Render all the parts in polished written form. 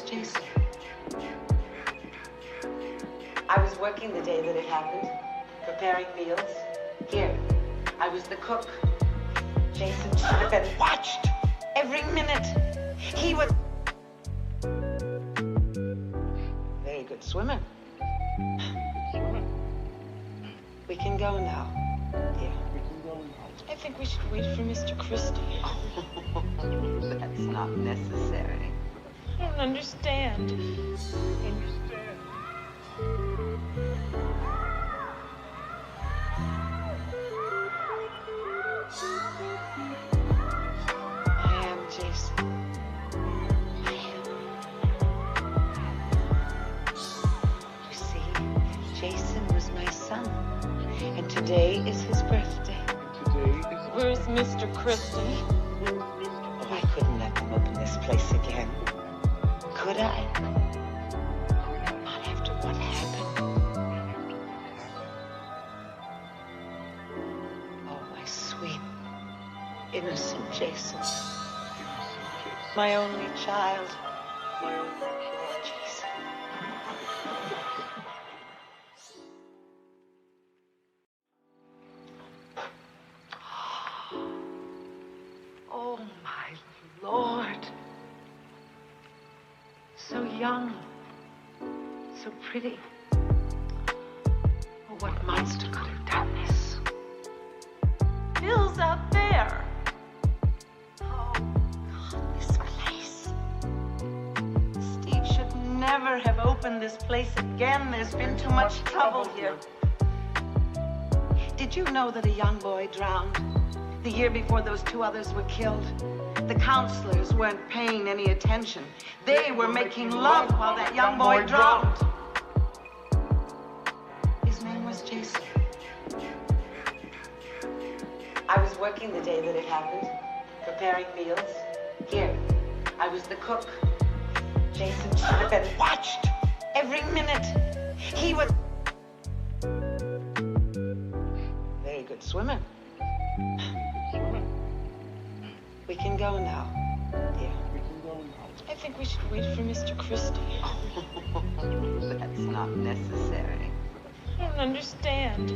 was Jason. I was working the day that it happened, preparing meals. Here, I was the cook. Jason should have been watched every minute. He was very good swimmer. We can go now, dear. I think we should wait for Mr. Christie. That's not necessary. I don't understand. I am Jason. I am. You see, Jason was my son, and today is his birthday. Where's Mr. Christie? Oh, I couldn't let them open this place again. Could I? Not after what happened. Oh, my sweet, innocent Jason. My only child. Jason. Oh, my Lord. So young. So pretty. Oh, what monster could have done this? Bill's out there. Oh, God, this place. Steve should never have opened this place again. There's been too much trouble here. Did you know that a young boy drowned the year before those two others were killed? The counselors weren't paying any attention. They were making love while that young boy drowned. His name was Jason. I was working the day that it happened, preparing meals. Here, I was the cook. Jason should have been watched every minute. He was very good swimmer. We can go now, dear. I think we should wait for Mr. Christie. That's not necessary. I don't understand.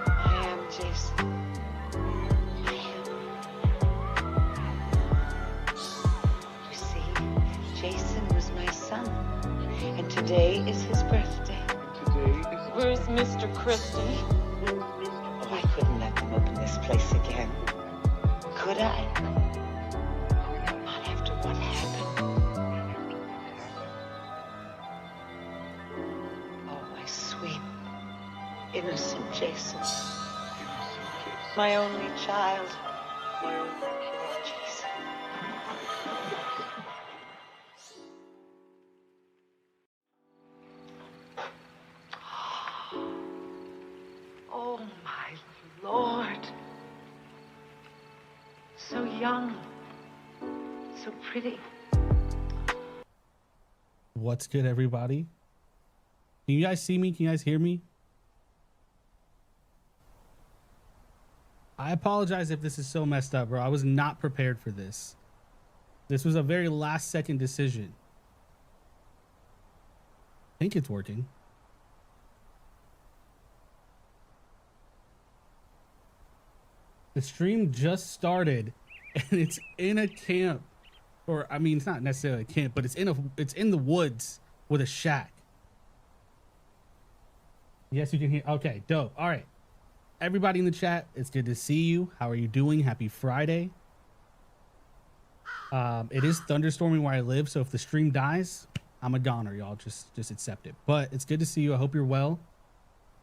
I am Jason. I am. You see, Jason was my son, and today is his birthday. Where's Mr. Christie? Oh, I couldn't let them open this place again. Could I? Not after what happened. Oh, my sweet, innocent Jason. My only child. Jason. Oh, my Lord. So young. So pretty. What's good, everybody? Can you guys see me? Can you guys hear me? I apologize if this is so messed up, bro. I was not prepared for this. This was a very last second decision. I think it's working. The stream just started and it's in a camp, or I mean, it's not necessarily a camp, but it's in the woods with a shack. Yes, you can hear. Okay, dope. All right. Everybody in the chat, it's good to see you. How are you doing? Happy Friday. It is thunderstorming where I live, so if the stream dies, I'm a goner, y'all. Just accept it. But it's good to see you. I hope you're well.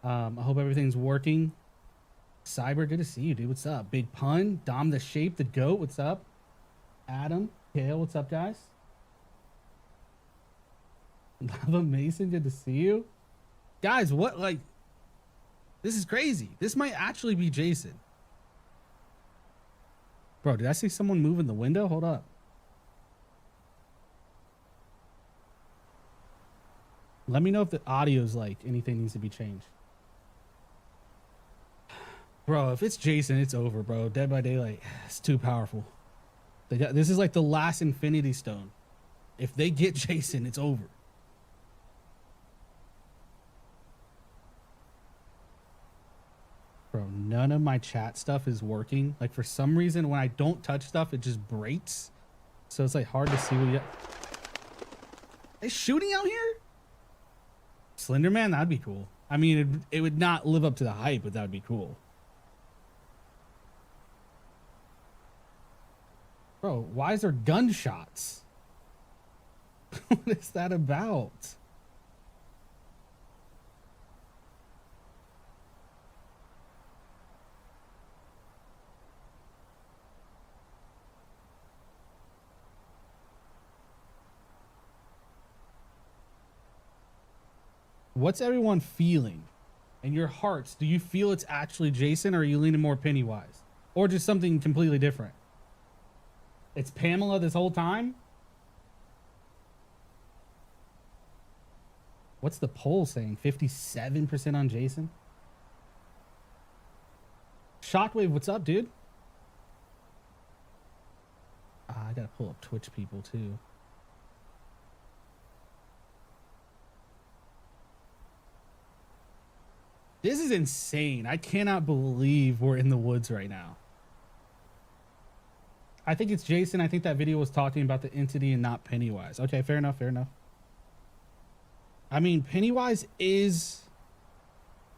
I hope everything's working. Cyber, good to see you, dude. What's up? Big Pun, Dom the Shape, the Goat. What's up? Adam, Kale, what's up, guys? Lava Mason, good to see you. Guys, what, like, this is crazy. This might actually be Jason. Bro, did I see someone move in the window? Hold up. Let me know if the audio's like anything needs to be changed. Bro, if it's Jason, it's over, bro. Dead by Daylight, it's too powerful. This is like the last Infinity Stone. If they get Jason, it's over. Bro, none of my chat stuff is working. Like, for some reason, when I don't touch stuff, it just breaks. So it's like hard to see what you got. They shooting out here? Slender Man, that'd be cool. I mean, it would not live up to the hype, but that would be cool. Bro, why is there gunshots? What is that about? What's everyone feeling in your hearts? Do you feel it's actually Jason, or are you leaning more Pennywise, or just something completely different? It's Pamela this whole time? What's the poll saying? 57% on Jason? Shockwave, what's up, dude? I gotta pull up Twitch people too. This is insane. I cannot believe we're in the woods right now. I think it's Jason. I think that video was talking about the entity and not Pennywise. Okay, fair enough, fair enough. I mean, Pennywise is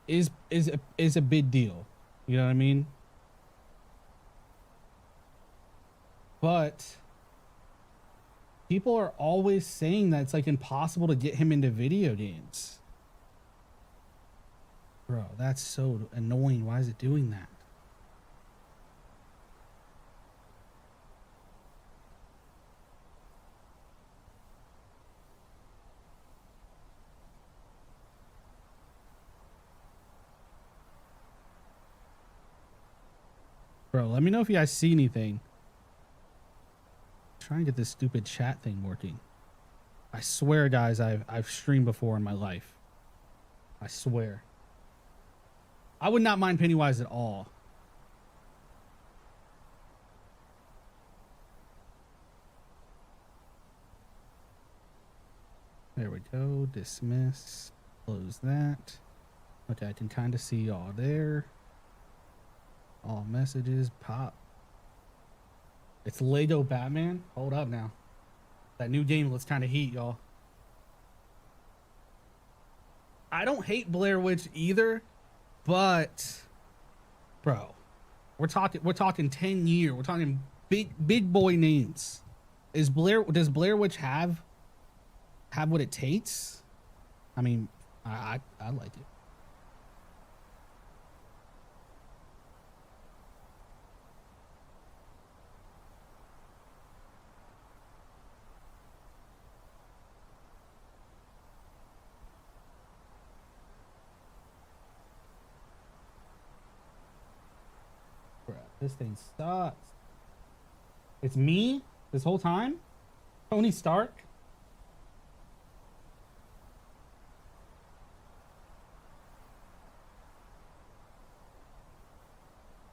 a big deal. You know what I mean? But people are always saying that it's like impossible to get him into video games. Bro, that's so annoying. Why is it doing that? Bro, let me know if you guys see anything. Try and get this stupid chat thing working. I swear, guys, I've streamed before in my life. I swear. I would not mind Pennywise at all. There we go. Dismiss. Close that. Okay, I can kind of see y'all there. All messages. Pop. It's Lego Batman. Hold up now. That new game looks kind of heat, y'all. I don't hate Blair Witch either, but bro, we're talking 10 year. We're talking big boy names. Does Blair Witch have what it takes? I mean, I like it. This thing sucks. It's me this whole time? Tony Stark?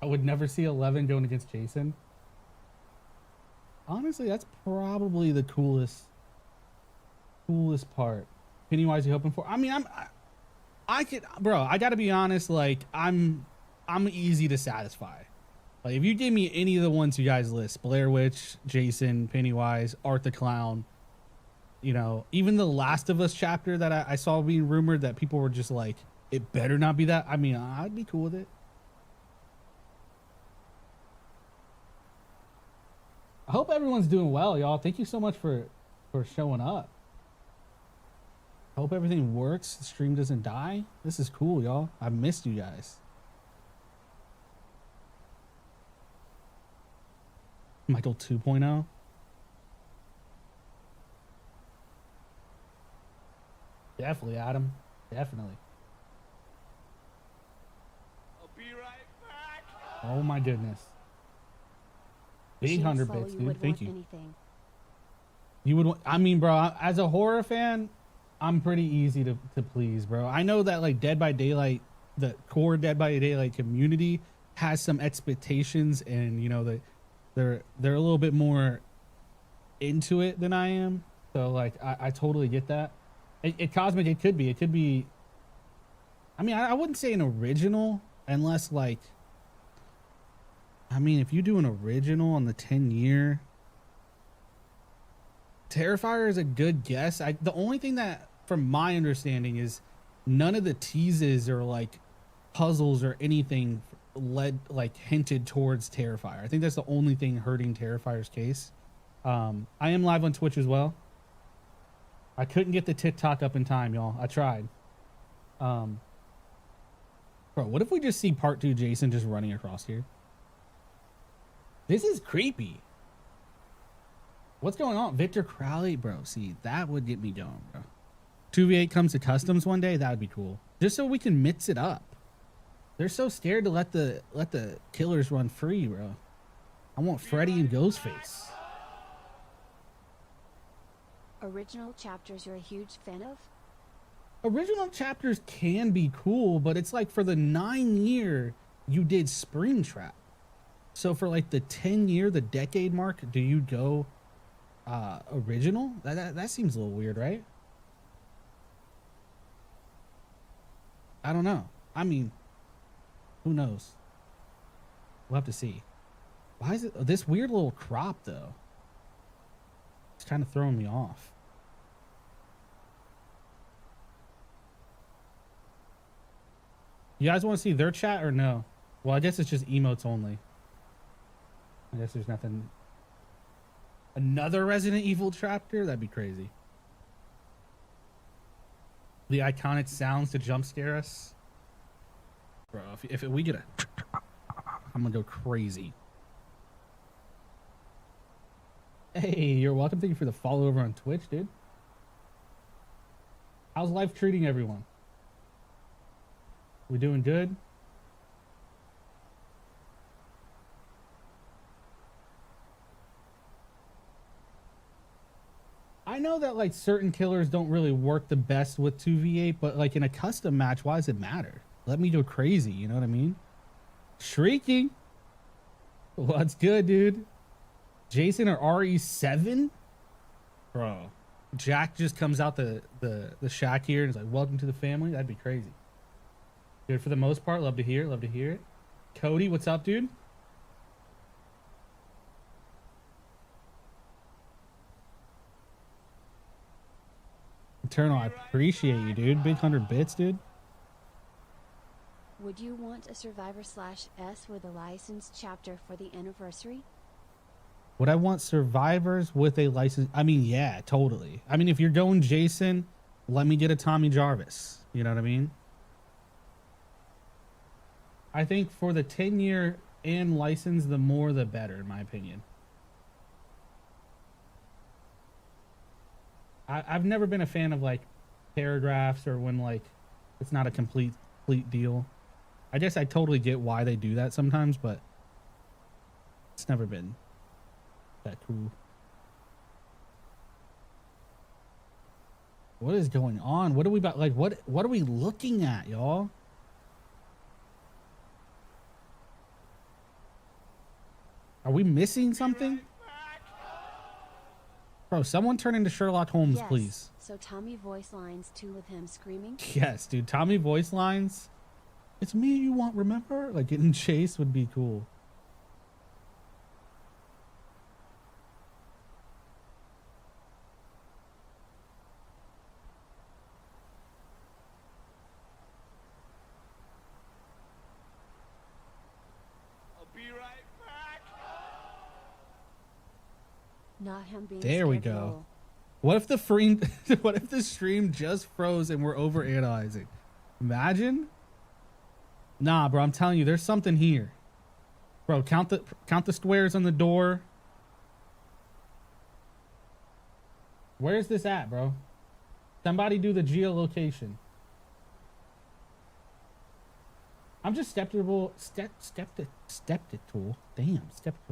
I would never see 11 going against Jason. Honestly, that's probably the coolest part. Pennywise, you hoping for? I mean, I could, bro, I gotta be honest, like, I'm easy to satisfy. Like, if you give me any of the ones you guys list, Blair Witch, Jason, Pennywise, Art the Clown, you know, even the Last of Us chapter that I saw being rumored that people were just like, it better not be that. I mean, I'd be cool with it. I hope everyone's doing well, y'all. Thank you so much for showing up. I hope everything works. The stream doesn't die. This is cool, y'all. I missed you guys. Michael 2.0. Definitely, Adam. Definitely. I'll be right back. Oh my goodness. Big 100 bits, dude. Thank you. You would, I mean, bro, as a horror fan, I'm pretty easy to please, bro. I know that like Dead by Daylight, the core Dead by Daylight community has some expectations, and you know that they're a little bit more into it than I am. So like I totally get that. Cosmic, it could be. I mean, I wouldn't say an original unless like. I mean, if you do an original on the 10-year, Terrifier is a good guess. The only thing that, from my understanding, is none of the teases or like puzzles or anything led like hinted towards Terrifier. I think that's the only thing hurting Terrifier's case. I am live on Twitch as well. I couldn't get the TikTok up in time, y'all. I tried. Bro, what if we just see part 2 Jason just running across here? This is creepy. What's going on? Victor Crowley, bro. See, that would get me going, bro. 2v8 comes to customs one day. That would be cool. Just so we can mix it up. They're so scared to let the killers run free, bro. I want Freddy and Ghostface. Original chapters you're a huge fan of? Original chapters can be cool, but it's like for the 9-year, you did Springtrap. So for like the 10-year, the decade mark, do you go original? That seems a little weird, right? I don't know. I mean, who knows? We'll have to see. Why is it this weird little crop though? It's kind of throwing me off. You guys want to see their chat or no? Well, I guess it's just emotes only. I guess there's nothing. Another Resident Evil chapter? That'd be crazy. The iconic sounds to jump scare us. Bro, if we get a... I'm gonna go crazy. Hey, you're welcome. Thank you for the follow over on Twitch, dude. How's life treating everyone? We doing good? I know that like certain killers don't really work the best with 2v8, but like in a custom match, why does it matter? Let me go crazy, you know what I mean? Shrieking. What's good, dude? Jason or RE7? Bro. Jack just comes out the shack here and is like, welcome to the family. That'd be crazy. Good for the most part. Love to hear it. Love to hear it. Cody, what's up, dude? Eternal, I appreciate you, dude. Big 100 bits, dude. Would you want a Survivor/S with a licensed chapter for the anniversary? Would I want survivors with a license? I mean, yeah, totally. I mean, if you're going Jason, let me get a Tommy Jarvis. You know what I mean? I think for the 10-year and license, the more the better, in my opinion. I've never been a fan of like paragraphs or when like it's not a complete deal. I guess I totally get why they do that sometimes, but it's never been that cool. What is going on? What are we about? Like, what are we looking at, y'all? Are we missing something? Bro, someone turn into Sherlock Holmes, Yes. please. So Tommy voice lines too with him screaming? Yes, dude. Tommy voice lines. It's me you want, remember? Like getting chased would be cool. I'll be right back. Not him being There we scared to go. roll. What if the what if the stream just froze and we're overanalyzing? Imagine. Nah, bro, I'm telling you, there's something here. Bro, count the squares on the door. Where's this at, bro? Somebody do the geolocation. I'm just skeptical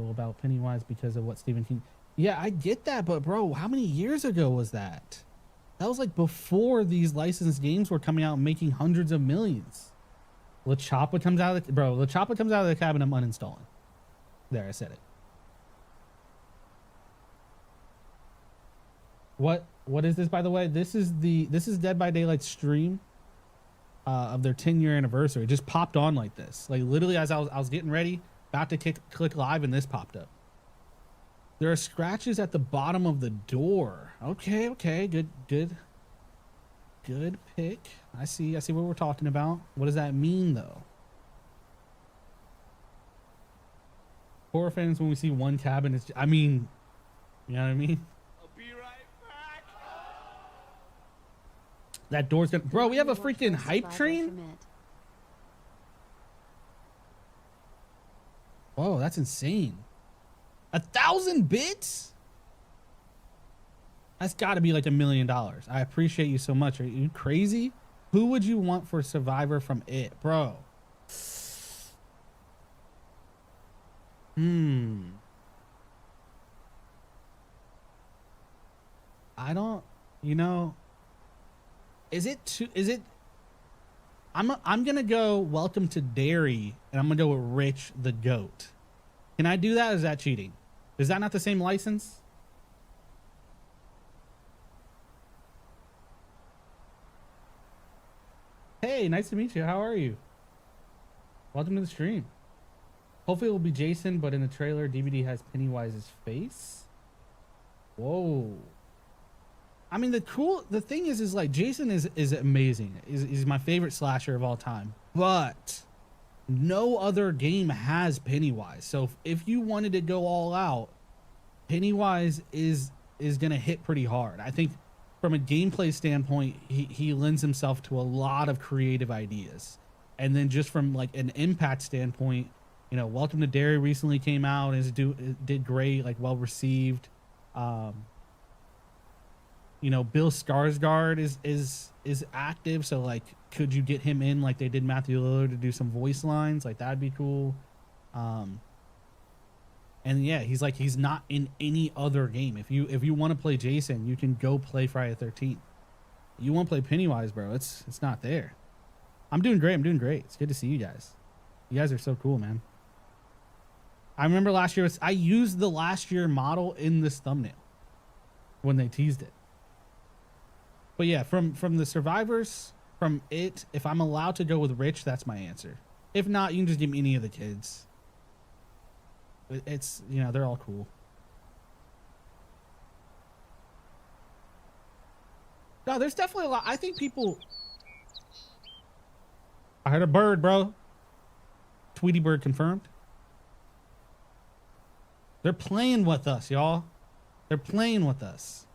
about Pennywise because of what Stephen King. Yeah, I get that, but bro, how many years ago was that? That was like before these licensed games were coming out and making hundreds of millions. La Choppa comes out of the, bro, La Choppa comes out of the cabin, I'm uninstalling. There, I said it. What is this, by the way? This is Dead by Daylight's stream of their 10-year anniversary. It just popped on like this. Like literally as I was getting ready, about to click live, and this popped up. There are scratches at the bottom of the door. Okay, good pick. I see what we're talking about. What does that mean though? Horror fans, when we see one cabin, it's, I mean, you know what I mean? I'll be right back. That door's gonna, bro, we have a freaking hype train. Whoa, that's insane. 1,000 bits? That's got to be like $1 million. I appreciate you so much. Are you crazy? Who would you want for Survivor from it, bro? I don't, you know, I'm gonna go Welcome to Dairy, and I'm gonna go with Rich the Goat. Can I do that, or is that cheating? Is that not the same license? Hey, nice to meet you. How are you? Welcome to the stream. Hopefully it will be Jason, but in the trailer, DBD has Pennywise's face. Whoa. I mean, the thing is like Jason is amazing. He's my favorite slasher of all time. But no other game has Pennywise. So if you wanted to go all out, Pennywise is gonna hit pretty hard. I think from a gameplay standpoint, he lends himself to a lot of creative ideas. And then just from like an impact standpoint, you know, Welcome to Dairy recently came out and did great, like well received. You know, Bill Skarsgård is active, so like, could you get him in like they did Matthew Lillard to do some voice lines? Like that'd be cool. And yeah, he's not in any other game. If you want to play Jason, you can go play Friday the 13th. You want to play Pennywise, bro? It's not there. I'm doing great. It's good to see you guys. You guys are so cool, man. I remember last year, I used the last year model in this thumbnail when they teased it. But yeah, from the survivors, from it, if I'm allowed to go with Rich, that's my answer. If not, you can just give me any of the kids. It's, you know, they're all cool. No, there's definitely a lot. I think people... I heard a bird, bro. Tweety bird confirmed. They're playing with us, y'all. They're playing with us.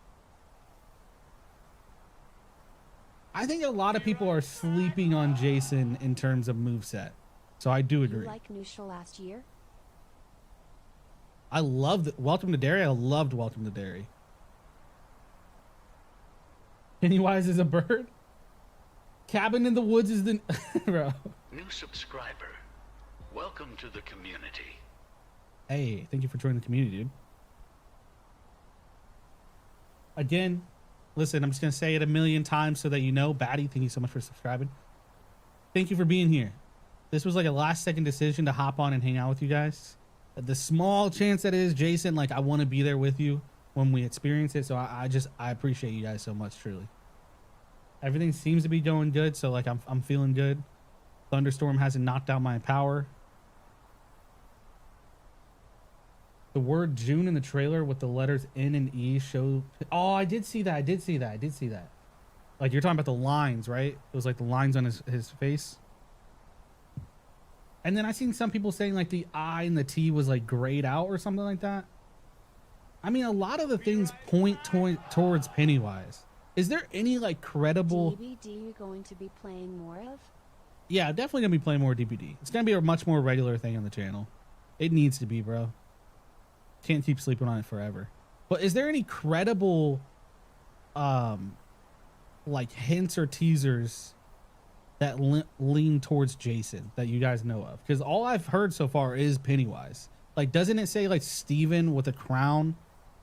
I think a lot of people are sleeping on Jason in terms of moveset. So I do agree. You like Neutral last year? I loved Welcome to Dairy. I loved Welcome to Dairy. Pennywise is a bird. Cabin in the Woods is the... Bro. New subscriber. Welcome to the community. Hey, thank you for joining the community, dude. Again, listen, I'm just going to say it 1,000,000 times so that you know. Batty, thank you so much for subscribing. Thank you for being here. This was like a last-second decision to hop on and hang out with you guys. The small chance that it is Jason, like, I want to be there with you when we experience it. So I appreciate you guys so much, truly. Everything seems to be going good, so like I'm feeling good. Thunderstorm hasn't knocked out my power. The word June in the trailer with the letters N and E show. Oh, I did see that. I did see that. Like, you're talking about the lines, right? It was like the lines on his face. And then I seen some people saying like the I and the T was like grayed out or something like that. I mean, a lot of the things point towards Pennywise. Is there any like credible... DBD you're going to be playing more of? Yeah, definitely going to be playing more DBD. It's going to be a much more regular thing on the channel. It needs to be, bro. Can't keep sleeping on it forever. But is there any credible like hints or teasers that lean towards Jason that you guys know of? Because all I've heard so far is Pennywise. Like, doesn't it say like Stephen with a crown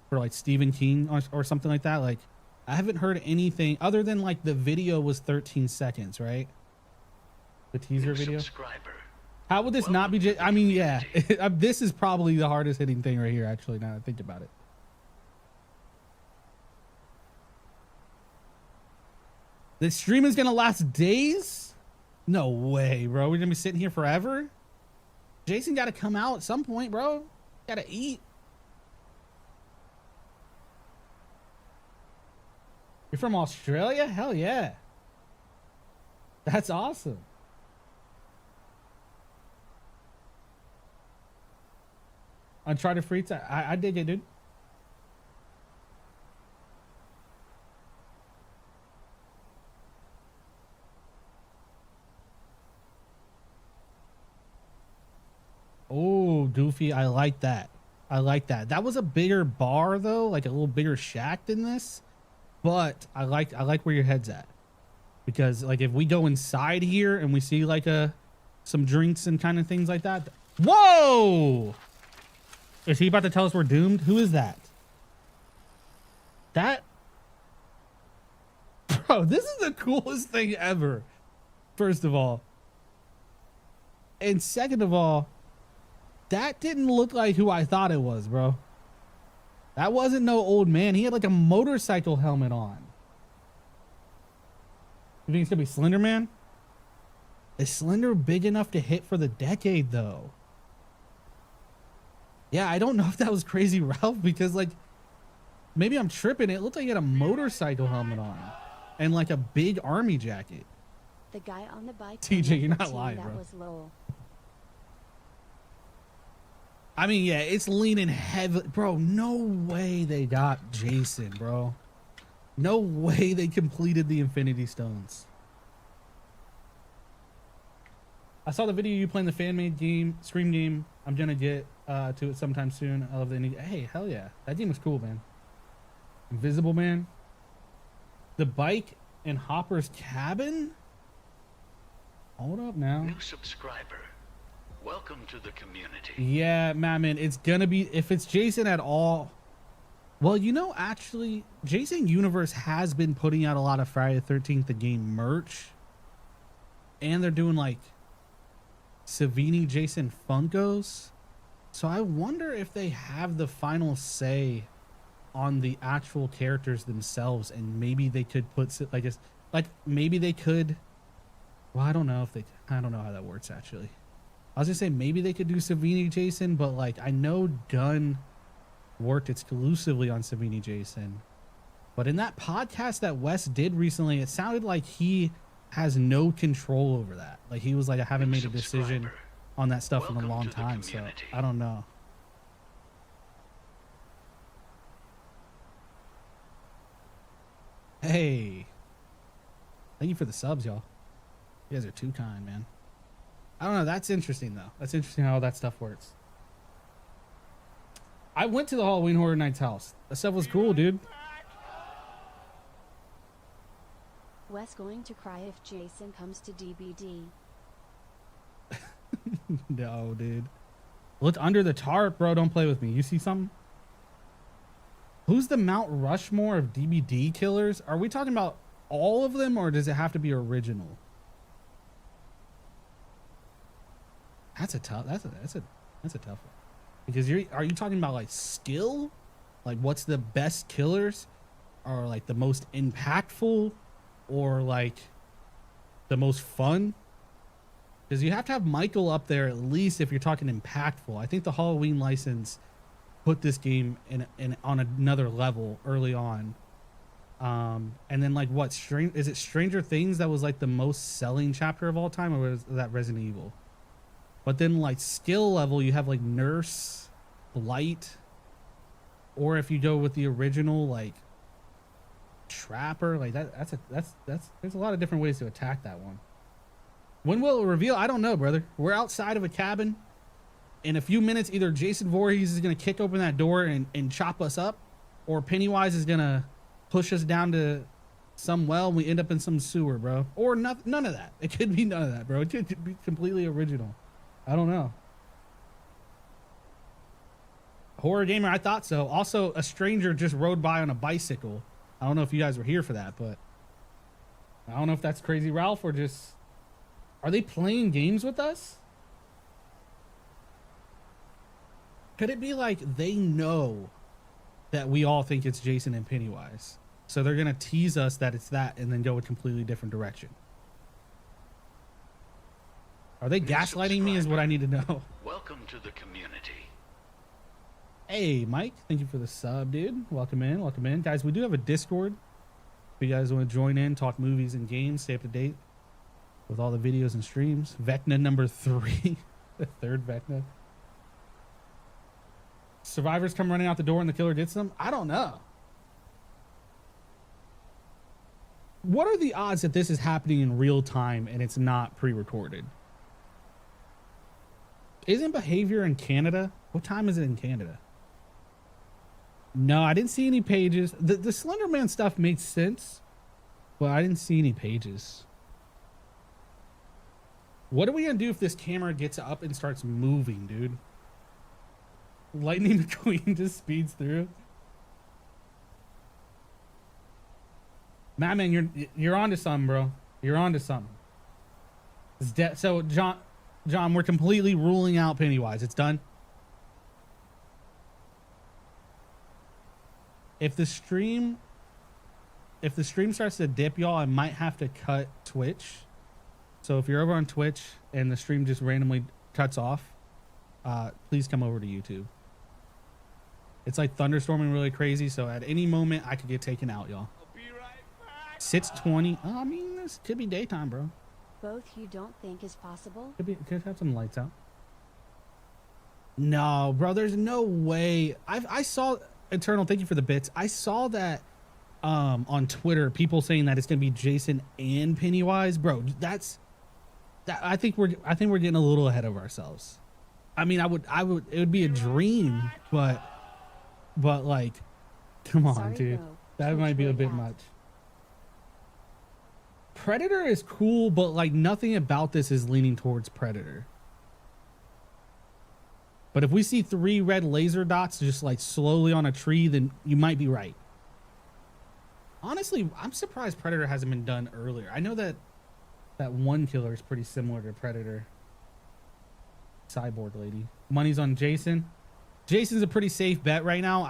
for like Stephen King or something like that? Like, I haven't heard anything other than like the video was 13 seconds, right? The teaser New video. subscriber. How would this not be? I mean, yeah, this is probably the hardest hitting thing right here. Actually, now that I think about it. The stream is gonna last days? No way, bro. We're gonna be sitting here forever. Jason got to come out at some point, bro. Got to eat. You're from Australia? Hell yeah. That's awesome. Uncharted free time. I dig it, dude. Oh, Doofy, I like that. I like that. That was a bigger bar though, like a little bigger shack than this. But I like where your head's at. Because like if we go inside here and we see like some drinks and kind of things like that. Whoa! Is he about to tell us we're doomed? Who is that? That? Bro, this is the coolest thing ever. First of all. And second of all, that didn't look like who I thought it was, bro. That wasn't no old man. He had like a motorcycle helmet on. You think it's gonna be Slender Man? Is Slender big enough to hit for the decade though? Yeah, I don't know if that was Crazy Ralph because like maybe I'm tripping. It looked like he had a motorcycle helmet on and like a big army jacket. The guy on the bike. TJ, you're not lying, bro. Was Lowell. I mean, yeah, it's leaning heavy. Bro, no way they got Jason, bro. No way they completed the Infinity Stones. I saw the video you playing the fan-made game, Scream game. I'm going to get to it sometime soon. I love the... Hey, hell yeah. That game was cool, man. Invisible Man. The bike in Hopper's cabin? Hold up now. New subscriber. Welcome to the community. Yeah, man, it's gonna be, if it's Jason at all. Well, you know, actually, Jason Universe has been putting out a lot of Friday the 13th the game merch. And they're doing like Savini Jason Funkos. So I wonder if they have the final say on the actual characters themselves, and maybe they could put like maybe they could. Well, I don't know how that works actually. I was gonna say maybe they could do Savini Jason, but like I know Dunn worked exclusively on Savini Jason. But in that podcast that Wes did recently, it sounded like he has no control over that. Like he was like, I haven't made a decision on that stuff in a long time, so I don't know. Hey, thank you for the subs, y'all. You guys are too kind, man. I don't know. That's interesting, though. That's interesting how all that stuff works. I went to the Halloween Horror Nights house. That stuff was cool, dude. Wes going to cry if Jason comes to DBD. No, dude. Look under the tarp, bro. Don't play with me. You see something? Who's the Mount Rushmore of DBD killers? Are we talking about all of them, or does it have to be original? That's a tough one. Because are you talking about like skill? Like what's the best killers? Or like the most impactful? Or like the most fun? Because you have to have Michael up there at least if you're talking impactful. I think the Halloween license put this game in on another level early on. And then like what is it Stranger Things that was like the most selling chapter of all time, or was that Resident Evil? But then like skill level, you have like Nurse, Blight, or if you go with the original like Trapper, like that's there's a lot of different ways to attack that one. When will it reveal? I don't know, brother. We're outside of a cabin. In a few minutes, either Jason Voorhees is gonna kick open that door and chop us up, or Pennywise is gonna push us down to some well and we end up in some sewer, bro. Or none of that. It could be none of that, bro. It could be completely original. I don't know. Horror Gamer, I thought so. Also, a stranger just rode by on a bicycle. I don't know if you guys were here for that, but I don't know if that's Crazy Ralph or just Are they playing games with us? Could it be like they know that we all think it's Jason and Pennywise, so they're gonna tease us that it's that and then go a completely different direction? Are they gaslighting me is what I need to know. Welcome to the community. Hey, Mike, thank you for the sub, dude. Welcome in, welcome in. Guys, we do have a Discord. If you guys want to join in, talk movies and games, stay up to date with all the videos and streams. Vecna number 3, the third Vecna. Survivors come running out the door and the killer gets them? I don't know. What are the odds that this is happening in real time and it's not pre-recorded? Isn't behavior in Canada? What time is it in Canada? No, I didn't see any pages. The Slender Man stuff made sense, but I didn't see any pages. What are we gonna do if this camera gets up and starts moving, dude? Lightning McQueen just speeds through. Madman, you're onto something, bro. You're onto something. So John, we're completely ruling out Pennywise. It's done. If the stream starts to dip, y'all, I might have to cut Twitch. So if you're over on Twitch and the stream just randomly cuts off, please come over to YouTube. It's like thunderstorming really crazy, so at any moment I could get taken out, y'all. I'll be right back. 6:20. Oh, I mean, this could be daytime, bro. Both you don't think is possible? Could have some lights out. No, bro, there's no way. I saw Eternal, thank you for the bits. I saw that on Twitter, people saying that it's gonna be Jason and Pennywise, bro. I think we're getting a little ahead of ourselves. I mean, it would be a dream, but like, come on, Sorry, dude. bro. That Switch might be a right bit back. much. Predator is cool, but like nothing about this is leaning towards Predator. But if we see 3 red laser dots just like slowly on a tree, then you might be right. Honestly, I'm surprised Predator hasn't been done earlier. I know that one killer is pretty similar to Predator. Cyborg lady. Money's on Jason. Jason's a pretty safe bet right now.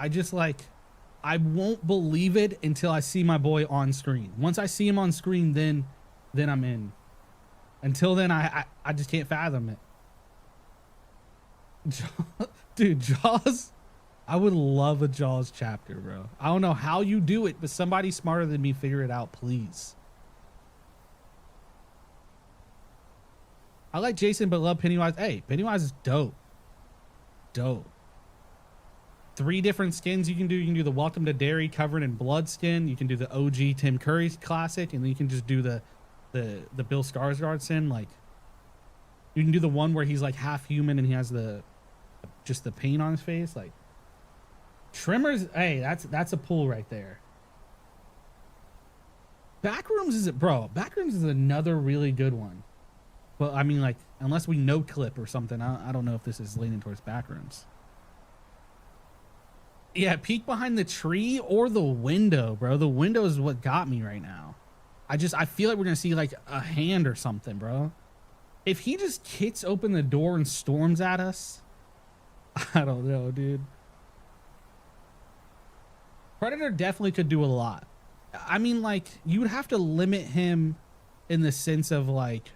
I won't believe it until I see my boy on screen. Once I see him on screen, then I'm in. Until then, I just can't fathom it. Dude, Jaws. I would love a Jaws chapter, bro. I don't know how you do it, but somebody smarter than me figure it out, please. I like Jason, but love Pennywise. Hey, Pennywise is dope. Dope. 3 different skins you can do. You can do the Welcome to Derry covered in blood skin. You can do the OG Tim Curry classic, and then you can just do the Bill Skarsgård skin. Like, you can do the one where he's like half human and he has just the paint on his face. Like, Trimmers. Hey, that's a pull right there. Backrooms Backrooms is another really good one. Well, I mean, like, unless we no clip or something, I don't know if this is leaning towards Backrooms. Yeah, peek behind the tree or the window, bro. The window is what got me right now. I feel like we're gonna see like a hand or something, bro. If he just kicks open the door and storms at us, I don't know, dude. Predator definitely could do a lot. I mean, like, you would have to limit him in the sense of like,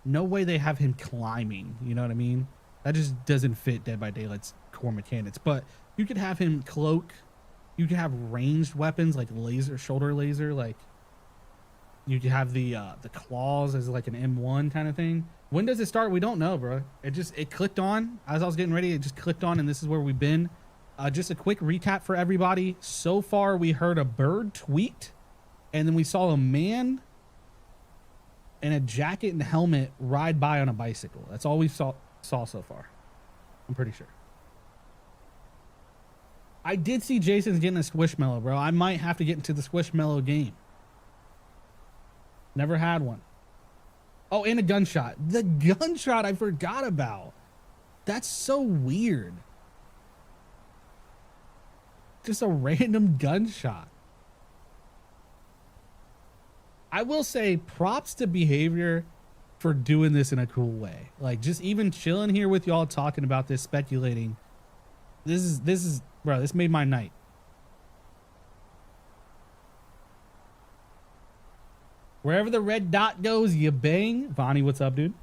no way they have him climbing. You know what I mean? That just doesn't fit Dead by Daylight's core mechanics. But you could have him cloak. You could have ranged weapons like laser, shoulder laser. Like, you could have the claws as like an M1 kind of thing. When does it start? We don't know, bro. It clicked on as I was getting ready. It just clicked on, and this is where we've been. Just a quick recap for everybody. So far, we heard a bird tweet, and then we saw a man in a jacket and helmet ride by on a bicycle. That's all we saw so far. I'm pretty sure. I did see Jason's getting a Squishmallow, bro. I might have to get into the Squishmallow game. Never had one. Oh, and a gunshot. The gunshot I forgot about. That's so weird. Just a random gunshot. I will say props to behavior for doing this in a cool way. Like, just even chilling here with y'all talking about this, speculating. This is, bro, this made my night. Wherever the red dot goes, you bang. Vonnie, what's up, dude?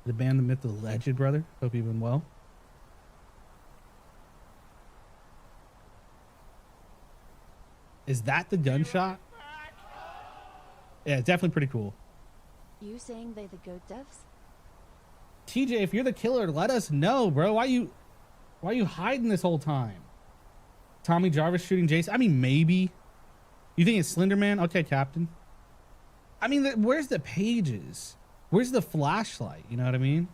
The band, the myth, the legend, brother. Hope you've been well. Is that the gunshot? Yeah, it's definitely pretty cool. You saying they the goat devs? TJ, if you're the killer, let us know, bro. Why you hiding this whole time? Tommy Jarvis shooting Jason? I mean, maybe. You think it's Slender Man? Okay, Captain. I mean, where's the pages? Where's the flashlight? You know what I mean?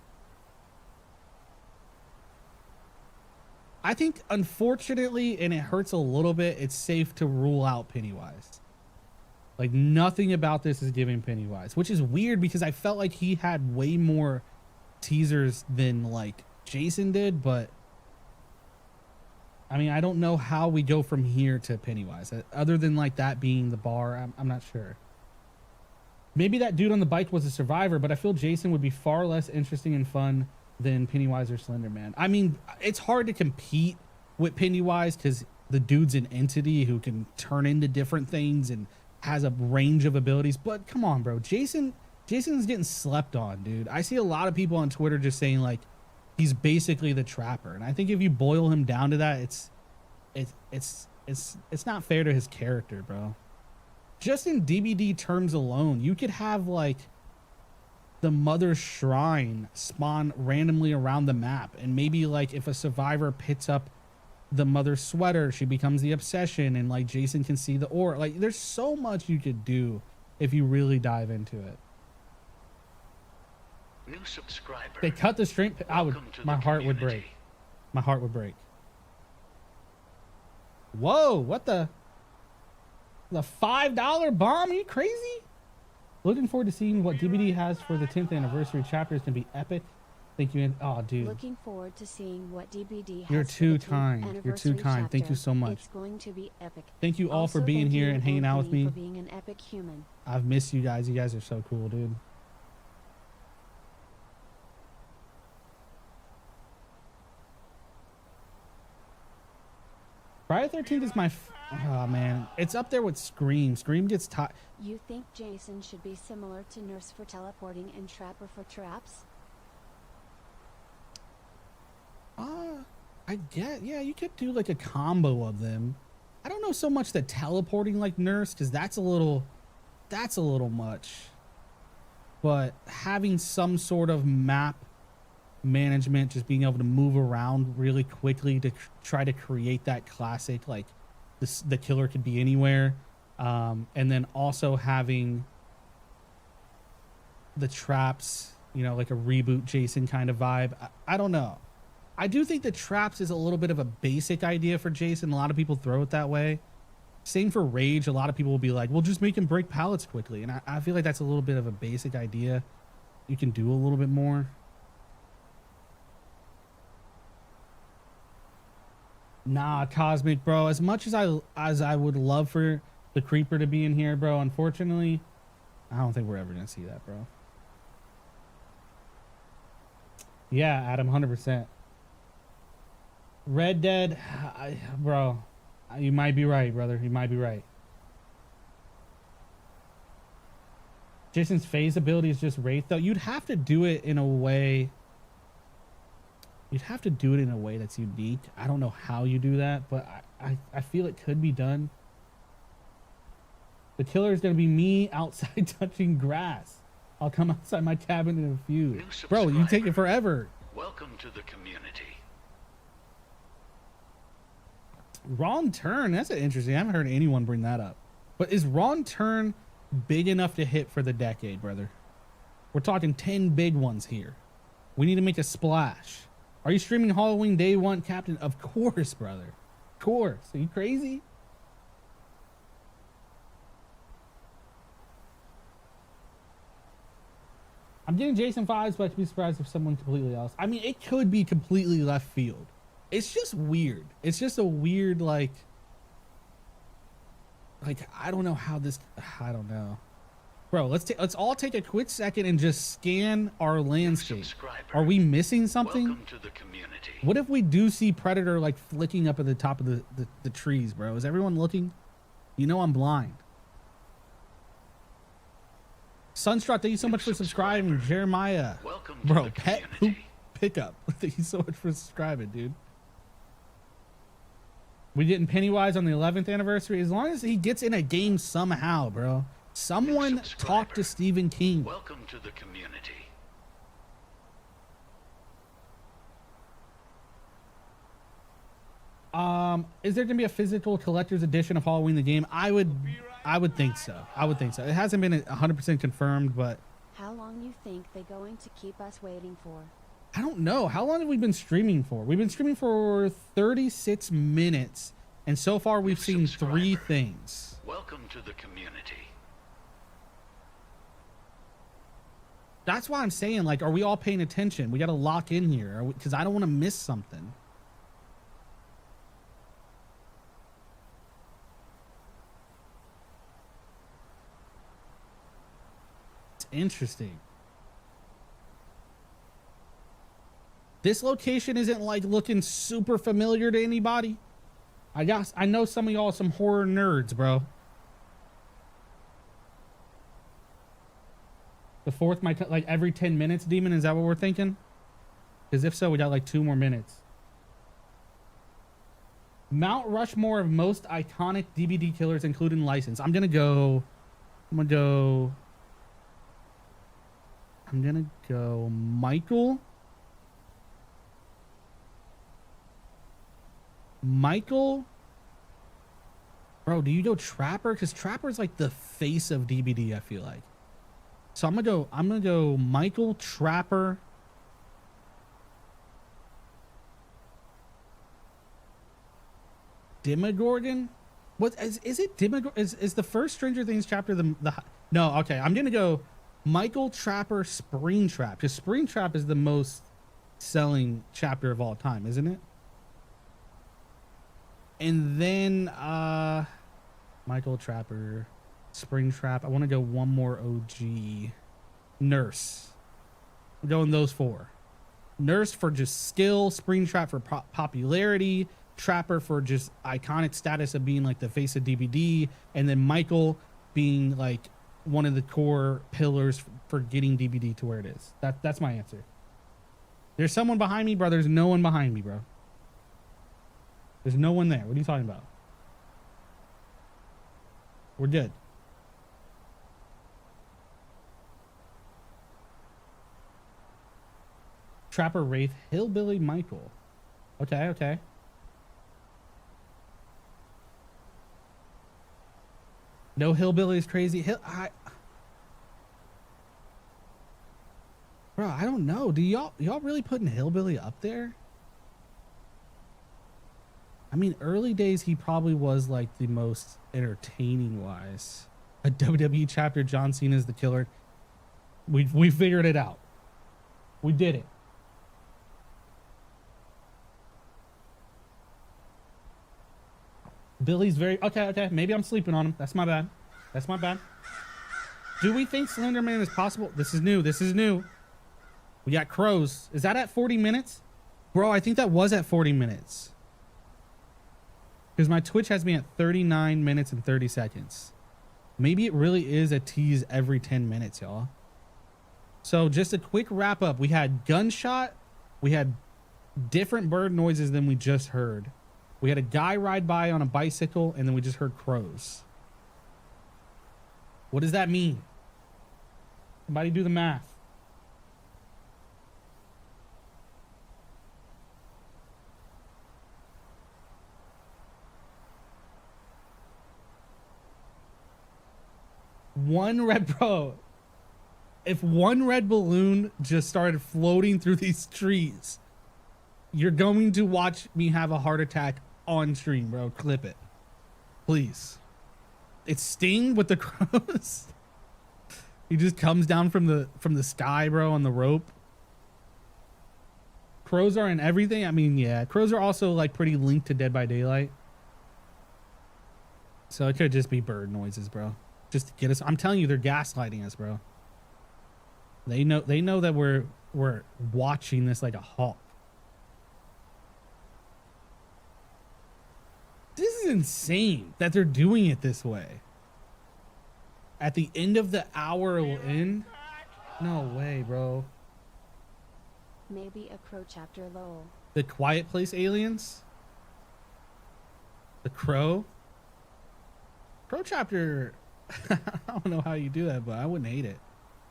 I think, unfortunately, and it hurts a little bit, it's safe to rule out Pennywise. Like, nothing about this is giving Pennywise, which is weird because I felt like he had way more teasers than, like, Jason did, but I mean, I don't know how we go from here to Pennywise, other than, like, that being the bar. I'm not sure. Maybe that dude on the bike was a survivor, but I feel Jason would be far less interesting and fun than Pennywise or Slender Man. I mean, it's hard to compete with Pennywise because the dude's an entity who can turn into different things and has a range of abilities. But come on, bro. Jason's getting slept on, dude. I see a lot of people on Twitter just saying, like, he's basically the trapper. And I think if you boil him down to that, it's not fair to his character, bro. Just in DBD terms alone, you could have, like, the Mother's Shrine spawn randomly around the map, and maybe, like, if a survivor picks up the Mother's sweater, she becomes the obsession, and, like, Jason can see the aura. Like, there's so much you could do if you really dive into it. New subscriber. They cut the stream. My heart would break. My heart would break. Whoa, what the $5 bomb? Are you crazy? Looking forward to seeing what DBD has for the 10th anniversary chapter. It's gonna be epic. Thank you. Oh, dude. Looking forward to seeing what DBD has. You're for too the 10th kind. You're too anniversary kind. Thank you chapter. so much. It's going to be epic. Thank you all Also, for being thank here you, and hanging out with Anthony, me. for being an epic human. I've missed you guys. You guys are so cool, dude. Friday the 13th is my... oh, man. It's up there with Scream. Scream gets tired. You think Jason should be similar to Nurse for teleporting and Trapper for traps? I get... yeah, you could do, like, a combo of them. I don't know so much the teleporting like Nurse, because that's a little much. But having some sort of map management, just being able to move around really quickly to try to create that classic, like, the killer could be anywhere, and then also having the traps, you know, like a reboot Jason kind of vibe. I don't know. I do think the traps is a little bit of a basic idea for Jason. A lot of people throw it that way. Same for Rage. A lot of people will be like, well, just make him break pallets quickly, and I feel like that's a little bit of a basic idea. You can do a little bit more. Nah, Cosmic, bro. As much as I would love for the Creeper to be in here, bro, unfortunately, I don't think we're ever gonna see that, bro. Yeah, Adam, 100%. Red Dead, bro, you might be right, brother. You might be right. Jason's phase ability is just Wraith, though. You'd have to do it in a way... you'd have to do it in a way that's unique. I don't know how you do that, but I feel it could be done. The killer is going to be me outside touching grass. I'll come outside my cabin in a few. Bro, you take it forever. Welcome to the community. Wrong Turn, that's interesting. I haven't heard anyone bring that up. But is Wrong Turn big enough to hit for the decade, brother? We're talking 10 big ones here. We need to make a splash. Are you streaming Halloween day one, Captain? Of course, brother. Of course. Are you crazy? I'm getting Jason vibes, but I'd be surprised if someone completely else. I mean, it could be completely left field. It's just weird. It's just a weird, like, I don't know how this... I don't know. Bro, let's all take a quick second and just scan our landscape. Subscriber. Are we missing something? Welcome to the community. What if we do see Predator like flicking up at the top of the trees, bro? Is everyone looking? You know I'm blind. Sunstruck, thank you so much for subscribing. Jeremiah. Welcome to Bro, the pet poop community. pickup. Thank you so much for subscribing, dude. We getting Pennywise on the 11th anniversary. As long as he gets in a game somehow, bro. Someone talk to Stephen King. Welcome to the community. Is there gonna be a physical collector's edition of Halloween the game? I would think so. I would think so. It hasn't been 100% confirmed, but How long you think they going to keep us waiting for? I don't know. How long have we been streaming for? We've been streaming for 36 minutes, and so far we've seen 3 things. Welcome to the community. That's why I'm saying, like, are we all paying attention? We got to lock in here because I don't want to miss something. It's interesting. This location isn't like looking super familiar to anybody. I know some of y'all are some horror nerds, bro. The fourth might like every 10 minutes, Demon. Is that what we're thinking? Because if so, we got like 2 more minutes. Mount Rushmore of most iconic DBD killers, including license. I'm gonna go Michael. Bro, do you go Trapper? Because Trapper's like the face of DBD, I feel like. So I'm gonna go Michael, Trapper. Demogorgon? What is it? Demogorgon is the first Stranger Things chapter the no, okay. I'm gonna go Michael, Trapper, Springtrap. Because Springtrap is the most selling chapter of all time, isn't it? And then Michael, Trapper, Springtrap. I want to go one more OG. Nurse. I'm going those 4. Nurse for just skill, Springtrap for popularity, Trapper for just iconic status of being like the face of DBD, and then Michael being like one of the core pillars for getting DBD to where it is. That's my answer. There's someone behind me, bro. There's no one behind me, bro. There's no one there. What are you talking about? We're good. Trapper, Wraith, Hillbilly, Michael. Okay. No Hillbilly is crazy. Bro, I don't know. Do y'all really putting Hillbilly up there? I mean, early days he probably was like the most entertaining wise. A WWE chapter, John Cena's the killer. We figured it out. We did it. Billy's very okay. Maybe I'm sleeping on him. That's my bad. Do we think Slender Man is possible? This is new. We got crows. Is that at 40 minutes? Bro, I think that was at 40 minutes. Because my Twitch has me at 39 minutes and 30 seconds. Maybe it really is a tease every 10 minutes, y'all. So just a quick wrap up. We had gunshot. We had different bird noises than we just heard. We had a guy ride by on a bicycle, and then we just heard crows. What does that mean? Somebody do the math. If one red balloon just started floating through these trees, you're going to watch me have a heart attack on stream, bro. Clip it, please. It's Sting with the crows. He just comes down from the sky, bro, on the rope. Crows are in everything. I mean, yeah, crows are also like pretty linked to Dead by Daylight. So it could just be bird noises, bro. just to get us. I'm telling you, they're gaslighting us, bro. They know that we're watching this like a hawk. This is insane that they're doing it this way. At the end of the hour it will end. No way, bro. Maybe a Crow chapter lol. The Quiet Place aliens? The Crow? Crow chapter, I don't know how you do that, but I wouldn't hate it.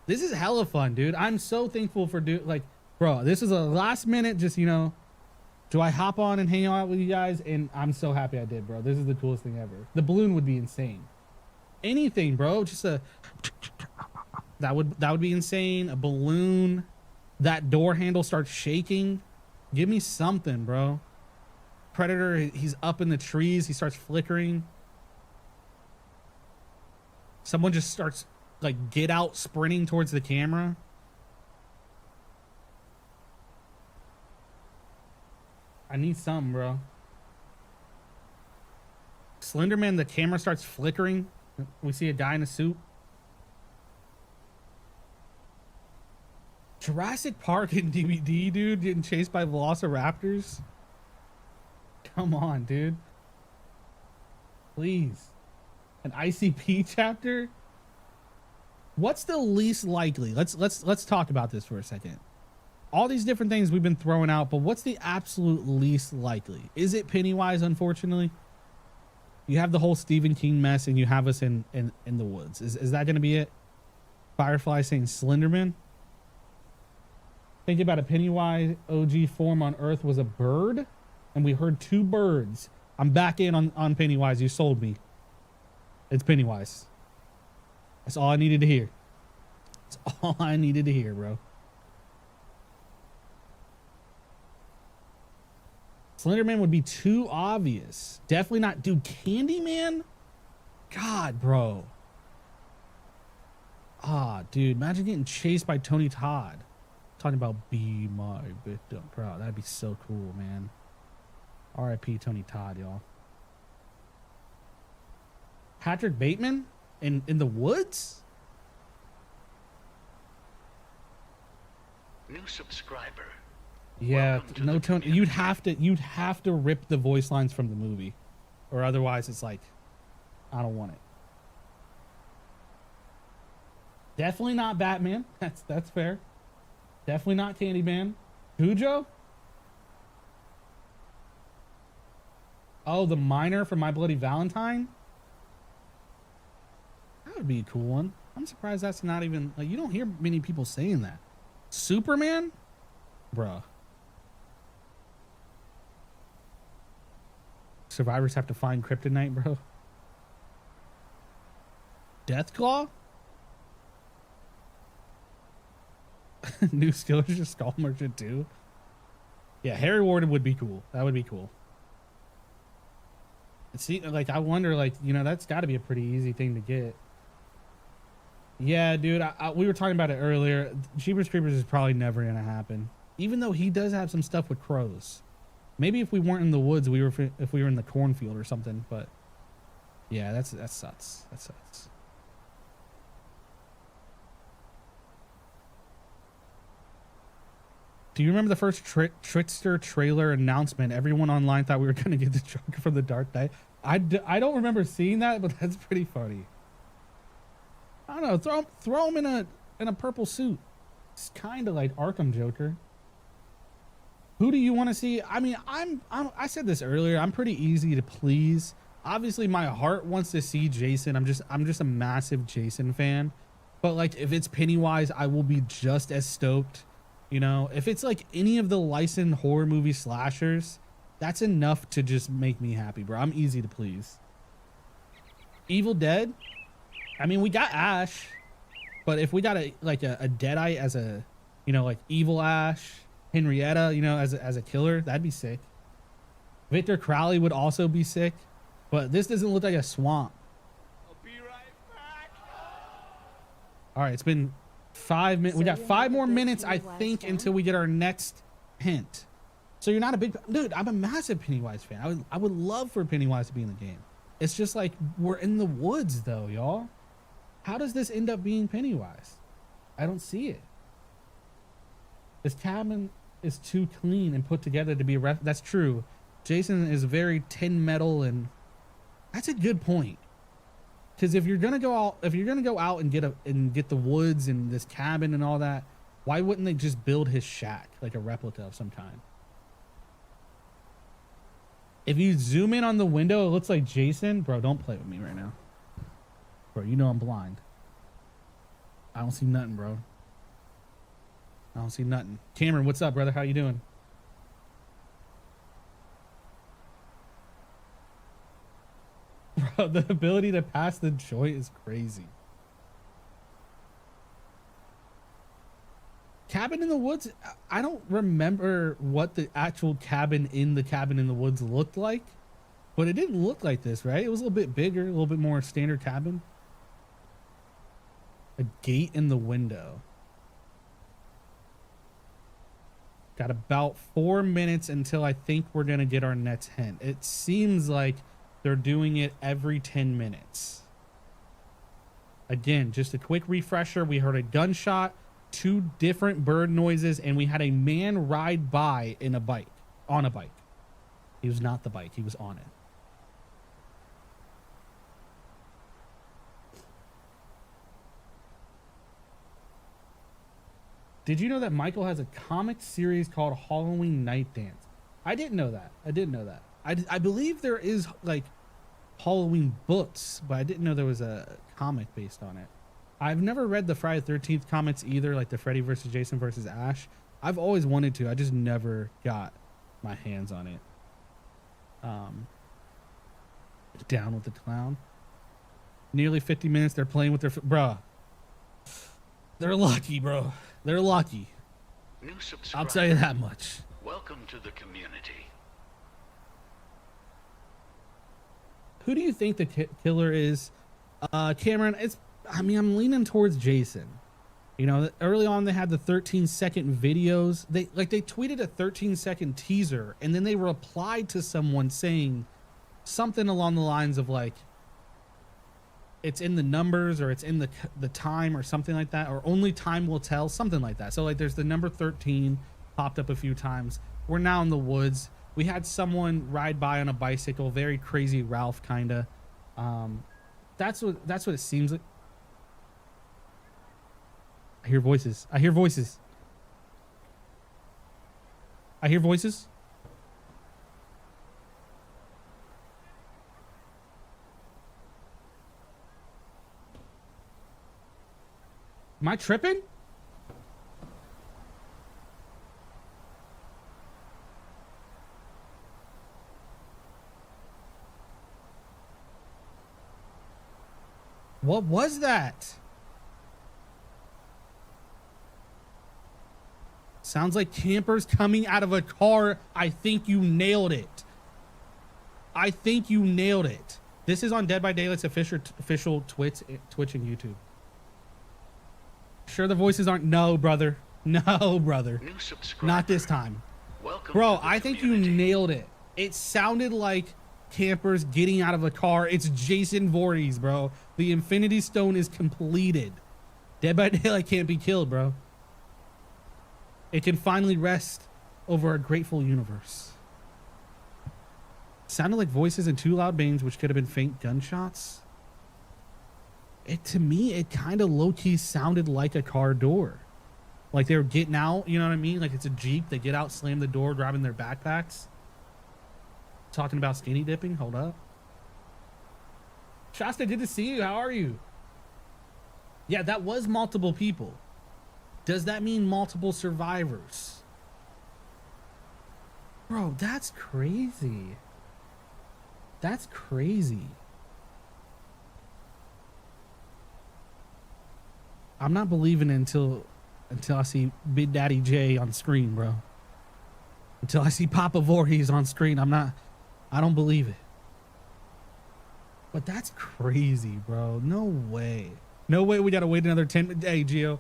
This is hella fun, dude. I'm so thankful for bro, this is a last minute, just, you know, do I hop on and hang out with you guys? And I'm so happy I did, bro. This is the coolest thing ever. The balloon would be insane. Anything, bro. Just that would be insane. A balloon. That door handle starts shaking. Give me something, bro. Predator, he's up in the trees. He starts flickering. Someone just starts like get out sprinting towards the camera. I need something, bro. Slenderman, the camera starts flickering. We see a guy in a suit. Jurassic Park in DBD, dude, getting chased by velociraptors. Come on, dude. Please. An ICP chapter? What's the least likely? Let's talk about this for a second. All these different things we've been throwing out, but what's the absolute least likely? Is it Pennywise, unfortunately? You have the whole Stephen King mess and you have us in the woods. Is that going to be it? Firefly saying Slenderman? Think about a Pennywise OG form on Earth was a bird, and we heard two birds. I'm back in on Pennywise. You sold me. It's Pennywise. That's all I needed to hear. That's all I needed to hear, bro. Slenderman would be too obvious. Definitely not. Dude, Candyman? God, bro. Ah, dude. Imagine getting chased by Tony Todd. Talking about be my victim. Bro, that'd be so cool, man. R.I.P. Tony Todd, y'all. Patrick Bateman? In the woods? New subscriber. Yeah, no Tony. You'd have to rip the voice lines from the movie, or otherwise it's like, I don't want it. Definitely not Batman. That's fair. Definitely not Candyman. Cujo? Oh, the miner from My Bloody Valentine? That would be a cool one. I'm surprised that's not even like, you don't hear many people saying that. Superman? Bruh. Survivors have to find kryptonite, bro. Deathclaw? New skills, just Skull Merchant too. Yeah, Harry Warden would be cool. That would be cool. See, like, I wonder, like, you know, that's got to be a pretty easy thing to get. Yeah, dude, we were talking about it earlier. Jeepers Creepers is probably never gonna happen, even though he does have some stuff with crows. Maybe if we weren't in the woods, if we were in the cornfield or something. But yeah, that sucks. That sucks. Do you remember the first Trickster trailer announcement? Everyone online thought we were going to get the Joker from the Dark Knight. I don't remember seeing that, but that's pretty funny. I don't know. Throw him in a purple suit. It's kind of like Arkham Joker. Who do you want to see? I mean, I said this earlier. I'm pretty easy to please. Obviously, my heart wants to see Jason. I'm just a massive Jason fan. But like, if it's Pennywise, I will be just as stoked. You know, if it's like any of the licensed horror movie slashers, that's enough to just make me happy, bro. I'm easy to please. Evil Dead? I mean, we got Ash, but if we got a Deadite as a, you know, like evil Ash, Henrietta, you know, as a killer, that'd be sick. Victor Crowley would also be sick, but this doesn't look like a swamp. I'll be right back. All right, it's been 5 minutes. We got 5 more minutes, I think, until we get our next hint. So you're not a big dude. I'm a massive Pennywise fan. I would love for Pennywise to be in the game. It's just like we're in the woods though, y'all. How does this end up being Pennywise? I don't see it. This cabin is too clean and put together to be a that's true. Jason is very tin metal, and that's a good point. Because if you're gonna go out and get the woods and this cabin and all that, why wouldn't they just build his shack like a replica of some kind? If you zoom in on the window, it looks like Jason. Bro, don't play with me right now. Bro, you know I'm blind. I don't see nothing, bro. I don't see nothing. Cameron, what's up, brother? How you doing? Bro, the ability to pass the joint is crazy. Cabin in the Woods, I don't remember what the actual cabin in the woods looked like, but it didn't look like this, right? It was a little bit bigger, a little bit more standard cabin. A gate in the window. Got about 4 minutes until I think we're gonna get our next hint. It seems like they're doing it every 10 minutes. Again, just a quick refresher. We heard a gunshot, 2 different bird noises, and we had a man ride by in a bike, on a bike. He was not the bike, he was on it. Did you know that Michael has a comic series called Halloween Night Dance? I didn't know that. I believe there is like Halloween books, but I didn't know there was a comic based on it. I've never read the Friday the 13th comics either, like the Freddy versus Jason versus Ash. I've always wanted to. I just never got my hands on it. Down with the clown. Nearly 50 minutes. They're playing with their... Bruh. They're lucky, bro. They're lucky. New subscriber. I'll tell you that much. Welcome to the community. Who do you think the killer is? Cameron, I'm leaning towards Jason. You know, early on they had the 13-second videos. They tweeted a 13-second teaser, and then they replied to someone saying something along the lines of like, it's in the numbers, or it's in the time, or something like that, or only time will tell, something like that. So like there's the number 13 popped up a few times. We're now in the woods. We had someone ride by on a bicycle, very crazy Ralph kind of. That's what it seems like. I hear voices. I hear voices. I hear voices. Am I tripping? What was that? Sounds like campers coming out of a car. I think you nailed it. I think you nailed it. This is on Dead by Daylight's official Twitch and YouTube. Sure the voices aren't... No, brother. No, brother. New subscriber. Not this time. Welcome Bro, to the I think community. you nailed it. It sounded like campers getting out of a car. It's Jason Voorhees, bro. The Infinity Stone is completed. Dead by Daylight can't be killed, bro. It can finally rest over a grateful universe. Sounded like voices and 2 loud bangs, which could have been faint gunshots. To me, it kind of low-key sounded like a car door. Like they were getting out, you know what I mean? Like it's a Jeep. They get out, slam the door, grabbing their backpacks. Talking about skinny dipping. Hold up. Shasta, good to see you. How are you? Yeah, that was multiple people. Does that mean multiple survivors? Bro, that's crazy. That's crazy. I'm not believing it until I see Big Daddy J on screen, bro. Until I see Papa Voorhees on screen, I don't believe it. But that's crazy, bro. No way. No way we gotta wait another 10... Hey, Gio.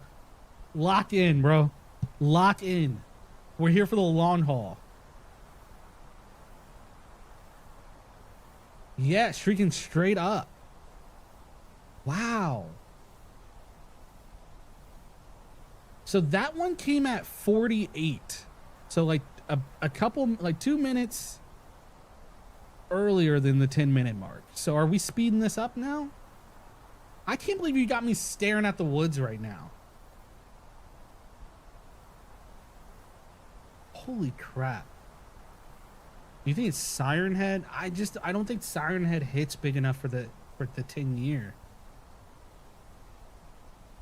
Lock in, bro. Lock in. We're here for the long haul. Yeah, shrieking straight up. Wow. So that one came at 48. So like a couple, like 2 minutes earlier than the 10-minute mark. So are we speeding this up now? I can't believe you got me staring at the woods right now. Holy crap. You think it's Siren Head? I don't think Siren Head hits big enough for the 10-year.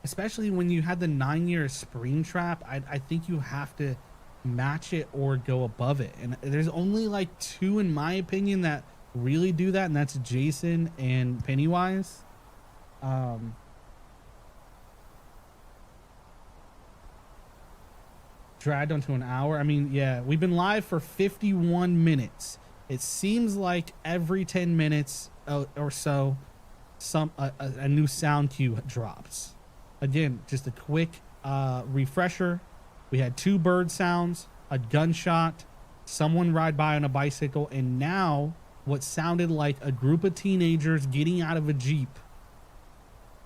Especially when you had the 9-year Springtrap, I think you have to match it or go above it. And there's only like 2, in my opinion, that really do that, and that's Jason and Pennywise. Dragged onto an hour. I mean, yeah, we've been live for 51 minutes. It seems like every 10 minutes or so, a new sound cue drops. Again, just a quick refresher. We had 2 bird sounds, a gunshot, someone ride by on a bicycle, and now what sounded like a group of teenagers getting out of a Jeep,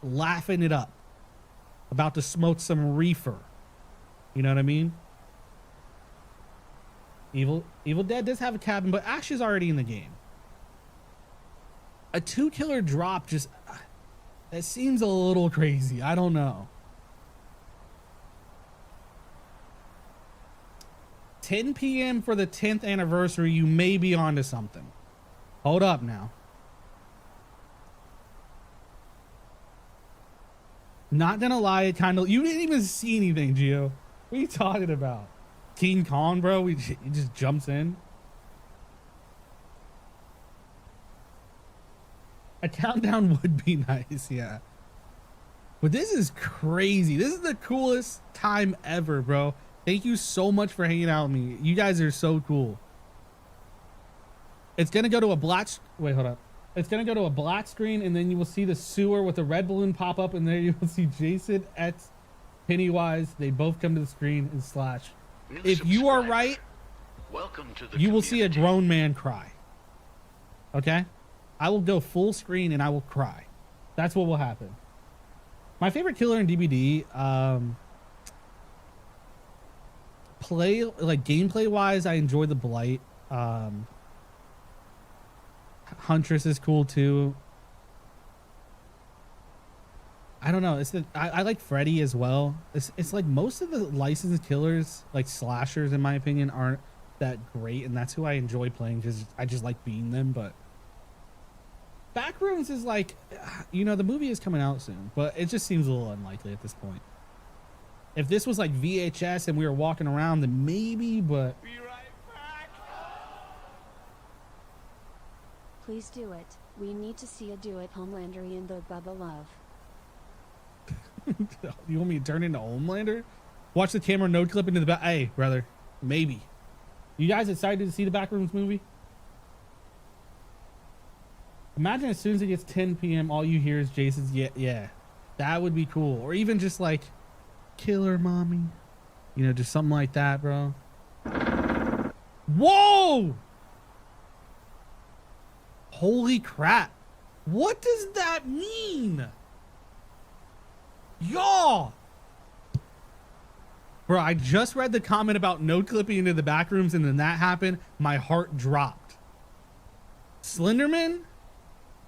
laughing it up, about to smoke some reefer. You know what I mean? Evil Dead does have a cabin, but Ash is already in the game. A 2-killer drop just... that seems a little crazy. I don't know. 10 p.m. for the 10th anniversary. You may be onto something. Hold up now. Not gonna lie, it kind of... You didn't even see anything, Gio. What are you talking about? King Kong, bro? He just jumps in. A countdown would be nice, yeah. But this is crazy. This is the coolest time ever, bro. Thank you so much for hanging out with me. You guys are so cool. It's gonna go to a black... Wait, hold up. It's gonna go to a black screen, and then you will see the sewer with the red balloon pop up, and there you will see Jason at Pennywise. They both come to the screen and slash. If you are right, welcome to the you will see a grown man cry. Okay? I will go full screen and I will cry. That's what will happen. My favorite killer in DBD, gameplay wise, I enjoy the Blight. Huntress is cool too. I don't know. I like Freddy as well. It's like most of the licensed killers, like slashers, in my opinion, aren't that great, and that's who I enjoy playing because I just like being them. But Backrooms is like, you know, the movie is coming out soon, but it just seems a little unlikely at this point. If this was like VHS and we were walking around, then maybe, but... Be right back. Please do it. We need to see a do it Homelander in the Bubba Love. You want me to turn into Homelander? Watch the camera node clip into the back. Hey, brother, maybe. You guys excited to see the Backrooms movie? Imagine as soon as it gets 10 p.m., all you hear is Jason's yeah. That would be cool. Or even just like, killer mommy. You know, just something like that, bro. Whoa! Holy crap. What does that mean? Y'all! Bro, I just read the comment about node clipping into the Backrooms, and then that happened. My heart dropped. Slenderman?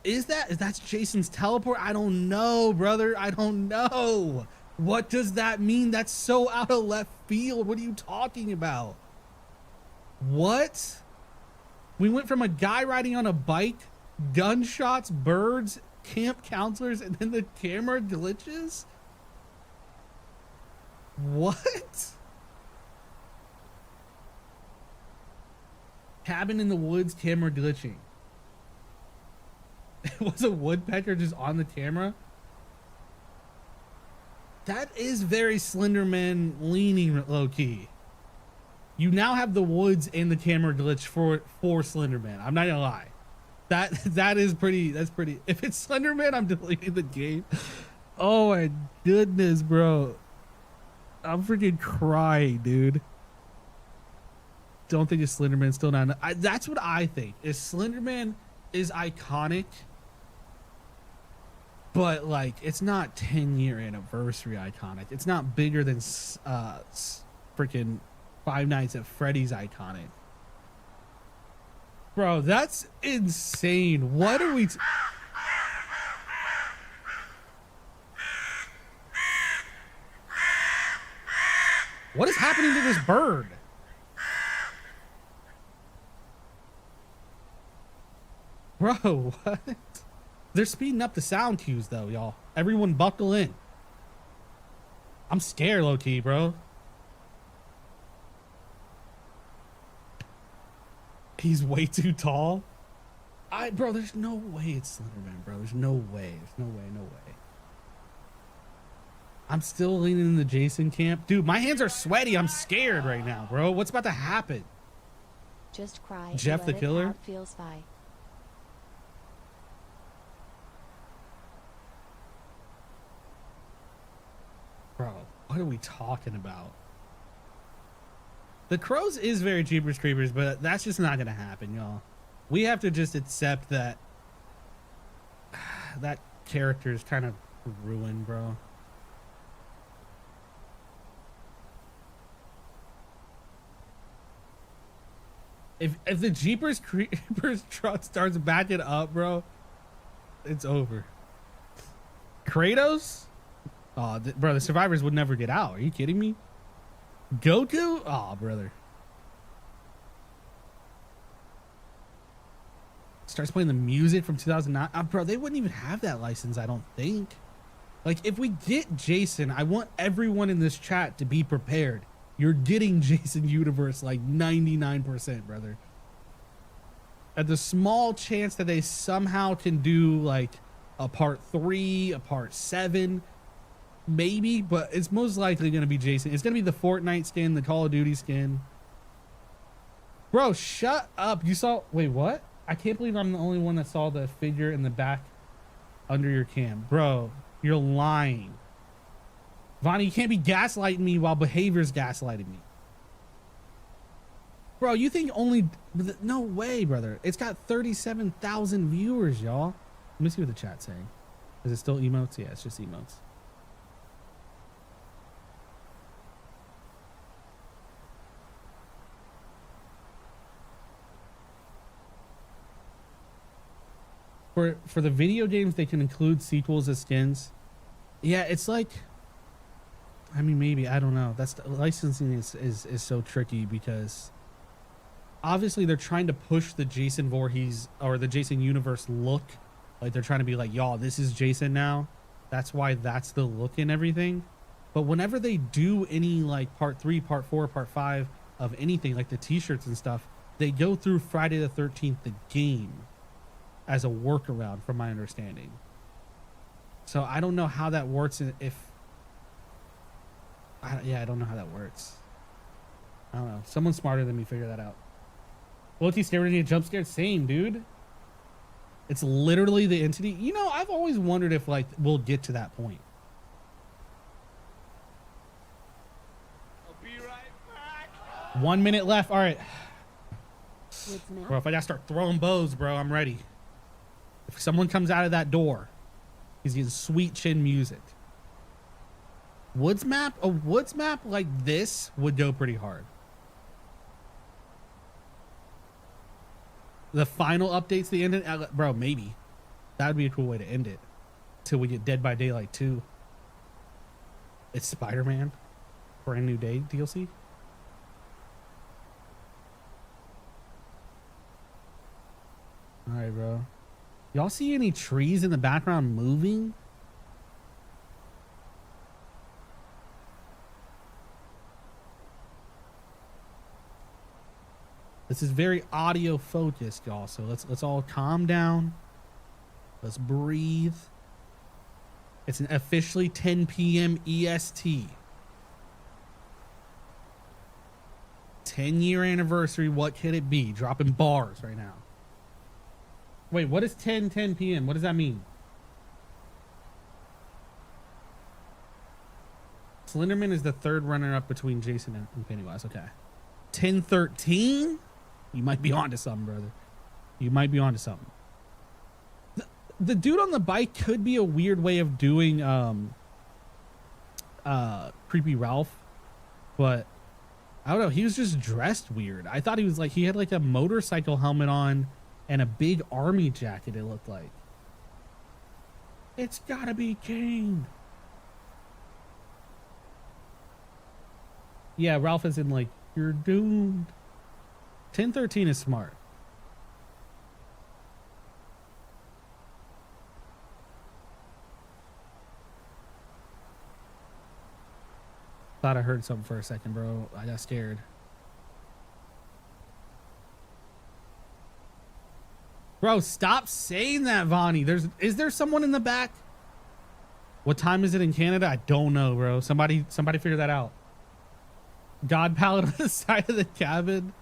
That's Jason's teleport? I don't know, brother. I don't know. What does that mean? That's so out of left field. What are you talking about? What? We went from a guy riding on a bike, gunshots, birds, camp counselors, and then the camera glitches? What? Cabin in the woods, camera glitching. It was a woodpecker just on the camera. That is very Slenderman leaning, low key. You now have the woods and the camera glitch for Slenderman. I'm not gonna lie. That is pretty. That's pretty. If it's Slenderman, I'm deleting the game. Oh my goodness, bro. I'm freaking crying, dude. Don't think it's Slenderman. Still not. That's what I think. Is Slenderman is iconic. But like, it's not 10-year anniversary iconic. It's not bigger than freaking Five Nights at Freddy's iconic. Bro, that's insane. What are we... What is happening to this bird? Bro, what? They're speeding up the sound cues though, y'all. Everyone buckle in. I'm scared, low-key, bro. He's way too tall. Bro, there's no way it's Slenderman, bro. There's no way. There's no way, no way. I'm still leaning in the Jason camp. Dude, my hands are sweaty. I'm scared right now, bro. What's about to happen? Just cry. Jeff the Killer? It feels fine. Bro, what are we talking about? The Crows is very Jeepers Creepers, but that's just not going to happen, y'all. We have to just accept that that character is kind of ruined, bro. If the Jeepers Creepers truck starts backing up, bro, it's over. Kratos? Oh, bro, the survivors would never get out. Are you kidding me? Goku? Oh, brother. Starts playing the music from 2009. Bro, they wouldn't even have that license, I don't think. Like, if we get Jason, I want everyone in this chat to be prepared. You're getting Jason Universe like 99%, brother. At the small chance that they somehow can do like a part 3, a part 7, maybe, but it's most likely going to be Jason. It's going to be the Fortnite skin, the Call of Duty skin. Bro, shut up. You saw... Wait, what? I can't believe I'm the only one that saw the figure in the back under your cam. Bro, you're lying. Vonnie, you can't be gaslighting me while behavior's gaslighting me. Bro, you think only... No way, brother. It's got 37,000 viewers, y'all. Let me see what the chat's saying. Is it still emotes? Yeah, it's just emotes. For the video games, they can include sequels as skins. Yeah, it's like... I mean, maybe, I don't know. That's the licensing is so tricky because obviously they're trying to push the Jason Voorhees or the Jason Universe look. Like they're trying to be like, y'all, this is Jason now. That's why that's the look and everything. But whenever they do any like part 3, part 4, part 5 of anything, like the t-shirts and stuff, they go through Friday the 13th, the game, as a workaround from my understanding. So I don't know how that works if... I don't know how that works. I don't know. Someone smarter than me figure that out. Loki scared when you jump scared. Same, dude. It's literally the entity. You know, I've always wondered if like we'll get to that point. I'll be right back. 1 minute left. All right. Woods map. Bro, if I gotta start throwing bows, bro, I'm ready. If someone comes out of that door, he's getting sweet chin music. Woods map? A woods map like this would go pretty hard. The final updates, the end, bro, maybe. That would be a cool way to end it. Till we get Dead by Daylight 2. It's Spider-Man. Brand New Day DLC. Alright, bro. Y'all see any trees in the background moving? This is very audio focused, y'all. So let's all calm down. Let's breathe. It's an officially 10 p.m. EST. 10-year anniversary. What could it be? Dropping bars right now. Wait, what is 10 p.m.? What does that mean? Slenderman is the third runner-up between Jason and Pennywise. Okay. 10:13? You might be onto something, brother. You might be onto something. the dude on the bike could be a weird way of doing Creepy Ralph, but I don't know. He was just dressed weird. I thought he was like, he had like a motorcycle helmet on and a big army jacket, it looked like. It's gotta be Kane. Yeah, Ralph is in like, you're doomed. 1013 is smart. Thought I heard something for a second, bro. I got scared. Bro, stop saying that, Vonnie. Is there someone in the back? What time is it in Canada? I don't know, bro. Somebody figure that out. God pallet on the side of the cabin.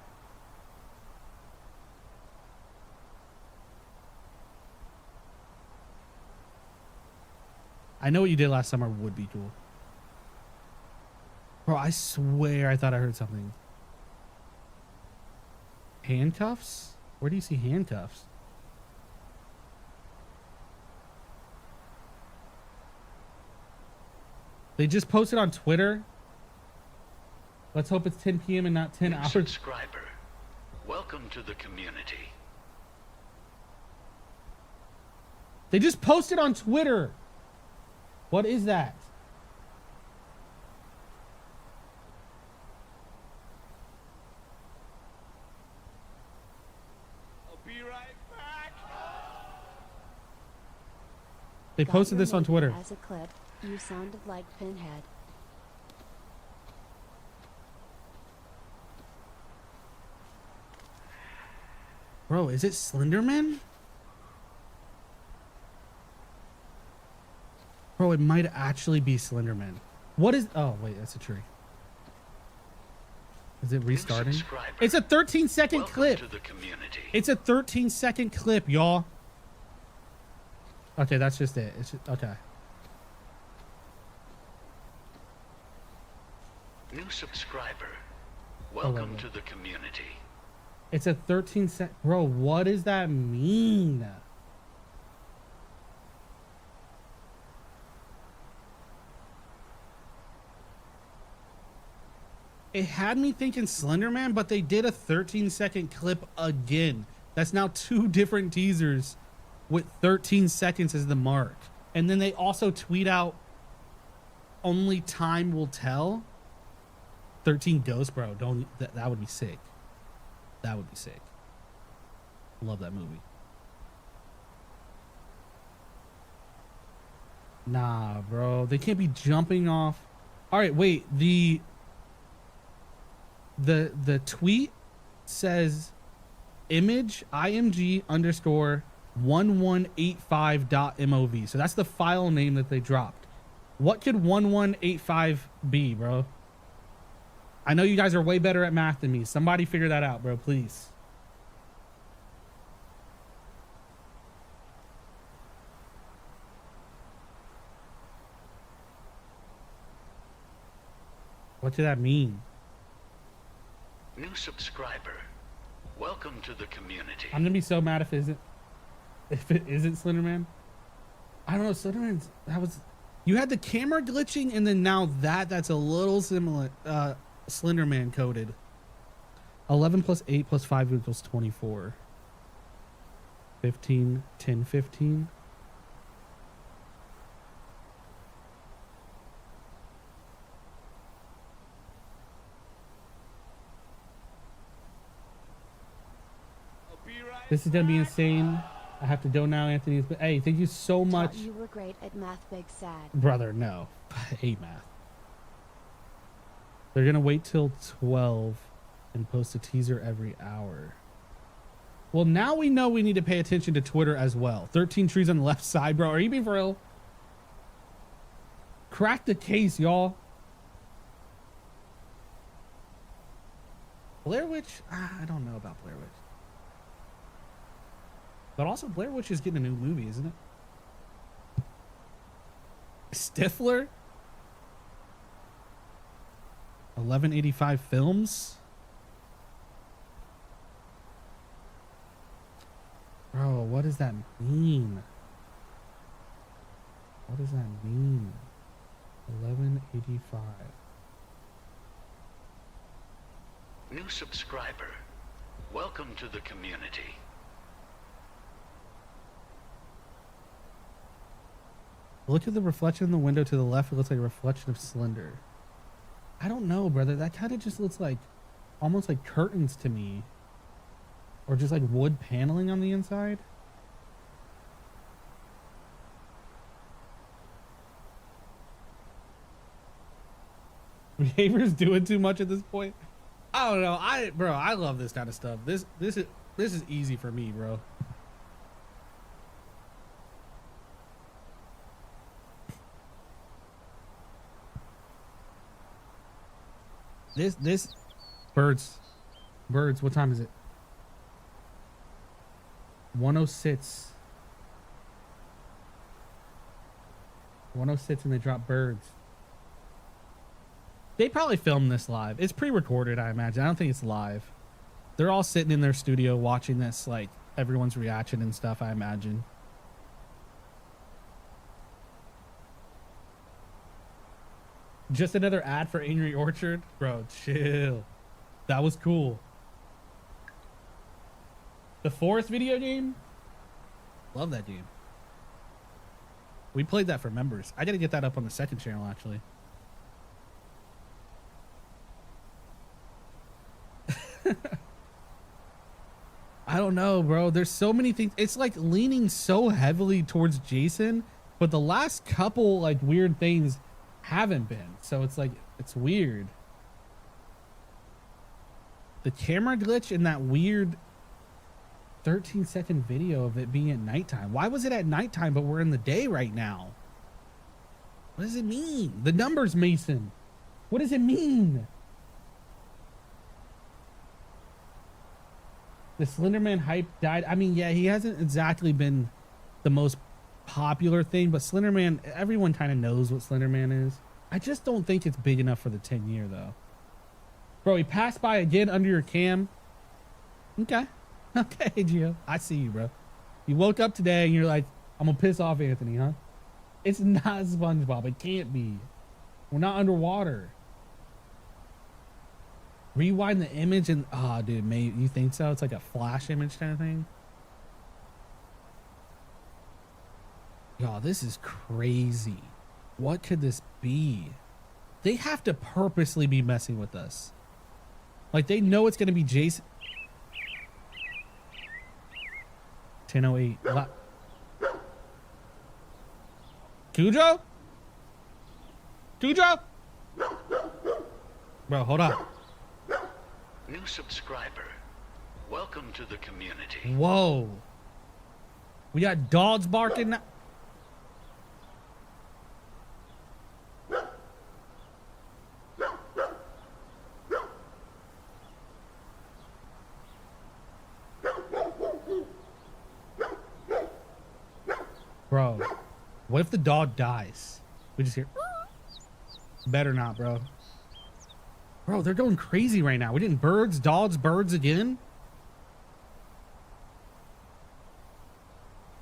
I know what you did last summer would be cool. Bro, I swear I thought I heard something. Handcuffs? Where do you see handcuffs? They just posted on Twitter. Let's hope it's 10 p.m. and not 10 hours. Subscriber, welcome to the community. They just posted on Twitter. What is that? I'll be right back. They posted this on Twitter. As a clip, you sounded like Pinhead. Bro, is it Slenderman? Bro, it might actually be Slenderman. What is... Oh, wait, that's a tree. Is it restarting? It's a 13-second clip. To the community. It's a 13-second clip, y'all. Okay, that's just it. It's just, okay. New subscriber, welcome to the community. It's a 13-second... Bro, what does that mean? It had me thinking Slenderman, but they did a 13-second clip again. That's now 2 different teasers with 13 seconds as the mark. And then they also tweet out, only time will tell. 13 Ghosts, bro. Don't... That would be sick. That would be sick. Love that movie. Nah, bro. They can't be jumping off. All right, wait. The tweet says image img underscore 1185.mov. So that's the file name that they dropped. What could 1185 be, bro? I know you guys are way better at math than me. Somebody figure that out, bro, please. What did that mean? New subscriber, welcome to the community. I'm gonna be so mad if it isn't Slenderman. I don't know, Slenderman's... That was... You had the camera glitching, and then now that's a little similar... Slenderman coded. 11 plus 8 plus 5 equals 24. 15, 10, 15. This is gonna be insane. I have to go now, Anthony. But hey, thank you so much. You were great at math, big sad. Brother, no. I hate math. They're gonna wait till 12 and post a teaser every hour. Well, now we know we need to pay attention to Twitter as well. 13 trees on the left side, bro. Are you being for real? Crack the case, y'all. Blair Witch? I don't know about Blair Witch. But also, Blair Witch is getting a new movie, isn't it? Stifler? 1185 Films? Bro, what does that mean? What does that mean? 1185. New subscriber. Welcome to the community. Look at the reflection in the window to the left. It looks like a reflection of Slender. I don't know, brother. That kind of just looks like almost like curtains to me. Or just like wood paneling on the inside. Behavior's doing too much at this point. I don't know. I love this kind of stuff. This is easy for me, bro. This birds, what time is it? 106. 106 and they drop birds. They probably filmed this live. It's pre-recorded, I imagine. I don't think it's live. They're all sitting in their studio watching this, like everyone's reaction and stuff, I imagine. Just another ad for Angry Orchard? Bro, chill. That was cool. The Forest video game? Love that game. We played that for members. I gotta get that up on the second channel, actually. I don't know, bro. There's so many things. It's like leaning so heavily towards Jason, but the last couple like weird things haven't been. So it's like, it's weird. The camera glitch in that weird 13-second video of it being at nighttime. Why was it at nighttime, but we're in the day right now? What does it mean? The numbers, Mason. What does it mean? The Slenderman hype died. I mean, yeah, he hasn't exactly been the most popular thing, but Slenderman, everyone kind of knows what Slenderman is. I just don't think it's big enough for the 10-year, though. Bro, he passed by again under your cam. Okay. Okay, Gio. I see you, bro. You woke up today and you're like, I'm going to piss off Anthony, huh? It's not SpongeBob. It can't be. We're not underwater. Rewind the image and oh dude, mate, you think so? It's like a flash image kind of thing. Y'all, this is crazy. What could this be? They have to purposely be messing with us. Like they know it's gonna be Jason. 10:08. Cujo? Cujo? Bro, hold on. New subscriber. Welcome to the community. Whoa. We got dogs barking now. Bro, what if the dog dies? We just hear. Better not, bro. Bro, they're going crazy right now. We're getting birds, dogs, birds again.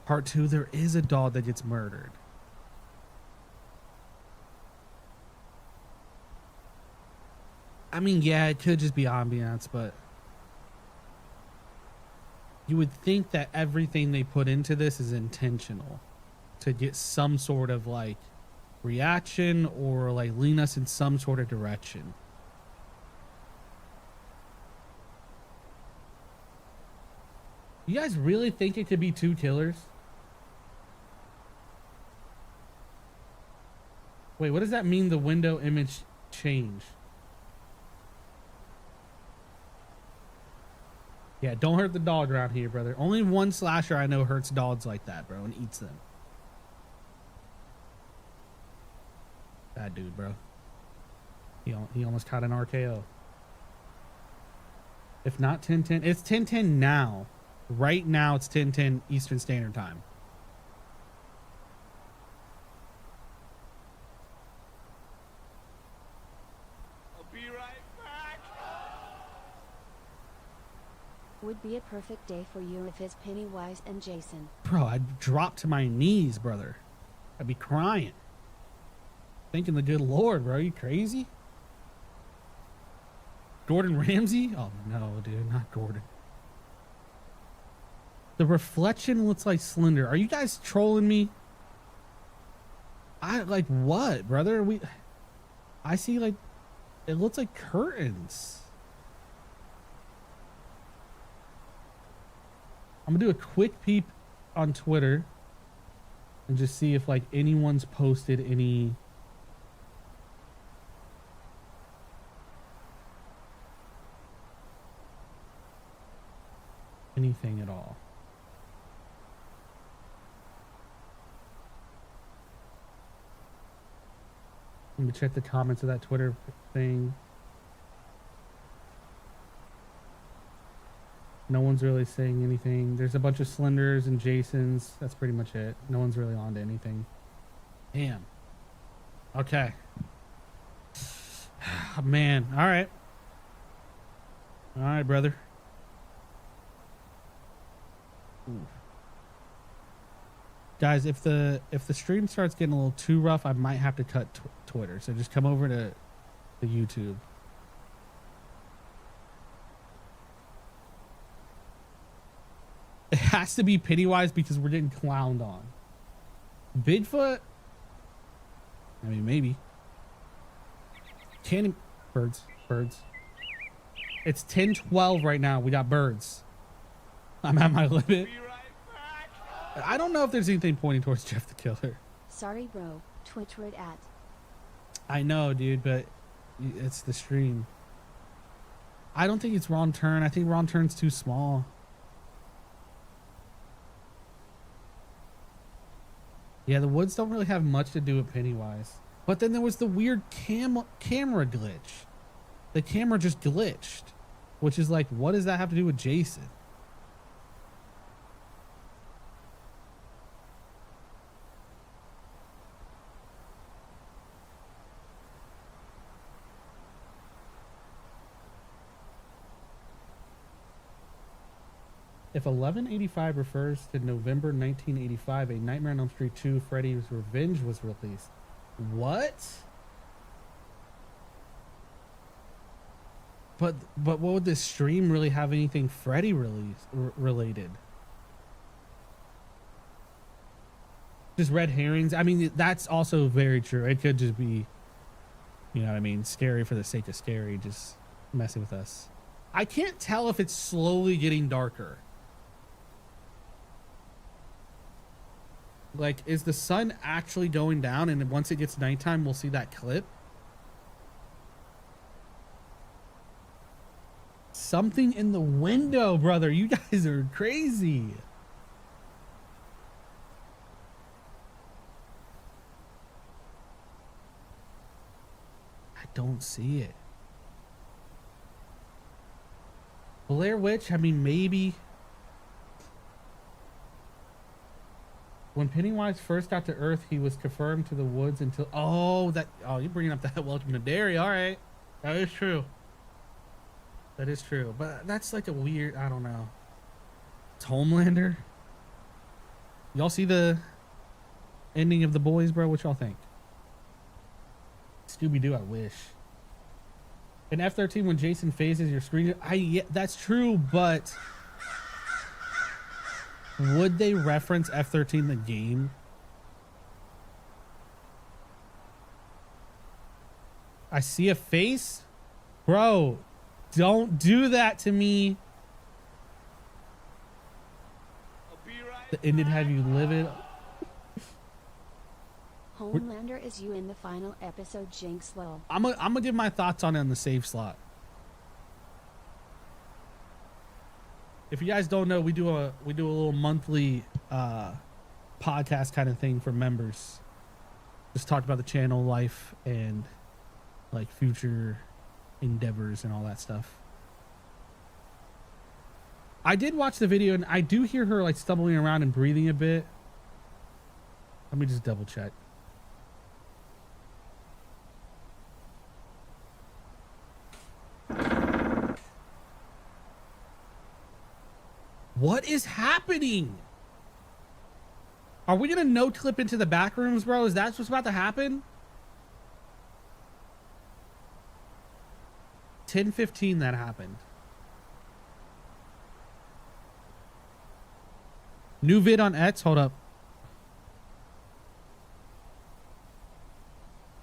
Part 2, there is a dog that gets murdered. I mean, yeah, it could just be ambiance, but you would think that everything they put into this is intentional to get some sort of like reaction or like lean us in some sort of direction. You guys really think it could be 2 killers? Wait, what does that mean? The window image change? Yeah, don't hurt the dog around here, brother. Only one slasher I know hurts dogs like that, bro, and eats them. Bad dude, bro. He almost caught an RKO. If not 10:10, it's 10:10 now. Right now, it's 10:10 Eastern Standard Time. I'll be right back. Would be a perfect day for you if it's Pennywise and Jason. Bro, I dropped to my knees, brother. I'd be crying. Thanking the good Lord, bro. Are you crazy? Gordon Ramsay? Oh no, dude, not Gordon. The reflection looks like Slender. Are you guys trolling me? I like what, brother? I see like it looks like curtains. I'm gonna do a quick peep on Twitter and just see if like anyone's posted anything at all. Let me check the comments of that Twitter thing. No one's really saying anything. There's a bunch of Slenders and Jasons. That's pretty much it. No one's really on to anything. Damn. Okay. Man. All right. All right, brother. Ooh. Guys, if the stream starts getting a little too rough, I might have to cut Twitter. So just come over to YouTube. It has to be Pennywise because we're getting clowned on. Bigfoot? I mean, maybe. Birds. It's 10:12 right now. We got birds. I'm at my limit. I don't know if there's anything pointing towards Jeff the Killer. Sorry, bro. Twitch word at. I know, dude, but it's the stream. I don't think it's Wrong Turn. I think Wrong Turn's too small. Yeah, the woods don't really have much to do with Pennywise. But then there was the weird camera glitch. The camera just glitched, which is like, what does that have to do with Jason? If 1185 refers to November 1985, A Nightmare on Elm Street 2 Freddy's Revenge was released. What? But what would this stream really have anything Freddy related? Just red herrings? I mean, that's also very true. It could just be, you know what I mean, scary for the sake of scary, just messing with us. I can't tell if it's slowly getting darker. Like, is the sun actually going down, and once it gets nighttime, we'll see that clip? Something in the window, brother. You guys are crazy. I don't see it. Blair Witch, I mean, maybe. When Pennywise first got to Earth, he was confirmed to the woods until... Oh, you're bringing up that Welcome to Derry. All right. That is true. That is true. But that's like a weird... I don't know. It's Homelander. Y'all see the ending of The Boys, bro? What y'all think? Scooby-Doo, I wish. In F-13, when Jason phases your screen... Yeah, that's true, but... Would they reference F-13 the game? I see a face? Bro, don't do that to me. I'll be right The ended have you live it. Homelander is you in the final episode, Jinx Low. I'm gonna give my thoughts on it in the save slot. If you guys don't know, we do a little monthly podcast kind of thing for members. Just talk about the channel life and like future endeavors and all that stuff. I did watch the video and I do hear her like stumbling around and breathing a bit. Let me just double check. What is happening? Are we gonna no clip into the back rooms, bro? Is that what's about to happen? 10:15 that happened. New vid on X. Hold up.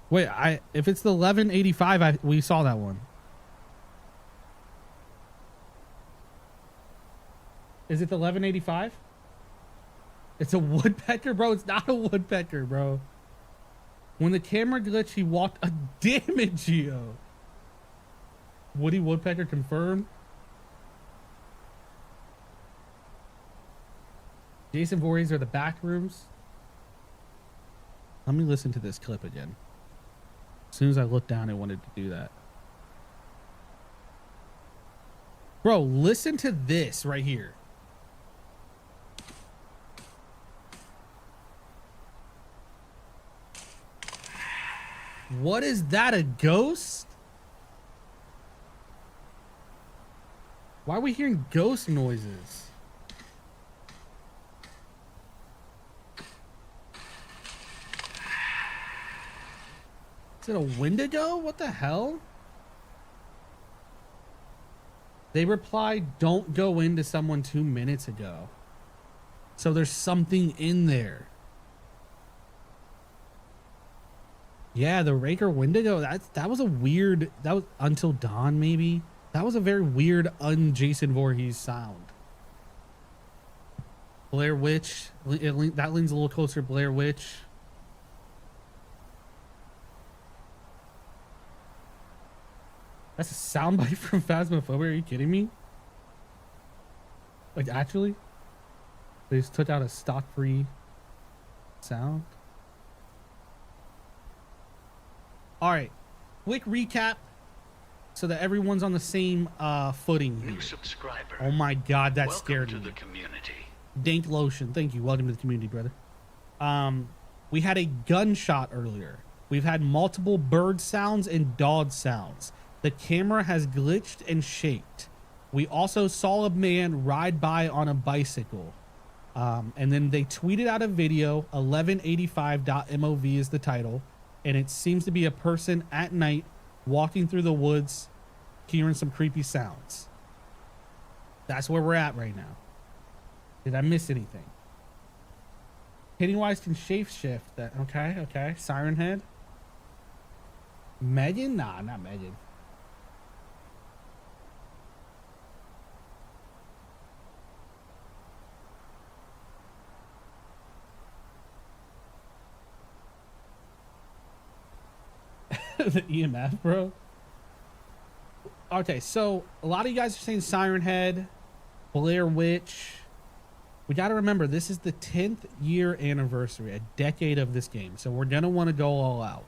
Wait, if it's the 1185, we saw that one. Is it the 1185? It's a woodpecker, bro. It's not a woodpecker, bro. When the camera glitched, he walked. A damn it, Geo. Woody woodpecker confirmed. Jason Voorhees are the back rooms. Let me listen to this clip again. As soon as I looked down, I wanted to do that. Bro, listen to this right here. What is that, a ghost? Why are we hearing ghost noises? Is it a Wendigo? What the hell? They replied, don't go into someone 2 minutes ago. So there's something in there. Yeah, the Raker Wendigo, that was a weird, that was Until Dawn maybe. That was a very weird Jason Voorhees sound. Blair Witch, that leans a little closer to Blair Witch. That's a soundbite from Phasmophobia. Are you kidding me? Like, actually? They just took out a stock-free sound? Alright. Quick recap so that everyone's on the same footing here. New subscriber. Oh my god, that Welcome scared to me. the community. Dank Lotion. Thank you. Welcome to the community, brother. We had a gunshot earlier. We've had multiple bird sounds and dog sounds. The camera has glitched and shaked. We also saw a man ride by on a bicycle. And then they tweeted out a video. 1185.mov is the title. And it seems to be a person at night walking through the woods, hearing some creepy sounds. That's where we're at right now. Did I miss anything? Pennywise can shapeshift. That okay. Siren Head. Megan? Nah, not Megan. The EMF, bro. Okay, so a lot of you guys are saying Siren Head, Blair Witch. We got to remember, this is the 10th year anniversary, a decade of this game. So we're going to want to go all out.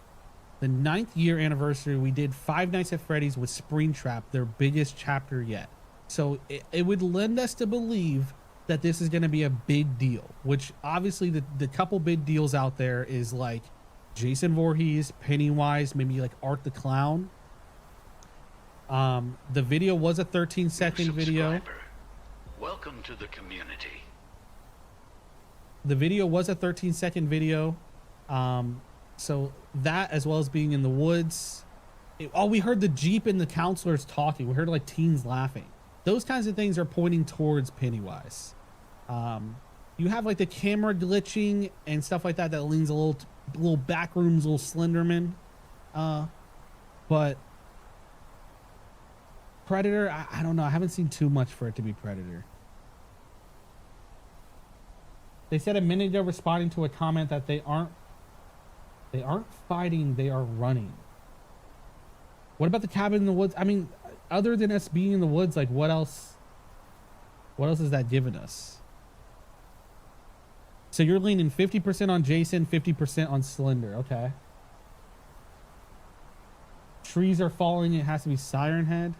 The 9th year anniversary, we did Five Nights at Freddy's with Springtrap, their biggest chapter yet. So it would lend us to believe that this is going to be a big deal, which obviously the couple big deals out there is like Jason Voorhees, Pennywise, maybe like Art the Clown. The video was a 13-second video. Welcome to the community. The video was a 13-second video. So that, as well as being in the woods. We heard the Jeep and the counselors talking. We heard like teens laughing. Those kinds of things are pointing towards Pennywise. You have like the camera glitching and stuff like that leans a little back rooms, little Slenderman. But Predator, I don't know. I haven't seen too much for it to be Predator. They said a minute ago responding to a comment that they aren't fighting, they are running. What about the cabin in the woods? I mean, other than us being in the woods, like what else is that giving us? So you're leaning 50% on Jason, 50% on Slender. Okay. Trees are falling. It has to be Siren Head.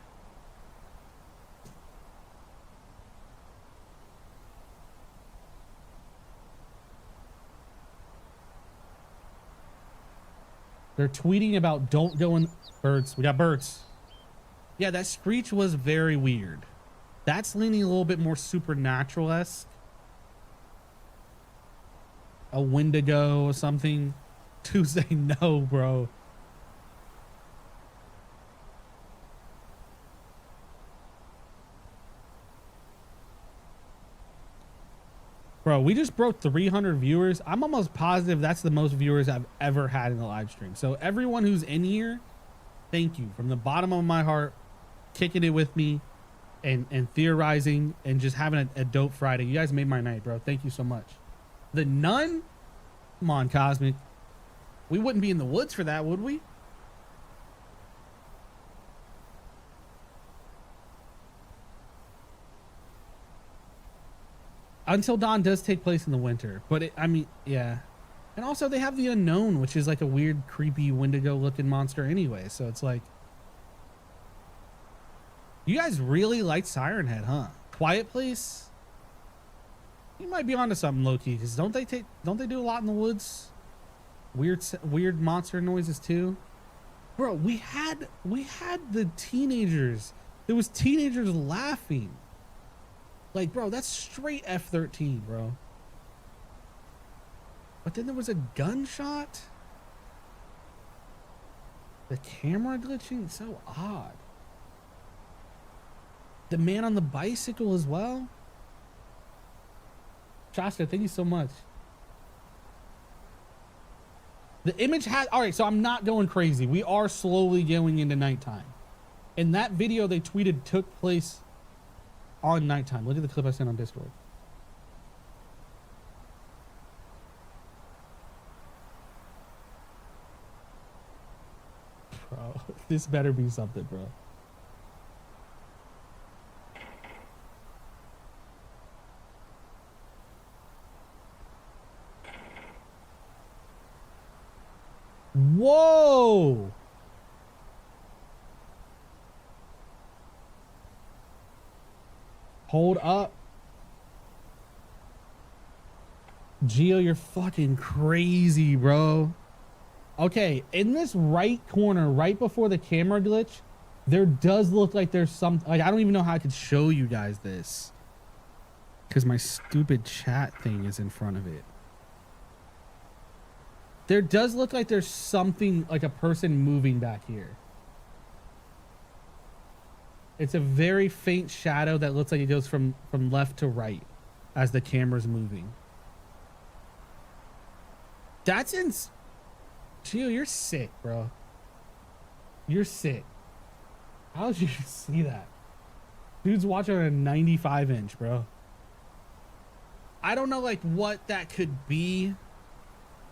They're tweeting about don't go in birds. We got birds. Yeah, that screech was very weird. That's leaning a little bit more supernatural-esque. a Wendigo or something. Tuesday, no, bro. Bro, we just broke 300 viewers. I'm almost positive that's the most viewers I've ever had in the live stream. So everyone who's in here, thank you from the bottom of my heart, kicking it with me and theorizing and just having a dope Friday. You guys made my night, bro. Thank you so much. The Nun? Come on, Cosmic. We wouldn't be in the woods for that, would we? Until Dawn does take place in the winter. But, I mean, yeah. And also, they have the Unknown, which is like a weird, creepy, Wendigo-looking monster anyway. So it's like... You guys really like Siren Head, huh? Quiet Place? You might be onto something, low-key, because don't they do a lot in the woods? Weird monster noises, too? Bro, we had the teenagers. There was teenagers laughing. Like, bro, that's straight F-13, bro. But then there was a gunshot. The camera glitching, so odd. The man on the bicycle as well. Shasta, thank you so much. The image has, all right, so I'm not going crazy. We are slowly going into nighttime. And that video they tweeted took place on nighttime. Look at the clip I sent on Discord. Bro, this better be something, bro. Whoa! Hold up. Geo, you're fucking crazy, bro. Okay, in this right corner, right before the camera glitch, there does look like there's some... Like, I don't even know how I could show you guys this. Because my stupid chat thing is in front of it. There does look like there's something, like a person moving back here. It's a very faint shadow that looks like it goes from left to right as the camera's moving. That's Gio, you're sick, bro. You're sick. How did you see that? Dude's watching on a 95-inch, bro. I don't know, like, what that could be,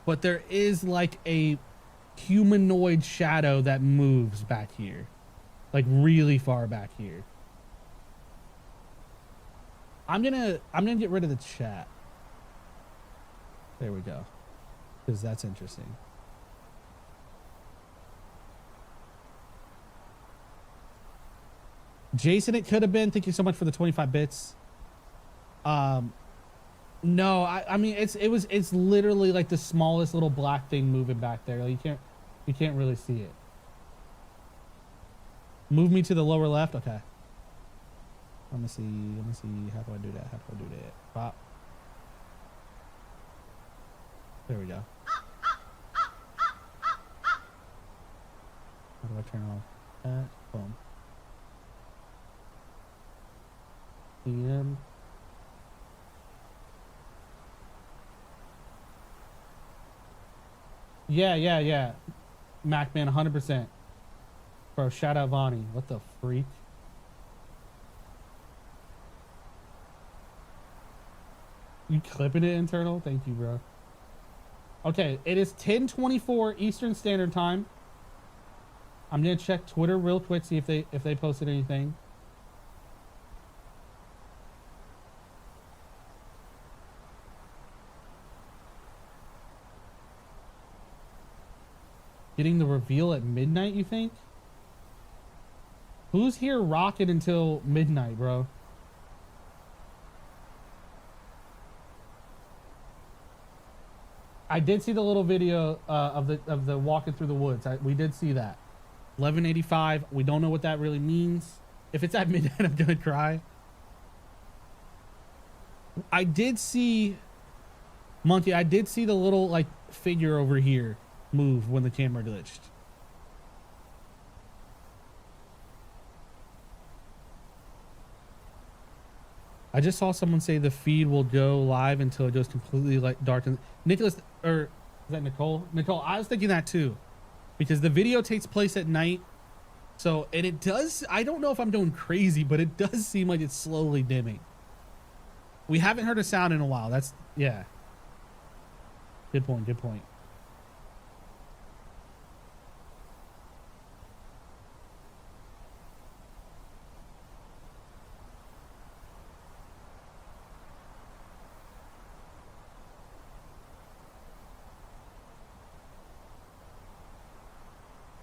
but there is, like, a humanoid shadow that moves back here. Like, really far back here. I'm gonna get rid of the chat. There we go. Because that's interesting. Jason, it could have been. Thank you so much for the 25 bits. No, I mean it's literally like the smallest little black thing moving back there. Like you can't really see it. Move me to the lower left. Okay. Let me see. How do I do that? Pop. There we go. How do I turn off that? Boom. PM. Yeah. MacMan, 100%. Bro, shout out Vonnie. What the freak? You clipping it, internal? Thank you, bro. Okay, it is 10:24 Eastern Standard Time. I'm gonna check Twitter real quick, see if they posted anything. Getting the reveal at midnight, you think? Who's here rocking until midnight, bro? I did see the little video of the walking through the woods. We did see that. 11:85. We don't know what that really means. If it's at midnight, I'm gonna cry. I did see Monkey, I did see the little like figure over here move when the camera glitched. I just saw someone say the feed will go live until it goes completely like dark. And Nicholas, or is that Nicole? Nicole, I was thinking that too, because the video takes place at night. So, and it does, I don't know if I'm going crazy, but it does seem like it's slowly dimming. We haven't heard a sound in a while. That's, yeah. Good point, good point.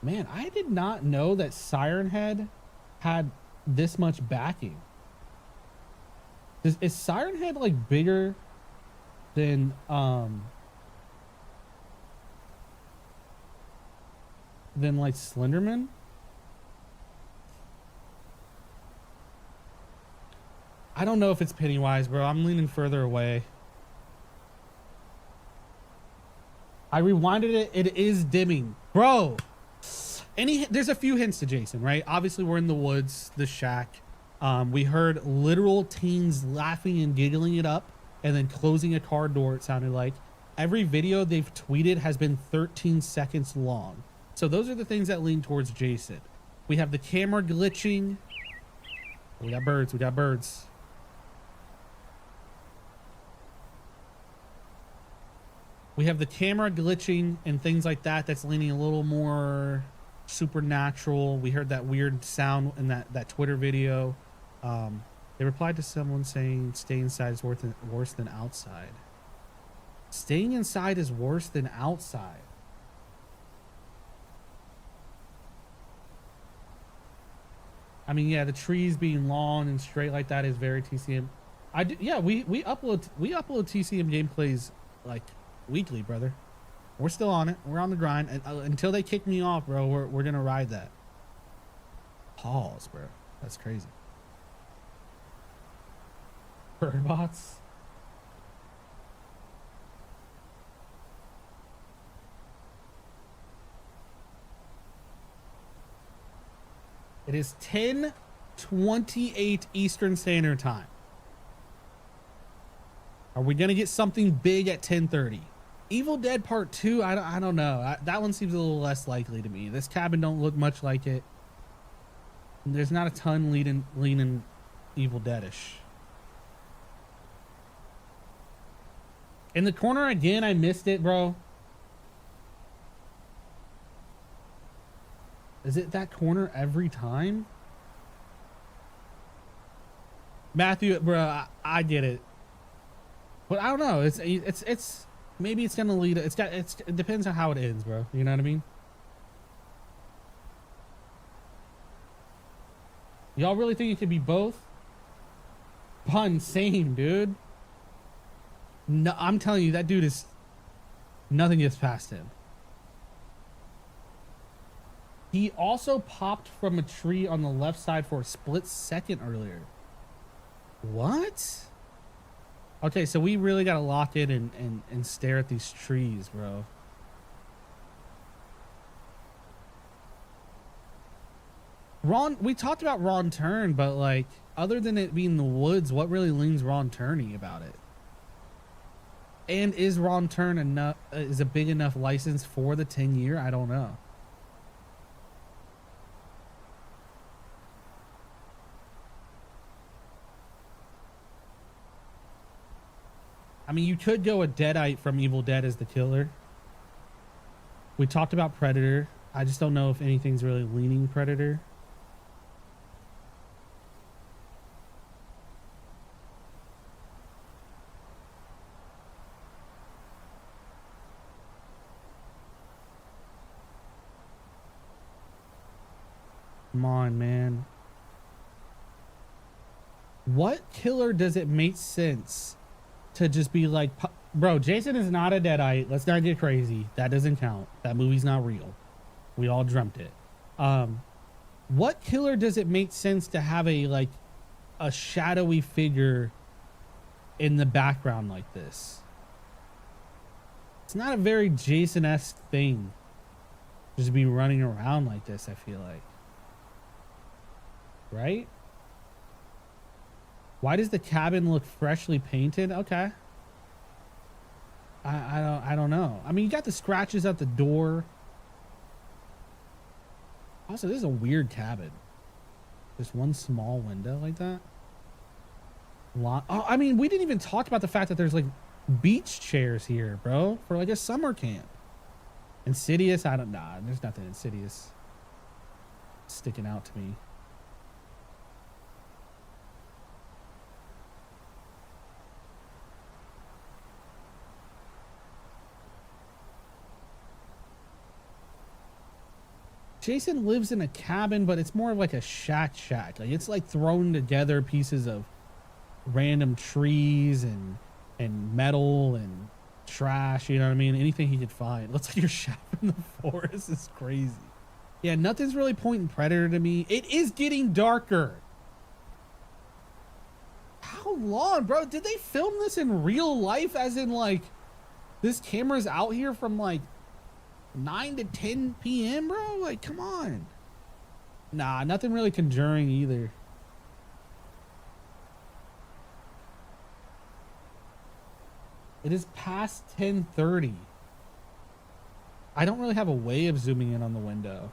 Man, I did not know that Siren Head had this much backing. Is Siren Head like bigger than like Slenderman? I don't know if it's Pennywise, bro. I'm leaning further away. I rewinded it. It is dimming, bro. There's a few hints to Jason, right? Obviously, we're in the woods, the shack. We heard literal teens laughing and giggling it up, and then closing a car door. It sounded like every video they've tweeted has been 13 seconds long. So those are the things that lean towards Jason. We have the camera glitching. We got birds. We got birds. We have the camera glitching and things like that. That's leaning a little more supernatural. We heard that weird sound in that Twitter video. They replied to someone saying stay inside is worse than outside. Staying inside is worse than outside. I mean, yeah, the trees being long and straight like that is very TCM. Yeah, we upload TCM gameplays like weekly, brother. We're still on it. We're on the grind, and until they kick me off, bro, we're gonna ride that. Pause, bro. That's crazy. Bird bots. It is 10:28 Eastern Standard Time. Are we gonna get something big at 10:30? Evil Dead Part 2, I don't know. That one seems a little less likely to me. This cabin don't look much like it. There's not a ton leaning Evil Deadish. In the corner again, I missed it, bro. Is it that corner every time? Matthew, bro, I get it. But I don't know. It's maybe it's gonna lead. It depends on how it ends, bro. You know what I mean? Y'all really think it could be both? Pun, same, dude. No, I'm telling you, that dude is. Nothing gets past him. He also popped from a tree on the left side for a split second earlier. What? Okay, so we really gotta lock in and stare at these trees, bro. Ron, we talked about Ron Turn, but like, other than it being the woods, what really leans Ron Turny about it? And is Ron Turn enough? Is a big enough license for the 10-year? I don't know. I mean, you could go a Deadite from Evil Dead as the killer. We talked about Predator. I just don't know if anything's really leaning Predator. Come on, man. What killer does it make sense to just be like, bro, Jason is not a Deadite. Let's not get crazy. That doesn't count. That movie's not real. We all dreamt it. What killer does it make sense to have a shadowy figure in the background like this? It's not a very Jason-esque thing. Just be running around like this, I feel like. Right? Why does the cabin look freshly painted? Okay. I don't know. I mean, you got the scratches at the door. Also, this is a weird cabin. Just one small window like that. Oh, I mean, we didn't even talk about the fact that there's like beach chairs here, bro, for like a summer camp. Insidious, I don't know. Nah, there's nothing insidious sticking out to me. Jason lives in a cabin, but it's more of like a shack. Like it's like thrown together pieces of random trees and metal and trash, you know what I mean? Anything he could find. Looks like you're shot in the forest. Is crazy. Yeah, nothing's really pointing predator to me. It is getting darker. How long, bro? Did they film this in real life? As in like this camera's out here from like 9 to 10 p.m., bro? Like, come on. Nah, nothing really Conjuring either. It is past 10:30. I don't really have a way of zooming in on the window.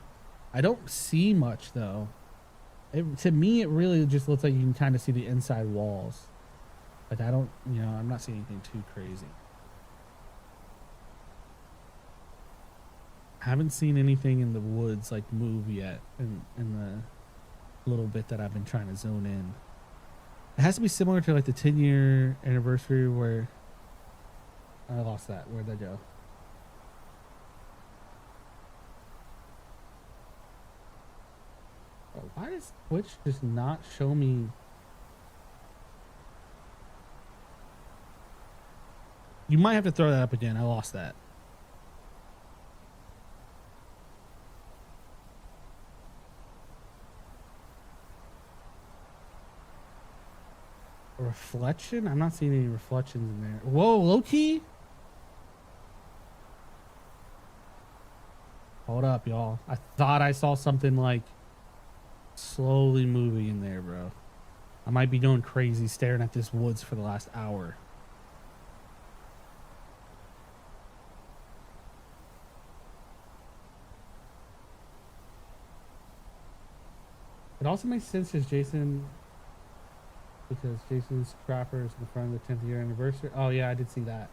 I don't see much though. To me, it really just looks like you can kind of see the inside walls. Like I don't, you know, I'm not seeing anything too crazy. I haven't seen anything in the woods like move yet in the little bit that I've been trying to zone in. It has to be similar to like the 10-year anniversary where I lost that. Where'd that go? Oh, why does Twitch just not show me? You might have to throw that up again. I lost that. Reflection? I'm not seeing any reflections in there. Whoa, low key? Hold up, y'all. I thought I saw something like slowly moving in there, bro. I might be going crazy staring at this woods for the last hour. It also makes sense as Jason, because Jason's Scrapper is in front of the 10th year anniversary. Oh yeah, I did see that.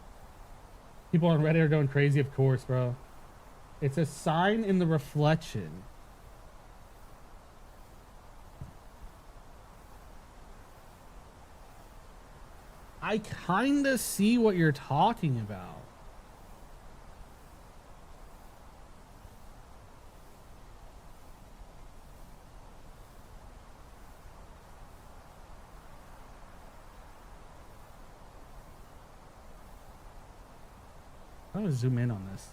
People on Reddit are going crazy, of course, bro. It's a sign in the reflection. I kinda see what you're talking about. I'm gonna zoom in on this.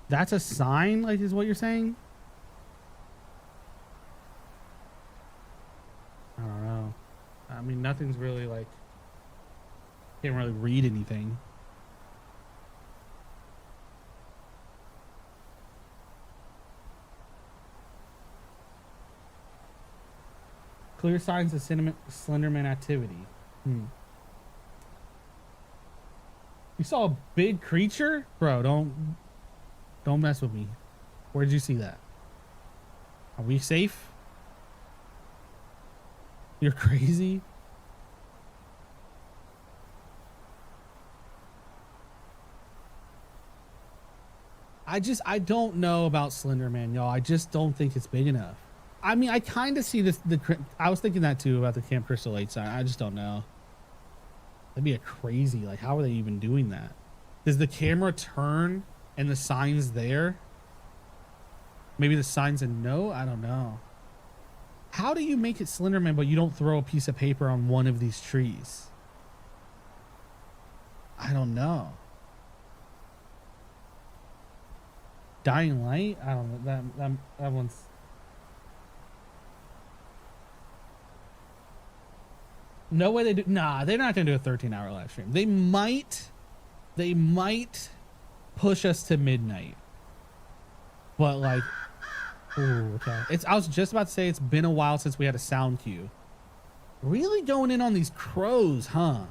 That's a sign, like, is what you're saying? I don't know. I mean, nothing's really like, can't really read anything. Clear signs of Slenderman activity. You saw a big creature? Bro, don't mess with me. Where did you see that? Are we safe? You're crazy? I don't know about Slenderman, y'all. I just don't think it's big enough. I mean, I kind of see this. I was thinking that too about the Camp Crystal 8 sign. I just don't know. That'd be a crazy. Like, how are they even doing that? Does the camera turn and the sign's there? Maybe the sign's a no? I don't know. How do you make it Slenderman, but you don't throw a piece of paper on one of these trees? I don't know. Dying Light? I don't know. That one's... No way they do. Nah, they're not gonna do a 13-hour live stream. They might push us to midnight. But like, ooh, okay. I was just about to say it's been a while since we had a sound cue. Really going in on these crows, huh?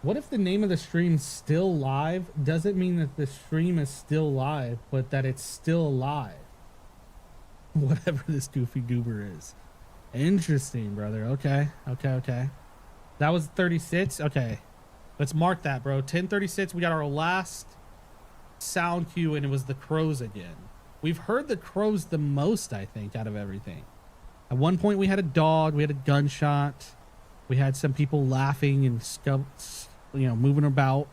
What if the name of the stream's still live? Doesn't mean that the stream is still live, but that it's still live. Whatever this goofy goober is. Interesting, brother. Okay. That was 36. Okay. Let's mark that, bro. 10:36. We got our last sound cue, and it was the crows again. We've heard the crows the most, I think, out of everything. At one point, we had a dog. We had a gunshot. We had some people laughing and moving about.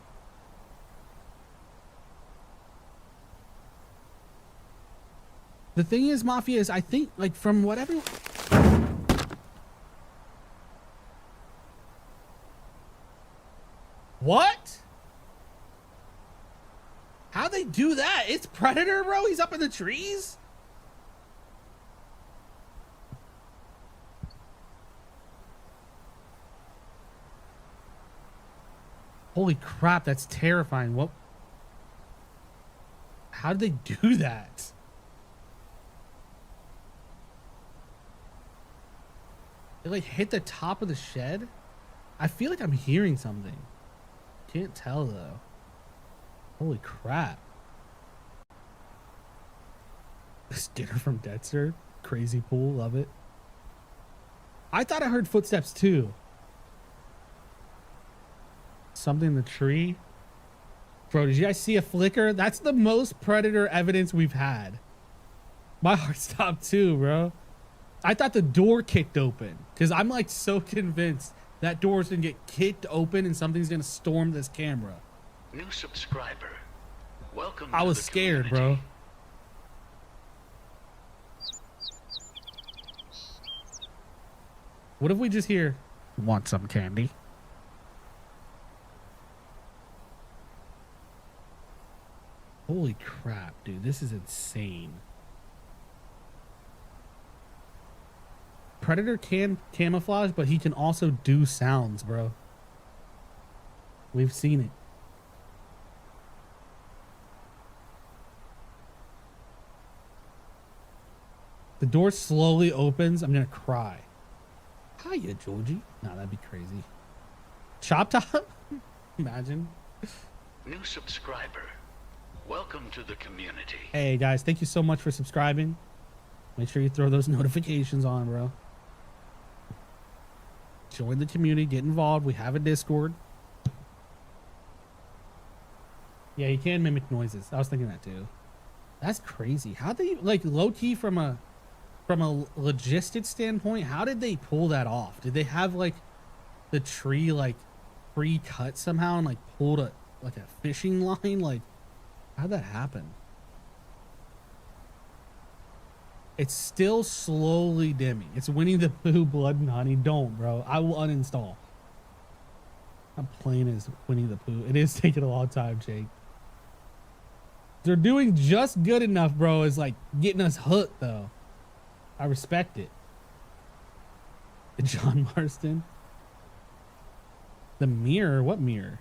The thing is, Mafia, is I think, like, from what everyone... What? How'd they do that? It's Predator, bro? He's up in the trees? Holy crap, that's terrifying. What? How did they do that? They like hit the top of the shed? I feel like I'm hearing something. Can't tell though. Holy crap. This dinner from Detzer. Crazy pool, love it. I thought I heard footsteps too. Something in the tree. Bro, did you guys see a flicker? That's the most Predator evidence we've had. My heart stopped too, bro. I thought the door kicked open because I'm like so convinced that door's gonna get kicked open and something's gonna storm this camera. New subscriber. Welcome. I was scared, bro. What if we just hear, want some candy? Holy crap, dude. This is insane. Predator can camouflage, but he can also do sounds, bro. We've seen it. The door slowly opens. I'm gonna cry. Hiya, Georgie. Nah, that'd be crazy. Chop Top? Imagine. New subscriber. Welcome to the community. Hey, guys. Thank you so much for subscribing. Make sure you throw those notifications on, bro. Join the community. Get involved. We have a Discord. Yeah, you can mimic noises. I was thinking that, too. That's crazy. How they, like, low-key from a logistics standpoint, how did they pull that off? Did they have like the tree like pre-cut somehow and like pulled a fishing line? Like, how'd that happen? It's still slowly dimming. It's Winnie the Pooh, Blood and Honey. Don't, bro. I will uninstall. I'm playing as Winnie the Pooh. It is taking a long time, Jake. They're doing just good enough, bro. Is like getting us hooked though. I respect it. John Marston. The mirror? What mirror?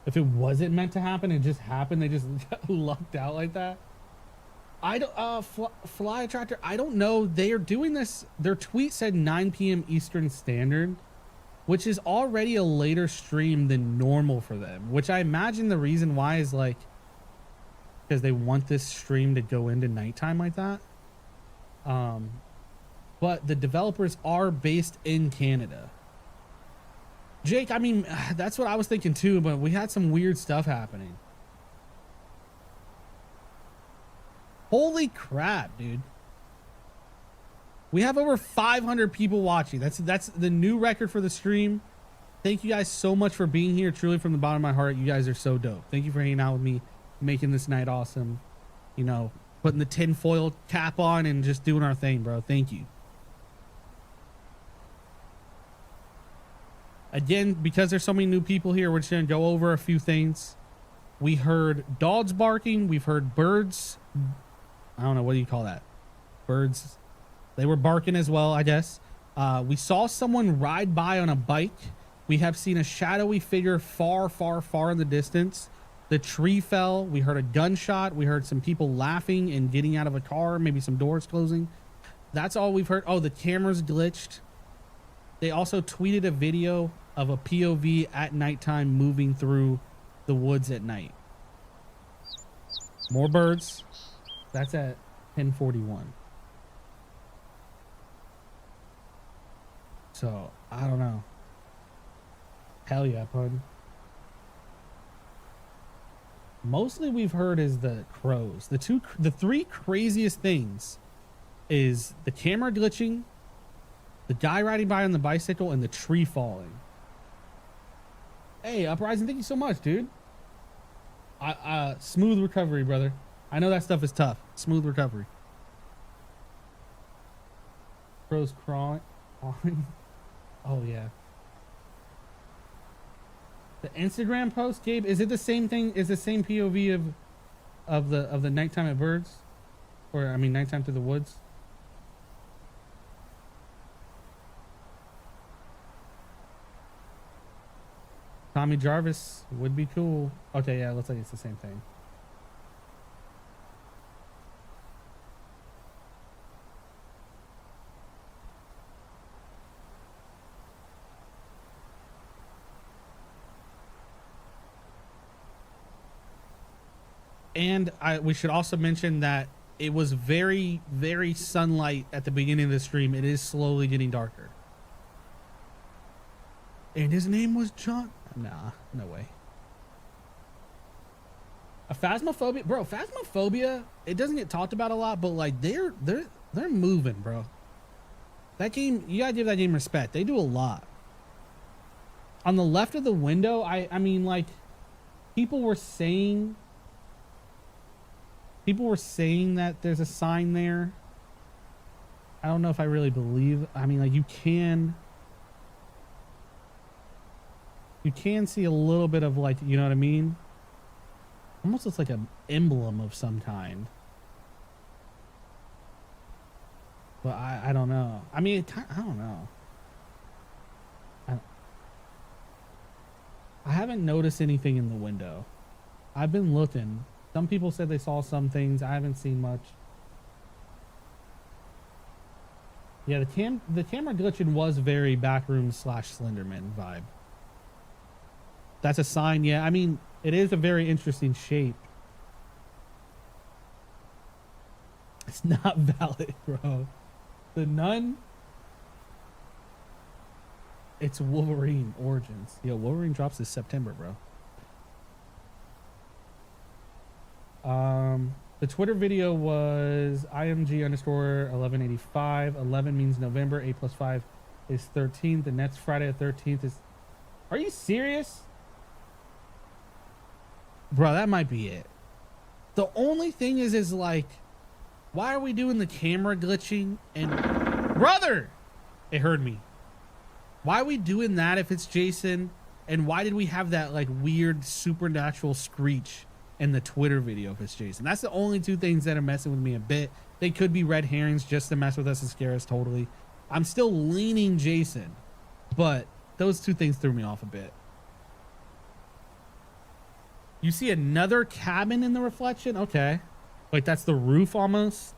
If it wasn't meant to happen, it just happened. They just lucked out like that. I don't, Fly Attractor, I don't know. They are doing this. Their tweet said 9 p.m. Eastern Standard, which is already a later stream than normal for them, which I imagine the reason why is like because they want this stream to go into nighttime like that. But the developers are based in Canada. Jake, I mean, that's what I was thinking too, but we had some weird stuff happening. Holy crap, dude. We have over 500 people watching. That's the new record for the stream. Thank you guys so much for being here. Truly from the bottom of my heart, you guys are so dope. Thank you for hanging out with me, making this night awesome. You know, putting the tinfoil cap on and just doing our thing, bro. Thank you. Again, because there's so many new people here, we're just going to go over a few things. We heard dogs barking. We've heard birds. I don't know. What do you call that? Birds. They were barking as well, I guess. We saw someone ride by on a bike. We have seen a shadowy figure far, far, far in the distance. The tree fell. We heard a gunshot. We heard some people laughing and getting out of a car. Maybe some doors closing. That's all we've heard. Oh, the camera's glitched. They also tweeted a video of a POV at nighttime moving through the woods at night. More birds. That's at 10:41. So, I don't know. Hell yeah, pun. Mostly we've heard is the crows. The three craziest things is the camera glitching, the guy riding by on the bicycle, and the tree falling. Hey, Uprising, thank you so much, dude. Smooth recovery, brother. I know that stuff is tough. Smooth recovery. Crows crawling. Oh yeah. The Instagram post, Gabe, is it the same thing? Is the same POV of the nighttime at birds, or I mean nighttime through the woods? Tommy Jarvis would be cool. Okay, yeah, looks like it's the same thing. And we should also mention that it was very, very sunlight at the beginning of the stream. It is slowly getting darker. And his name was John. Nah, no way. A Phasmophobia, bro. Phasmophobia. It doesn't get talked about a lot, but like they're moving, bro. That game, you gotta give that game respect. They do a lot. On the left of the window, I mean, like, people were saying that there's a sign there. I don't know if I really believe. I mean, like, you can see a little bit of, like, you know what I mean? Almost looks like an emblem of some kind. But I don't know. I mean, I don't know. I haven't noticed anything in the window. I've been looking. Some people said they saw some things. I haven't seen much. Yeah, the camera glitching was very backroom / Slenderman vibe. That's a sign, yeah. I mean, it is a very interesting shape. It's not valid, bro. The Nun. It's Wolverine Origins. Yo, Wolverine drops this September, bro. The Twitter video was IMG_1185. 11 means November. 8+5 is 13th. The next Friday the 13th is... Are you serious? Bro, that might be it. The only thing is like, why are we doing the camera glitching? And brother, it heard me. Why are we doing that if it's Jason? And why did we have that like weird supernatural screech in the Twitter video if it's Jason? That's the only two things that are messing with me a bit. They could be red herrings just to mess with us and scare us totally. I'm still leaning Jason, but those two things threw me off a bit. You see another cabin in the reflection? Okay. Like that's the roof almost.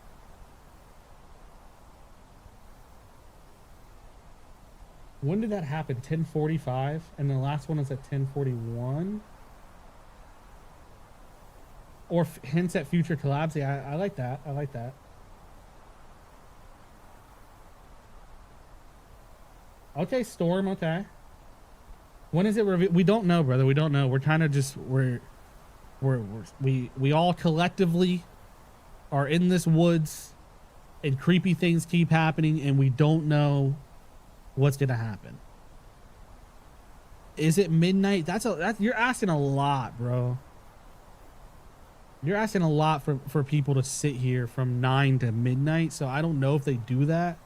When did that happen? 10:45, and the last one is at 10:41. Or hints at future collabs. Yeah, I like that. I like that. Okay, Storm. Okay. When is it revealed? We don't know, brother. We don't know. We're kind of just we all collectively are in this woods, and creepy things keep happening, and we don't know what's gonna happen. is it midnight? You're asking a lot, bro. You're asking a lot for people to sit here from 9 to midnight, so I don't know if they do that.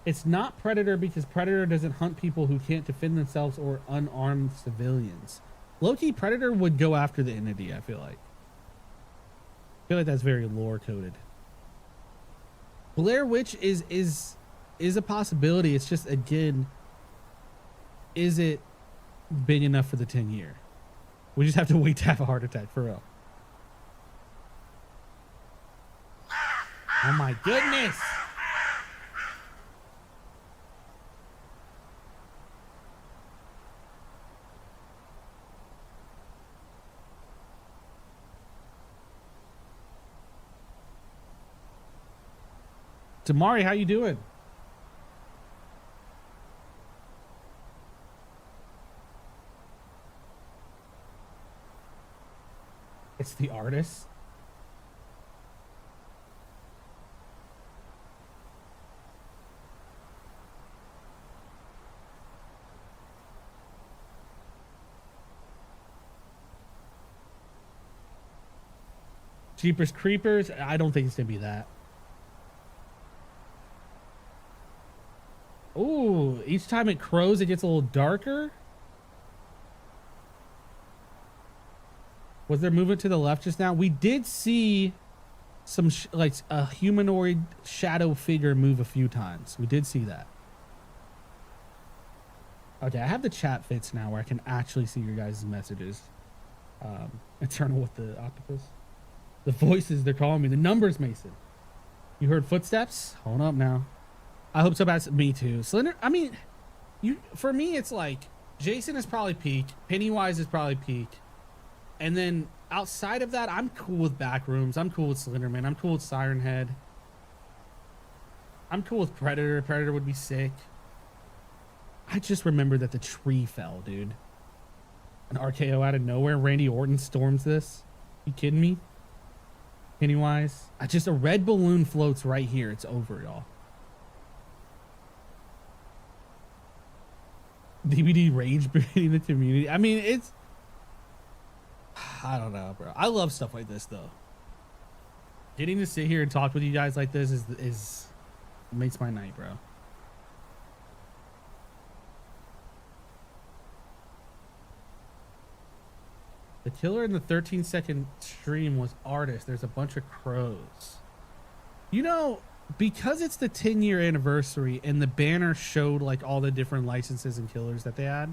It's not Predator because Predator doesn't hunt people who can't defend themselves or unarmed civilians. Low-key, Predator would go after the entity, I feel like. I feel like that's very lore-coded. Blair Witch is a possibility. It's just, again, is it big enough for the 10-year? We just have to wait to have a heart attack, for real. Oh my goodness! Damari, how you doing? It's the artist. Jeepers Creepers. I don't think it's gonna be that. Ooh, each time it crows, it gets a little darker. Was there movement to the left just now? We did see some like a humanoid shadow figure move a few times. We did see that. Okay, I have the chat fits now where I can actually see your guys' messages. Eternal with the octopus. The voices, they're calling me. The numbers, Mason. You heard footsteps? Hold up now. I hope so bad. Me too. Slender, I mean, for me, it's like Jason is probably peak. Pennywise is probably peak. And then outside of that, I'm cool with Backrooms. I'm cool with Slenderman. I'm cool with Siren Head. I'm cool with Predator. Predator would be sick. I just remember that the tree fell, dude. An RKO out of nowhere. Randy Orton storms this. You kidding me? Pennywise. A red balloon floats right here. It's over, y'all. DBD rage baiting the community. I mean, it's... I don't know, bro. I love stuff like this, though. Getting to sit here and talk with you guys like this is makes my night, bro. The killer in the 13-second stream was artist. There's a bunch of crows. You know, because it's the 10-year anniversary and the banner showed like all the different licenses and killers that they had,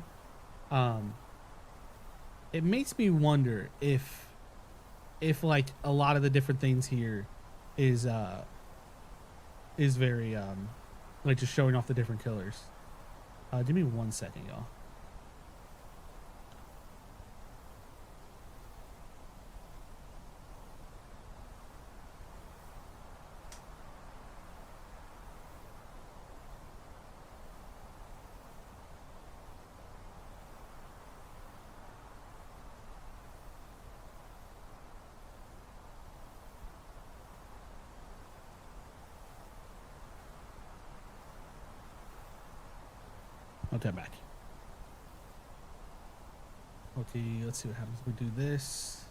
it makes me wonder if like a lot of the different things here is very like just showing off the different killers. Give me 1 second, y'all. I'll turn back. Okay, let's see what happens. We do this.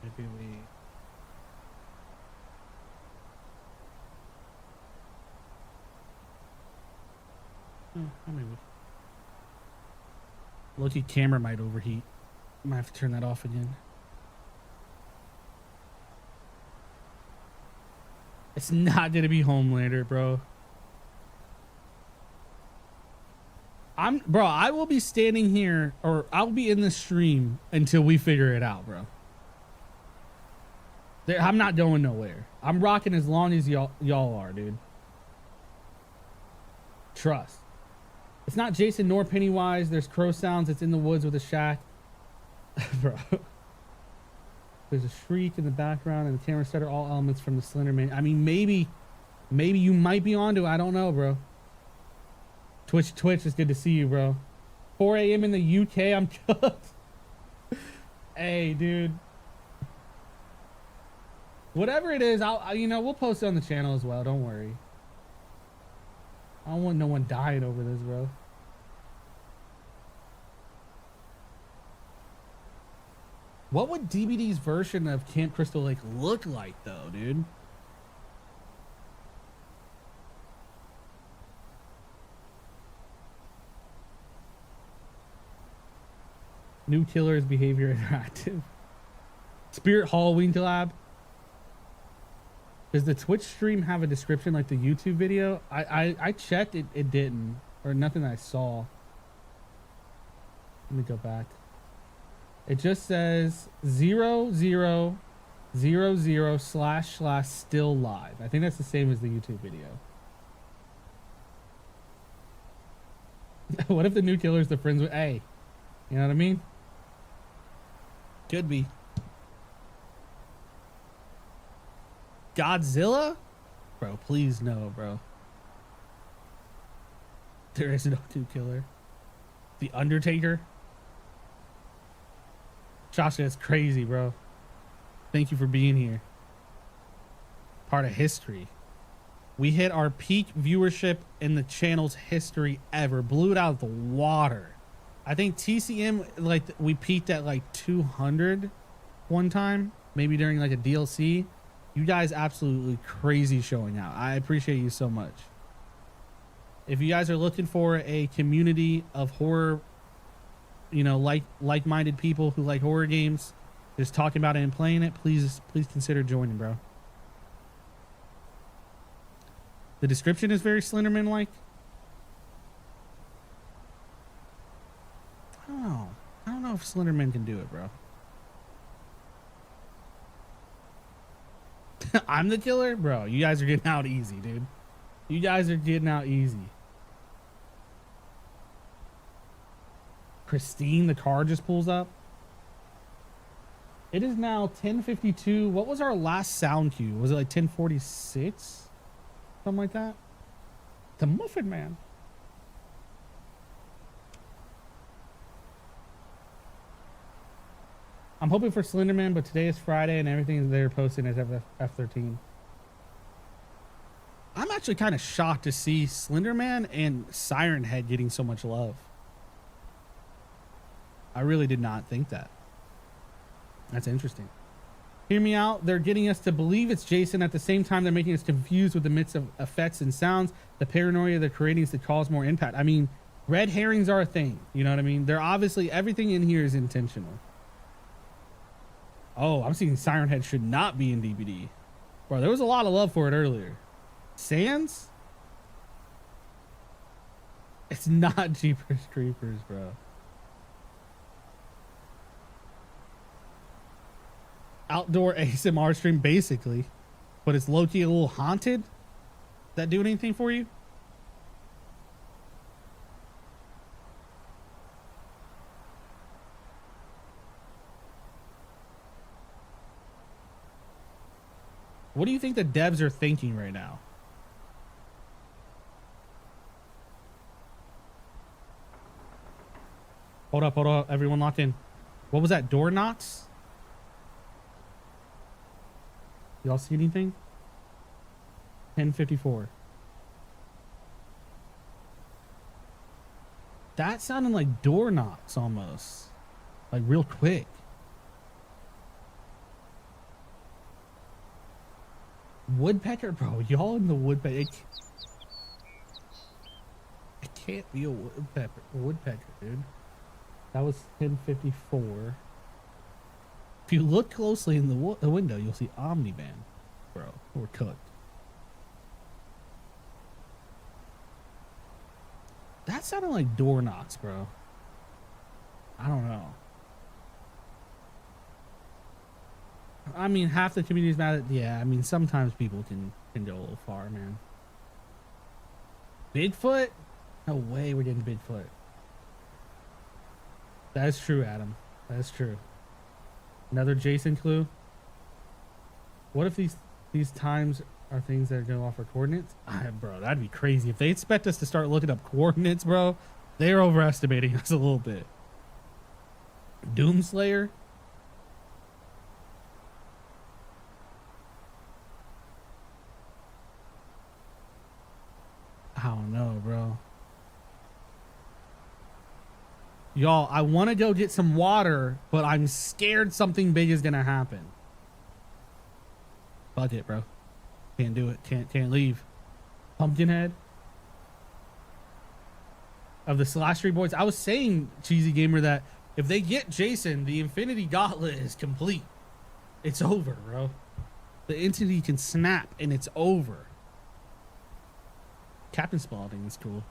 Maybe we... I mean, Loki camera might overheat. Might have to turn that off again. It's not gonna be Homelander, bro. Bro, I will be standing here, or I'll be in the stream until we figure it out, bro. I'm not going nowhere. I'm rocking as long as y'all are, dude. Trust. It's not Jason nor Pennywise. There's crow sounds. It's in the woods with a shack. Bro. There's a shriek in the background and the camera set are all elements from the Slenderman. I mean, maybe you might be onto it. I don't know, bro. Twitch, it's good to see you, bro. 4 a.m. in the UK, I'm cooked. Hey, dude. Whatever it is, you know, we'll post it on the channel as well. Don't worry. I don't want no one dying over this, bro. What would DBD's version of Camp Crystal Lake look like, though, dude? New Killer's Behavior Interactive. Spirit Halloween collab. Does the Twitch stream have a description like the YouTube video? I checked, it didn't. Or nothing I saw. Let me go back. It just says 0000 / still live. I think that's the same as the YouTube video. What if the new killer's the friends with A? You know what I mean? Could be. Godzilla? Bro, please no, bro. There is no two killer. The Undertaker? Josh, that's crazy, bro. Thank you for being here. Part of history. We hit our peak viewership in the channel's history ever. Blew it out of the water. I think TCM, like, we peaked at like 200 one time. Maybe during like a DLC. You guys absolutely crazy showing out. I appreciate you so much. If you guys are looking for a community of horror, you know, like-minded people who like horror games, just talking about it and playing it, please consider joining, bro. The description is very Slenderman-like. I don't know if Slenderman can do it, bro. I'm the killer? Bro, you guys are getting out easy, dude. You guys are getting out easy. Christine, the car just pulls up. It is now 10:52. What was our last sound cue? Was it like 10:46? Something like that? The Muffin Man. I'm hoping for Slenderman, but today is Friday and everything they're posting is F13. I'm actually kind of shocked to see Slenderman and Siren Head getting so much love. I really did not think that. That's interesting. Hear me out. They're getting us to believe it's Jason. At the same time, they're making us confused with the mix of effects and sounds. The paranoia they're creating is to cause more impact. I mean, red herrings are a thing. You know what I mean? They're obviously, everything in here is intentional. Oh, I'm seeing Siren Head should not be in DBD. Bro, there was a lot of love for it earlier. Sans? It's not Jeepers Creepers, bro. Outdoor ASMR stream, basically. But it's low-key a little haunted. Does that do anything for you? What do you think the devs are thinking right now? Hold up. Everyone locked in. What was that? Door knocks? Y'all see anything? 10:54. That sounded like door knocks almost. Like real quick. Woodpecker, bro. Y'all in the woodpecker. It can't be a woodpecker, dude. That was 10:54. If you look closely in the window, you'll see Omnivan. Bro, we're cooked. That sounded like door knocks, bro. I don't know. I mean, half the community's mad at... Yeah, I mean, sometimes people can go a little far, man. Bigfoot? No way we're getting Bigfoot. That is true, Adam. That is true. Another Jason clue. What if these times are things that are going to offer coordinates? Bro, that'd be crazy. If they expect us to start looking up coordinates, bro, they're overestimating us a little bit. Doomslayer? Y'all, I want to go get some water, but I'm scared something big is gonna happen. Fuck it, bro. Can't do it. Can't leave. Pumpkinhead of the Slash Boys. I was saying, Cheesy Gamer, that if they get Jason, the Infinity Gauntlet is complete. It's over, bro. The entity can snap and it's over. Captain Spaulding is cool.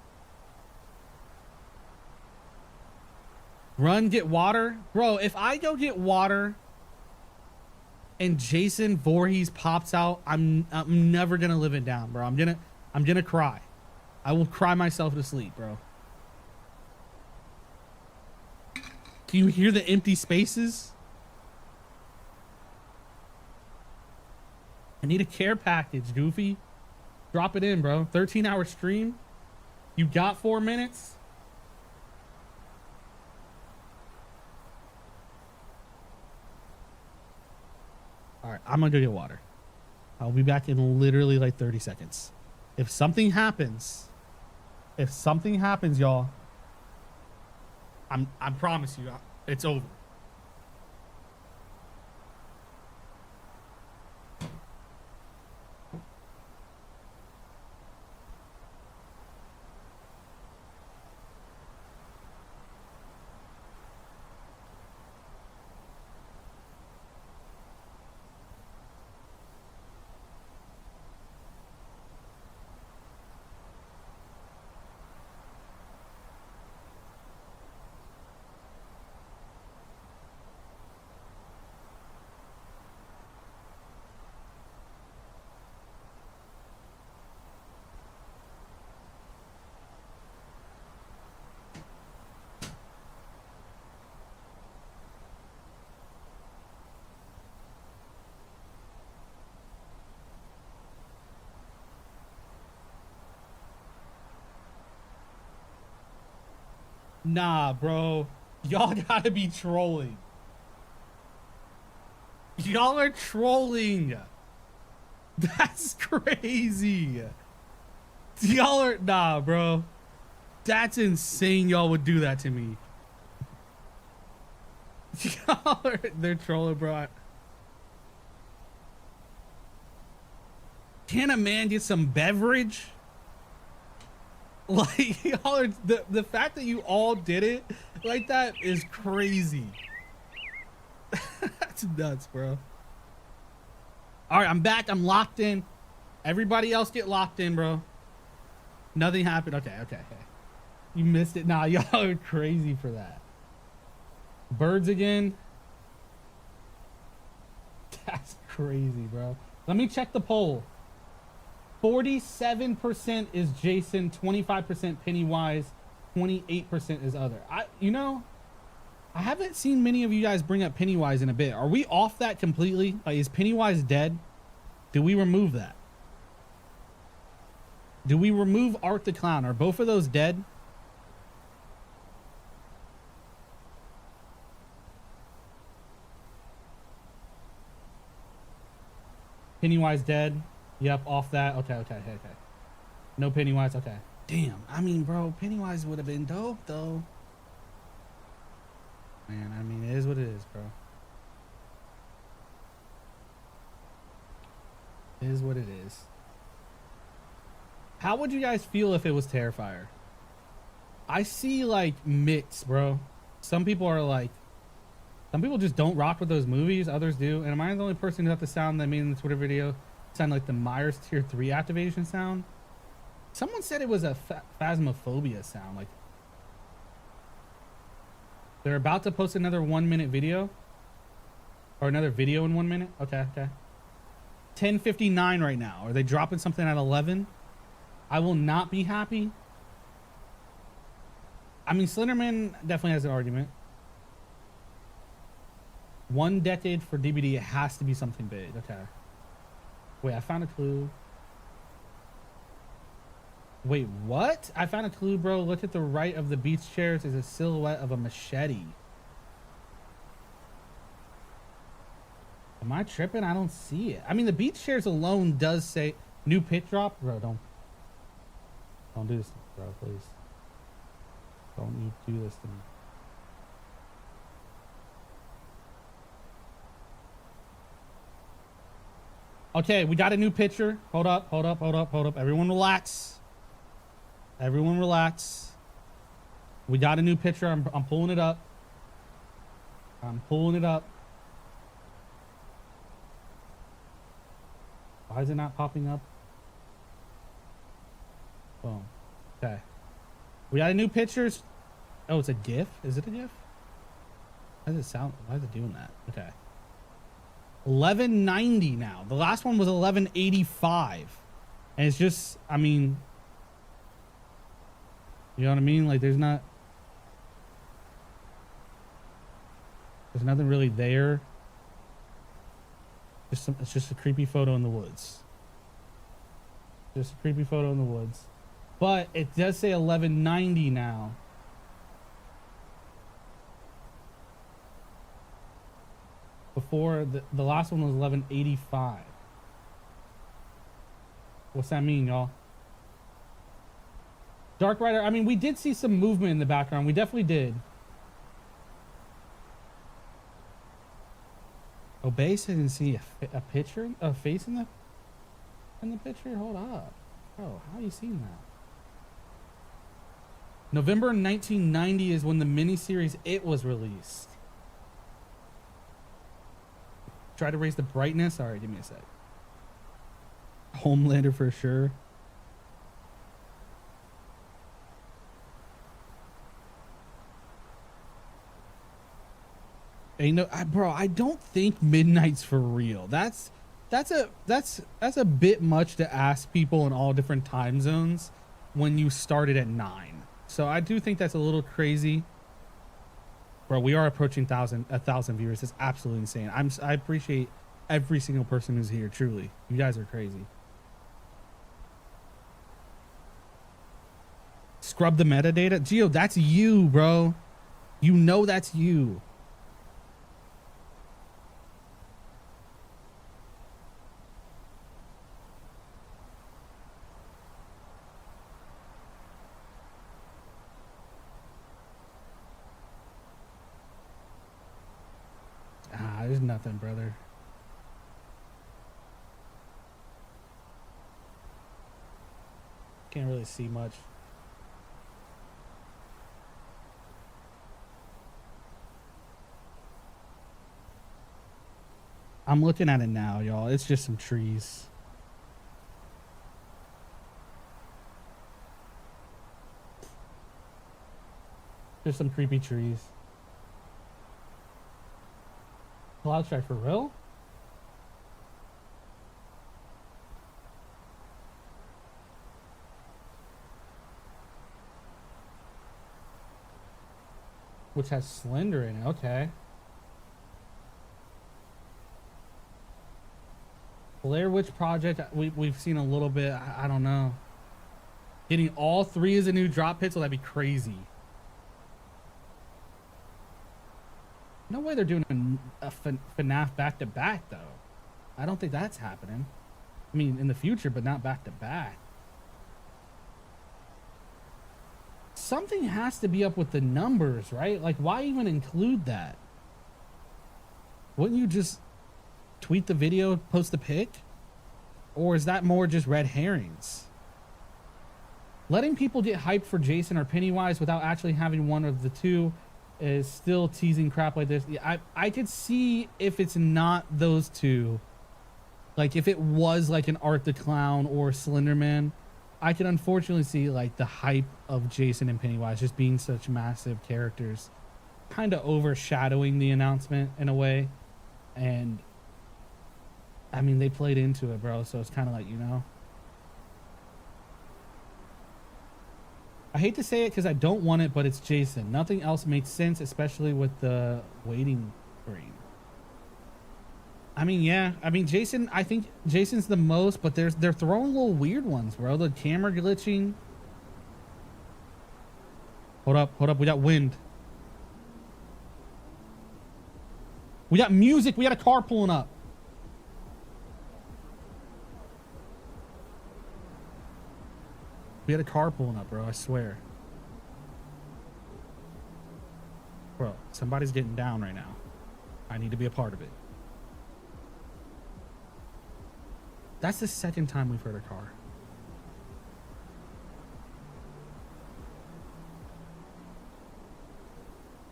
Run, get water. Bro, if I go get water and Jason Voorhees pops out, I'm never gonna live it down, bro. I'm gonna cry. I will cry myself to sleep, bro. Can you hear the empty spaces? I need a care package, Goofy. Drop it in, bro. 13-hour stream. You got 4 minutes? All right, I'm gonna go get water. I'll be back in literally like 30 seconds. If something happens, y'all, I promise you, it's over. Nah, bro. Y'all gotta be trolling. Y'all are trolling. That's crazy. Y'all are... Nah, bro. That's insane y'all would do that to me. Y'all are... They're trolling, bro. Can a man get some beverage? Like, y'all are, the fact that you all did it like that is crazy. That's nuts, bro. All right, I'm back. I'm locked in. Everybody else get locked in, bro. Nothing happened. Okay. You missed it. Nah, y'all are crazy for that. Birds again. That's crazy, bro. Let me check the poll. 47% is Jason, 25% Pennywise, 28% is other. I haven't seen many of you guys bring up Pennywise in a bit. Are we off that completely? Like, is Pennywise dead? Do we remove that? Do we remove Art the Clown? Are both of those dead? Pennywise dead. Yep, off that. Okay. No Pennywise. Okay. Damn. I mean, bro, Pennywise would have been dope, though. Man, I mean, it is what it is, bro. It is what it is. How would you guys feel if it was Terrifier? I see, like, mix, bro. Some people are like... Some people just don't rock with those movies. Others do. And am I the only person who got the sound that made in the Twitter video sound like the Myers Tier 3 activation sound? Someone said it was a phasmophobia sound. Like, they're about to post another 1-minute video, or another video in 1 minute. Okay. 10:59 right now. Are they dropping something at 11? I will not be happy. I mean, Slenderman definitely has an argument. 1 decade for DBD. It has to be something big. Okay. Wait, I found a clue. Wait, what? I found a clue, bro. Look at the right of the beach chairs is a silhouette of a machete. Am I tripping? I don't see it. I mean, the beach chairs alone does say new pit drop. Bro, don't do this, bro, please. Don't you do this to me. Okay, we got a new picture. Hold up. Everyone relax. Everyone relax. We got a new picture. I'm pulling it up. I'm pulling it up. Why is it not popping up? Boom. Okay. We got a new pictures. Oh, it's a GIF? Is it a GIF? How does it sound? Why is it doing that? Okay. 1190 now. The last one was 1185. And it's just, I mean, you know what I mean? Like there's nothing really there. It's just a creepy photo in the woods. Just a creepy photo in the woods. But it does say 1190 now. Before the last one was 1185. What's that mean, y'all? Dark Rider, I mean, we did see some movement in the background. We definitely did. Obey said didn't see a picture, a face in the picture. Hold up, bro. How you seen that? November 1990 is when the miniseries It was released. Try to raise the brightness. All right, give me a sec. Homelander for sure. Ain't no, bro. I don't think midnight's for real. That's a bit much to ask people in all different time zones when you started at 9. So I do think that's a little crazy. Bro, we are approaching 1,000 viewers. It's absolutely insane. I appreciate every single person who's here. Truly, you guys are crazy. Scrub the metadata, Gio. That's you, bro. You know that's you. There's nothing, brother. Can't really see much. I'm looking at it now, y'all. It's just some trees. There's some creepy trees. Cloud strike for real? Which has Slender in it. Okay. Blair Witch Project. We've seen a little bit. I don't know. Getting all 3 as a new drop hit, so that'd be crazy. No way they're doing a FNAF back-to-back, though. I don't think that's happening. I mean, in the future, but not back-to-back. Something has to be up with the numbers, right? Like, why even include that? Wouldn't you just tweet the video, post the pic? Or is that more just red herrings? Letting people get hyped for Jason or Pennywise without actually having one of the two is still teasing crap like this. Yeah, I could see if it's not those two. Like if it was like an Art the Clown or Slenderman, I could unfortunately see like the hype of Jason and Pennywise just being such massive characters kind of overshadowing the announcement in a way. And I mean, they played into it, bro. So it's kind of like, you know, I hate to say it because I don't want it, but it's Jason. Nothing else makes sense, especially with the waiting screen. I mean, yeah. I mean, Jason, I think Jason's the most, but they're throwing little weird ones, bro. The camera glitching. Hold up. We got wind. We got music. We got a car pulling up. We had a car pulling up, bro. I swear. Bro, somebody's getting down right now. I need to be a part of it. That's the second time we've heard a car.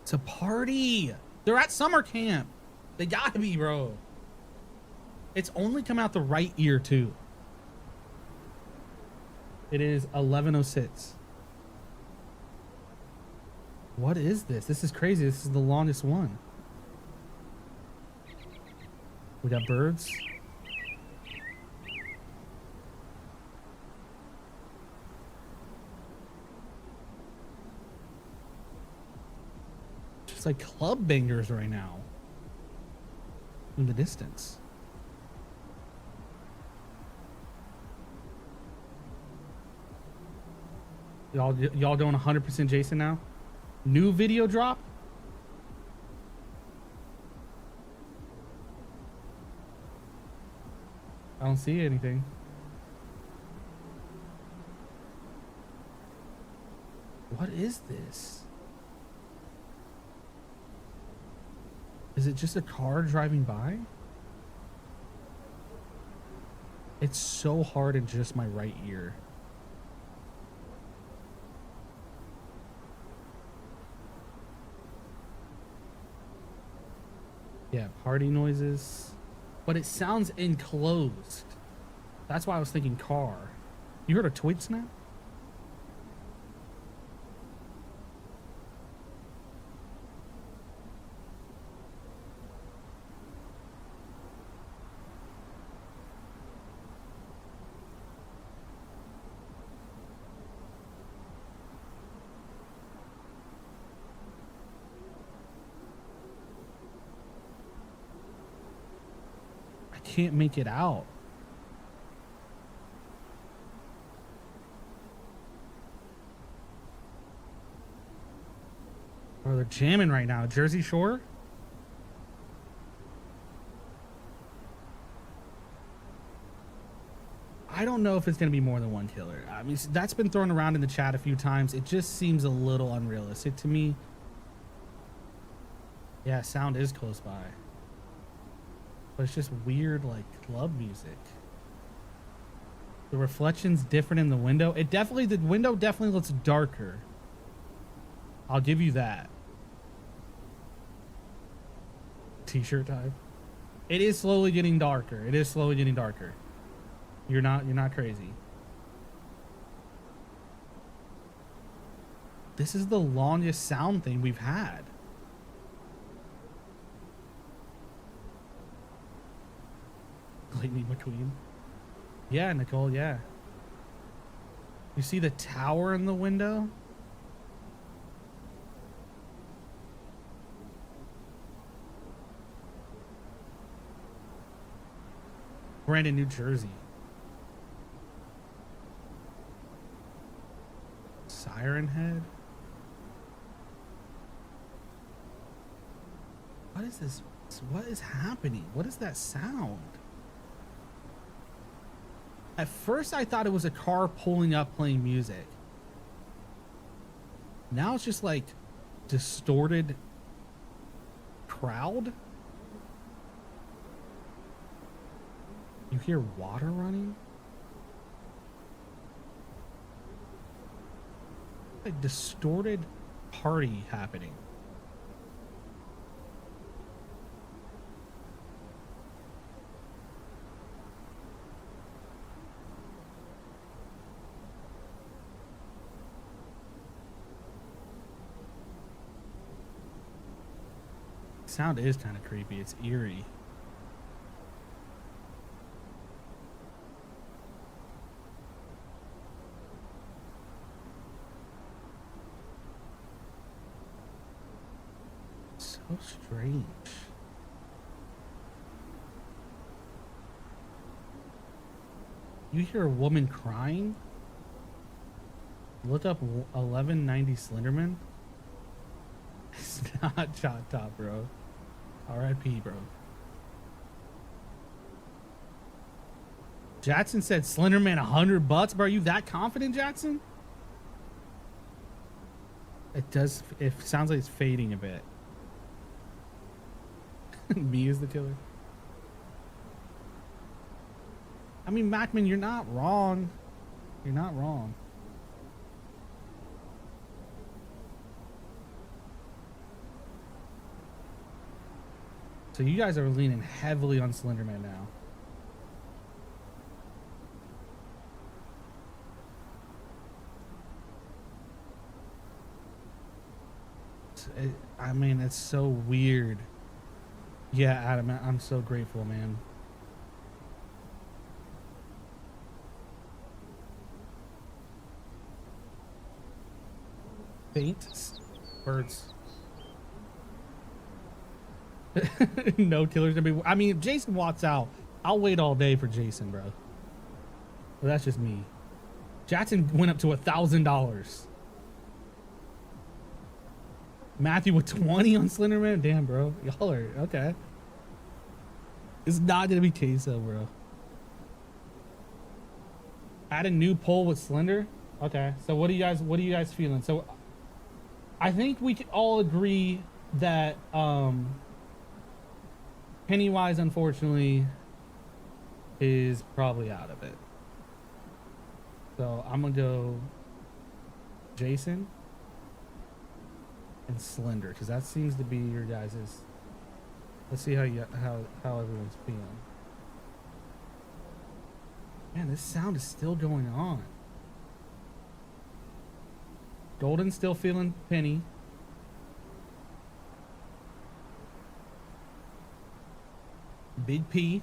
It's a party. They're at summer camp. They gotta be, bro. It's only come out the right ear too. It is 11:06. What is this? This is crazy. This is the longest one. We got birds. It's like club bangers right now. In the distance. Y'all doing 100% Jason now? New video drop? I don't see anything. What is this? Is it just a car driving by? It's so hard in just my right ear. Yeah, party noises. But it sounds enclosed. That's why I was thinking car. You heard a twig snap? Can't make it out. Oh, they're jamming right now. Jersey Shore? I don't know if it's going to be more than one killer. I mean, that's been thrown around in the chat a few times. It just seems a little unrealistic to me. Yeah, sound is close by. But it's just weird, like, club music. The reflection's different in the window. The window definitely looks darker. I'll give you that. T-shirt type. It is slowly getting darker. It is slowly getting darker. You're not crazy. This is the longest sound thing we've had. Lightning McQueen. Yeah, Nicole, yeah. You see the tower in the window? Brandon, New Jersey. Siren Head? What is this? What is happening? What is that sound? At first, I thought it was a car pulling up playing music. Now it's just like distorted crowd. You hear water running? Like distorted party happening. Sound is kind of creepy. It's eerie. So strange. You hear a woman crying? Look up 1190 Slenderman. It's not Shot Top, bro. R.I.P., bro. Jackson said Slenderman $100, bro. Are you that confident, Jackson? It does. It sounds like it's fading a bit. Me is the killer. mean, Macman, you're not wrong. You're not wrong. So you guys are leaning heavily on Slenderman now. I mean, it's so weird. Yeah, Adam, I'm so grateful, man. Faint birds. No killers gonna be. I mean, if Jason walks out, I'll wait all day for Jason, bro. Well, that's just me. Jackson went up to $1,000. Matthew with 20 on Slenderman. Damn, bro. Y'all are okay. It's not gonna be queso, bro. Add a new poll with Slender. Okay. So what are you guys feeling? So I think we can all agree that Pennywise, unfortunately, is probably out of it. So I'm gonna go Jason and Slender, because that seems to be your guys's. Let's see how everyone's feeling. Man, this sound is still going on. Golden's still feeling Penny. Big P.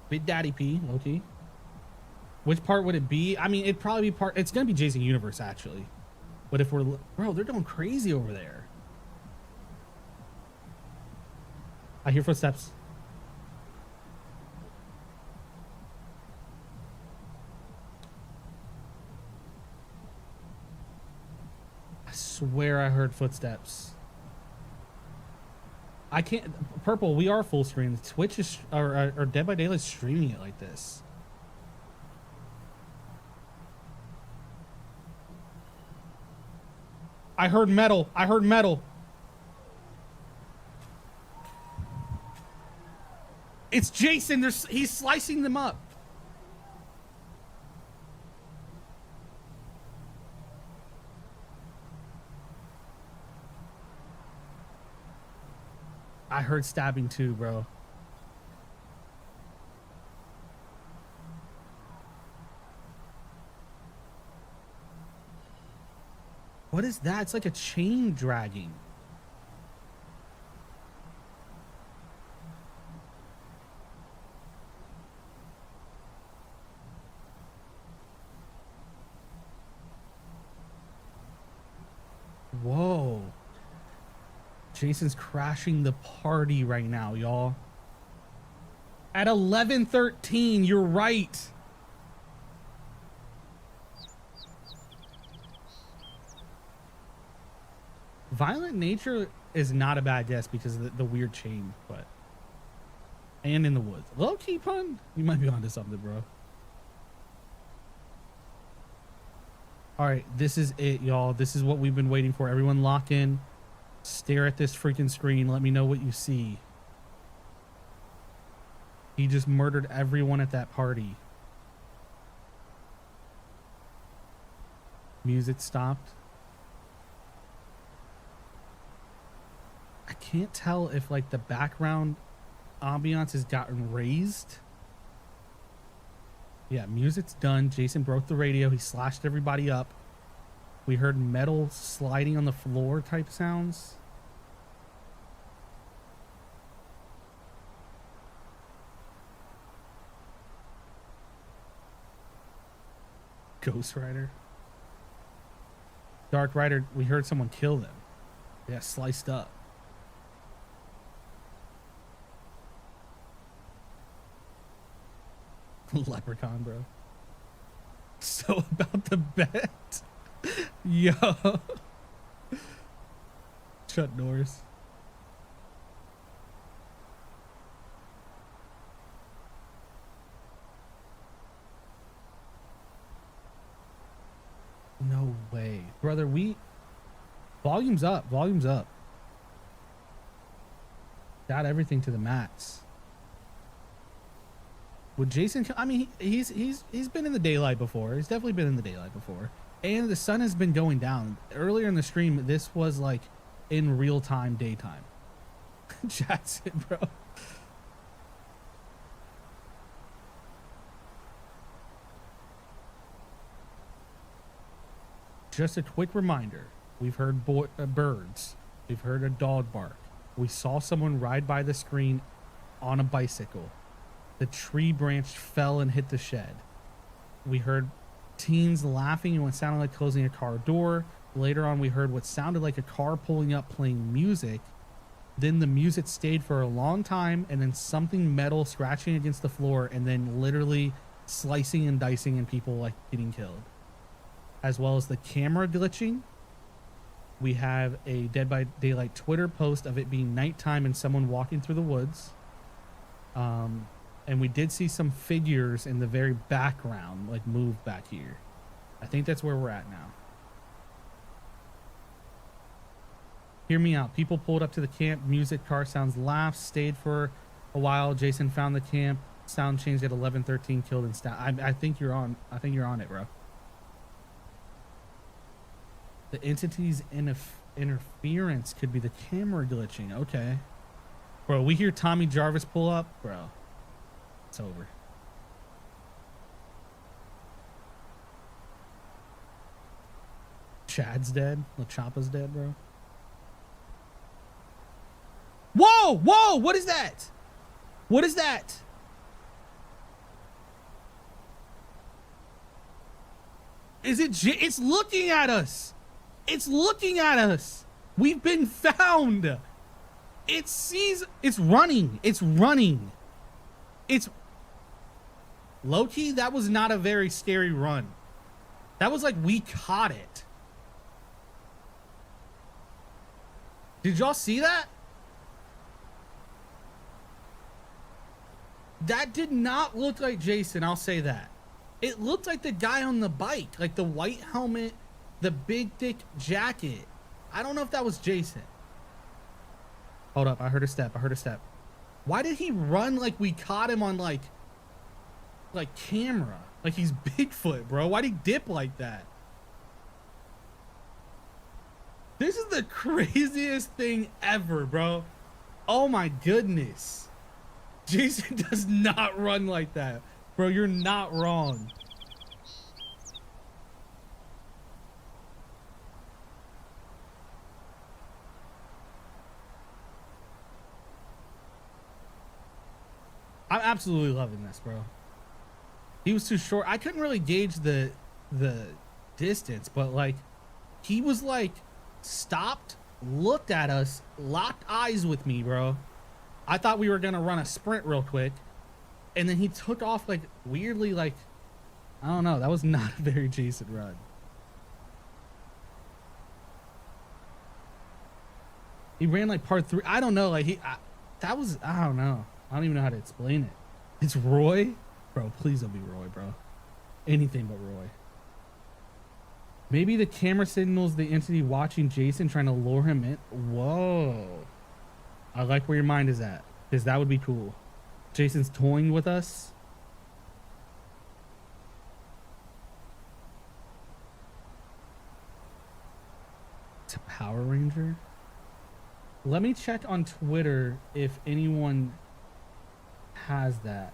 Big Daddy P, low-key. Which part would it be? I mean, it'd probably be it's gonna be Jason Universe, actually. But if we're... Bro, they're going crazy over there. I hear footsteps. I swear I heard footsteps. I can't... Purple, we are full screen. Twitch is... Or Dead by Daylight is streaming it like this. I heard metal. I heard metal. It's Jason. He's slicing them up. I heard stabbing too, bro. What is that? It's like a chain dragging. Whoa. Jason's crashing the party right now, y'all. At 11:13, you're right. Violent Nature is not a bad guess because of the weird chain, but... And in the woods. Low-key pun? You might be onto something, bro. Alright, this is it, y'all. This is what we've been waiting for. Everyone lock in. Stare at this freaking screen. Let me know what you see. He just murdered everyone at that party. Music stopped. I can't tell if like the background ambiance has gotten raised. Yeah, music's done. Jason broke the radio. He slashed everybody up. We heard metal sliding on the floor type sounds. Ghost Rider. Dark Rider, we heard someone kill them. Yeah, sliced up. Leprechaun, bro. So about the bet. Yo. Shut doors. No way. Brother, volume's up. Volume's up. Got everything to the max. Would Jason? I mean, he's been in the daylight before. He's definitely been in the daylight before, and the sun has been going down. Earlier in the stream, this was like in real time daytime. Jackson, bro. Just a quick reminder: we've heard birds, we've heard a dog bark, we saw someone ride by the screen on a bicycle. The tree branch fell and hit the shed. We heard teens laughing and what sounded like closing a car door. Later on, we heard what sounded like a car pulling up playing music. Then the music stayed for a long time, and then something metal scratching against the floor, and then literally slicing and dicing and people like getting killed. As well as the camera glitching. We have a Dead by Daylight Twitter post of it being nighttime and someone walking through the woods. And we did see some figures in the very background, like move back here. I think that's where we're at now. Hear me out. People pulled up to the camp. Music, car sounds, laughs, stayed for a while. Jason found the camp. Sound changed at 11:13, killed and stabbed. I think you're on. I think you're on it, bro. The entity's interference could be the camera glitching. Okay. Bro, we hear Tommy Jarvis pull up. Bro, it's over. Chad's dead. LaChapa's dead, bro. Whoa! Whoa! What is that? What is that? Is it? It's looking at us. It's looking at us. We've been found. It sees. It's running. It's running. It's low-key. That was not a very scary run. That was like we caught it. Did y'all see that? That did not look like Jason, I'll say that. It looked like the guy on the bike, like the white helmet, the big thick jacket. I don't know if that was Jason. Hold up, I heard a step, I heard a step. Why did he run like we caught him on like camera? Like he's Bigfoot, bro. Why'd he dip like that? This is the craziest thing ever, bro. Oh my goodness. Jason does not run like that. Bro, you're not wrong. I'm absolutely loving this, bro. He was too short. I couldn't really gauge the distance, but like he was like stopped, looked at us, locked eyes with me, bro. I thought we were gonna run a sprint real quick, and then he took off like weirdly, like I don't know. That was not a very Jason run. He ran like part 3. I don't know. Like that was, I don't know. I don't even know how to explain it. It's Roy, bro. Please don't be Roy, bro. Anything but Roy. Maybe the camera signals the entity watching Jason, trying to lure him in. Whoa. I like where your mind is at, because that would be cool. Jason's toying with us. It's a Power Ranger. Let me check on Twitter if anyone has that.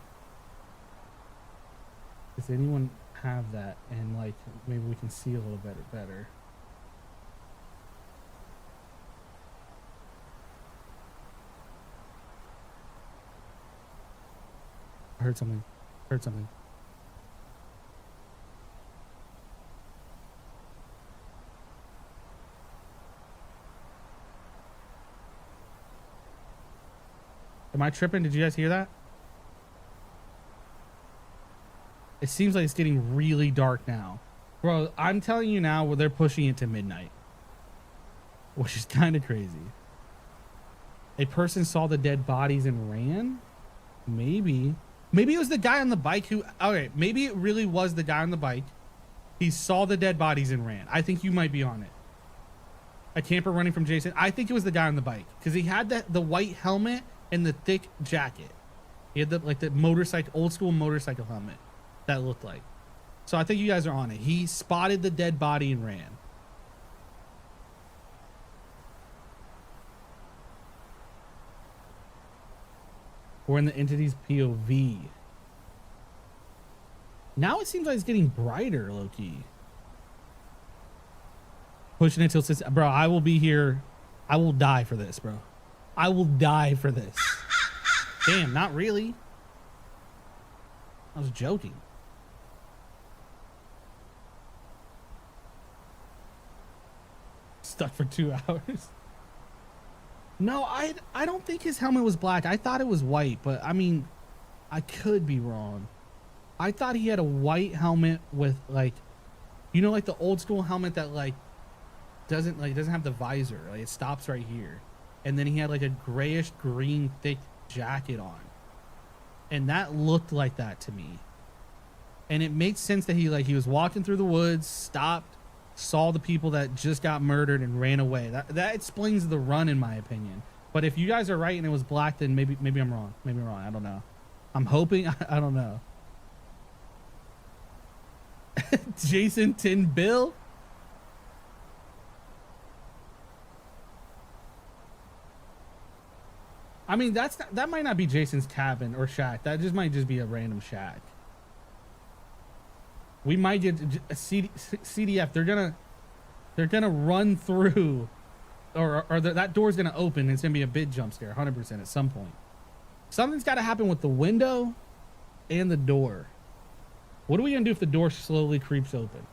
Does anyone have that? And like maybe we can see a little bit better. I heard something. Heard something. Am I tripping? Did you guys hear that? It seems like it's getting really dark now. Bro, I'm telling you now, where they're pushing it to midnight. Which is kind of crazy. A person saw the dead bodies and ran? Maybe. Maybe it was the guy on the bike who... Okay, maybe it really was the guy on the bike. He saw the dead bodies and ran. I think you might be on it. A camper running from Jason. I think it was the guy on the bike. Because he had the white helmet and the thick jacket. He had the motorcycle, old school motorcycle helmet that looked like. So I think you guys are on it. He spotted the dead body and ran. We're in the entity's POV. Now it seems like it's getting brighter, low-key. Pushing it till 6. Bro, I will be here. I will die for this, bro. I will die for this. Damn, not really. I was joking. Stuck for 2 hours. No, I don't think his helmet was black. I thought it was white, but I mean, I could be wrong. I thought he had a white helmet with like, you know, like the old school helmet that like doesn't have the visor. Like it stops right here. And then he had like a grayish green thick jacket on. And that looked like that to me. And it makes sense that he was walking through the woods, stopped, saw the people that just got murdered and ran away. That explains the run in my opinion. But if you guys are right and it was black, then maybe I'm wrong. Maybe I'm wrong. I don't know. I'm hoping. I don't know. Jason Tin Bill. I mean, that might not be Jason's cabin or shack. That just might just be a random shack. We might get a CDF. They're gonna run through, or that door's gonna open. And it's gonna be a big jump scare, 100% at some point. Something's got to happen with the window and the door. What are we gonna do if the door slowly creeps open?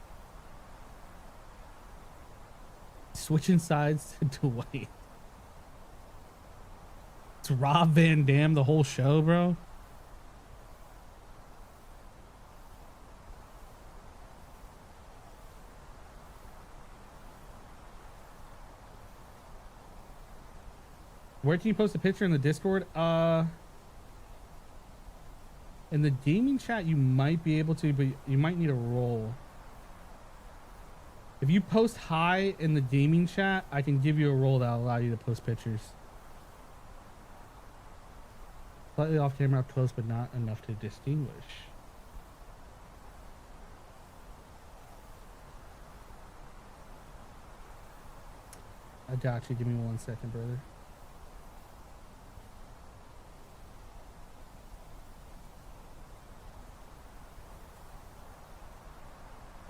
Switching sides to Dwight. It's Rob Van Dam the whole show, bro. Where can you post a picture in the Discord? In the gaming chat, you might be able to, but you might need a role. If you post hi in the gaming chat, I can give you a role that'll allow you to post pictures. Slightly off camera, up close, but not enough to distinguish. I got you. Give me 1 second, brother.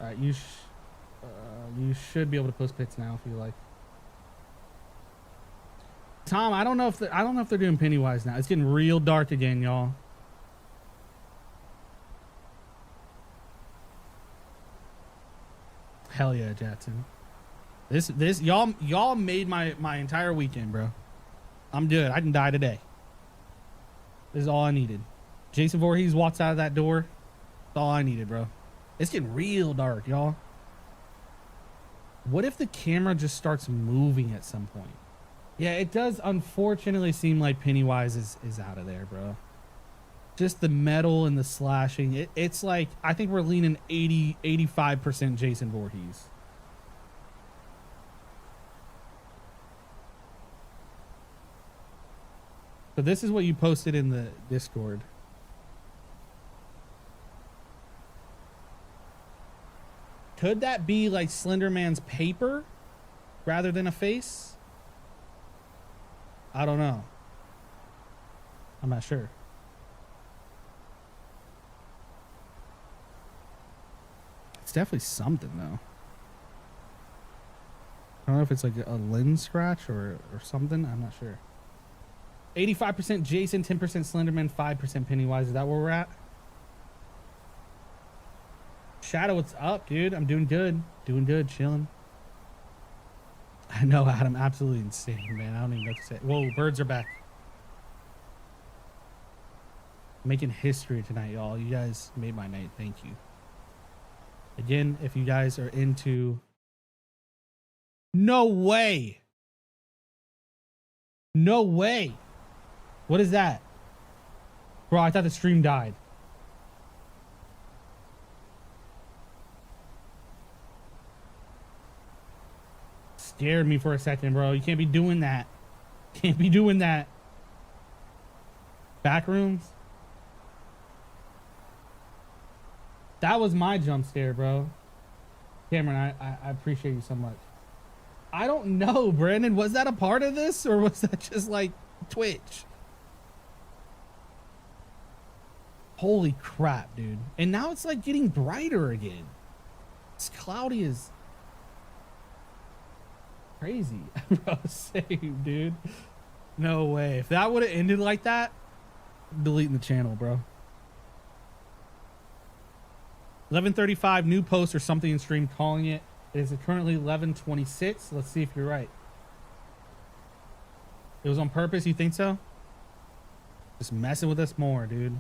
All right, you should be able to post pics now if you like. Tom, I don't know if they're doing Pennywise now. It's getting real dark again, y'all. Hell yeah, Jackson. This y'all made my entire weekend, bro. I'm good. I can die today. This is all I needed. Jason Voorhees walks out of that door. That's all I needed, bro. It's getting real dark, y'all. What if the camera just starts moving at some point? Yeah, it does unfortunately seem like Pennywise is out of there, bro. Just the metal and the slashing. It's like, I think we're leaning 85% Jason Voorhees. So this is what you posted in the Discord. Could that be like Slender Man's paper rather than a face? I don't know. I'm not sure. It's definitely something though. I don't know if it's like a lens scratch or something. I'm not sure. 85% Jason, 10% Slenderman, 5% Pennywise. Is that where we're at? Shadow, what's up, dude? I'm doing good. Doing good, chilling. I know, Adam. Absolutely insane, man. I don't even know what to say. Whoa, birds are back. Making history tonight, y'all. You guys made my night. Thank you. Again, if you guys are into... No way! No way! What is that? Bro, I thought the stream died. Scared me for a second, bro. You can't be doing that. Can't be doing that. Back rooms? That was my jump scare, bro. Cameron, I appreciate you so much. I don't know, Brandon. Was that a part of this, or was that just like Twitch? Holy crap, dude. And now it's like getting brighter again. It's cloudy as crazy. Bro, same, dude. No way. If that would have ended like that, I'm deleting the channel, bro. 11:35, new post or something in stream calling it. It is currently 11:26. Let's see if you're right. It was on purpose, you think so? Just messing with us more, dude.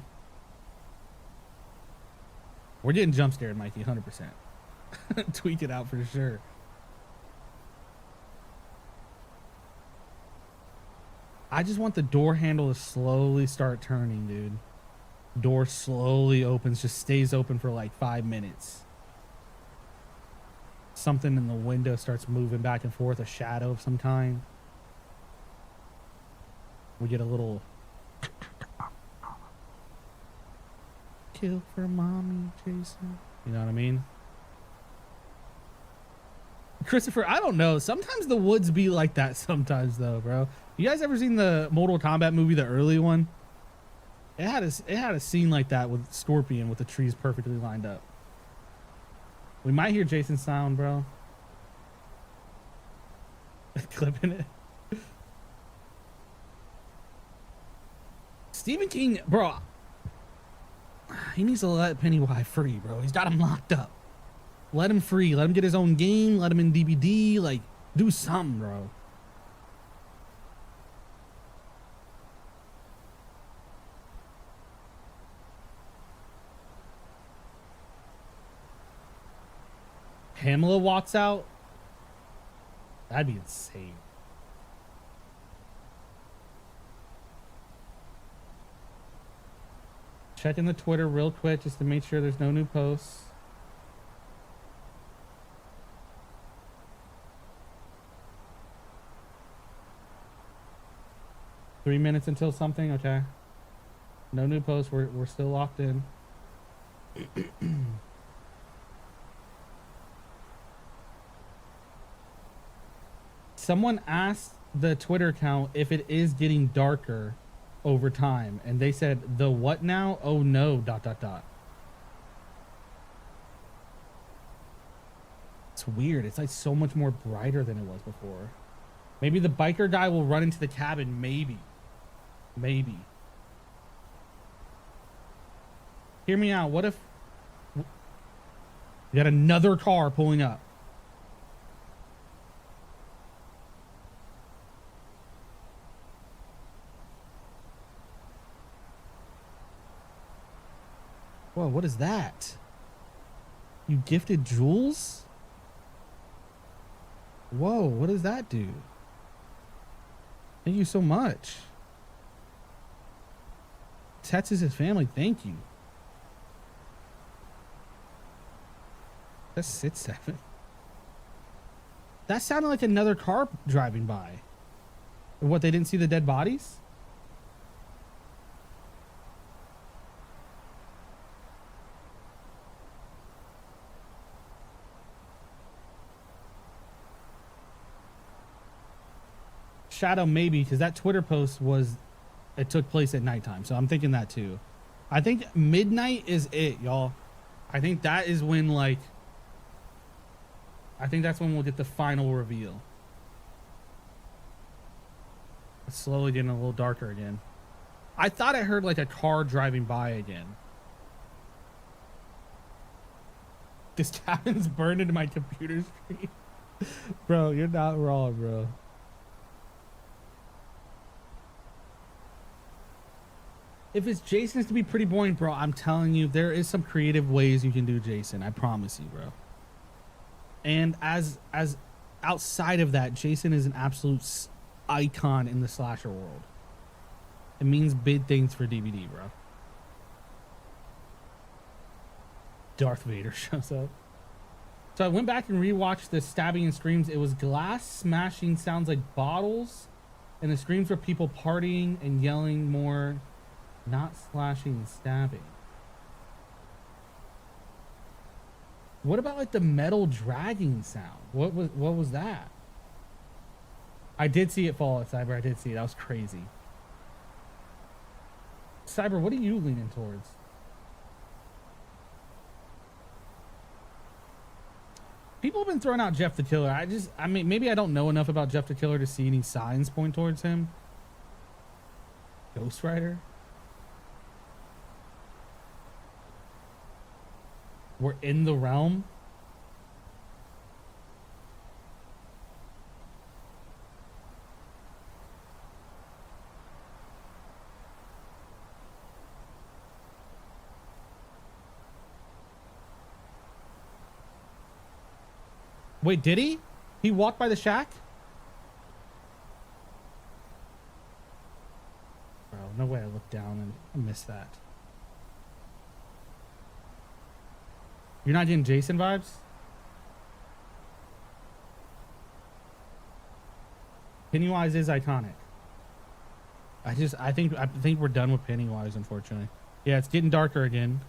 We're getting jump scared, Mikey, 100%. Tweak it out for sure. I just want the door handle to slowly start turning, dude. Door slowly opens, just stays open for like 5 minutes. Something in the window starts moving back and forth, a shadow of some kind. We get a little kill for mommy, Jason. You know what I mean? Christopher, I don't know. Sometimes the woods be like that sometimes though, bro. You guys ever seen the Mortal Kombat movie, the early one? It had a scene like that with Scorpion with the trees perfectly lined up. We might hear Jason's sound, bro. Clipping it. Stephen King, bro. He needs to let Pennywise free, bro. He's got him locked up. Let him free. Let him get his own game. Let him in DBD. Like, do something, bro. Pamela walks out. That'd be insane. Checking the Twitter real quick just to make sure there's no new posts. Three minutes until something. Okay. No new posts. We're still locked in. Someone asked the Twitter account if it is getting darker over time, and they said, the what now? Oh no, ... It's weird. It's like so much more brighter than it was before. Maybe the biker guy will run into the cabin. Maybe. Hear me out. What if you got another car pulling up? Whoa, what is that? You gifted jewels? Whoa, what does that do? Thank you so much. Teases' family, thank you. That's 6-7. That sounded like another car driving by. What, they didn't see the dead bodies? Shadow, maybe, because that Twitter post it took place at nighttime, so I'm thinking that too. I think midnight is it, y'all. I think that is when, like, I think that's when we'll get the final reveal. It's slowly getting a little darker again. I thought I heard like a car driving by again. This cabin's burned into my computer screen. Bro, you're not wrong, bro. If it's Jason, it's to be pretty boring, bro. I'm telling you, there is some creative ways you can do Jason. I promise you, bro. And as outside of that, Jason is an absolute icon in the slasher world. It means big things for DBD, bro. Darth Vader shows up. So I went back and rewatched the stabbing and screams. It was glass smashing sounds like bottles, and the screams were people partying and yelling more. Not slashing and stabbing. What about like the metal dragging sound? What was that? I did see it fall at Cyber. I did see it. That was crazy. Cyber, what are you leaning towards? People have been throwing out Jeff the Killer. I mean, maybe I don't know enough about Jeff the Killer to see any signs point towards him. Ghost Rider? We're in the realm? Wait, did he? He walked by the shack? Bro, no way I looked down and I missed that. You're not getting Jason vibes? Pennywise is iconic. I think we're done with Pennywise, unfortunately. Yeah, it's getting darker again.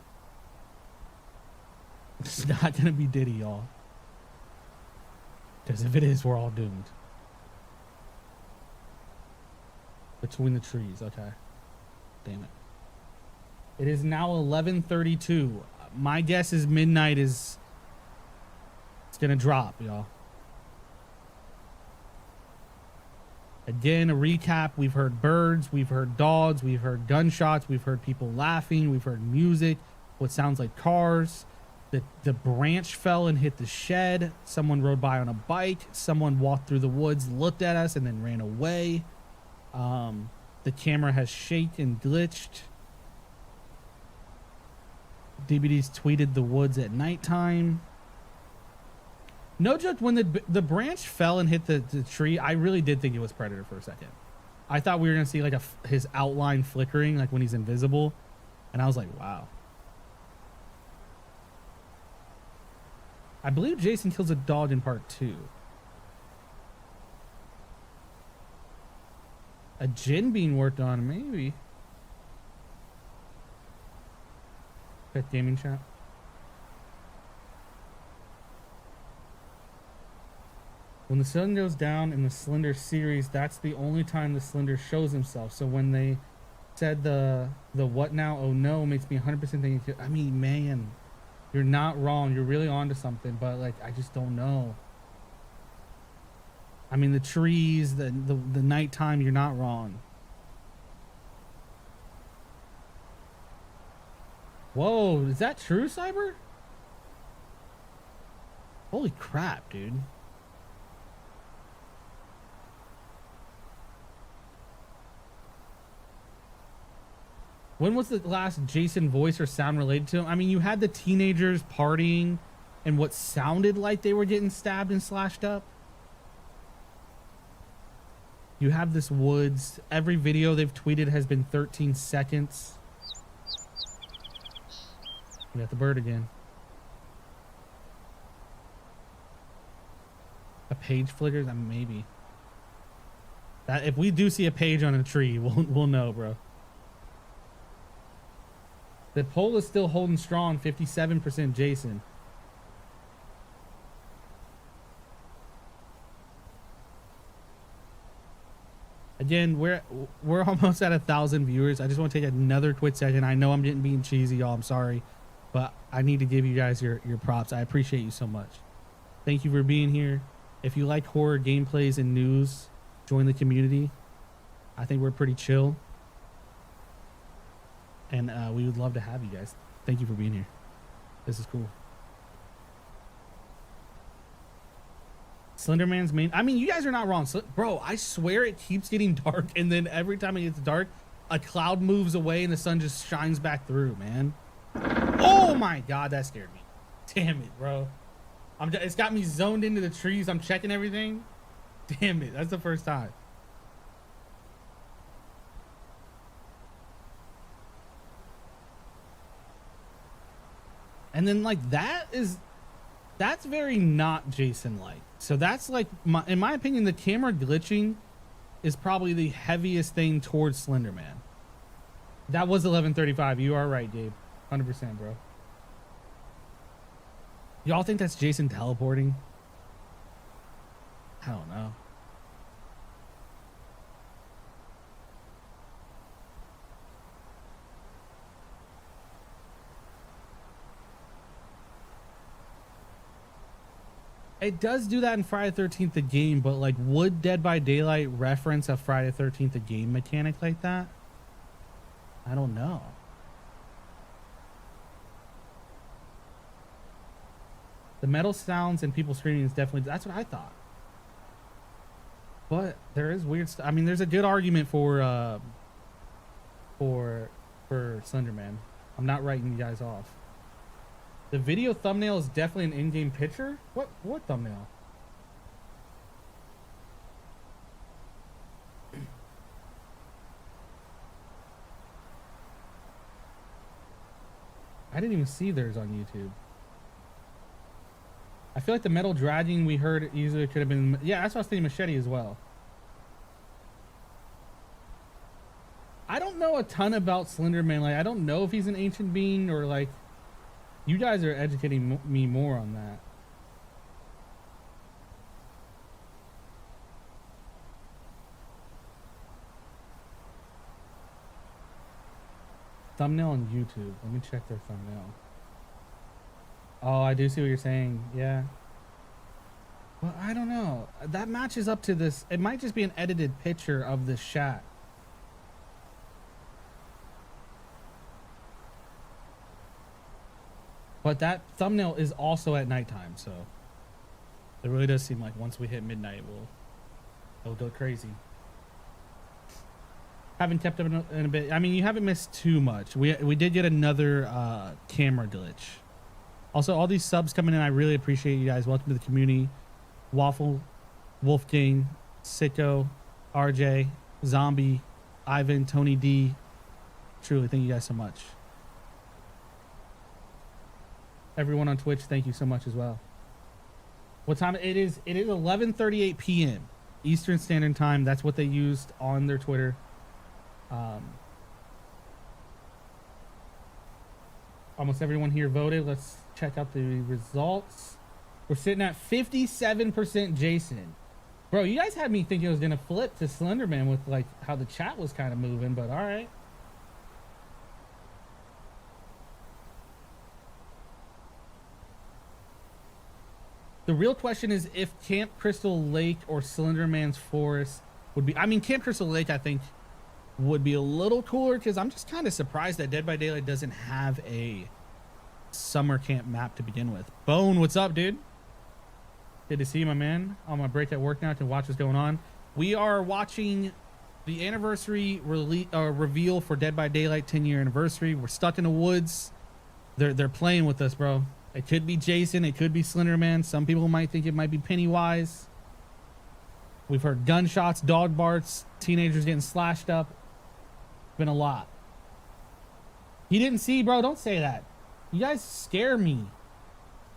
It's not gonna be Diddy, y'all. Because if it is, we're all doomed. Between the trees, okay. Damn it. It is now 11:32. My guess is midnight is... It's gonna drop, y'all. Again, a recap. We've heard birds, we've heard dogs, we've heard gunshots, we've heard people laughing, we've heard music, what sounds like cars. The branch fell and hit the shed. Someone rode by on a bike. Someone walked through the woods, looked at us, and then ran away. The camera has shaked and glitched. DBD's tweeted the woods at nighttime. No joke, when the branch fell and hit the tree, I really did think it was Predator for a second. I thought we were going to see like his outline flickering, like when he's invisible. And I was like, wow. I believe Jason kills a dog in part 2. A gin being worked on, maybe. Pet gaming chat. When the sun goes down in the Slender series, that's the only time the Slender shows himself. So when they said the what now, oh no, makes me 100% think, I mean, man, you're not wrong. You're really onto something, but like, I just don't know. I mean, the trees, the nighttime, you're not wrong. Whoa, is that true, Cyber? Holy crap, dude. When was the last Jason voice or sound related to him? I mean, you had the teenagers partying and what sounded like they were getting stabbed and slashed up. You have this woods. Every video they've tweeted has been 13 seconds. We got the bird again. A page flickers? I mean, maybe. That if we do see a page on a tree, we'll know, bro. The poll is still holding strong, 57% Jason. Again, we're almost at 1,000 viewers. I just want to take another quick second. I know I'm being cheesy, y'all. I'm sorry, but I need to give you guys your props. I appreciate you so much. Thank you for being here. If you like horror gameplays and news, join the community. I think we're pretty chill. And we would love to have you guys. Thank you for being here. This is cool. Slenderman's main... I mean, you guys are not wrong. Bro, I swear it keeps getting dark. And then every time it gets dark, a cloud moves away and the sun just shines back through, man. Oh my God, that scared me. Damn it, bro. It's got me zoned into the trees. I'm checking everything. Damn it. That's the first time. And then like that's very not Jason-like. So that's like, in my opinion, the camera glitching is probably the heaviest thing towards Slenderman. That was 11:35. You are right, Gabe. 100%, bro. Y'all think that's Jason teleporting? I don't know. It does do that in Friday the 13th the game, but like, would Dead by Daylight reference a Friday the 13th the game mechanic like that? I don't know. The metal sounds and people screaming is definitely, that's what I thought. But there is weird stuff. I mean, there's a good argument for Slenderman. I'm not writing you guys off. The video thumbnail is definitely an in-game picture? What thumbnail? I didn't even see theirs on YouTube. I feel like the metal dragging we heard easily could have been... Yeah, that's what I was thinking, Machete as well. I don't know a ton about Slenderman. Like, I don't know if he's an ancient being or like... You guys are educating me more on that. Thumbnail on YouTube. Let me check their thumbnail. Oh, I do see what you're saying. Yeah. Well, I don't know. That matches up to this. It might just be an edited picture of this shot. But that thumbnail is also at nighttime, so it really does seem like once we hit midnight, it'll go crazy. Haven't kept up in a bit. I mean, you haven't missed too much. We did get another camera glitch. Also, all these subs coming in, I really appreciate you guys. Welcome to the community. Waffle, Wolfgang, Sicko, RJ, Zombie, Ivan, Tony D. Truly, thank you guys so much. Everyone on Twitch, thank you so much as well. What time it is? It is 11:38 p.m. Eastern Standard Time. That's what they used on their Twitter. Almost everyone here voted. Let's check out the results. We're sitting at 57% Jason. Bro, you guys had me thinking it was gonna flip to Slenderman with like how the chat was kind of moving, but all right. The real question is if Camp Crystal Lake or Slenderman's Forest would be... I mean, Camp Crystal Lake, I think, would be a little cooler because I'm just kind of surprised that Dead by Daylight doesn't have a summer camp map to begin with. Bone, what's up, dude? Good to see you, my man. On my break at work now, I can watch what's going on. We are watching the anniversary reveal for Dead by Daylight 10-year anniversary. We're stuck in the woods. They're playing with us, bro. It could be Jason. It could be Slenderman. Some people might think it might be Pennywise. We've heard gunshots, dog barks, teenagers getting slashed up. Been a lot. He didn't see, bro. Don't say that. You guys scare me.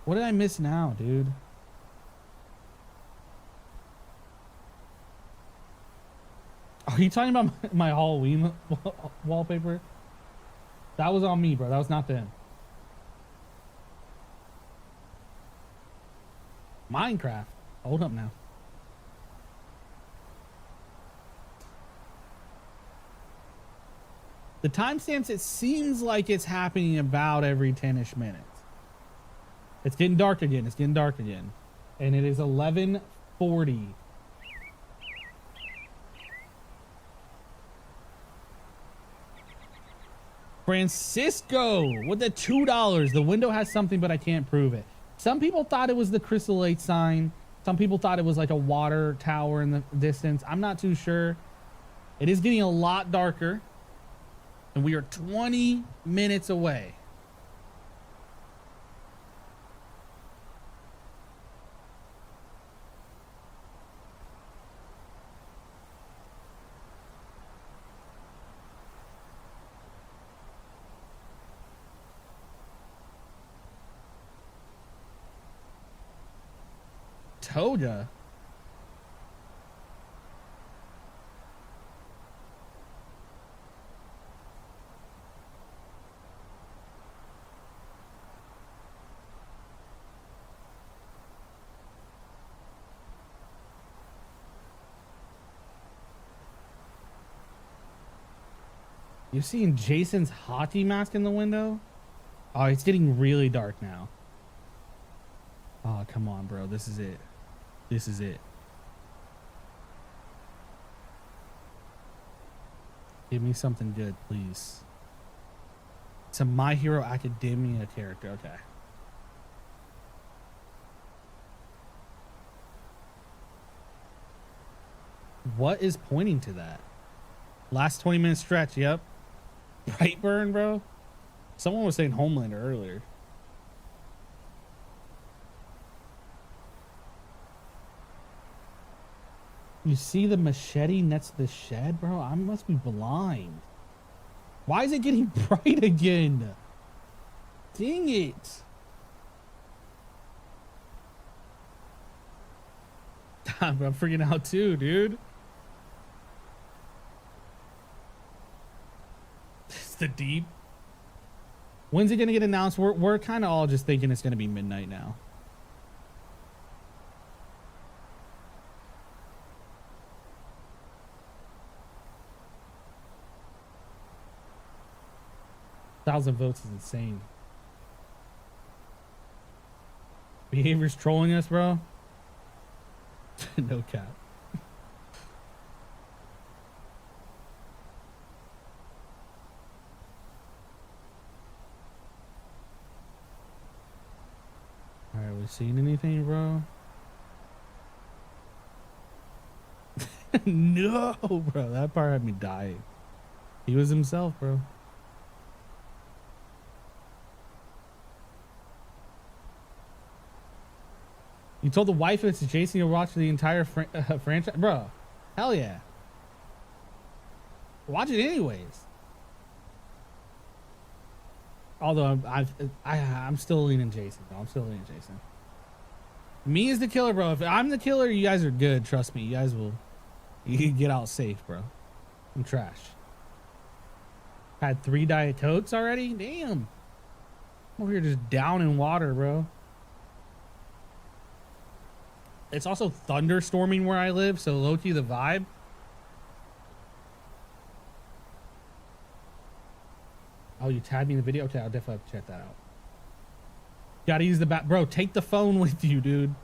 What did I miss now, dude? Are you talking about my Halloween wallpaper? That was on me, bro. That was not them. Minecraft. Hold up now. The timestamps, it seems like it's happening about every 10-ish minutes. It's getting dark again. It's getting dark again. And it is 11:40. Francisco with the $2. The window has something, but I can't prove it. Some people thought it was the Crystal Lake sign. Some people thought it was like a water tower in the distance. I'm not too sure. It is getting a lot darker. And we are 20 minutes away. Toga. You're seeing Jason's hockey mask in the window? Oh, it's getting really dark now. Oh, come on, bro. This is it. This is it. Give me something good, please. It's a My Hero Academia character. Okay. What is pointing to that? Last 20-minute stretch. Yep. Brightburn, bro. Someone was saying Homelander earlier. You see the machete next to the shed, bro? I must be blind. Why is it getting bright again? Dang it. I'm freaking out too, dude. It's the deep. When's it gonna get announced? We're kind of all just thinking it's gonna be midnight now. Thousand votes is insane. Behavior's trolling us, bro. No cap. Alright, we seen anything, bro? No, bro. That part had me dying. He was himself, bro. You told the wife it's Jason you'll watch the entire franchise? Bro, hell yeah. Watch it anyways. Although I'm still leaning Jason. No, I'm still leaning Jason. Me is the killer, bro. If I'm the killer, you guys are good. Trust me. You guys will get out safe, bro. I'm trash. Had 3 Diet Cokes already? Damn. I'm over here just down in water, bro. It's also thunderstorming where I live, so low-key the vibe. Oh, you tagged me in the video? Okay, I'll definitely have to check that out. Gotta use the bat. Bro, take the phone with you, dude.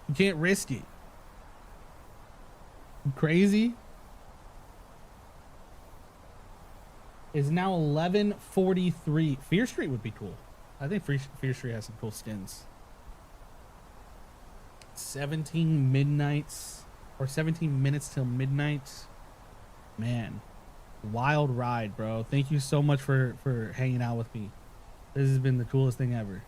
You can't risk it. You crazy? It's now 11:43. Fear Street would be cool. I think Fear Street has some cool skins. 17 midnights or 17 minutes till midnight. Man, wild ride, bro. Thank you so much for hanging out with me. This has been the coolest thing ever.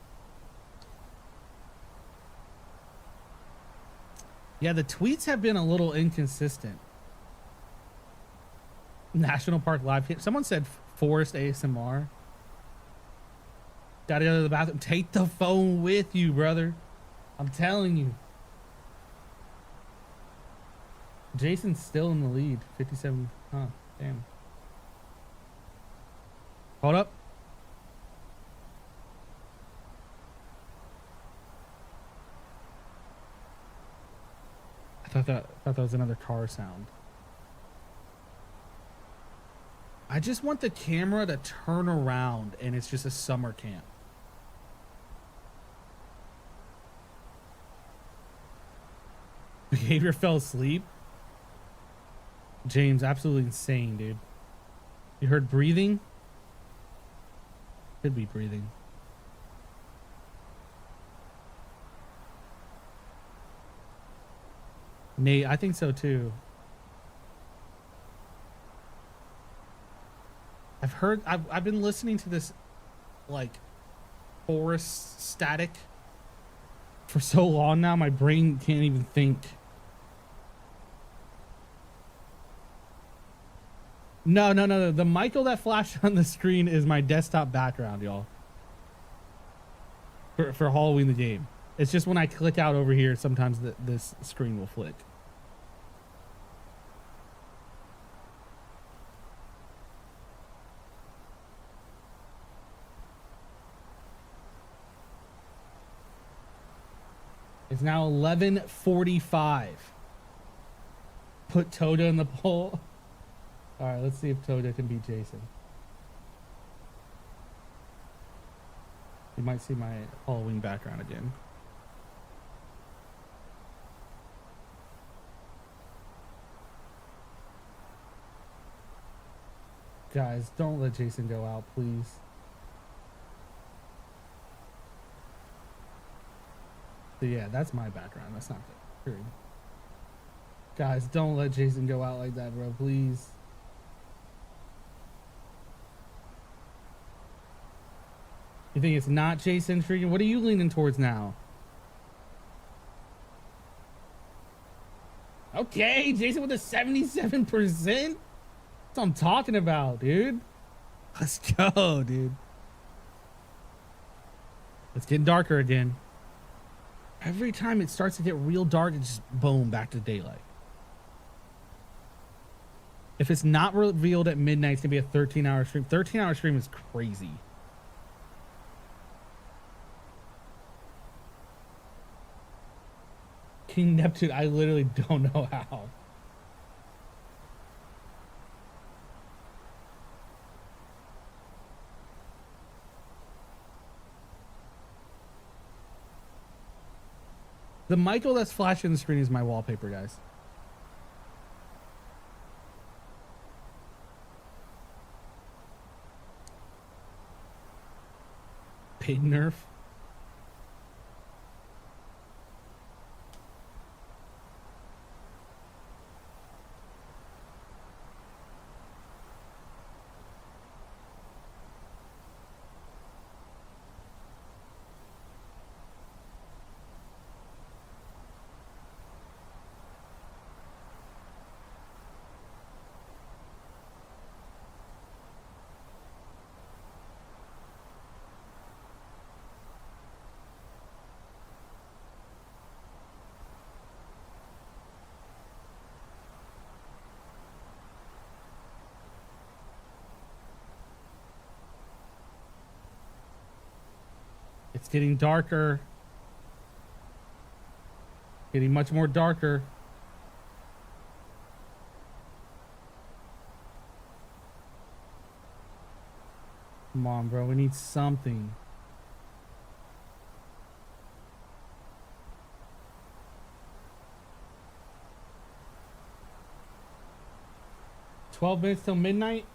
Yeah, the tweets have been a little inconsistent. National Park Live. Someone said Forest ASMR. Gotta go to the bathroom. Take the phone with you, brother. I'm telling you. Jason's still in the lead. 57. Huh. Damn. Hold up. I thought that was another car sound. I just want the camera to turn around and it's just a summer camp. Behavior fell asleep. James, absolutely insane, dude. You heard breathing? Could be breathing. Nate, I think so too. I've been listening to this like forest static for so long now, my brain can't even think. No. The Michael that flashed on the screen is my desktop background, y'all. For Halloween the game. It's just when I click out over here, sometimes this screen will flick. It's now 11:45. Put Toda in the poll. All right, let's see if Toda can beat Jason. You might see my Halloween background again. Guys, don't let Jason go out, please. So yeah, that's my background. That's not good. Period. Guys, don't let Jason go out like that, bro. Please. You think it's not Jason freaking? What are you leaning towards now? Okay, Jason with a 77%. That's what I'm talking about, dude. Let's go, dude. It's getting darker again. Every time it starts to get real dark, it's just boom, back to daylight. If it's not revealed at midnight, it's gonna be a 13-hour stream. 13-hour stream is crazy. King Neptune, I literally don't know how. The Michael that's flashing the screen is my wallpaper, guys. Big nerf. It's getting darker. Getting much more darker. Come on, bro. We need something. $12 till midnight.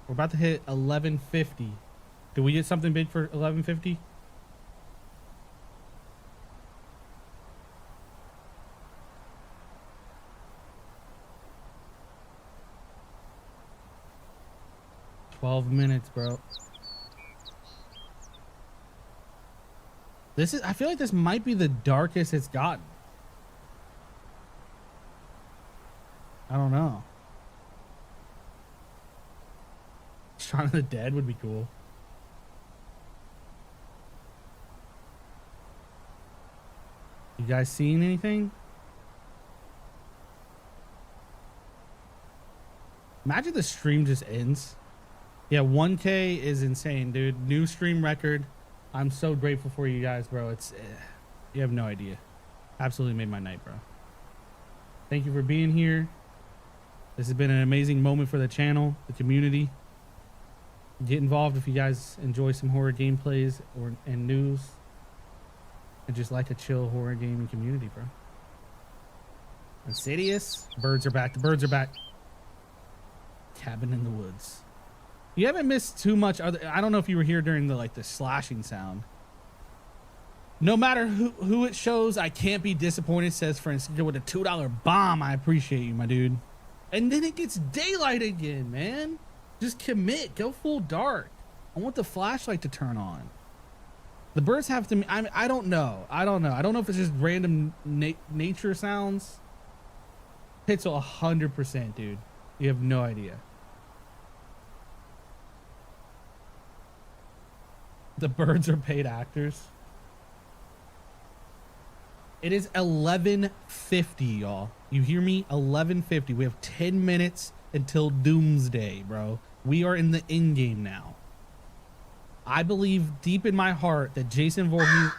We're about to hit 11:50. Do we get something big for 11:50? $12, bro. This is, I feel like this might be the darkest it's gotten. I don't know. Shaun of the Dead would be cool. You guys seeing anything? Imagine the stream just ends. Yeah, 1K is insane, dude. New stream record. I'm so grateful for you guys, bro. It's you have no idea. Absolutely made my night, bro. Thank you for being here. This has been an amazing moment for the channel, the community. Get involved if you guys enjoy some horror gameplays and news, and just like a chill horror gaming community, bro. Insidious. Birds are back. The birds are back. Cabin in the Woods. You haven't missed too much other. I don't know if you were here during the the slashing sound. No matter who it shows, I can't be disappointed, says Francisco with a $2 bomb. I appreciate you, my dude. And then it gets daylight again, man. Just commit. Go full dark. I want the flashlight to turn on. The birds have to. I don't know. I don't know. I don't know if it's just random nature sounds. Hits 100%, dude. You have no idea. The birds are paid actors. It is 11:50, y'all. You hear me? 11:50. We have 10 minutes until doomsday, bro. We are in the end game now. I believe deep in my heart that Jason Voorhees.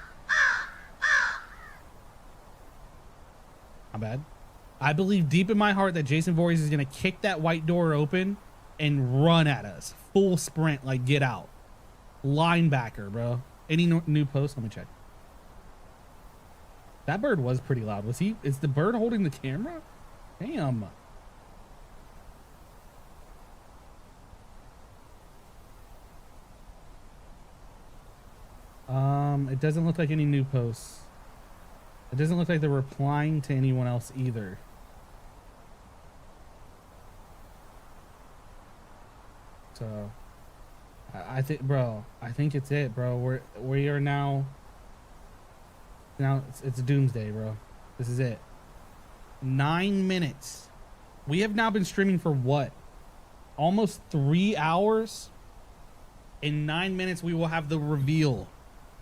My bad. I believe deep in my heart that Jason Voorhees is gonna kick that white door open and run at us. Full sprint, like Get Out. Linebacker, bro. Any new posts? Let me check. That bird was pretty loud. Was he? Is the bird holding the camera? Damn. It doesn't look like any new posts. It doesn't look like they're replying to anyone else either. So, I think, bro, I think it's it, bro. We are now it's doomsday, bro. This is it. 9 minutes. We have now been streaming for what? Almost 3 hours. In 9 minutes, we will have the reveal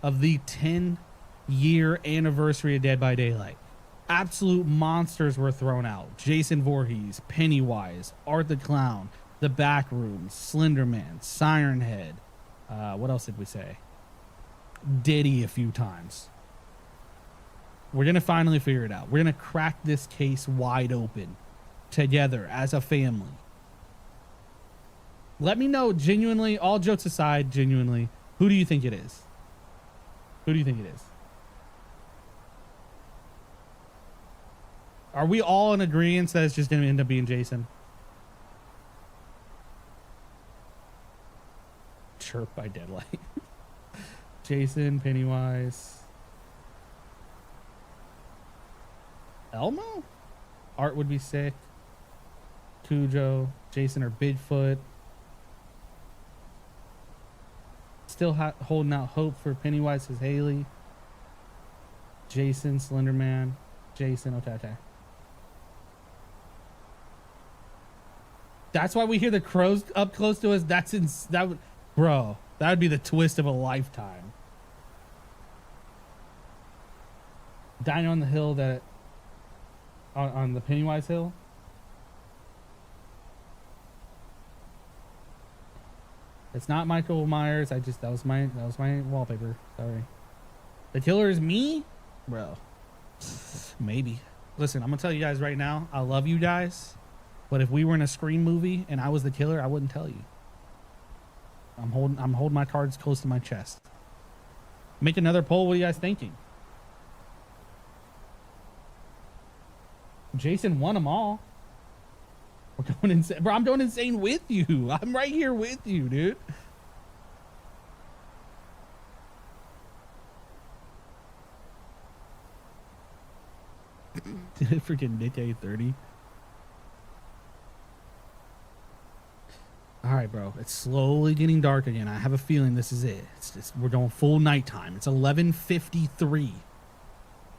of the 10-year anniversary of Dead by Daylight. Absolute monsters were thrown out. Jason Voorhees, Pennywise, Art the Clown, The Backrooms, Slenderman, Siren Head. What else did we say? Diddy a few times. We're going to finally figure it out. We're going to crack this case wide open together as a family. Let me know, genuinely, all jokes aside, genuinely, who do you think it is? Who do you think it is? Are we all in agreement that it's just going to end up being Jason? Chirp by Deadlight. Jason, Pennywise. Elmo? Art would be sick. Cujo, Jason, or Bigfoot. Still holding out hope for Pennywise as Haley. Jason, Slenderman. Jason, okay. That's why we hear the crows up close to us. Bro, that would be the twist of a lifetime. Dying on the hill that on the Pennywise hill. It's not Michael Myers. That was my wallpaper. Sorry. The killer is me? Bro. Maybe. Listen, I'm gonna tell you guys right now, I love you guys. But if we were in a Scream movie and I was the killer, I wouldn't tell you. I'm holding my cards close to my chest. Make another poll. What are you guys thinking? Jason won them all. We're going insane. Bro, I'm going insane with you. I'm right here with you, dude. Freaking Nick A30. All right, bro. It's slowly getting dark again. I have a feeling this is it. We're going full nighttime. It's 11:53.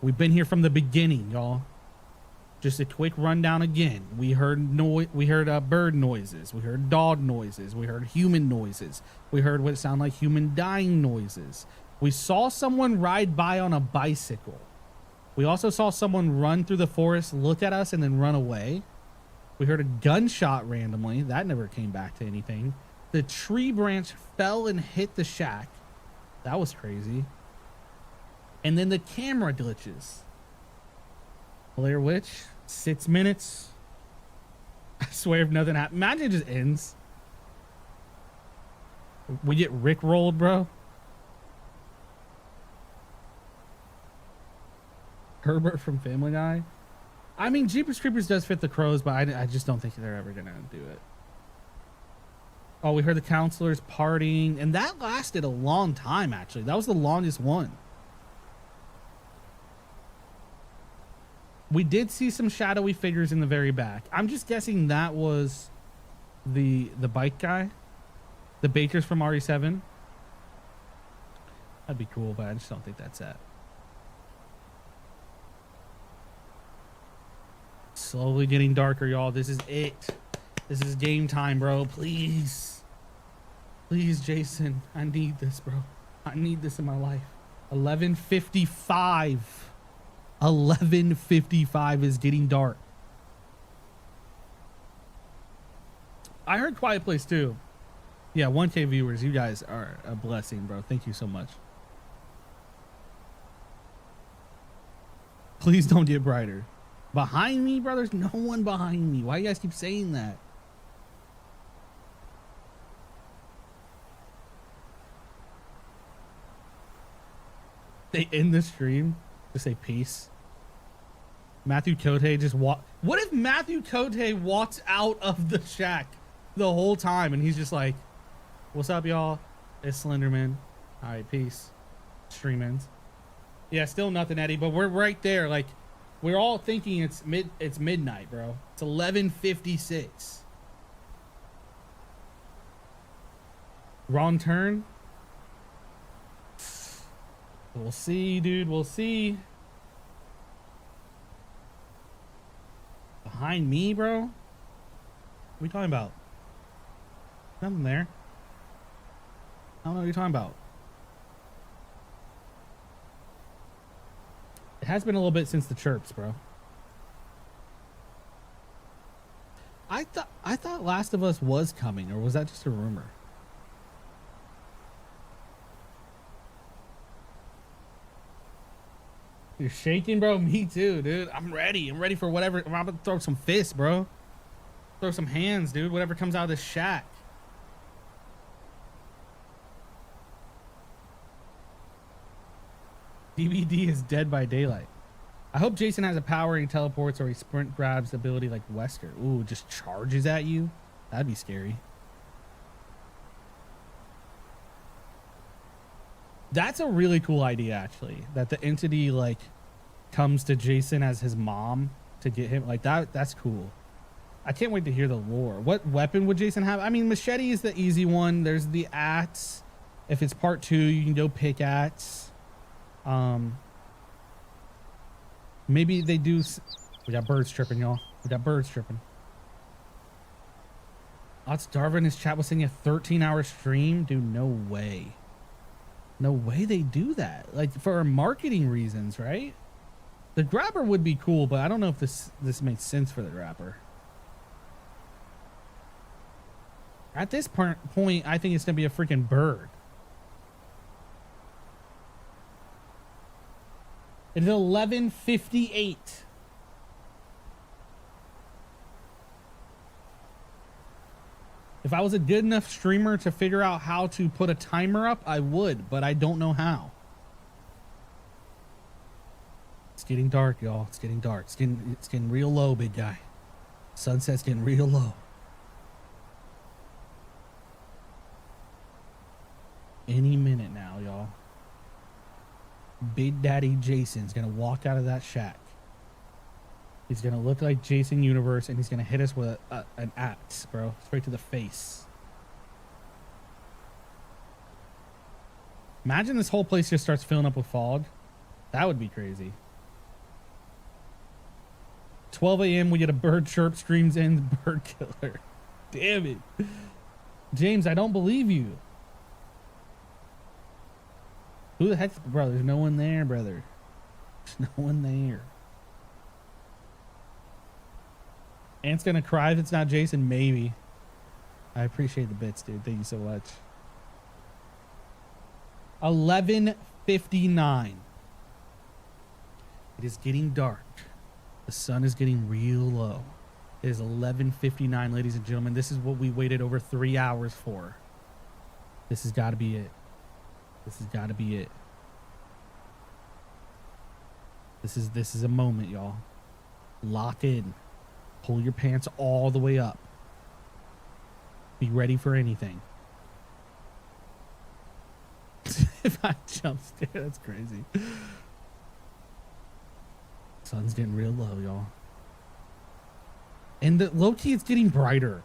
We've been here from the beginning, y'all. Just a quick rundown again. We heard bird noises. We heard dog noises. We heard human noises. We heard what sound like human dying noises. We saw someone ride by on a bicycle. We also saw someone run through the forest, look at us, and then run away. We heard a gunshot randomly. That never came back to anything. The tree branch fell and hit the shack. That was crazy. And then the camera glitches. Blair Witch, 6 minutes. I swear if nothing happens. Imagine it just ends. We get rickrolled, bro. Herbert from Family Guy. I mean, Jeepers Creepers does fit the crows, but I just don't think they're ever going to do it. Oh, we heard the counselors partying, and that lasted a long time, actually. That was the longest one. We did see some shadowy figures in the very back. I'm just guessing that was the bike guy. The bakers from RE7. That'd be cool, but I just don't think that's it. Slowly getting darker, y'all. This is it. This is game time, bro. Please. Please, Jason. I need this, bro. I need this in my life. 11:55. 11:55 is getting dark. I heard Quiet Place too. Yeah, 1K viewers. You guys are a blessing, bro. Thank you so much. Please don't get brighter. Behind me, bro? There's no one behind me. Why do you guys keep saying that? They end the stream to say peace. Matthew Cote just walk. What if Matthew Cote walks out of the shack the whole time and he's just like, "What's up, y'all? It's Slenderman. All right, peace." Stream ends. Yeah, still nothing, Eddie. But we're right there. Like, we're all thinking it's midnight, bro. It's 11:56. Wrong turn. We'll see, dude. We'll see. Behind me, bro? What are we talking about? Nothing there. I don't know what you're talking about. It has been a little bit since the chirps, bro. I thought Last of Us was coming, or was that just a rumor? You're shaking, bro? Me too, dude. I'm ready. I'm ready for whatever. I'm about to throw some fists, bro. Throw some hands, dude. Whatever comes out of this shack. DBD is dead by daylight. I hope Jason has a power he teleports or he sprint grabs ability like Wesker. Ooh, just charges at you? That'd be scary. That's a really cool idea, actually. That the entity, like, comes to Jason as his mom to get him. Like, that's cool. I can't wait to hear the lore. What weapon would Jason have? I mean, machete is the easy one. There's the axe. If it's part 2, you can go pickaxe. Maybe they do. We got birds tripping, y'all. We got birds tripping. Lots Darvin in his chat was saying a 13-hour stream. Dude, no way. No way they do that. Like, for marketing reasons, right? The grabber would be cool, but I don't know if this makes sense for the grabber. At this point, I think it's gonna be a freaking bird. It is 11:58. If I was a good enough streamer to figure out how to put a timer up, I would, but I don't know how. It's getting dark, y'all. It's getting dark. It's getting real low, big guy. Sunset's getting real low. Any minute now, y'all. Big Daddy Jason's gonna walk out of that shack. He's gonna look like Jason Universe, and he's gonna hit us with an axe, bro, straight to the face. Imagine this whole place just starts filling up with fog. That would be crazy. 12 a.m. we get a bird chirp, streams in, bird killer. Damn it. James, I don't believe you. Who the heck, bro? There's no one there, brother. There's no one there. Ant's gonna cry if it's not Jason. Maybe. I appreciate the bits, dude. Thank you so much. 11:59. It is getting dark. The sun is getting real low. It is 11:59, ladies and gentlemen. This is what we waited over 3 hours for. This has got to be it. This has got to be it. This is a moment, y'all. Lock in. Pull your pants all the way up. Be ready for anything. If I jump scare, that's crazy. Sun's getting real low, y'all. And the low-key, it's getting brighter.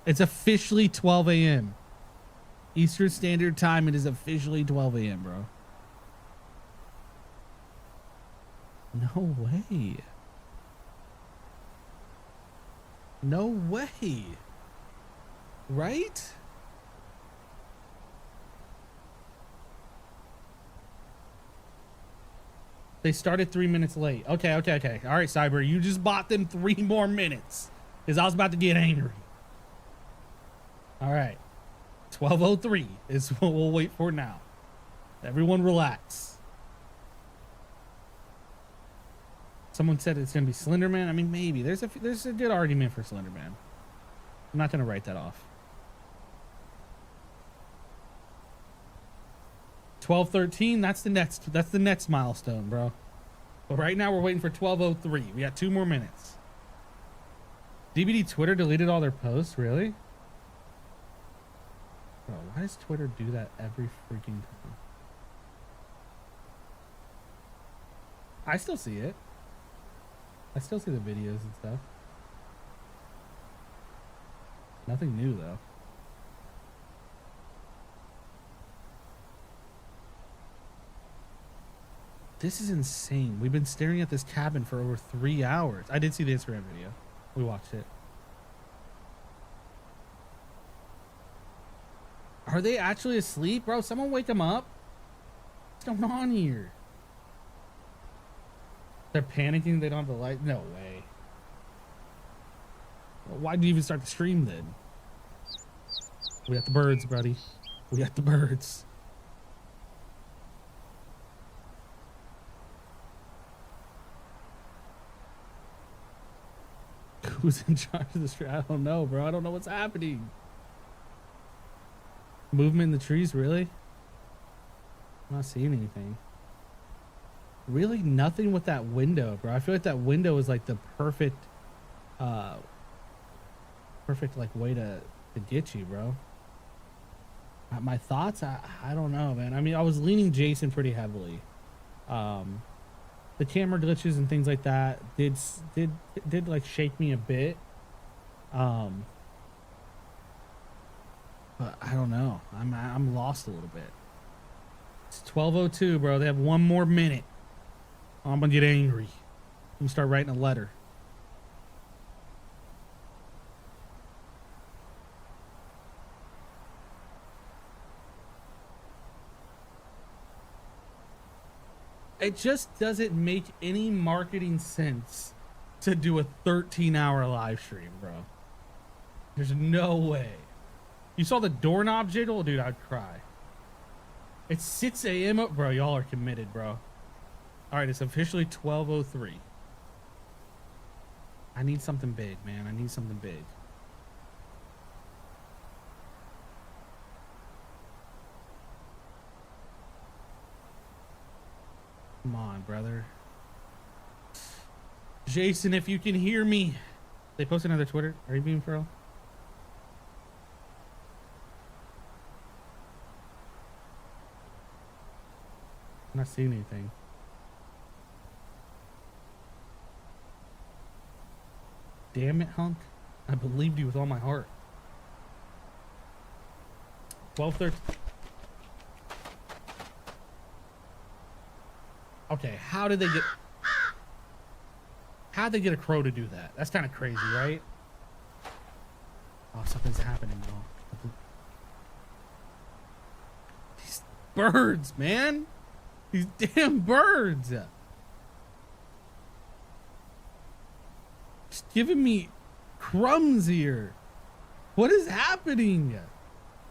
It's officially 12 a.m. Eastern Standard Time. It is officially 12 a.m., bro. No way. No way. Right? They started 3 minutes late. Okay. All right, Cyber, you just bought them 3 more minutes because I was about to get angry. All right. 12:03 is what we'll wait for now. Everyone relax. Someone said it's going to be Slenderman. I mean, maybe. There's a good argument for Slenderman. I'm not going to write that off. 12:13. That's the next milestone, bro. But right now we're waiting for 12:03. We got 2 more minutes. DBD Twitter deleted all their posts, really? Bro, why does Twitter do that every freaking time? I still see it. I still see the videos and stuff. Nothing new though. This is insane. We've been staring at this cabin for over 3 hours. I did see the Instagram video. We watched it. Are they actually asleep? Bro, someone wake them up. What's going on here? They're panicking. They don't have the light. No way. Well, why did you even start the stream then? We got the birds, buddy. We got the birds. Who's in charge of the stream? I don't know, bro. I don't know what's happening. Movement in the trees, really? I'm not seeing anything. Really nothing with that window, bro. I feel like that window is like the perfect like way to get you, bro. My thoughts, I don't know, man. I mean, I was leaning Jason pretty heavily. The camera glitches and things like that did like shake me a bit. But I don't know. I'm lost a little bit. It's 12:02, bro. They have 1 more minute. I'm gonna get angry. I'm gonna start writing a letter. It just doesn't make any marketing sense to do a 13-hour live stream, bro. There's no way. You saw the doorknob jiggle? Dude, I'd cry. It's 6 a.m. Bro, y'all are committed, bro. All right, it's officially 12:03. I need something big, man. I need something big. Come on, brother. Jason, if you can hear me. They posted on their Twitter. Are you being for real? I'm not seeing anything. Damn it, Hunk. I believed you with all my heart. 12:13. Okay, how'd they get a crow to do that? That's kind of crazy, right? Oh, something's happening, though. These birds, man. These damn birds. Just giving me crumbs here. What is happening?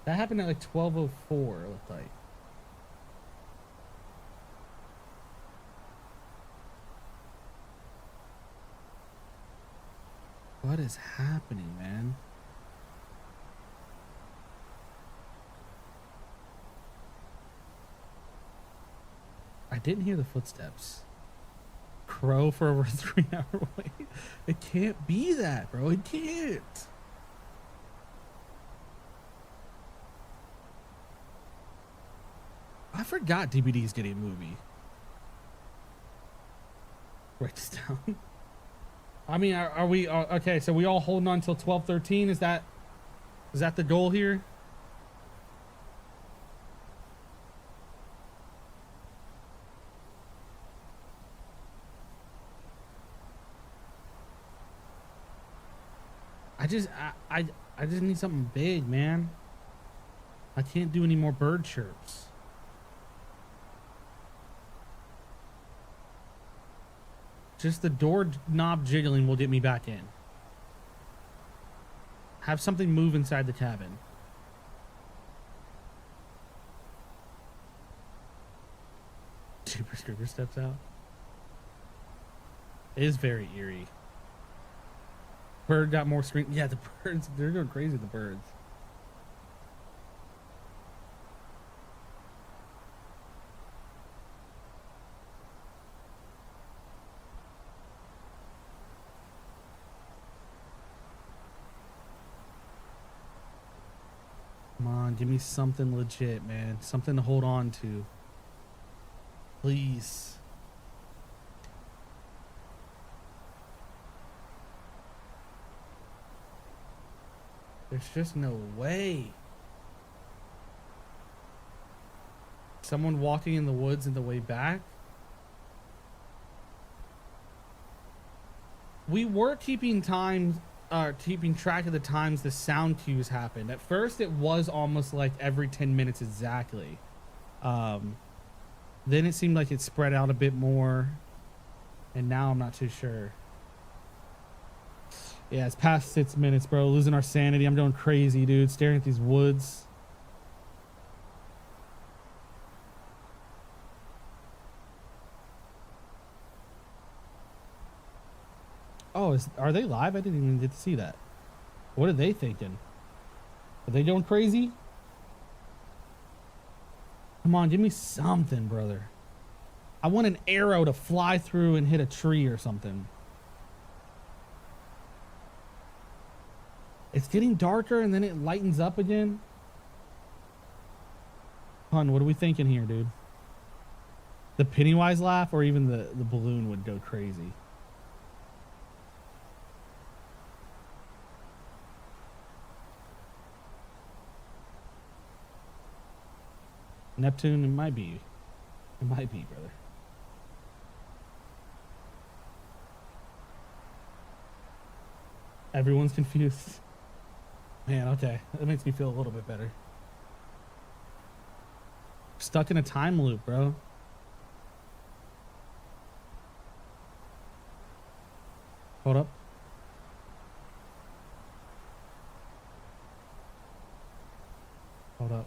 That happened at like 12:04, it looked like. What is happening, man? I didn't hear the footsteps. Crow for over a 3-hour wait. It can't be that, bro. It can't. I forgot DBD is getting a movie. Write this down. I mean, are we okay? So we all holding on until 12:13? Is that the goal here? I just need something big, man. I can't do any more bird chirps. Just the door knob jiggling will get me back in. Have something move inside the cabin. Super Scooper steps out. It is very eerie. Bird got more screen. Yeah, the birds, they're going crazy, the birds. Give me something legit, man. Something to hold on to. Please. There's just no way. Someone walking in the woods in the way back? We were keeping track of the times the sound cues happened. At first, it was almost like every 10 minutes exactly. Then it seemed like it spread out a bit more. And now I'm not too sure. Yeah, it's past 6 minutes, bro. Losing our sanity. I'm going crazy, dude. Staring at these woods. Oh, are they live? I didn't even get to see that. What are they thinking? Are they going crazy? Come on, give me something, brother. I want an arrow to fly through and hit a tree or something. It's getting darker and then it lightens up again. Hun, what are we thinking here, dude? The Pennywise laugh or even the balloon would go crazy. Neptune, it might be. It might be, brother. Everyone's confused. Man, okay. That makes me feel a little bit better. Stuck in a time loop, bro. Hold up. Hold up.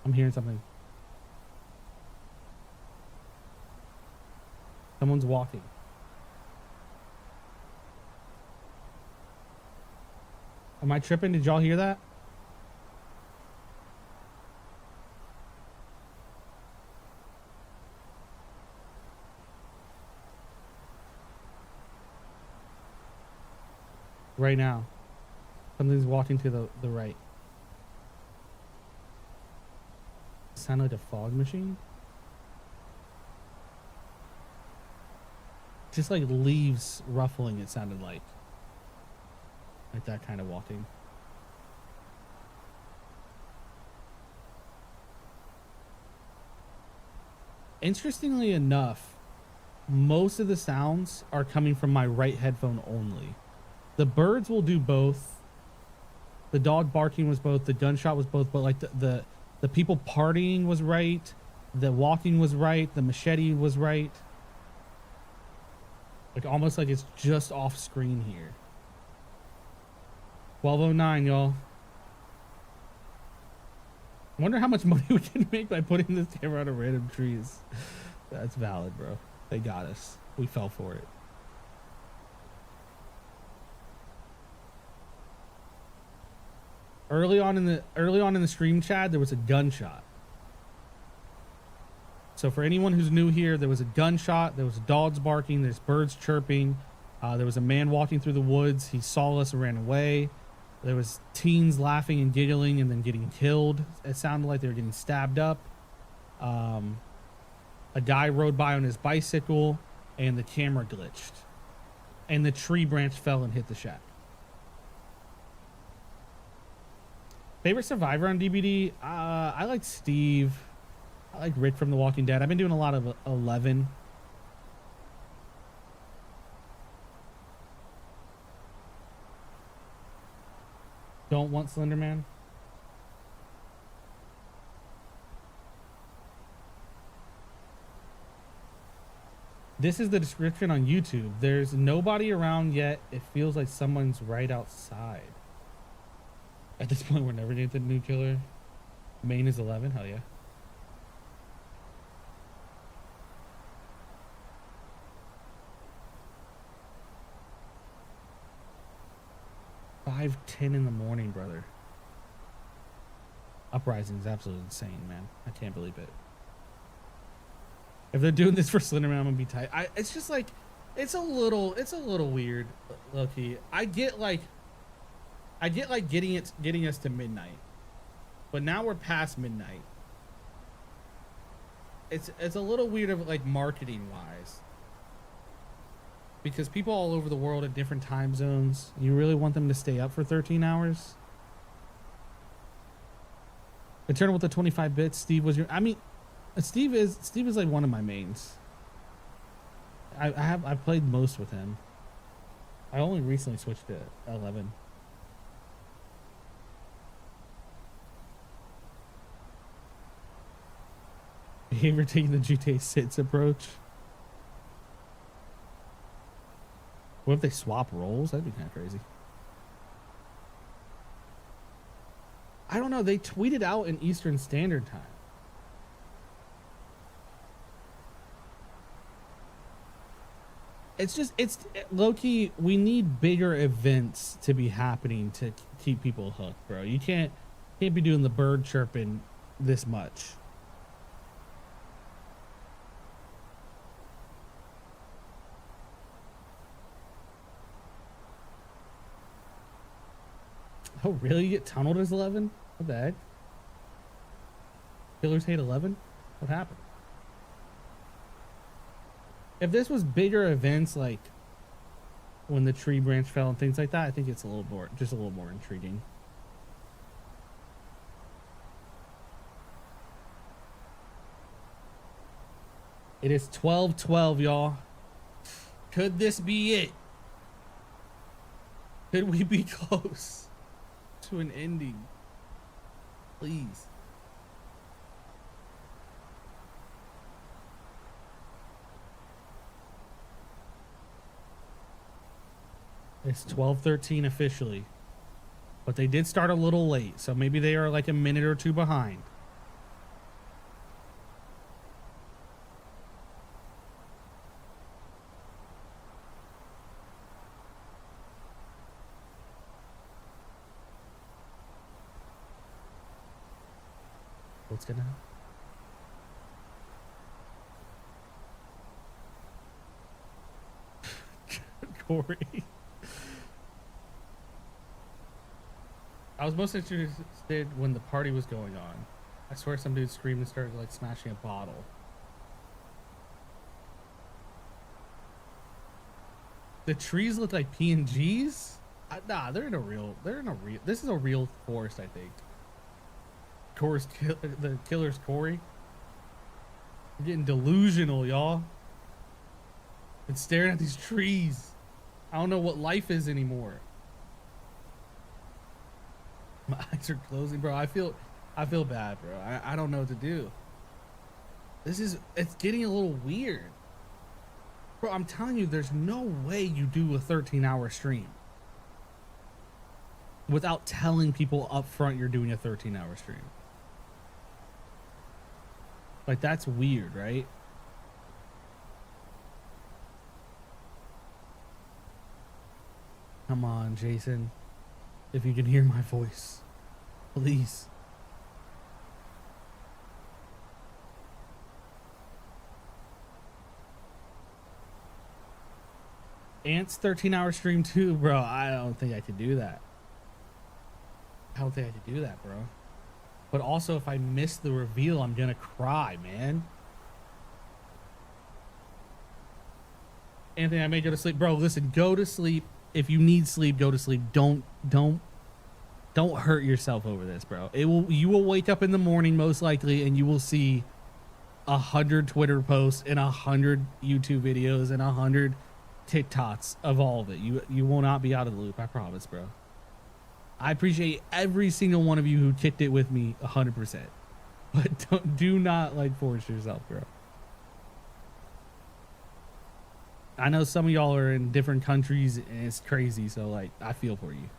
I'm hearing something. Someone's walking. Am I tripping? Did y'all hear that? Right now. Something's walking to the right. Sound like a fog machine? Just like leaves ruffling, it sounded like. Like that kind of walking. Interestingly enough, most of the sounds are coming from my right headphone only. The birds will do both. The dog barking was both. The gunshot was both. But like the people partying was right. The walking was right. The machete was right. Like almost like it's just off screen here. 12:09, y'all. I wonder how much money we can make by putting this camera on random trees. That's valid, bro. They got us. We fell for it. Early on in the stream chat, there was a gunshot. So for anyone who's new here, there was a gunshot. There was dogs barking. There's birds chirping. There was a man walking through the woods. He saw us and ran away. There was teens laughing and giggling and then getting killed. It sounded like they were getting stabbed up. A guy rode by on his bicycle and the camera glitched. And the tree branch fell and hit the shack. Favorite survivor on DBD? I like Steve. I like Rick from The Walking Dead. I've been doing a lot of 11. Don't want Slender Man? This is the description on YouTube. There's nobody around yet. It feels like someone's right outside. At this point, we're never getting the new killer. Main is 11. Hell yeah. $5:10 in the morning, brother. Uprising is absolutely insane, man. I can't believe it. If they're doing this for Slenderman, I'm gonna be tight. It's just like, it's a little weird, low key. I get like getting us to midnight. But now we're past midnight. It's a little weird of like marketing wise. Because people all over the world at different time zones, you really want them to stay up for 13 hours? Eternal with the 25 bits. Steve was your, I mean, Steve is like one of my mains. I've played most with him. I only recently switched to 11. Behavior taking the GTA 6 approach. What if they swap roles? That'd be kind of crazy. I don't know. They tweeted out in Eastern Standard Time. It's low-key, we need bigger events to be happening to keep people hooked, bro. You can't be doing the bird chirping this much. Oh, really? You get tunneled as 11? What the heck? Killers hate 11? What happened? If this was bigger events, like when the tree branch fell and things like that, I think it's a little more, just a little more intriguing. It is 12:12, y'all. Could this be it? Could we be close to an ending? Please. It's 12:13 officially, but they did start a little late, so maybe they are like a minute or two behind. What's gonna happen? Corey. I was most interested when the party was going on. I swear some dude screamed and started like smashing a bottle. The trees look like PNGs? Nah, they're in a real, this is a real forest, I think. The killer's Corey. I'm getting delusional, y'all. Been staring at these trees. I don't know what life is anymore. My eyes are closing, bro. I feel bad, bro. I don't know what to do. It's getting a little weird. Bro, I'm telling you, there's no way you do a 13-hour stream without telling people up front you're doing a 13-hour stream. Like, that's weird, right? Come on, Jason. If you can hear my voice, please. Ant's 13-hour stream too, bro. I don't think I could do that. I don't think I could do that, bro. But also, if I miss the reveal, I'm gonna cry, man. Anthony, I may go to sleep. Bro, listen, go to sleep. If you need sleep, go to sleep. Don't hurt yourself over this, bro. You will wake up in the morning most likely and you will see 100 Twitter posts and 100 YouTube videos and 100 TikToks of all of it. You will not be out of the loop, I promise, bro. I appreciate every single one of you who kicked it with me 100%. But do not like force yourself, bro. I know some of y'all are in different countries and it's crazy, so like I feel for you.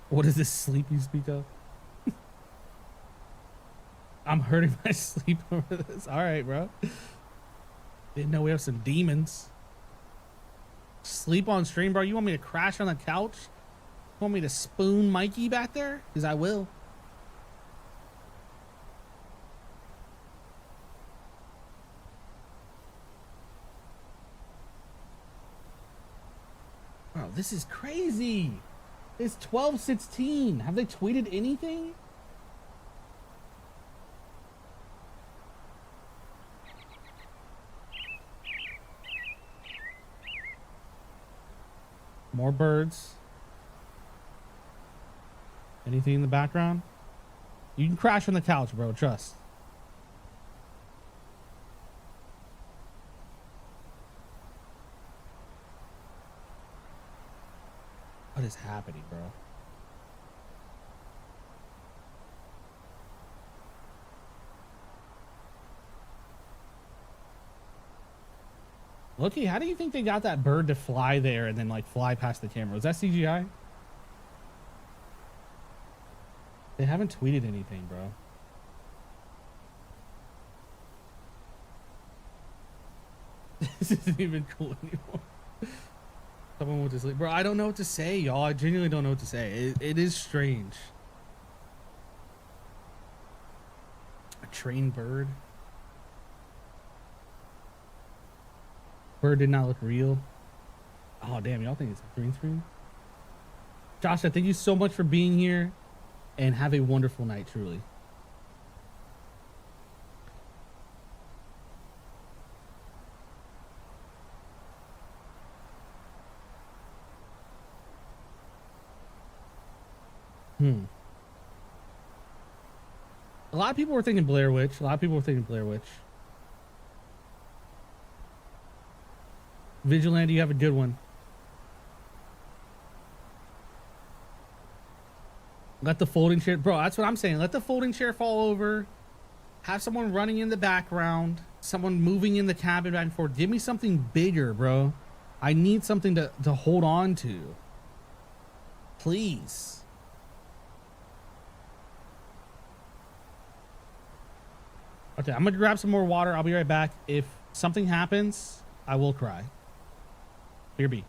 What is this sleep you speak of? I'm hurting my sleep over this. All right, bro. Didn't know we have some demons. Sleep on stream, bro. You want me to crash on the couch? You want me to spoon Mikey back there? Because I will. Bro, this is crazy. It's 12:16. Have they tweeted anything? More birds. Anything in the background? You can crash on the couch, bro. Trust. What is happening, bro? Loki, how do you think they got that bird to fly there and then like fly past the camera? Was that CGI? They haven't tweeted anything, bro. This isn't even cool anymore. Someone went to sleep. Bro, I don't know what to say, y'all. I genuinely don't know what to say. It is strange. A trained bird. Bird did not look real. Oh, damn. Y'all think it's a green screen? Josh, thank you so much for being here. And have a wonderful night, truly. A lot of people were thinking Blair Witch. A lot of people were thinking Blair Witch. Vigilante, you have a good one. Let the folding chair... Bro, that's what I'm saying. Let the folding chair fall over. Have someone running in the background. Someone moving in the cabin back and forth. Give me something bigger, bro. I need something to hold on to. Please. Okay, I'm gonna grab some more water. I'll be right back. If something happens, I will cry. Here be.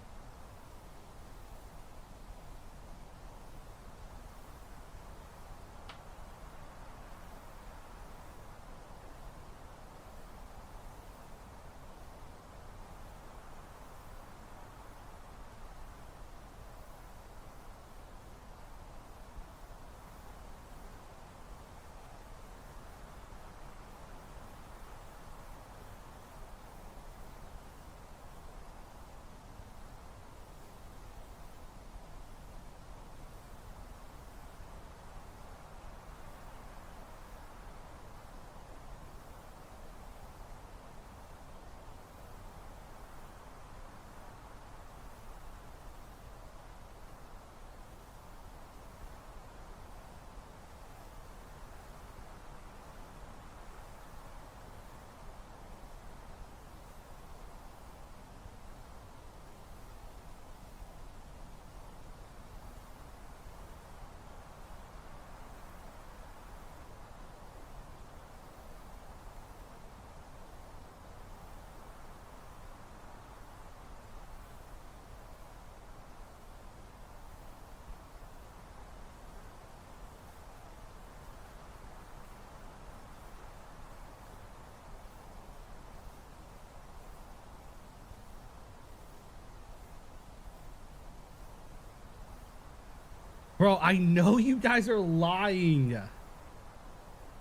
Bro, I know you guys are lying.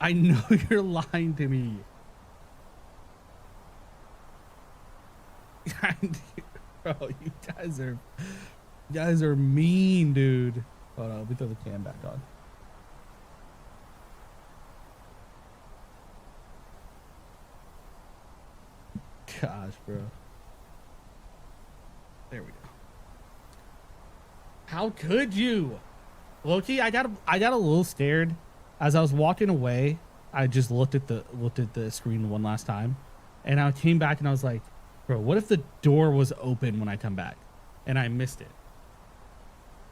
I know you're lying to me. Bro, you guys are mean, dude. Hold on, let me throw the can back on. Gosh, bro. There we go. How could you? Loki, I got a little scared as I was walking away. I just looked at the screen one last time, and I came back and I was like, bro, what if the door was open when I come back and I missed it?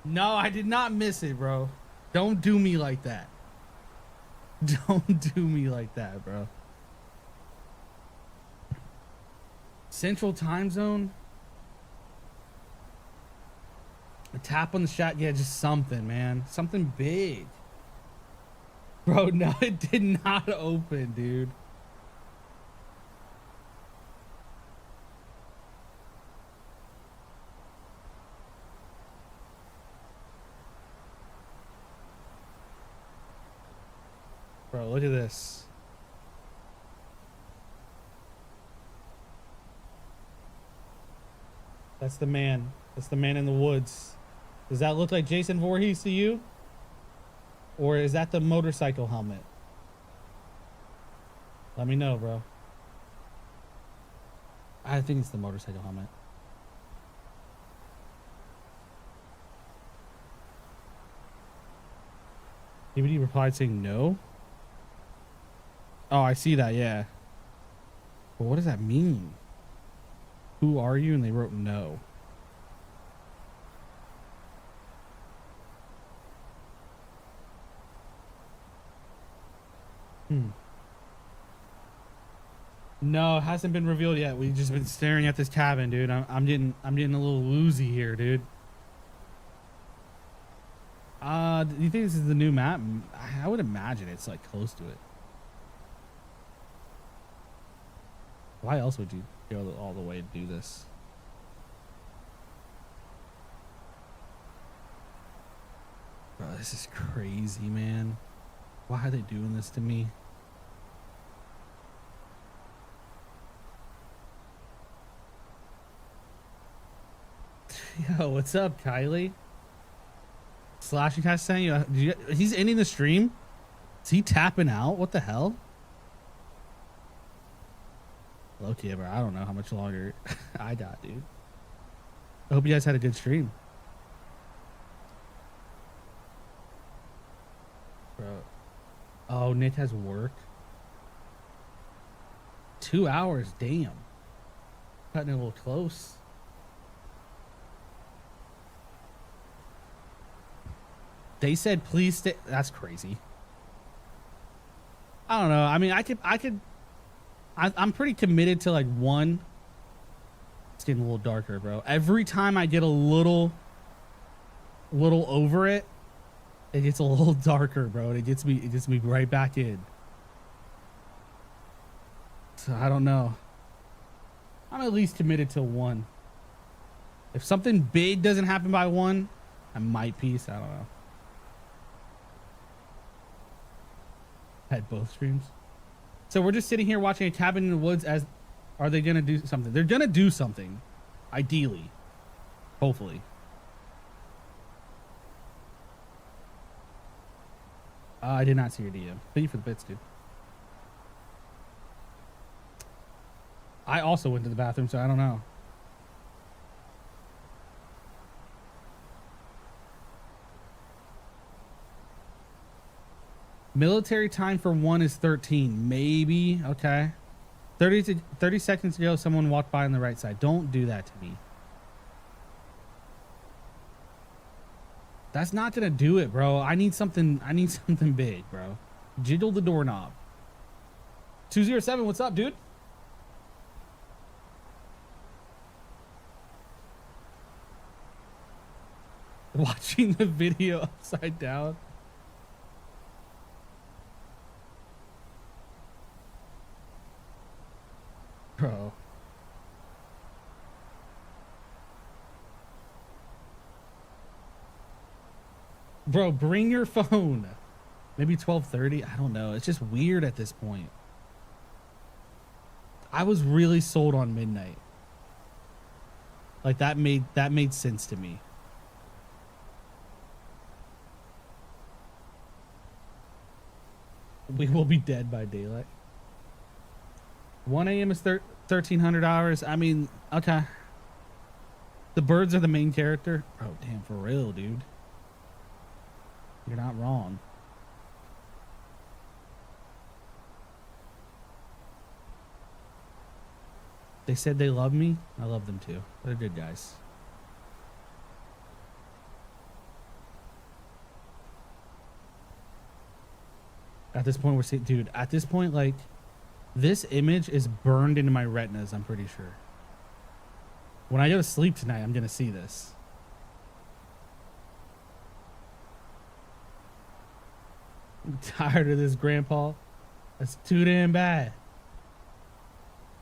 No, I did not miss it, bro. Don't do me like that. Don't do me like that, bro. Central time zone. A tap on the shot. Yeah, just something, man. Something big. Bro, no, it did not open, dude. Bro, look at this. That's the man. That's the man in the woods. Does that look like Jason Voorhees to you? Or is that the motorcycle helmet? Let me know, bro. I think it's the motorcycle helmet. DBD replied saying no. Oh, I see that, yeah. But what does that mean? Who are you? And they wrote no. No, it hasn't been revealed yet. We've just been staring at this cabin, dude. I'm getting a little woozy here, dude. Do you think this is the new map? I would imagine it's like close to it. Why else would you go all the way to do this? Bro, this is crazy, man. Why are they doing this to me? Yo, what's up, Kylie? Slashing Cat saying he's ending the stream? Is he tapping out? What the hell? Okay, bro. I don't know how much longer I got, dude. I hope you guys had a good stream. Bro. Oh, Nick has work. 2 hours, damn. Cutting it a little close. They said please stay. That's crazy. I don't know. I mean, I'm pretty committed to like one. It's getting a little darker, bro. Every time I get a little over it, it gets a little darker, bro. It gets me right back in. So I don't know. I'm at least committed to one. If something big doesn't happen by one, I might peace. I don't know. Had both streams. So we're just sitting here watching a cabin in the woods. As are they gonna do something? They're gonna do something, ideally, hopefully. I did not see your DM. Thank you for the bits, dude. I also went to the bathroom, so I don't know. Military time for one is 13. Maybe. Okay. 30 seconds ago, someone walked by on the right side. Don't do that to me. That's not gonna do it, bro. I need something big, bro. Jiggle the doorknob. 207, what's up, dude? Watching the video upside down. Bro. Bro, bring your phone. Maybe 12:30. I don't know. It's just weird at this point. I was really sold on midnight. Like that made sense to me. We will be dead by daylight. 1 a.m. is 1,300 hours. I mean, okay. The birds are the main character. Oh, damn, for real, dude. You're not wrong. They said they love me. I love them too. They're good guys. At this point, we're seeing, dude, at this point, like, this image is burned into my retinas, I'm pretty sure. When I go to sleep tonight, I'm going to see this. I'm tired of this, Grandpa. That's too damn bad.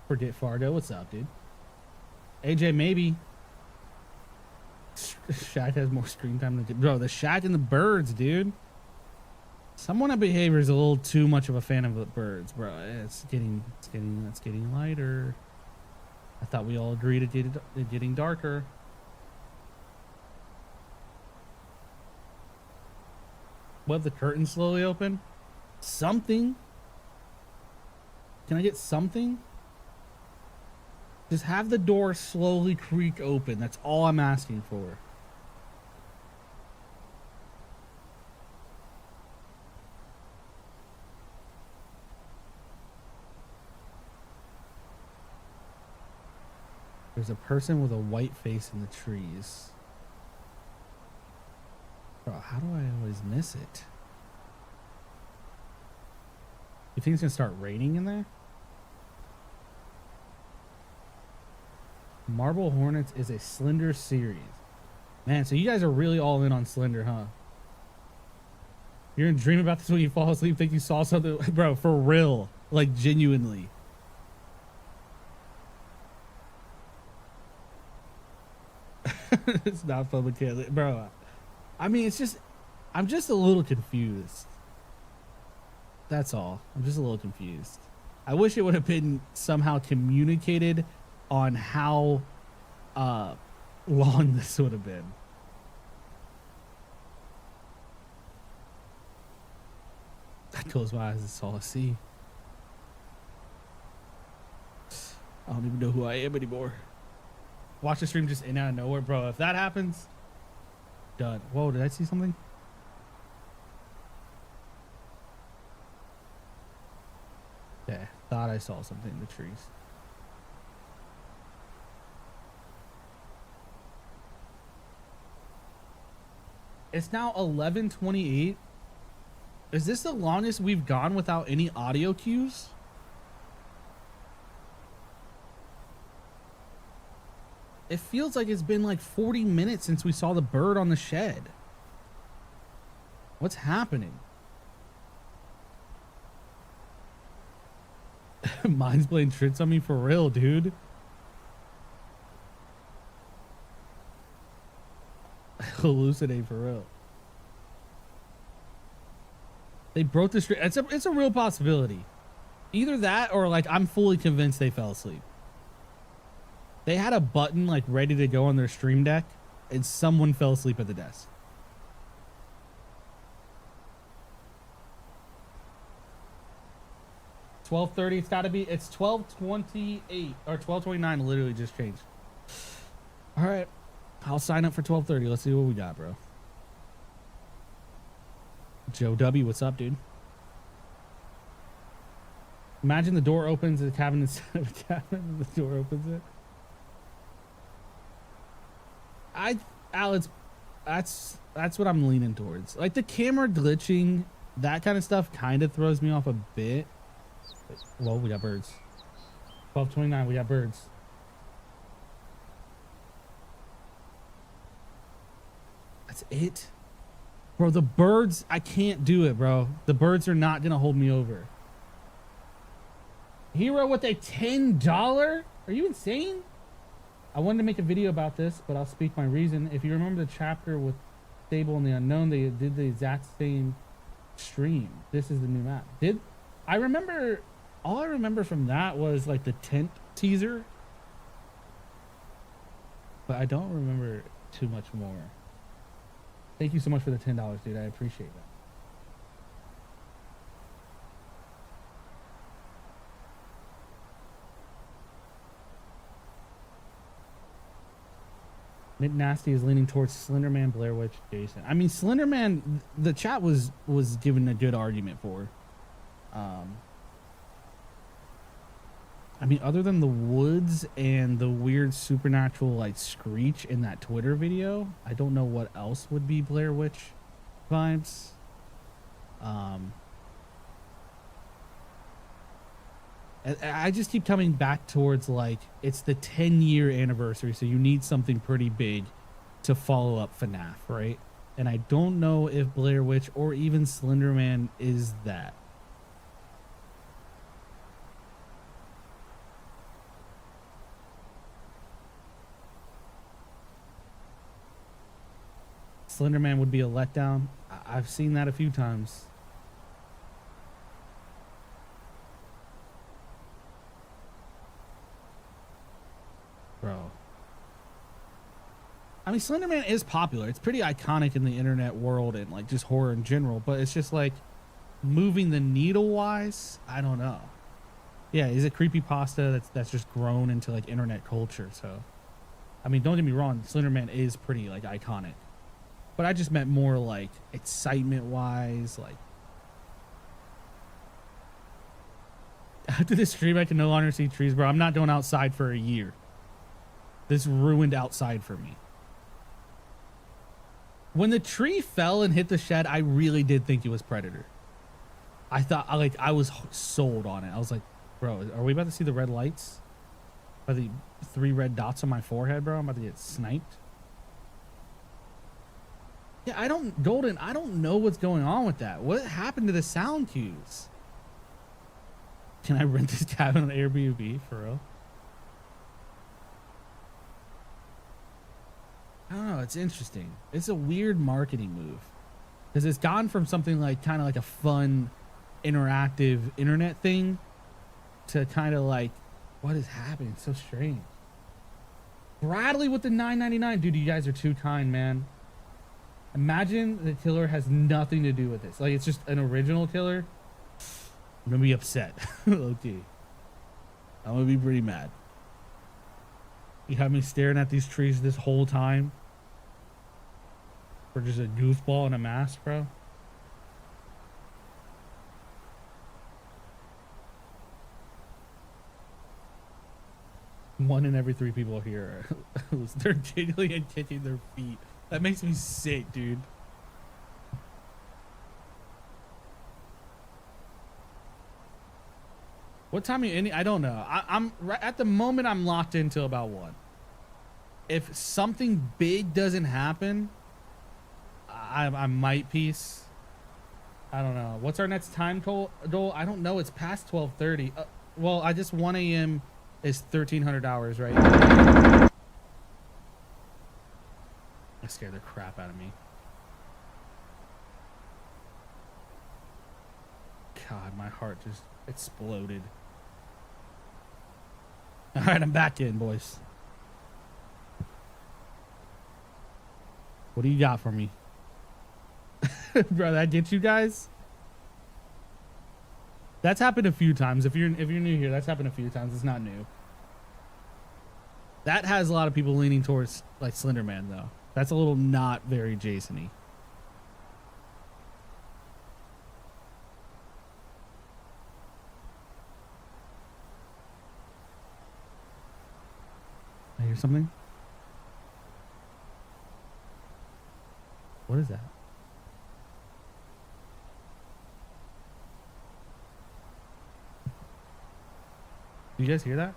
Forget Fargo. What's up, dude? AJ, maybe. Shaq has more screen time than... Bro, the Shaq and the birds, dude. Someone behavior is a little too much of a fan of the birds, bro. It's getting lighter. I thought we all agreed it getting darker. What, the curtains slowly open? Something. Can I get something? Just have the door slowly creak open. That's all I'm asking for. There's a person with a white face in the trees. Bro, how do I always miss it? You think it's gonna start raining in there? Marble Hornets is a Slender series. Man, so you guys are really all in on Slender, huh? You're gonna dream about this when you fall asleep, think you saw something? Bro, for real. Like, genuinely. It's not fun with kids. Bro, I mean, it's just... I'm just a little confused. That's all. I'm just a little confused. I wish it would have been somehow communicated on how long this would have been. I close my eyes, it's all I see. I don't even know who I am anymore. Watch the stream just in out of nowhere, bro. If that happens, done. Whoa, did I see something? Yeah, thought I saw something in the trees. It's now 11:28. Is this the longest we've gone without any audio cues? It feels like it's been like 40 minutes since we saw the bird on the shed. What's happening? Mine's playing tricks on me for real, dude. Hallucinate for real. They broke the stream. It's a real possibility. Either that or like I'm fully convinced they fell asleep. They had a button like ready to go on their stream deck and someone fell asleep at the desk. $12:30. It's got to be. It's 12:28 or 12:29. Literally just changed. All right, I'll sign up for 12:30. Let's see what we got, bro. Joe W, what's up, dude? Imagine the door opens and the cabin instead of a cabin. And the door opens it. Alex, that's what I'm leaning towards. Like the camera glitching, that kind of stuff kind of throws me off a bit. Whoa, we got birds. 12:29, we got birds. That's it? Bro, the birds, I can't do it, bro. The birds are not gonna hold me over. Hero with a $10? Are you insane? I wanted to make a video about this, but I'll speak my reason. If you remember the chapter with Stable and the Unknown, they did the exact same stream. This is the new map. I remember, all I remember from that was like the tent teaser, but I don't remember too much more. Thank you so much for the $10, dude. I appreciate that. Mid Nasty is leaning towards Slenderman, Blair Witch, Jason. I mean, Slenderman, the chat was given a good argument for. I mean, other than the woods and the weird supernatural like screech in that Twitter video, I don't know what else would be Blair Witch vibes. I just keep coming back towards like it's the 10-year anniversary, so you need something pretty big to follow up FNAF, right? And I don't know if Blair Witch or even Slenderman is that. Slenderman would be a letdown. I've seen that a few times. I mean, Slender Man is popular. It's pretty iconic in the internet world and like just horror in general. But it's just like moving the needle wise. I don't know. Yeah, is it creepypasta that's just grown into like internet culture? So, I mean, don't get me wrong, Slender Man is pretty like iconic. But I just meant more like excitement wise, like. After this stream, I can no longer see trees, bro. I'm not going outside for a year. This ruined outside for me. When the tree fell and hit the shed, I really did think it was Predator. I thought, like, I was sold on it. I was like, bro, are we about to see the red lights? Are the 3 red dots on my forehead, bro? I'm about to get sniped. Yeah, Golden, I don't know what's going on with that. What happened to the sound cues? Can I rent this cabin on Airbnb, for real? I don't know, it's interesting. It's a weird marketing move. Because it's gone from something like kind of like a fun, interactive internet thing to kind of like, what is happening? It's so strange. Bradley with the $9.99. Dude, you guys are too kind, man. Imagine the killer has nothing to do with this. Like, it's just an original killer. I'm gonna be upset. Okay. I'm gonna be pretty mad. You have me staring at these trees this whole time for just a goofball in a mask, bro. One in every 3 people here, they're giggling and kicking their feet. That makes me sick, dude. What time are you ending? I don't know. I'm right at the moment. I'm locked in till about 1. If something big doesn't happen, I might peace. I don't know. What's our next time, Dole? I don't know. It's past 12:30. Well, I just 1 a.m. is 1,300 hours, right? That scared the crap out of me. God, my heart just exploded. All right, I'm back in, boys. What do you got for me? Bro, that get you guys? That's happened a few times. If you're new here, that's happened a few times. It's not new. That has a lot of people leaning towards like Slender Man though. That's a little not very Jason-y. I hear something. What is that? Do you guys hear that?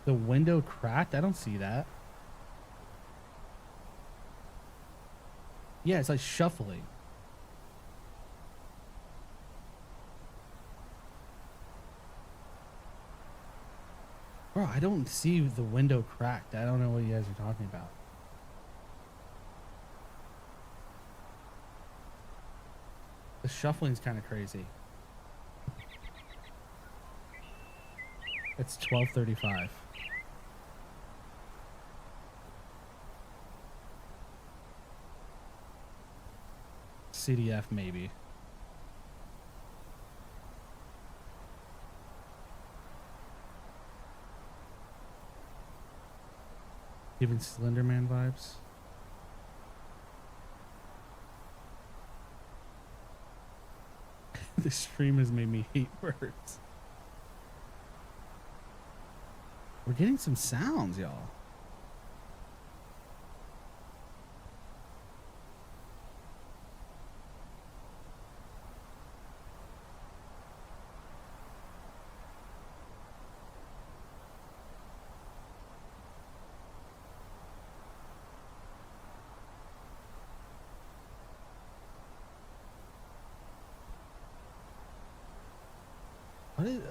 The window cracked? I don't see that. Yeah, it's like shuffling. Bro, I don't see the window cracked. I don't know what you guys are talking about. The shuffling's kind of crazy. It's 12:35. CDF maybe. Giving Slender Man vibes. This stream has made me hate birds. We're getting some sounds, y'all.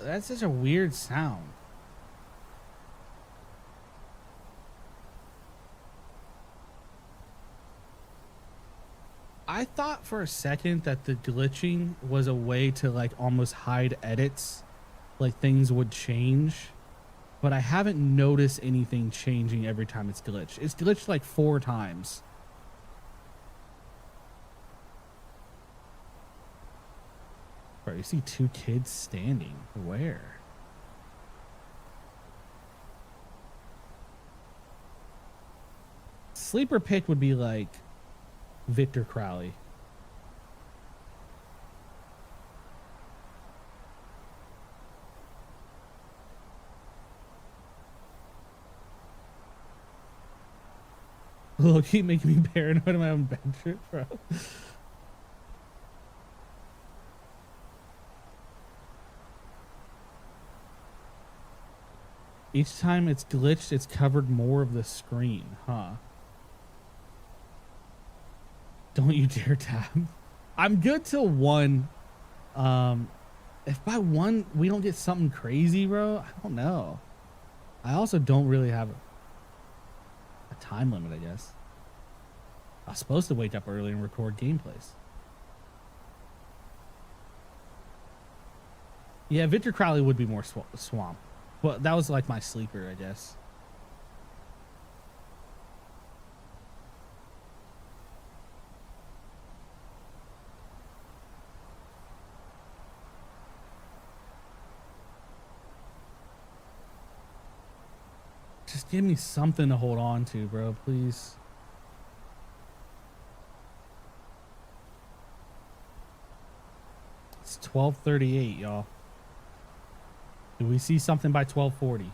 That's such a weird sound. I thought for a second that the glitching was a way to like almost hide edits, like things would change, but I haven't noticed anything changing every time it's glitched. It's glitched like 4 times. Bro, you see 2 kids standing. Where? Sleeper pick would be like Victor Crowley. Look, keep making me paranoid of my own bed trip, bro. Each time it's glitched, it's covered more of the screen, huh? Don't you dare tab. I'm good till 1. If by 1 we don't get something crazy, bro, I don't know. I also don't really have a time limit, I guess. I was supposed to wake up early and record gameplays. Yeah, Victor Crowley would be more swamp. Well, that was like my sleeper, I guess. Just give me something to hold on to, bro, please. It's 12:38, y'all. Do we see something by 12:40?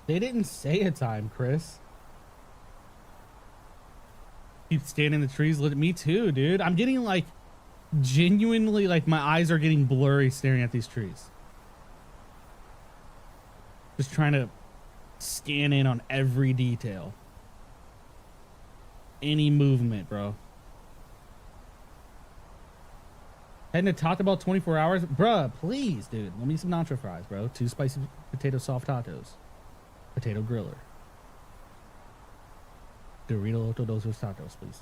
They didn't say a time, Chris. Keep standing in the trees. Look at me too, dude. I'm getting like genuinely like my eyes are getting blurry staring at these trees. Just trying to scan in on every detail. Any movement, bro. Hadn't talked about 24 hours? Bruh, please, dude. Let me some nacho fries, bro. 2 spicy potato soft tacos. Potato griller. Dorito Loto Dos tacos, please.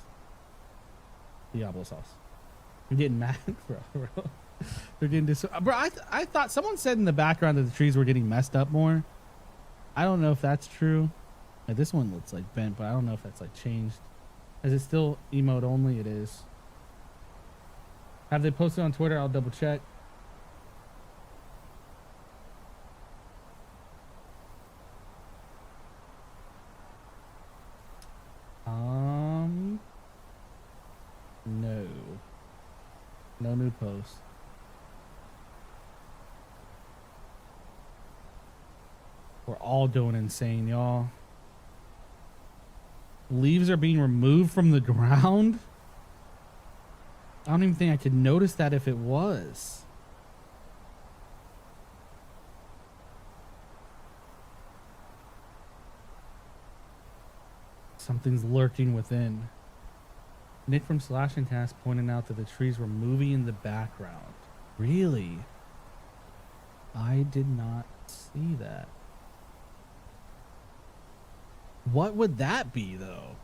Diablo sauce. I'm getting mad, bro. They're getting dis. Bro, I thought someone said in the background that the trees were getting messed up more. I don't know if that's true. Like, this one looks like bent, but I don't know if that's like changed. Is it still emote only? It is. Have they posted on Twitter? I'll double check. No. No new posts. We're all doing insane, y'all. Leaves are being removed from the ground. I don't even think I could notice that if it was. Something's lurking within. Nick from Slash and Cast pointed out that the trees were moving in the background. Really? I did not see that. What would that be, though?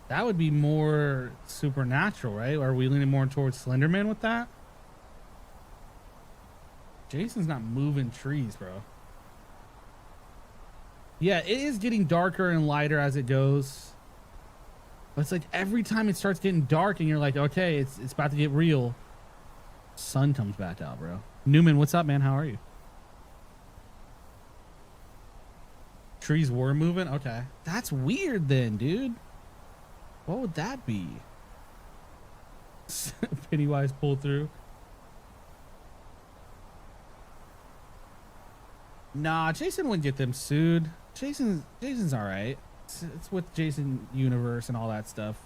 That would be more supernatural, right? Are we leaning more towards Slenderman with that? Jason's not moving trees, bro. Yeah, it is getting darker and lighter as it goes. But it's like every time it starts getting dark and you're like, okay, it's about to get real. Sun comes back out, bro. Newman, what's up, man? How are you? Trees were moving? Okay. That's weird then, dude. What would that be? Pennywise pulled through. Nah, Jason wouldn't get them sued. Jason's all right. It's with Jason Universe and all that stuff.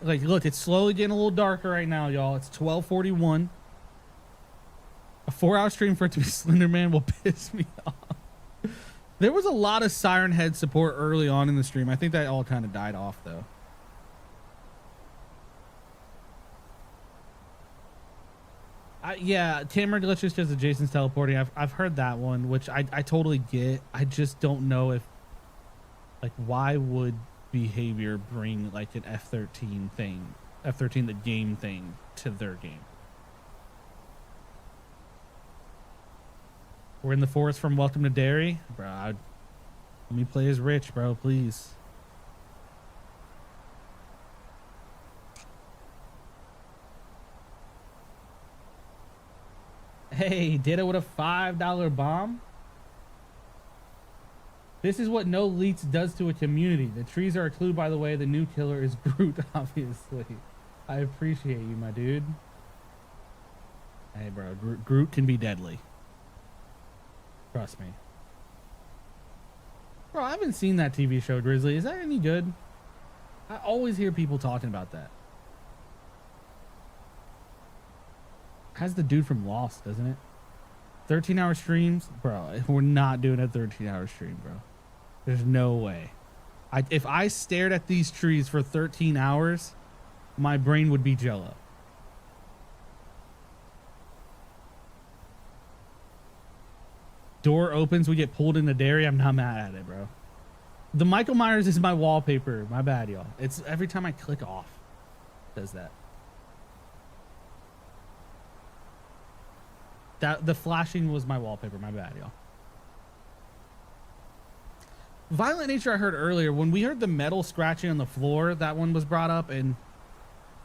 Like, look, it's slowly getting a little darker right now, y'all. It's 12:41. A 4-hour stream for it to be Slenderman will piss me off. There was a lot of Siren Head support early on in the stream. I think that all kind of died off, though. Yeah, camera glitches because of Jason's teleporting. I've heard that one, which I totally get. I just don't know if, like, why would behavior bring like an F13 thing, F13 the game thing, to their game? We're in the forest from Welcome to Derry, bro. Let me play as Rich, bro, please. Hey, Ditto with a $5 bomb. This is what no leaks does to a community. The trees are a clue, by the way. The new killer is Groot, obviously. I appreciate you, my dude. Hey, bro, Groot can be deadly. Trust me. Bro, I haven't seen that TV show, Drizzly. Is that any good? I always hear people talking about that. Has the dude from Lost, doesn't it? 13-hour streams? Bro, we're not doing a 13-hour stream, bro. There's no way. If I stared at these trees for 13 hours, my brain would be jello. Door opens, we get pulled into dairy. I'm not mad at it, bro. The Michael Myers is my wallpaper. My bad, y'all. It's every time I click off, it does that. The flashing was my wallpaper. My bad, y'all. Violent Nature I heard earlier. When we heard the metal scratching on the floor, that one was brought up, and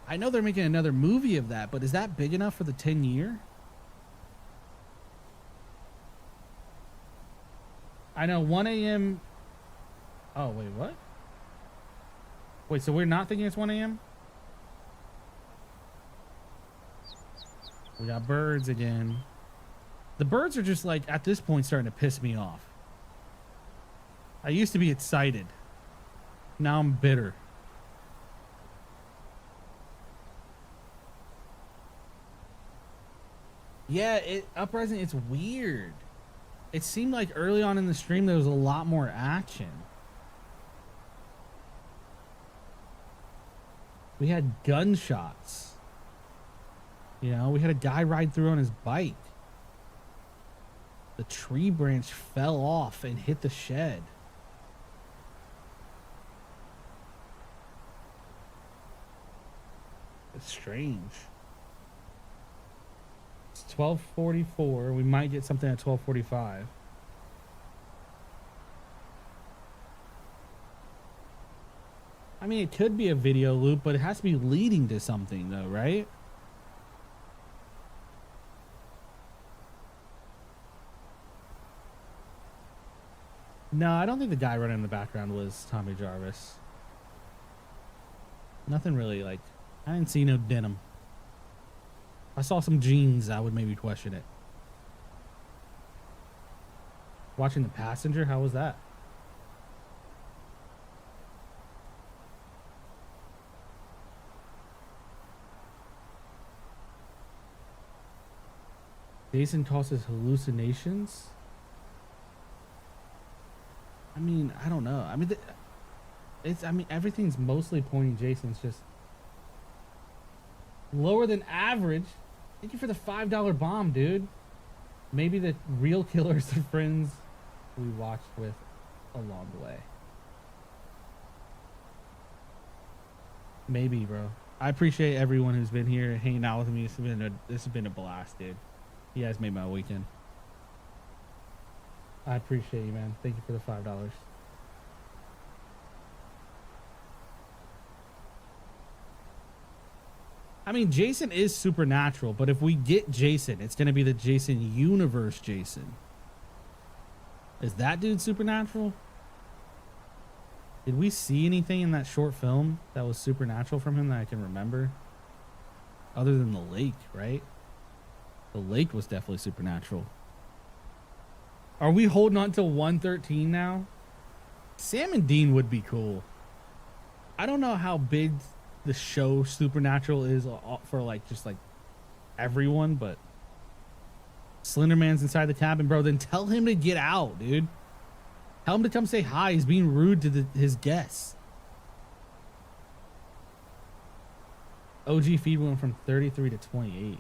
I know they're making another movie of that, but is that big enough for the 10-year? I know 1 a.m. Oh, wait, what? Wait, so we're not thinking it's 1 a.m.? We got birds again. The birds are just like, at this point, starting to piss me off. I used to be excited. Now I'm bitter. Yeah, Uprising, it's weird. It seemed like early on in the stream there was a lot more action. We had gunshots. You know, we had a guy ride through on his bike. The tree branch fell off and hit the shed. It's strange. It's 12:44. We might get something at 12:45. I mean, it could be a video loop, but it has to be leading to something, though, right? No, I don't think the guy running in the background was Tommy Jarvis. Nothing really, like, I didn't see no denim. If I saw some jeans, I would maybe question it. Watching The Passenger, how was that? Jason causes hallucinations? I mean, I don't know. I mean, everything's mostly pointing Jason's just lower than average. Thank you for the $5 bomb, dude. Maybe the real killers are friends we watched with along the way. Maybe, bro. I appreciate everyone who's been here hanging out with me. This has been a blast, dude. You guys made my weekend. I appreciate you, man. Thank you for the $5. I mean, Jason is supernatural, but if we get Jason, it's going to be the Jason universe Jason. Is that dude supernatural? Did we see anything in that short film that was supernatural from him that I can remember? Other than the lake, right? The lake was definitely supernatural. Are we holding on to 113 now? Sam and Dean would be cool. I don't know how big the show Supernatural is for like just like everyone, but Slenderman's inside the cabin, bro. Then tell him to get out, dude. Tell him to come say hi. He's being rude to his guests. OG feed went from 33 to 28.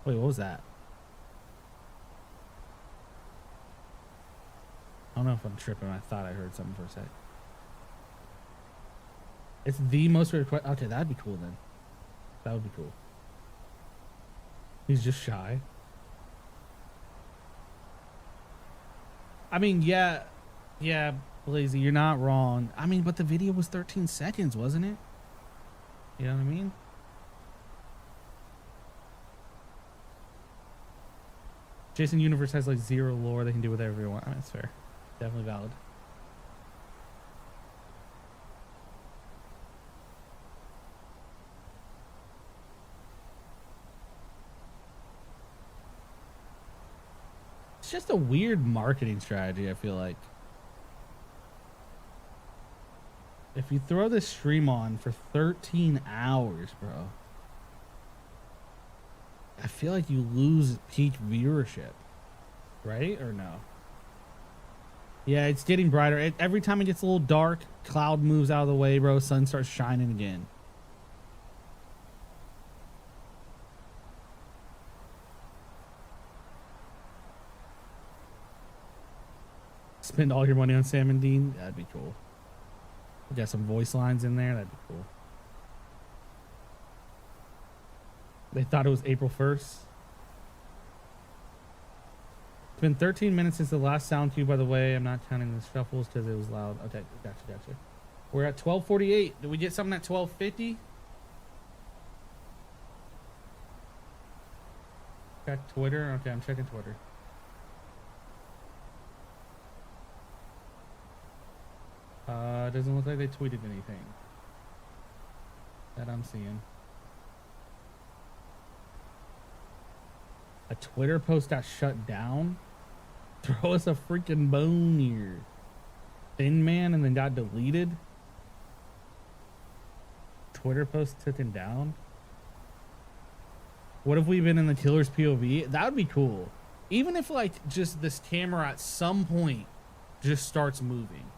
Wait, what was that? I don't know if I'm tripping. I thought I heard something for a sec. It's the most request. Okay, that'd be cool then. That would be cool. He's just shy. I mean, yeah, Blazy, you're not wrong. I mean, but the video was 13 seconds, wasn't it? You know what I mean? Jason Universe has like 0 lore. They can do whatever they want. I mean, that's fair. Definitely valid. It's just a weird marketing strategy, I feel like. If you throw this stream on for 13 hours, bro, I feel like you lose peak viewership, right? Or no? Yeah, it's getting brighter. Every time it gets a little dark, cloud moves out of the way, bro. Sun starts shining again. Spend all your money on Sam and Dean? That'd be cool. We got some voice lines in there. That'd be cool. They thought it was April 1st. It's been 13 minutes since the last sound cue, by the way. I'm not counting the shuffles because it was loud. Okay, gotcha. We're at 12:48. Did we get something at 12:50? Check Twitter. Okay, I'm checking Twitter. Doesn't look like they tweeted anything that I'm seeing. A Twitter post got shut down. Throw us a freaking bone here. Thin Man and then got deleted. Twitter post taken down. What if we've been in the killer's POV? That would be cool. Even if like just this camera at some point just starts moving.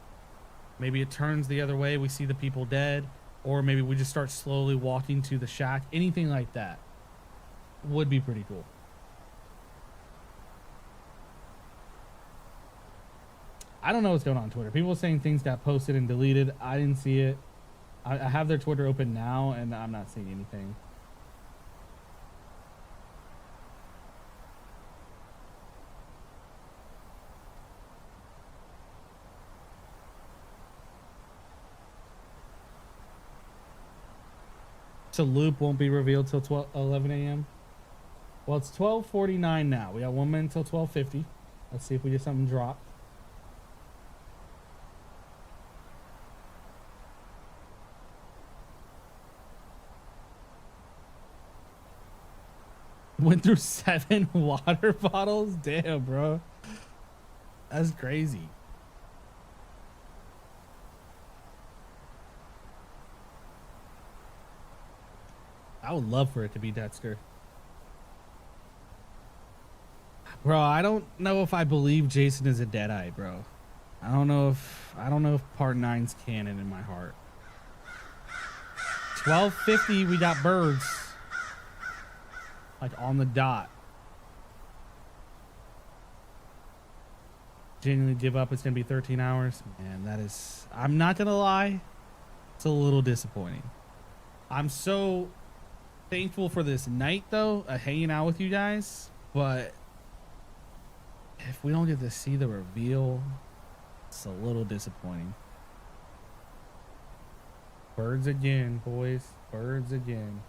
Maybe it turns the other way, we see the people dead, or maybe we just start slowly walking to the shack. Anything like that would be pretty cool. I don't know what's going on Twitter. People are saying things got posted and deleted. I didn't see it. I have their Twitter open now, and I'm not seeing anything. So loop won't be revealed till 11 a.m. Well, it's 12:49 now. We got 1 minute till 12:50. Let's see if we get something dropped. Went through 7 water bottles? Damn, bro. That's crazy. I would love for it to be Dexter. Bro, I don't know if I believe Jason is a Deadeye, bro. I don't know if part 9's canon in my heart. 12:50, we got birds. Like on the dot. Genuinely give up, it's gonna be 13 hours. Man, that is, I'm not gonna lie, it's a little disappointing. I'm so thankful for this night though, hanging out with you guys, but if we don't get to see the reveal, it's a little disappointing. Birds again, boys. Birds again.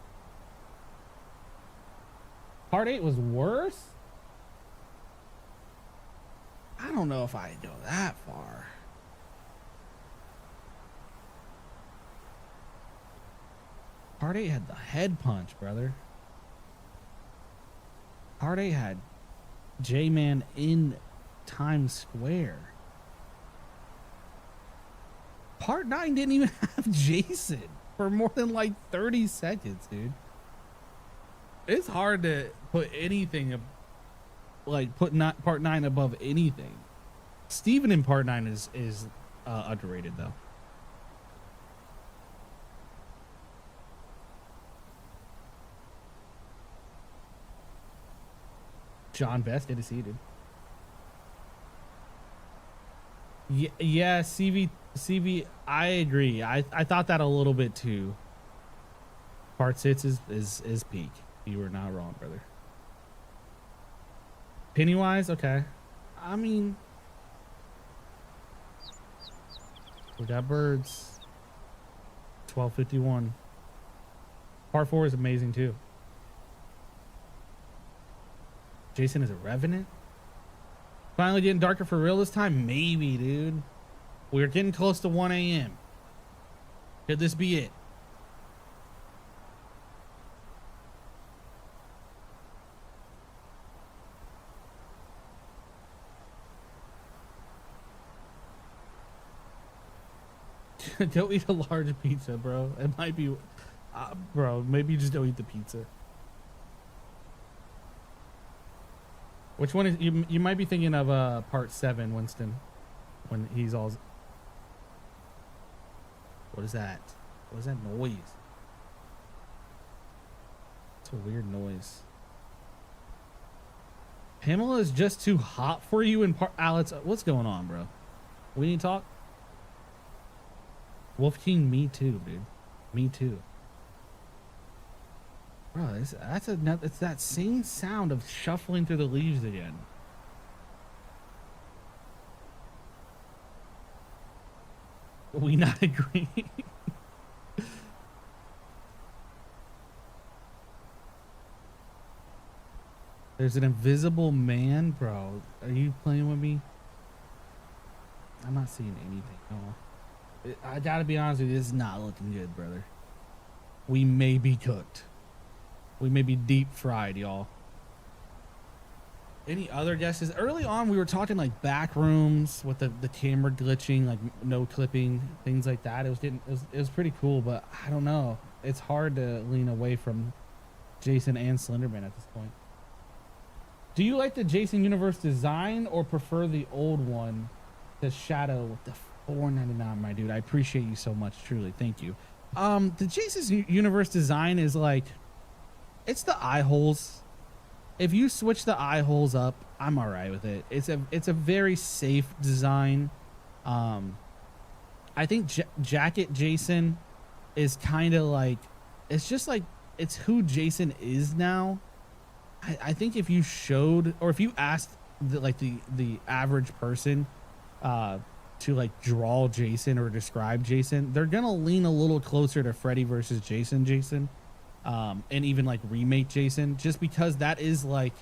Part 8 was worse? I don't know if I go that far. Part 8 had the head punch, brother. Part 8 had J-Man in Times Square. Part 9 didn't even have Jason for more than like 30 seconds, dude. It's hard to put anything, like put not part 9 above anything. Steven in part 9 is underrated though. John Best, good to see you, dude. Yeah, CV, I agree. I thought that a little bit too. Part 6 is peak. You were not wrong, brother. Pennywise, okay. I mean, we got birds. 12:51. Part 4 is amazing too. Jason is a revenant. Finally getting darker for real this time? Maybe, dude. We're getting close to 1 a.m. Could this be it? Don't eat a large pizza, bro. It might be, bro. Maybe you just don't eat the pizza. Which one is you? You might be thinking of part 7, Winston, when he's all. What is that? What is that noise? It's a weird noise. Pamela is just too hot for you in part. Alex, what's going on, bro? We need to talk. Wolf King, me too, dude. Me too. Bro, it's that same sound of shuffling through the leaves again. We not agree. There's an invisible man, bro. Are you playing with me? I'm not seeing anything. No. I gotta be honest with you, this is not looking good, brother. We may be cooked. We may be deep fried, y'all. Any other guesses? Early on, we were talking like back rooms with the camera glitching, like no clipping, things like that. It was pretty cool, but I don't know. It's hard to lean away from Jason and Slenderman at this point. Do you like the Jason universe design or prefer the old one, the Shadow with the $4.99, my dude? I appreciate you so much, truly. Thank you. The Jason universe design is like, it's the eye holes. If you switch the eye holes up, I'm all right with it. It's a very safe design. I think Jacket Jason is kind of like, it's just like, it's who Jason is now. I think if you showed, or if you asked the average person to like draw Jason or describe Jason, they're gonna lean a little closer to Freddy versus Jason, and even like remake Jason, just because that is like,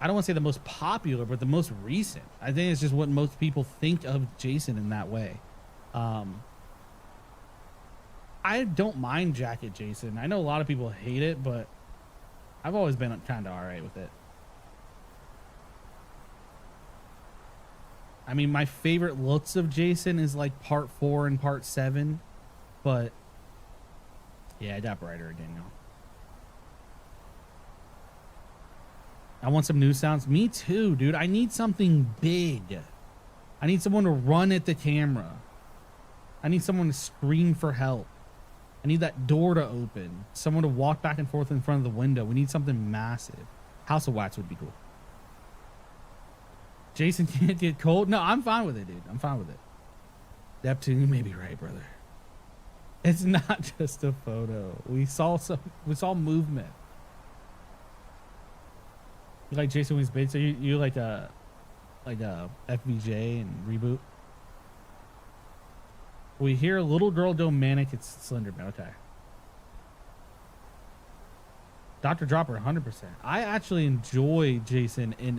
I don't want to say the most popular, but the most recent. I think it's just what most people think of Jason in that way. I don't mind Jacket Jason. I know a lot of people hate it, but I've always been kind of all right with it. I mean, my favorite looks of Jason is like part 4 and part 7, but yeah, I got brighter again, y'all. I want some new sounds. Me too, dude. I need something big. I need someone to run at the camera. I need someone to scream for help. I need that door to open. Someone to walk back and forth in front of the window. We need something massive. House of Wax would be cool. Jason can't get cold. No, I'm fine with it, dude. I'm fine with it. Neptune, you may be right, brother. It's not just a photo. We saw movement. You like Jason when he's big? So you like a FVJ and Reboot? We hear little girl go manic. It's Slenderman. Okay. Dr. Dropper, 100%. I actually enjoy Jason in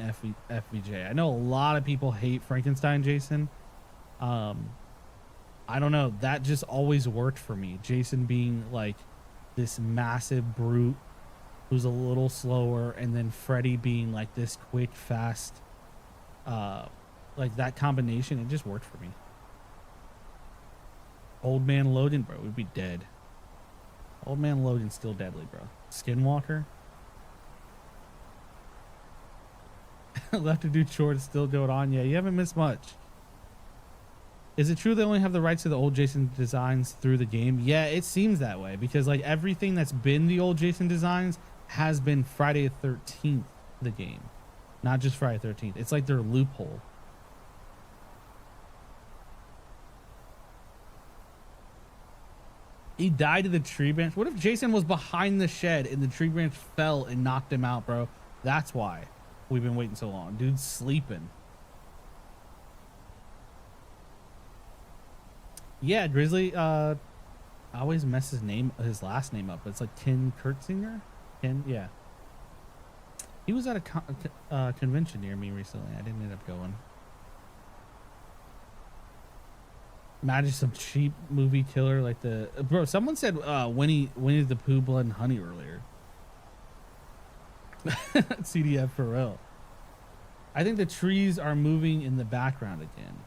FVJ. I know a lot of people hate Frankenstein Jason. I don't know. That just always worked for me. Jason being like this massive brute who's a little slower, and then Freddy being like this quick, fast, like that combination, it just worked for me. Old Man Logan, bro, we'd be dead. Old Man Logan's still deadly, bro. Skinwalker. Left to do chores, still going on. Yeah, you haven't missed much. Is it true they only have the rights to the old Jason designs through the game? Yeah, it seems that way, because like everything that's been the old Jason designs has been Friday the 13th, the game, not just Friday the 13th. It's like their loophole. He died to the tree branch. What if Jason was behind the shed and the tree branch fell and knocked him out, bro? That's why we've been waiting so long. Dude's sleeping. Yeah, Grizzly, I always mess his last name up. It's like Ken Kurtzinger? Ken, yeah. He was at a convention near me recently. I didn't end up going. Imagine some cheap movie killer like the... Bro, someone said Winnie the Pooh, Blood and Honey earlier. CDF for real. I think the trees are moving in the background again.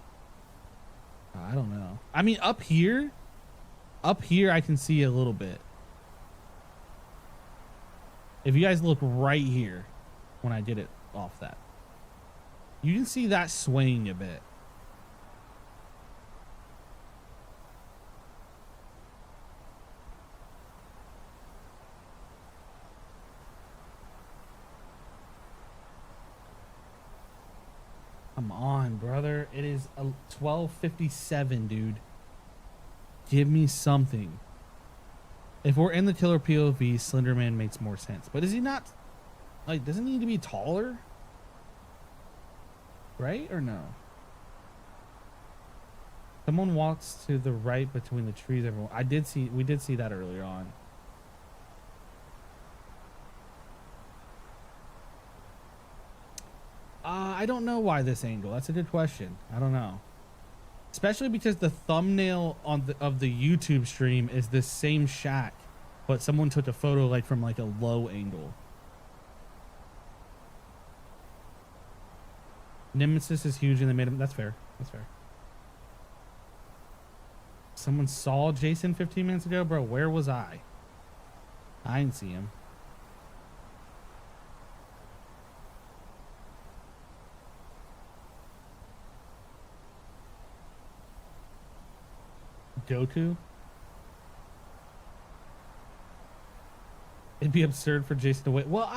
I don't know. I mean, up here I can see a little bit. If you guys look right here, when I did it off that, you can see that swaying a bit. Come on, brother. It is 12:57, dude. Give me something. If we're in the killer POV, Slenderman makes more sense. But is he not... Like, doesn't he need to be taller? Right or no? Someone walks to the right between the trees. Everyone, we did see that earlier on. I don't know why this angle. That's a good question. I don't know. Especially because the thumbnail of the YouTube stream is this same shack, but someone took a photo like from like a low angle. Nemesis is huge and they made him. That's fair. That's fair. Someone saw Jason 15 minutes ago, bro. Where was I? I didn't see him. Goku? It'd be absurd for Jason to wait. Well,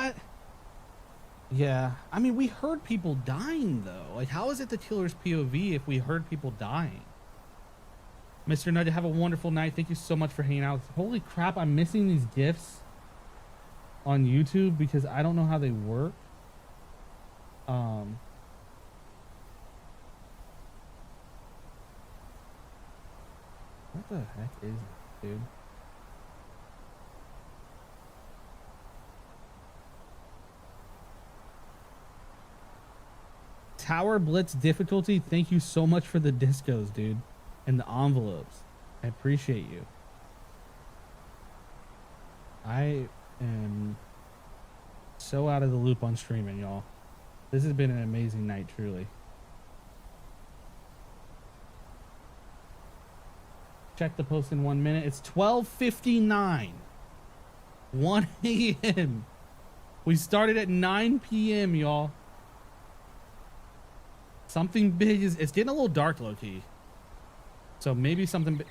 yeah. I mean, we heard people dying, though. Like, how is it the killer's POV if we heard people dying? Mr. Nudge, have a wonderful night. Thank you so much for hanging out. Holy crap, I'm missing these GIFs on YouTube because I don't know how they work. What the heck is this, dude? Tower Blitz difficulty. Thank you so much for the discos, dude, and the envelopes. I appreciate you. I am so out of the loop on streaming, y'all. This has been an amazing night, truly. Check the post in 1 minute. It's 12:59. 1 a.m. We started at 9 p.m., y'all. Something big is... It's getting a little dark, low-key. So maybe something big...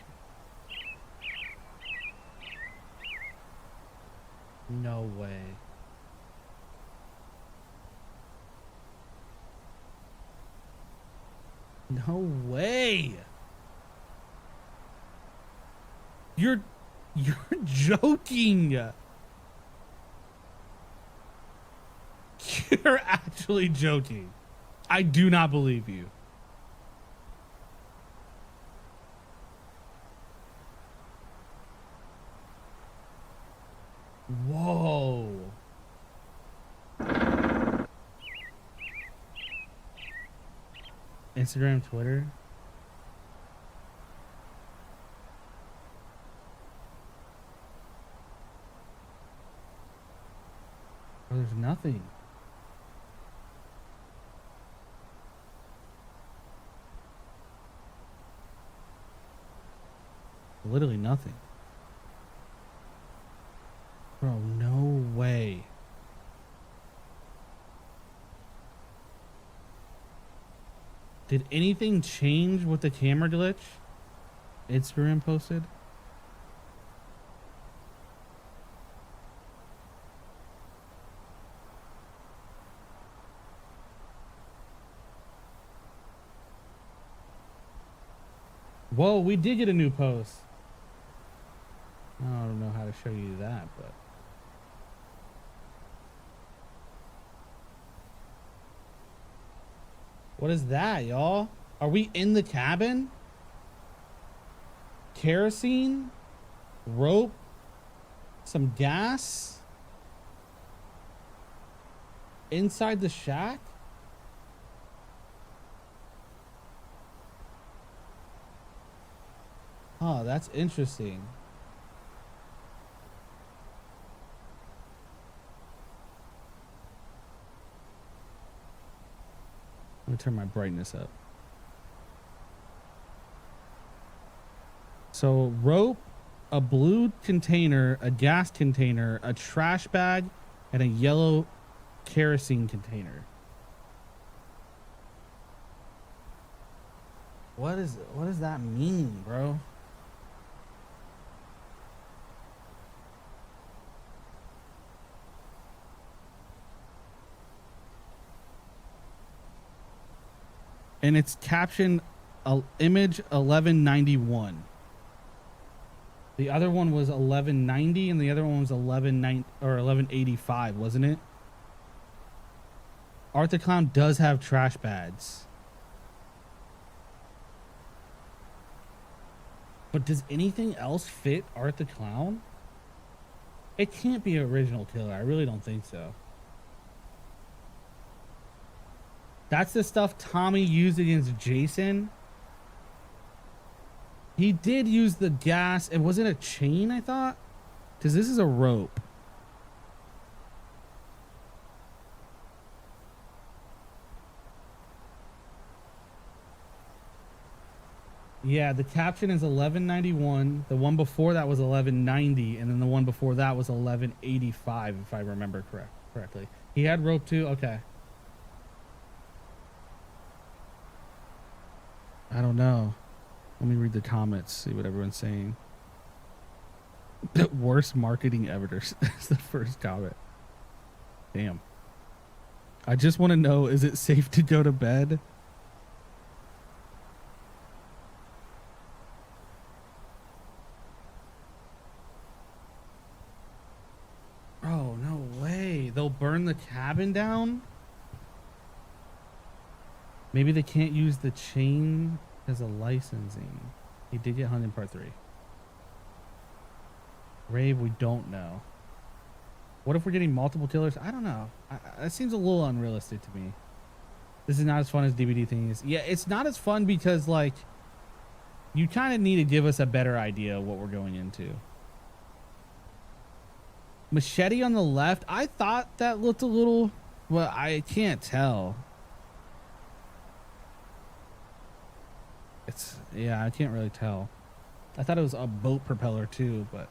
No way. No way. You're joking. You're actually joking. I do not believe you. Whoa. Instagram, Twitter. Oh, there's nothing. Literally nothing. Bro, no way. Did anything change with the camera glitch? Instagram posted. Whoa, we did get a new post. I don't know how to show you that, but. What is that, y'all? Are we in the cabin? Kerosene? Rope? Some gas? Inside the shack? Oh, that's interesting. Let me turn my brightness up. So, rope, a blue container, a gas container, a trash bag, and a yellow kerosene container. What does that mean, bro? And it's captioned image 1191. The other one was 1190 and the other one was 1185, wasn't it? Art the Clown does have trash bags. But does anything else fit Art the Clown? It can't be an original killer. I really don't think so. That's the stuff Tommy used against Jason. He did use the gas. It wasn't a chain, I thought. Because this is a rope. Yeah, the caption is 1191. The one before that was 1190. And then the one before that was 1185, if I remember correctly. He had rope too? Okay. I don't know. Let me read the comments, see what everyone's saying. The worst marketing ever is the first comment. Damn. I just want to know, is it safe to go to bed? Oh, no way. They'll burn the cabin down? Maybe they can't use the chain as a licensing. He did get hung in part 3. Rave, we don't know. What if we're getting multiple killers? I don't know. That seems a little unrealistic to me. This is not as fun as DBD thing is. Yeah, it's not as fun because, like, you kind of need to give us a better idea of what we're going into. Machete on the left. I thought that looked a little... Well, I can't tell. Yeah, I can't really tell. I thought it was a boat propeller too, but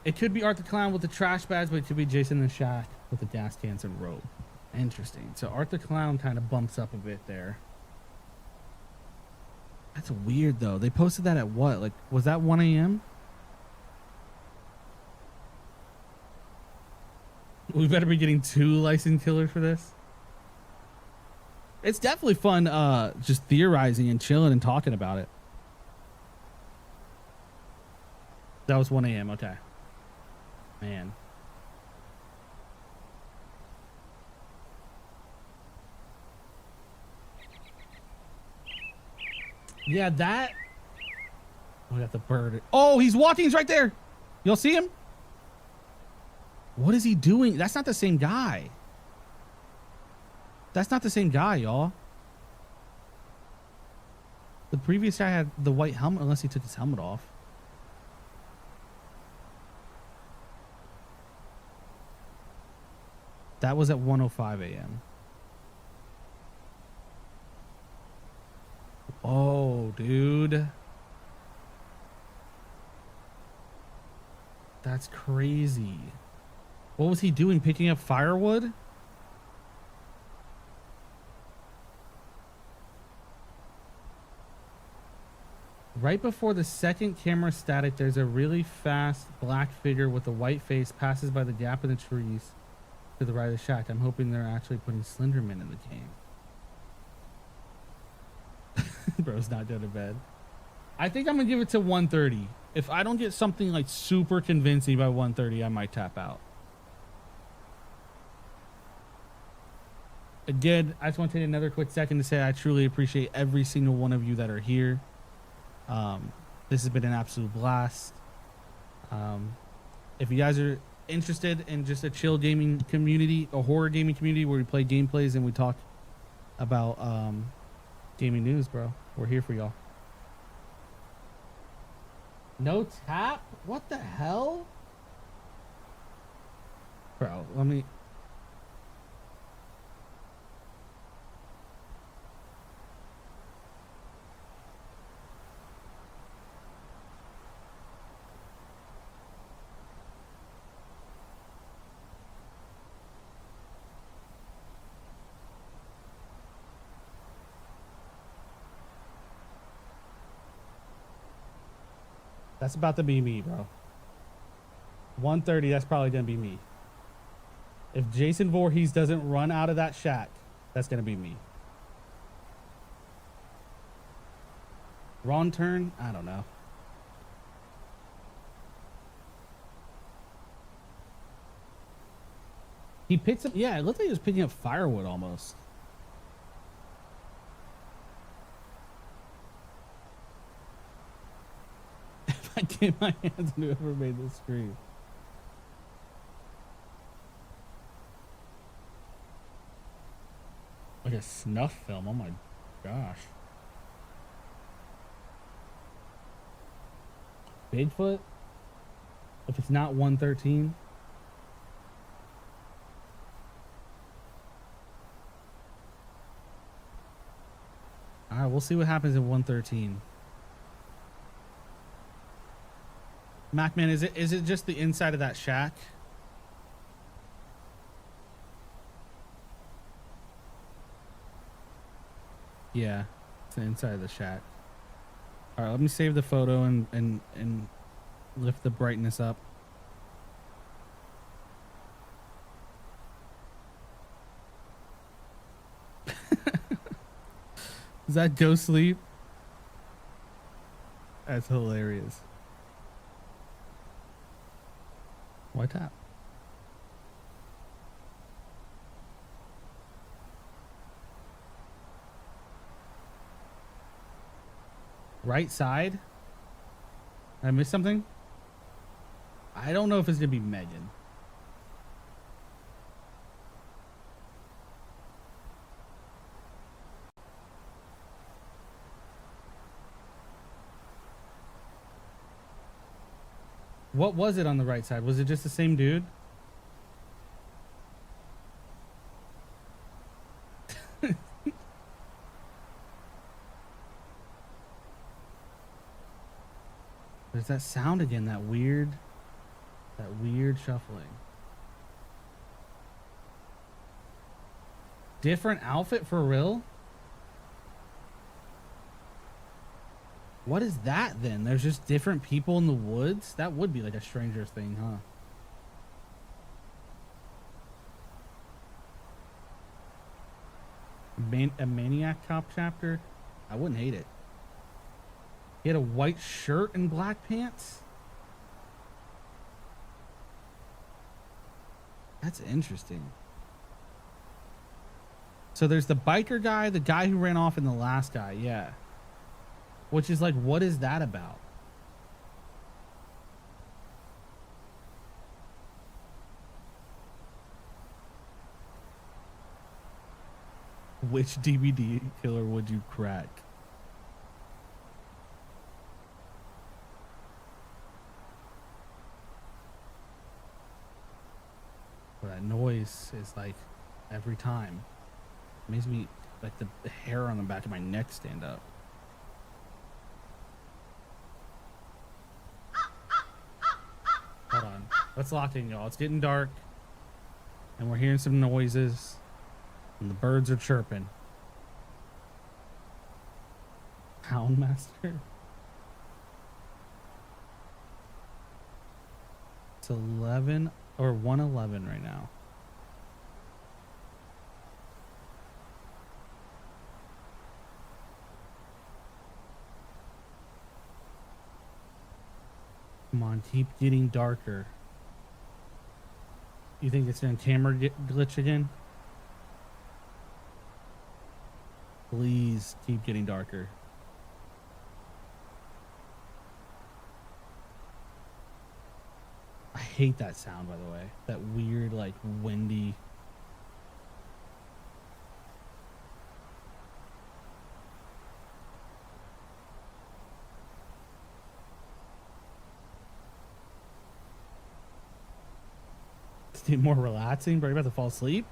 it could be Art the Clown with the trash bags, but it could be Jason the Shack with the gas cans and rope. Interesting. So Art the Clown kind of bumps up a bit there. That's weird though. They posted that at what? Like, was that 1 a.m.? We better be getting 2 licensed killers for this. It's definitely fun just theorizing and chilling and talking about it. That was 1 a.m. Okay. Man. Yeah, that... Oh, we got the bird. Oh, he's walking. He's right there. Y'all see him? What is he doing? That's not the same guy. That's not the same guy, y'all. The previous guy had the white helmet, unless he took his helmet off. That was at 1:05 a.m. Oh, dude. That's crazy. What was he doing? Picking up firewood? Right before the second camera static, there's a really fast black figure with a white face passes by the gap in the trees to the right of the shack. I'm hoping they're actually putting Slenderman in the game. Bro's not going to bed. I think I'm going to give it to 130. If I don't get something like super convincing by 130, I might tap out. Again, I just want to take another quick second to say I truly appreciate every single one of you that are here. This has been an absolute blast. If you guys are interested in just a chill gaming community, a horror gaming community where we play gameplays and we talk about gaming news, bro, we're here for y'all. No tap? What the hell? Bro, let me... That's about to be me, bro. 130, that's probably going to be me. If Jason Voorhees doesn't run out of that shack, that's going to be me. Wrong turn? I don't know. He picked up... Yeah, it looked like he was picking up firewood almost. I get my hands on whoever made this screen. Like a snuff film. Oh my gosh. Bigfoot? If it's not 113. Alright, we'll see what happens in 113. Macman, is it just the inside of that shack? Yeah, it's the inside of the shack. All right, let me save the photo and lift the brightness up. Is that go sleep? That's hilarious. Why tap? Right side? Did I miss something? I don't know if it's gonna be Megan. What was it on the right side? Was it just the same dude? There's that sound again, that weird shuffling. Different outfit for real? What is that then? There's just different people in the woods? That would be like a Stranger Thing, huh? A Maniac Cop chapter? I wouldn't hate it. He had a white shirt and black pants? That's interesting. So there's the biker guy, the guy who ran off, and the last guy, yeah. Which is like, what is that about? Which DBD killer would you crack? Well, that noise is like every time. It makes me like the hair on the back of my neck stand up. Hold on. Let's lock in, y'all. It's getting dark. And we're hearing some noises. And the birds are chirping. Houndmaster? It's 11 or 111 right now. Come on, keep getting darker. You think it's in camera glitch again? Please keep getting darker. I hate that sound, by the way. That weird, like, windy. It's more relaxing, bro. You're about to fall asleep?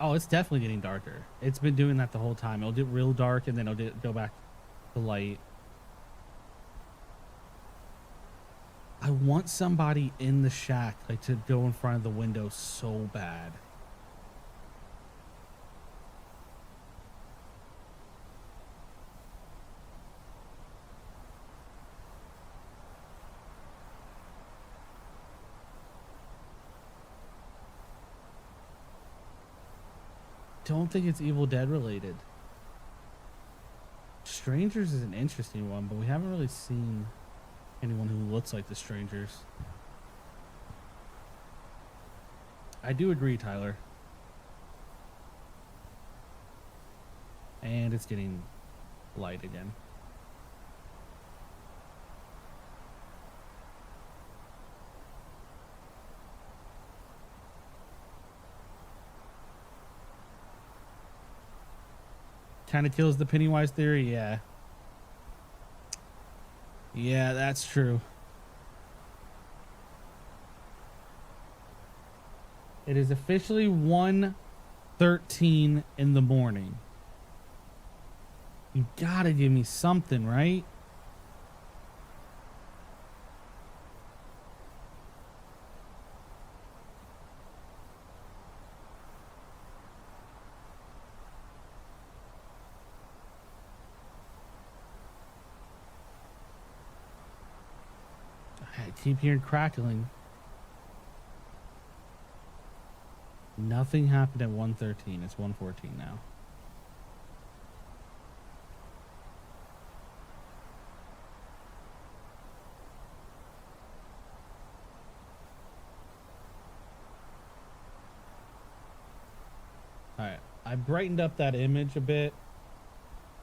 Oh, it's definitely getting darker. It's been doing that the whole time. It'll get real dark and then it'll go back to light. I want somebody in the shack, like, to go in front of the window so bad. Don't think it's Evil Dead related. Strangers is an interesting one, but we haven't really seen anyone who looks like the Strangers. I do agree, Tyler. And it's getting light again. Kind of kills the Pennywise theory, yeah. Yeah, that's true. It is officially 1:13 in the morning. You gotta give me something, right? I keep hearing crackling. Nothing happened at 1:13. It's 1:14 now. All right, I brightened up that image a bit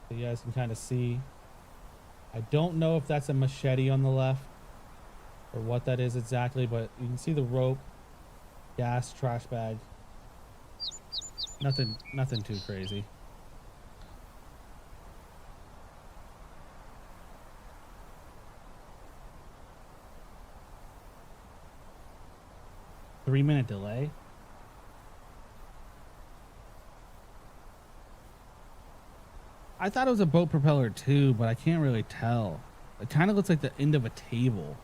so you guys can kind of see. I don't know if that's a machete on the left or what that is exactly, but you can see the rope, gas, trash bag. Nothing too crazy. Three-minute delay. I thought it was a boat propeller too, but I can't really tell. It kind of looks like the end of a table.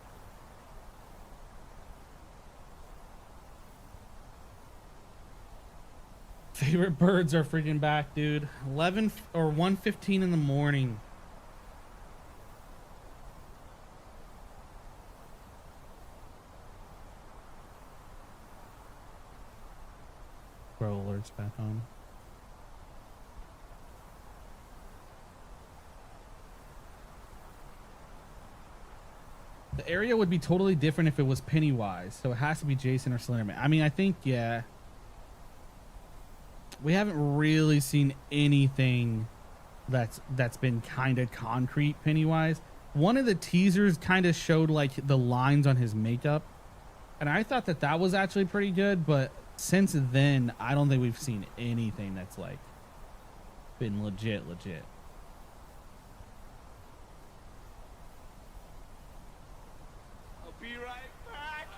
Favorite birds are freaking back, dude. 11 or 1:15 in the morning. Throw alerts back on. The area would be totally different if it was Pennywise, so it has to be Jason or Slenderman. I mean, I think, yeah. We haven't really seen anything that's been kind of concrete Pennywise. One of the teasers kind of showed like the lines on his makeup, and I thought that was actually pretty good, but since then I don't think we've seen anything that's like been legit. I'll be right back.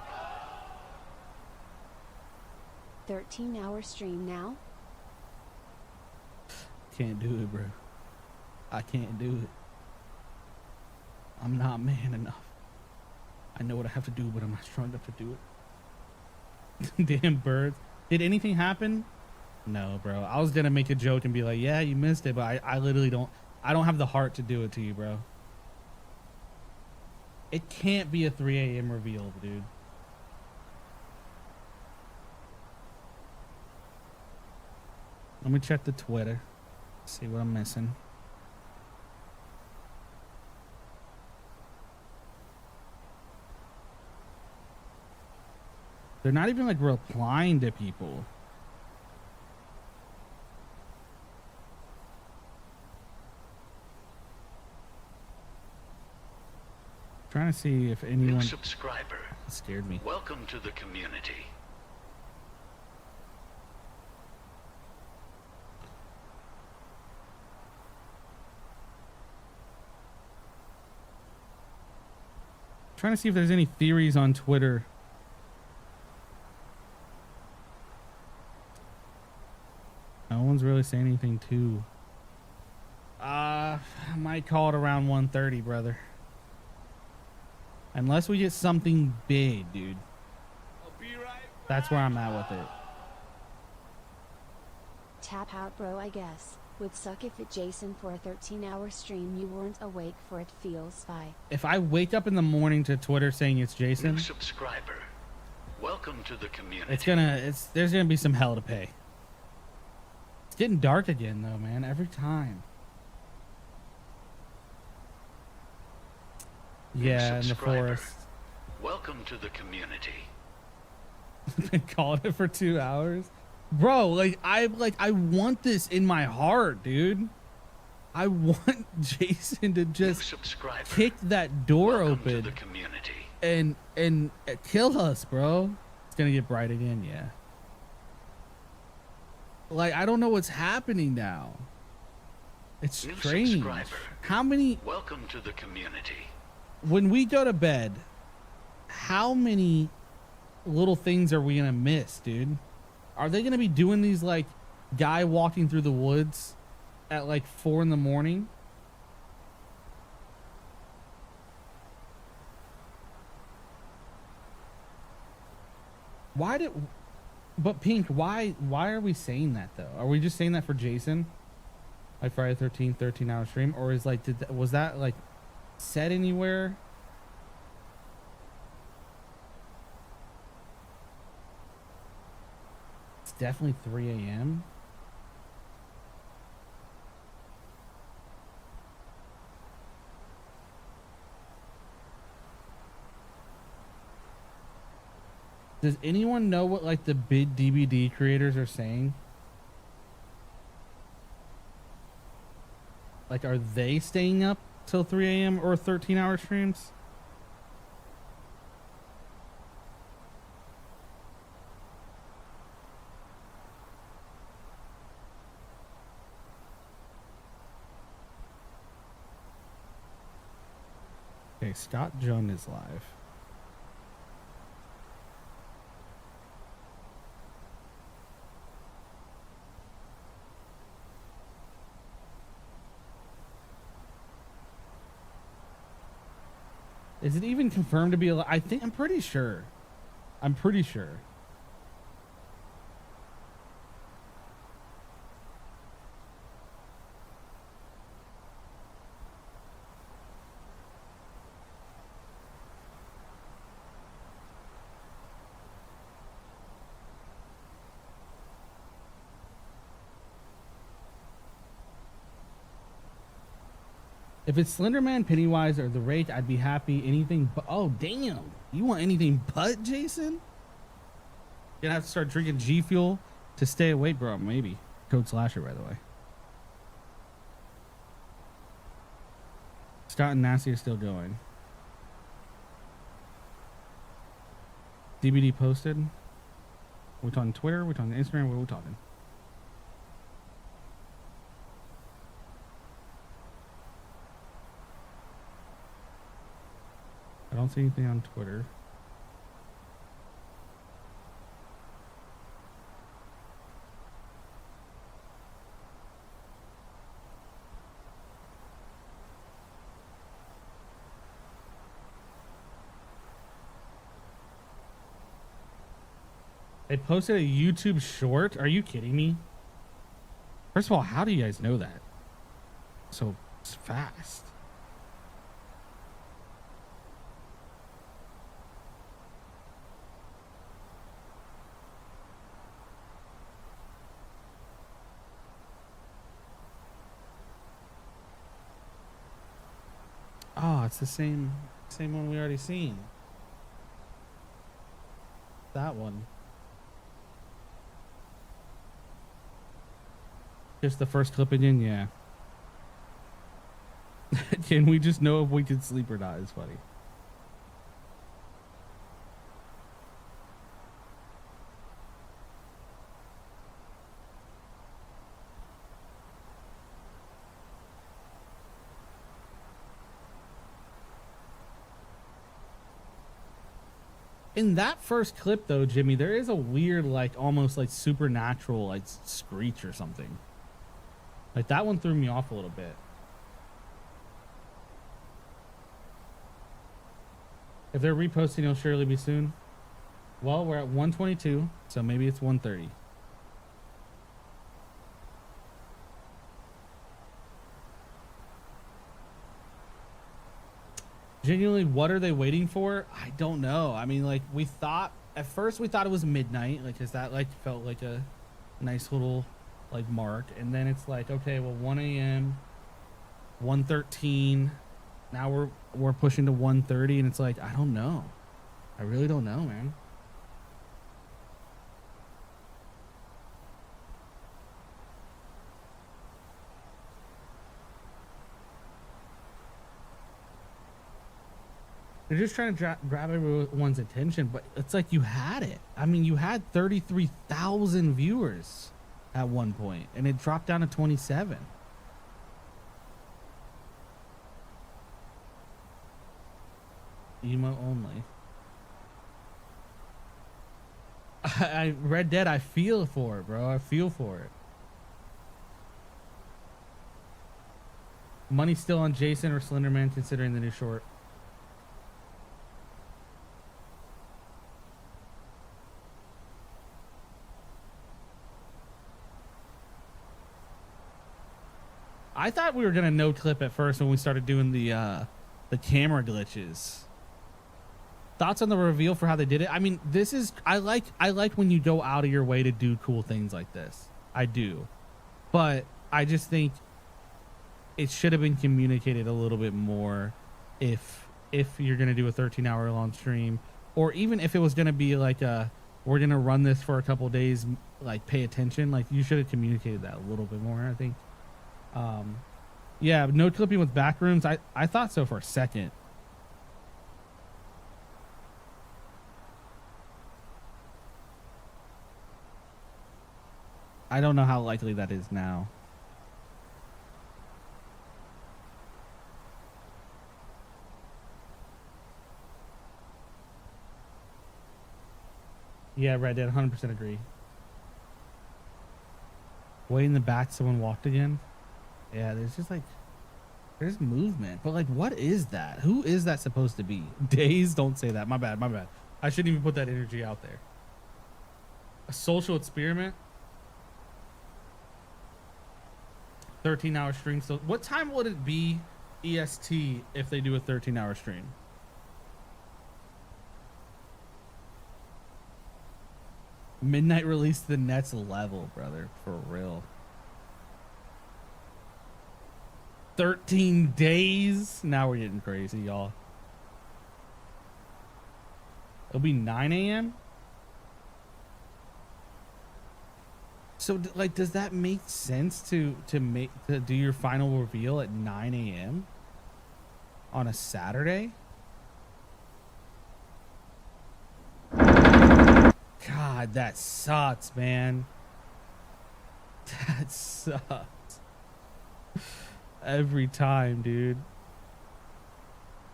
13-hour stream now. Can't do it, bro. I can't do it. I'm not man enough. I know what I have to do, but I'm not strong enough to do it. Damn birds. Did anything happen? No, bro. I was gonna make a joke and be like, yeah, you missed it, but I literally don't have the heart to do it to you, bro. It can't be a 3 a.m. reveal, dude. Let me check the Twitter. Let's see what I'm missing. They're not even like replying to people. Trying to see if anyone. New subscriber. It scared me. Welcome to the community. Trying to see if there's any theories on Twitter. No one's really saying anything too. I might call it around 1:30, brother. Unless we get something big, dude. I'll be right back. That's where I'm at with it. Tap out, bro, I guess. Would suck if it Jason for a 13-hour stream you weren't awake for. It feels fine. If I wake up in the morning to Twitter saying it's Jason, New subscriber. Welcome to the community. there's gonna be some hell to pay. It's getting dark again though, man, every time. New Yeah, in the subscriber. forest. Welcome to the community. Been calling it for 2 hours. Bro, I want this in my heart, dude. I want Jason to New just subscriber. kick that door Welcome to open the community. and kill us, bro. It's gonna get bright again, yeah. Like, I don't know what's happening now. It's New strange. subscriber. How many, Welcome to the community. when we go to bed, how many little things are we gonna miss, dude? Are they gonna be doing these like guy walking through the woods at like 4 in the morning? But Pink, why are we saying that though? Are we just saying that for Jason? Like Friday the 13th, 13-hour stream? Or is like, was that like said anywhere? It's definitely 3 a.m. Does anyone know what like the big DBD creators are saying? Like, are they staying up till 3 a.m. or 13-hour streams? Okay, Scott Jung is live. Is it even confirmed to be alive? I'm pretty sure. I'm pretty sure. If it's Slenderman, Pennywise, or the Rake, I'd be happy. Anything but. Oh, damn. You want anything but Jason? You're gonna have to start drinking GFUEL to stay awake, bro. Maybe. Code Slasher, by the way. Scott and Nasty are still going. DBD posted. We're talking Twitter. We're talking Instagram. What are we talking? I don't see anything on Twitter. They posted a YouTube short? Are you kidding me? First of all, how do you guys know that? So it's fast. it's the same one we already seen. That one. Just the first clip again, yeah. Can we just know if we could sleep or not? It's funny. In that first clip though, Jimmy, there is a weird, like almost like supernatural like screech or something. Like that one threw me off a little bit. If they're reposting, it'll surely be soon. Well, we're at 122, so maybe it's 130. Genuinely, what are they waiting for? I don't know. I mean, like we thought at first, we thought it was midnight, like, cause that like felt like a nice little like mark, and then it's like, okay, well, 1 a.m., 1:13. Now we're pushing to 1:30, and it's like, I don't know. I really don't know, man. They're just trying to grab everyone's attention, but it's like you had it. I mean, you had 33,000 viewers at one point, and it dropped down to 27. Emo only. I Red Dead, I feel for it, bro. I feel for it. Money still on Jason or Slenderman considering the new short. I thought we were gonna no clip at first when we started doing the camera glitches. Thoughts on the reveal for how they did it? I mean, this is I like when you go out of your way to do cool things like this. I do, but I just think it should have been communicated a little bit more if you're gonna do a 13-hour long stream, or even if it was gonna be like we're gonna run this for a couple days, like pay attention. Like you should have communicated that a little bit more, I think. Yeah, no clipping with backrooms. I thought so for a second. I don't know how likely that is now. Yeah, Red Dead, 100% agree. Way in the back, someone walked again. Yeah, there's just like, there's movement. But like, what is that? Who is that supposed to be? Days, don't say that. My bad, my bad. I shouldn't even put that energy out there. A social experiment? 13-hour stream still. What time would it be EST if they do a 13-hour stream? Midnight release to the next level, brother. For real. 13 days? Now we're getting crazy, y'all. It'll be 9 a.m.? So, like, does that make sense to do your final reveal at 9 a.m. on a Saturday? God, that sucks, man. That sucks. Every time, dude.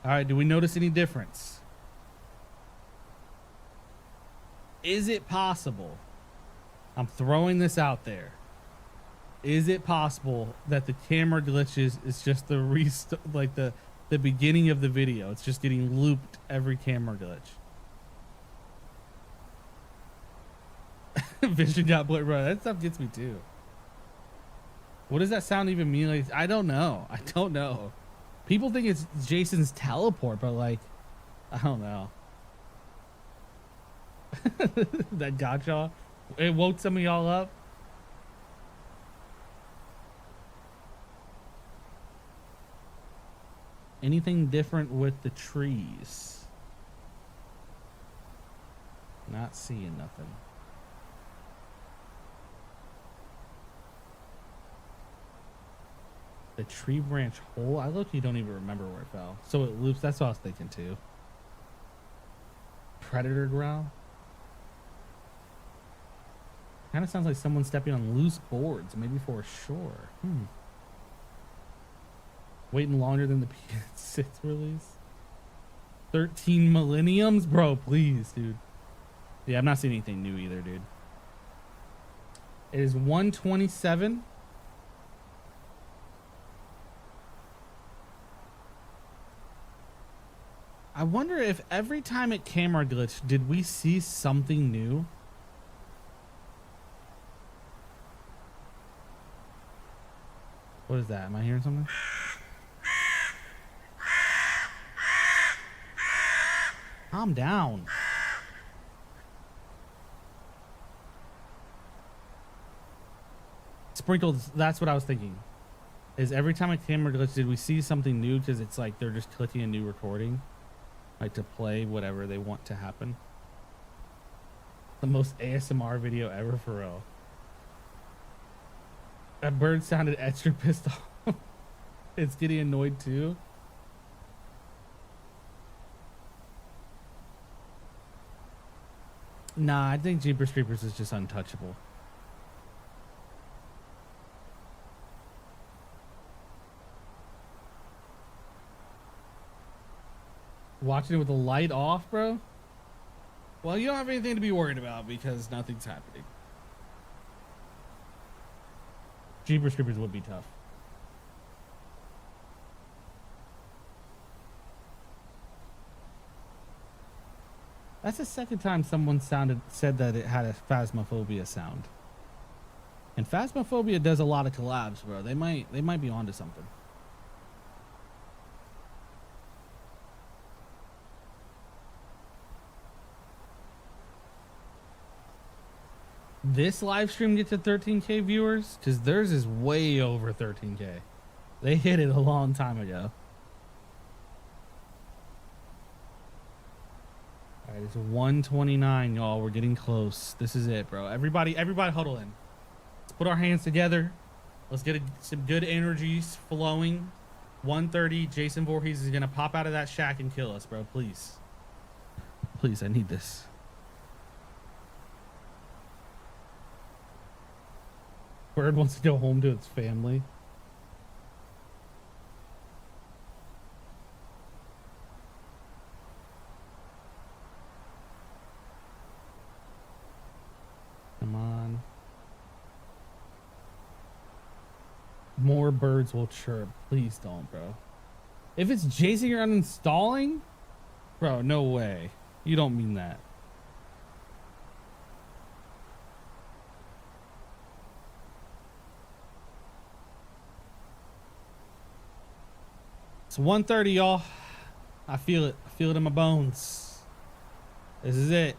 All right, do we notice any difference? Is it possible? I'm throwing this out there. Is it possible that the camera glitches is just the like the beginning of the video? It's just getting looped every camera glitch. Vision got blurred, bro. That stuff gets me too. What does that sound even mean? Like, I don't know. I don't know. People think it's Jason's teleport, but like, I don't know. That got y'all. It woke some of y'all up. Anything different with the trees? Not seeing nothing. The tree branch hole? I look-y don't even remember where it fell. So it loops. That's what I was thinking too. Predator growl? Kind of sounds like someone stepping on loose boards, maybe for sure. Waiting longer than the PS6 release. 13 millenniums? Bro, please, dude. Yeah, I'm not seeing anything new either, dude. It is 1:27. I wonder if every time it camera glitched, did we see something new? What is that? Am I hearing something? Calm down. Sprinkled, that's what I was thinking. Is every time a camera glitch, did we see something new? Because it's like they're just clicking a new recording. Like to play whatever they want to happen. The most ASMR video ever for real. That bird sounded extra pissed off. It's getting annoyed too. Nah, I think Jeepers Creepers is just untouchable. Watching it with the light off, bro? Well, you don't have anything to be worried about because nothing's happening. Jeepers Creepers would be tough. That's the second time someone said that it had a Phasmophobia sound. And Phasmophobia does a lot of collabs, bro. They might be onto something. This live stream get to 13K viewers? Because theirs is way over 13K. They hit it a long time ago. All right, it's 1:29, y'all. We're getting close. This is it, bro. Everybody huddle in. Let's put our hands together. Let's get some good energies flowing. 1:30, Jason Voorhees is going to pop out of that shack and kill us, bro. Please. Please, I need this. Bird wants to go home to its family. Come on. More birds will chirp. Please don't, bro. If it's Jason you're uninstalling? Bro, no way. You don't mean that. It's 1:30, y'all. I feel it. I feel it in my bones. This is it.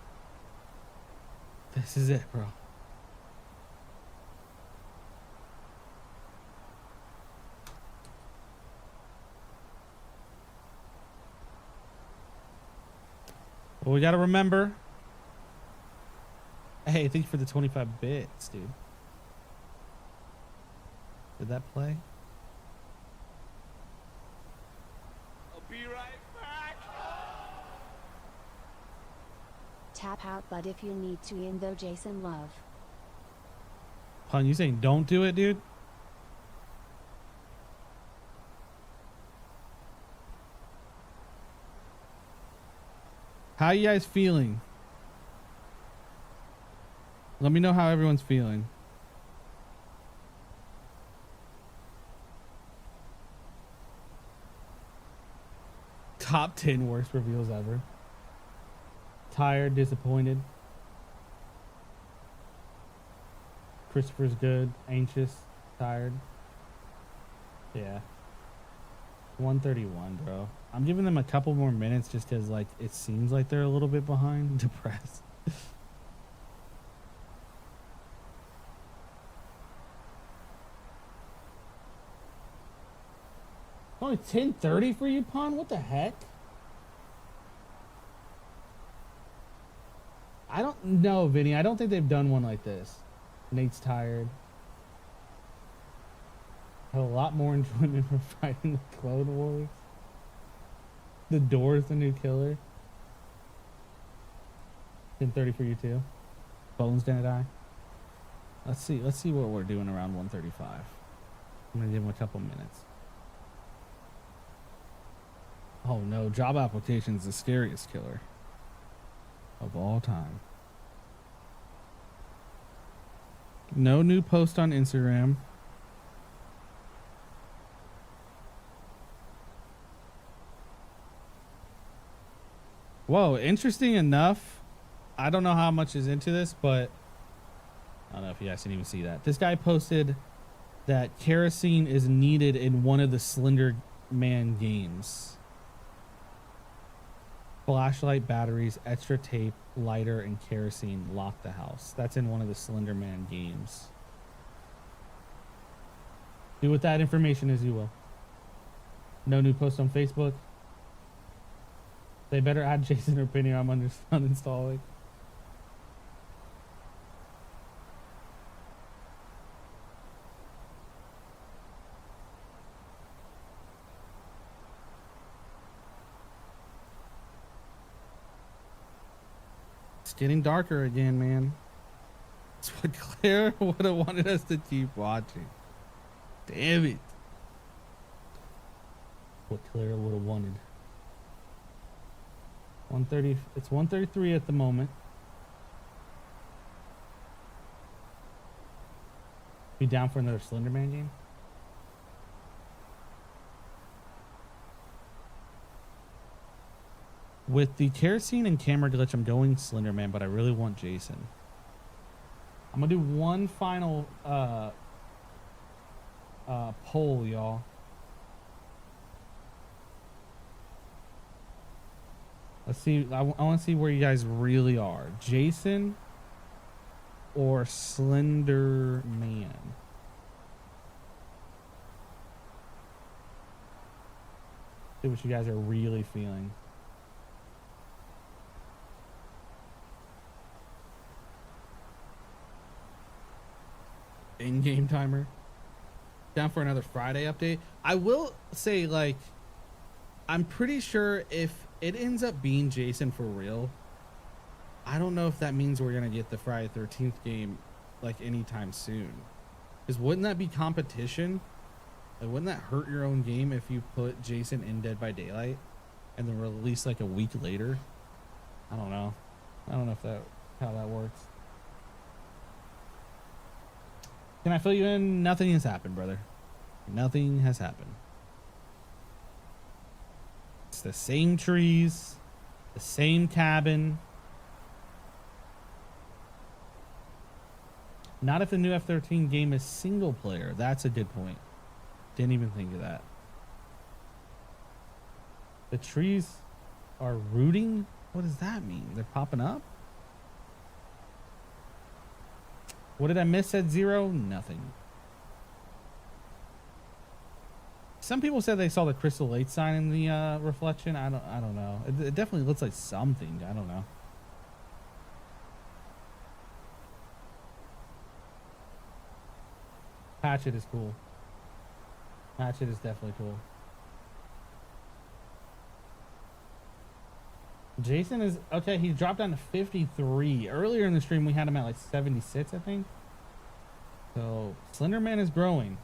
This is it, bro. Well, we got to remember. Hey, thank you for the 25 bits, dude. Did that play? Be right back. Tap out, but if you need to, in though Jason love. Pun, you saying don't do it, dude? How you guys feeling? Let me know how everyone's feeling. Top 10 worst reveals ever. Tired, disappointed. Christopher's good, anxious, tired. Yeah. 131, bro. I'm giving them a couple more minutes just because, like, it seems like they're a little bit behind. Depressed. only 10:30 for you, Pun? What the heck? I don't know, Vinny. I don't think they've done one like this. Nate's tired. Had a lot more enjoyment from fighting the Clone Wars. The Door's the new killer. 10:30 for you too. Bones gonna die. Let's see what we're doing around 1:35. I'm gonna give him a couple minutes. Oh no, job application's the scariest killer of all time. No new post on Instagram. Whoa, interesting enough. I don't know how much is into this, but I don't know if you guys can even see that. This guy posted that kerosene is needed in one of the Slender Man games. Flashlight, batteries, extra tape, lighter, and kerosene lock the house. That's in one of the Slender Man games. Do with that information as you will. No new post on Facebook. They better add Jason or Penny or I'm uninstalling. It's getting darker again, man. It's what Claire would have wanted us to keep watching. Damn it. What Claire would have wanted. 1:30. It's 1:33 at the moment. Be down for another Slender Man game? With the kerosene and camera glitch, I'm going Slender Man, but I really want Jason. I'm gonna do one final poll, y'all. Let's see. I want to see where you guys really are. Jason or Slender Man? See what you guys are really feeling. In-game timer. Down for another Friday update. I will say, like, I'm pretty sure if it ends up being Jason for real, I don't know if that means we're gonna get the Friday 13th game like anytime soon. Because wouldn't that be competition? Like, wouldn't that hurt your own game if you put Jason in Dead by Daylight and then release like a week later? I don't know. I don't know if how that works. Can I fill you in? Nothing has happened, brother. Nothing has happened. It's the same trees, the same cabin. Not if the new F-13 game is single player. That's a good point. Didn't even think of that. The trees are rooting? What does that mean? They're popping up? What did I miss at 0? Nothing. Some people said they saw the Crystal Lake sign in the reflection. I don't know. It definitely looks like something. I don't know. Hatchet is cool. Hatchet is definitely cool. Jason is okay. He dropped down to 53. Earlier in the stream, we had him at like 76, I think. So Slender Man is growing.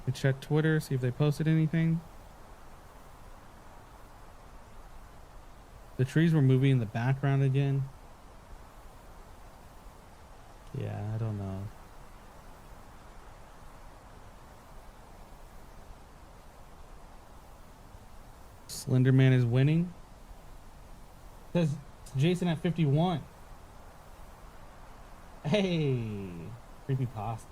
We check Twitter, see if they posted anything. The trees were moving in the background again. Yeah, I don't know. Slender Man is winning. Says Jason at 51. Hey, creepy pasta.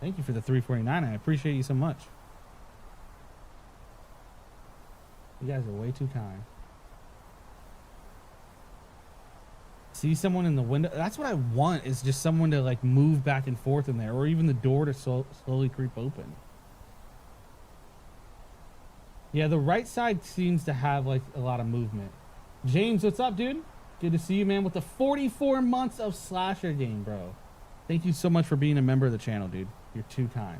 Thank you for the 349. I appreciate you so much. You guys are way too kind. See someone in the window. That's what I want, is just someone to like move back and forth in there, or even the door to slowly creep open. Yeah, the right side seems to have like a lot of movement. James, what's up, dude? Good to see you, man, with the 44 months of Slasher game, bro. Thank you so much for being a member of the channel, dude. You're too kind.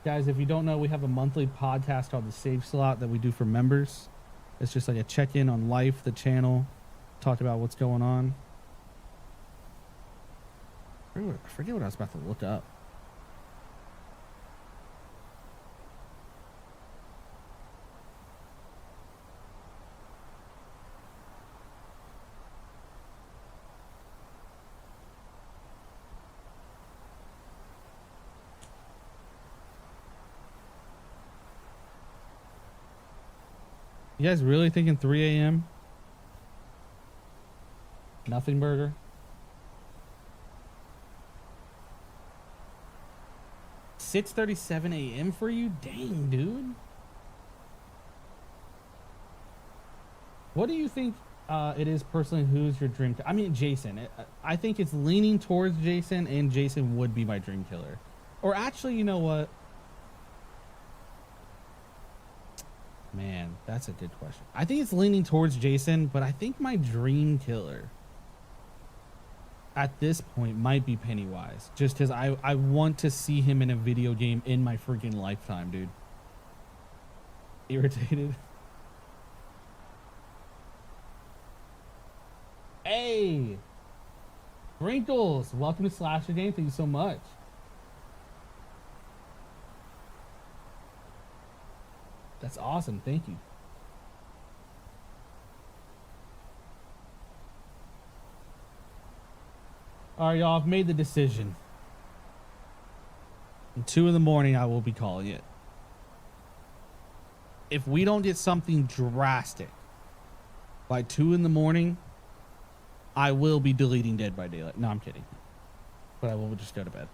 Guys, if you don't know, we have a monthly podcast called The Save Slot that we do for members. It's just like a check-in on life, the channel, talk about what's going on. I forget what I was about to look up. You guys really thinking 3 a.m.? Nothing burger? It's 6:37 a.m. for you? Dang, dude. What do you think it is personally? Who's your dream? I mean, Jason. I think it's leaning towards Jason, and Jason would be my dream killer. Or actually, you know what? Man, that's a good question. I think it's leaning towards Jason, but I think my dream killer at this point might be Pennywise. Just because I want to see him in a video game in my freaking lifetime, dude. Irritated. Hey! Wrinkles! Welcome to Slasher Game. Thank you so much. That's awesome. Thank you. All right, y'all. I've made the decision. At 2 in the morning, I will be calling it. If we don't get something drastic by 2 in the morning, I will be deleting Dead by Daylight. No, I'm kidding. But I will just go to bed.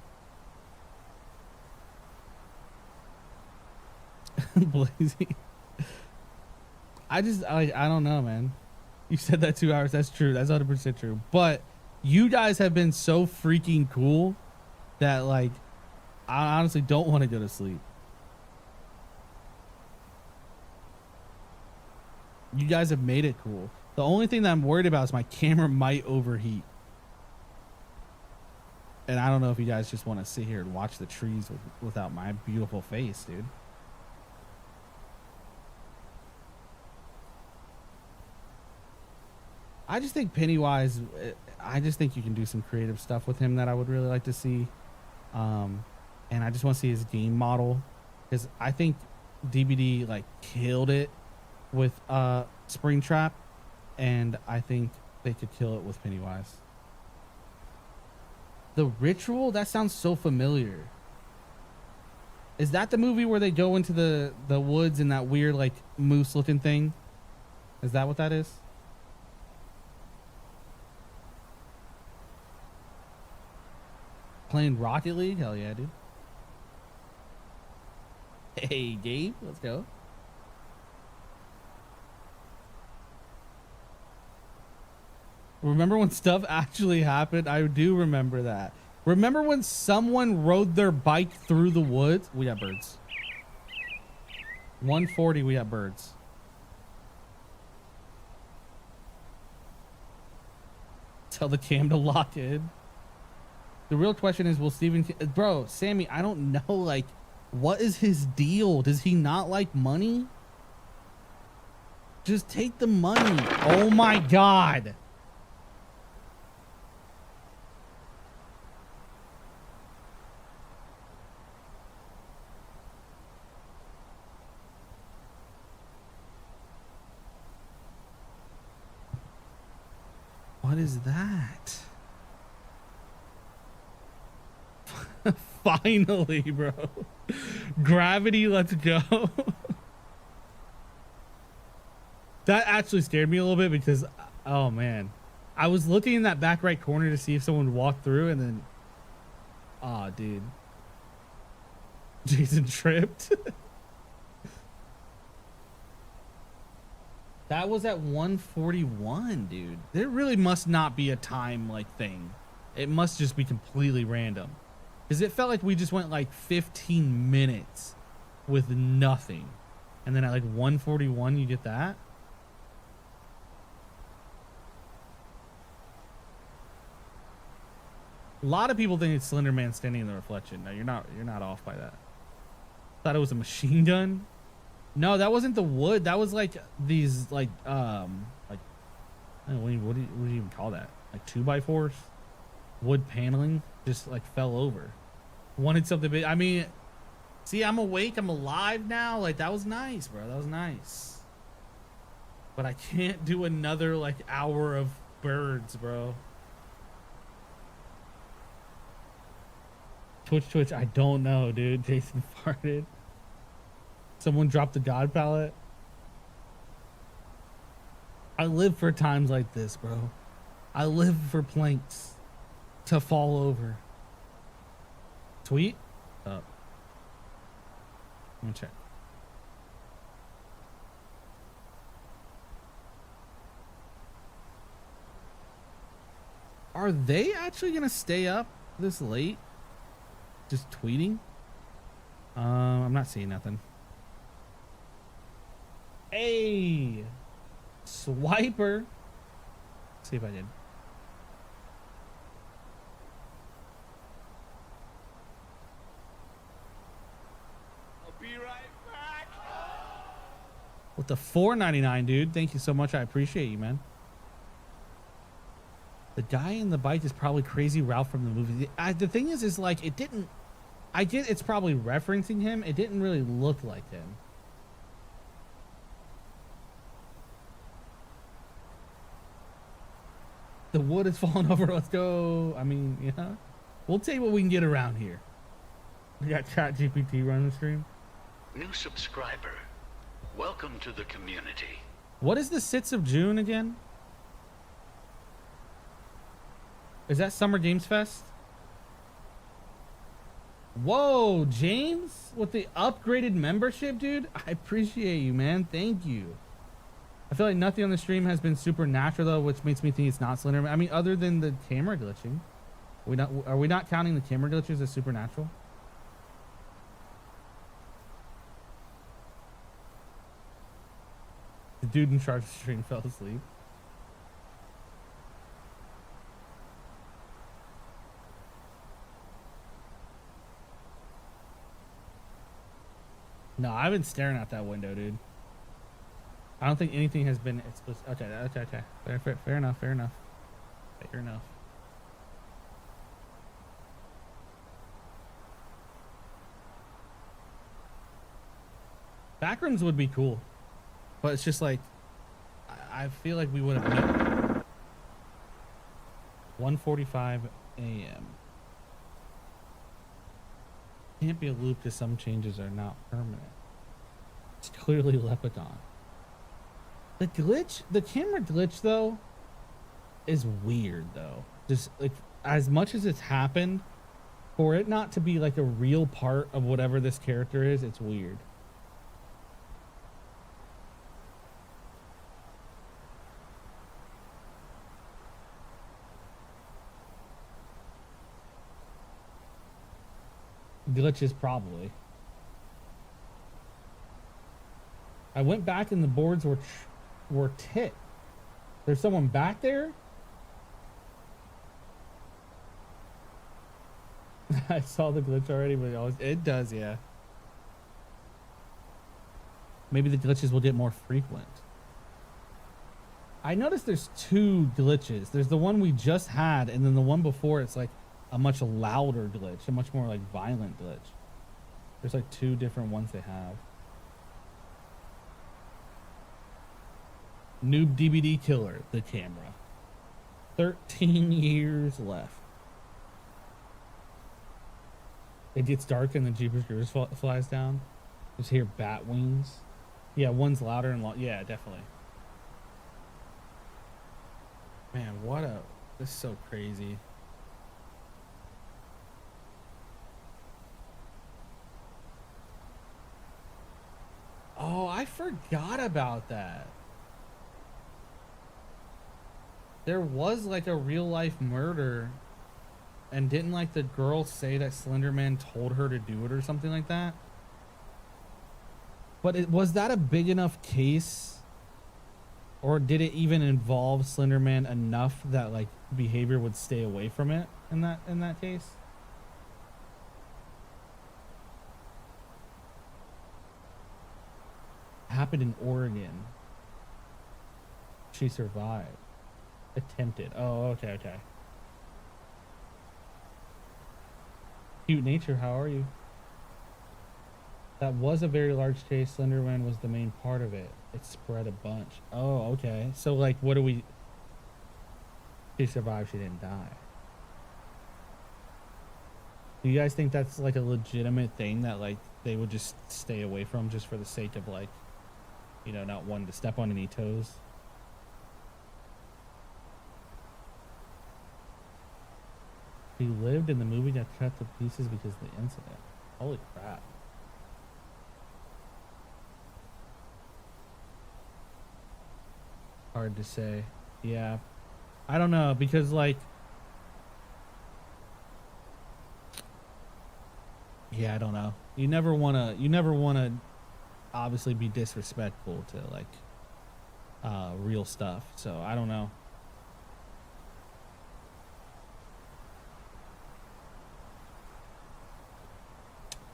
Blazy. I don't know, man. You said that 2 hours. That's true. That's 100% true. But you guys have been so freaking cool that, like, I honestly don't want to go to sleep. You guys have made it cool. The only thing that I'm worried about is my camera might overheat. And I don't know if you guys just want to sit here and watch the trees without my beautiful face, dude. I just think Pennywise, I just think you can do some creative stuff with him that I would really like to see. And I just want to see his game model, because I think DBD like killed it with Springtrap, and I think they could kill it with Pennywise. The Ritual? That sounds so familiar. Is that the movie where they go into the woods in that weird like moose looking thing? Is that what that is? Playing Rocket League? Hell yeah, dude. Hey, Gabe, let's go. Remember when stuff actually happened? I do remember that. Remember when someone rode their bike through the woods? We got birds. 140, we got birds. Tell the cam to lock in. The real question is, will Steven... Bro, Sammy, I don't know, like, what is his deal? Does he not like money? Just take the money. Oh my God. What is that? Finally, bro. Gravity, let's go. That actually scared me a little bit because, oh man, I was looking in that back right corner to see if someone walked through, and then Aw, dude. Jason tripped. That was at 141, dude. There really must not be a time like thing. It must just be completely random. Because it felt like we just went like 15 minutes with nothing. And then at like 141, you get that? A lot of people think it's Slender Man standing in the reflection. No, you're not off by that. Thought it was a machine gun. No, that wasn't the wood. That was like these like I don't know, what do you even call that? Like 2x4s, wood paneling, just like fell over. Wanted something big. I mean, see, I'm awake. I'm alive now. Like that was nice, bro. That was nice. But I can't do another like hour of birds, bro. Twitch. I don't know, dude. Jason farted. Someone dropped the God pallet. I live for times like this, bro. I live for planks to fall over. Tweet? Up. Let me check. Are they actually gonna stay up this late? Just tweeting? I'm not seeing nothing. Hey, Swiper. Let's see if I did. I'll be right back. With the $4.99, dude. Thank you so much. I appreciate you, man. The guy in the bike is probably Crazy Ralph from the movie. The thing is like it didn't. I get it's probably referencing him. It didn't really look like him. The wood is falling over. Let's go. I mean, yeah. We'll take what we can get around here. We got ChatGPT running the stream. New subscriber. Welcome to the community. What is the 6th of June again? Is that Summer Games Fest? Whoa, James, with the upgraded membership, dude. I appreciate you, man. Thank you. I feel like nothing on the stream has been supernatural though, which makes me think it's not Slender Man. I mean, other than the camera glitching. Are we not counting the camera glitches as supernatural? The dude in charge of the stream fell asleep. No, I've been staring out that window, dude. I don't think anything has been explicit. Okay. Fair enough. Backrooms would be cool, but it's just like I feel like we would have 1:45 a.m. Can't be a loop because some changes are not permanent. It's clearly Leprechaun. The glitch, the camera glitch though, is weird though. Just like as much as it's happened, for it not to be like a real part of whatever this character is, it's weird. Glitches probably. I went back and the boards were tit. There's someone back there? I saw the glitch already, but it does, yeah. Maybe the glitches will get more frequent. I noticed there's 2 glitches. There's the one we just had, and then the one before it's like a much louder glitch, a much more like violent glitch. There's like 2 different ones they have. Noob DBD killer, the camera. 13 years left. It gets dark and the Jeepers Creepers flies down. Just hear bat wings. Yeah, one's louder and yeah, definitely. Man, this is so crazy. Oh, I forgot about that. There was like a real life murder, and didn't like the girl say that Slender Man told her to do it or something like that? But was that a big enough case, or did it even involve Slender Man enough that like behavior would stay away from it in that case? Happened in Oregon. She survived. Attempted. Oh, okay, okay. Cute nature, how are you? That was a very large case. Slender Man was the main part of it. It spread a bunch. Oh, okay. So like, what do we... She survived, she didn't die. Do you guys think that's like a legitimate thing that like they would just stay away from just for the sake of like, you know, not wanting to step on any toes? He lived in the movie, got cut to pieces because of the incident. Holy crap. Hard to say. Yeah. I don't know, because like... Yeah, I don't know. You never wanna obviously be disrespectful to like real stuff. So I don't know.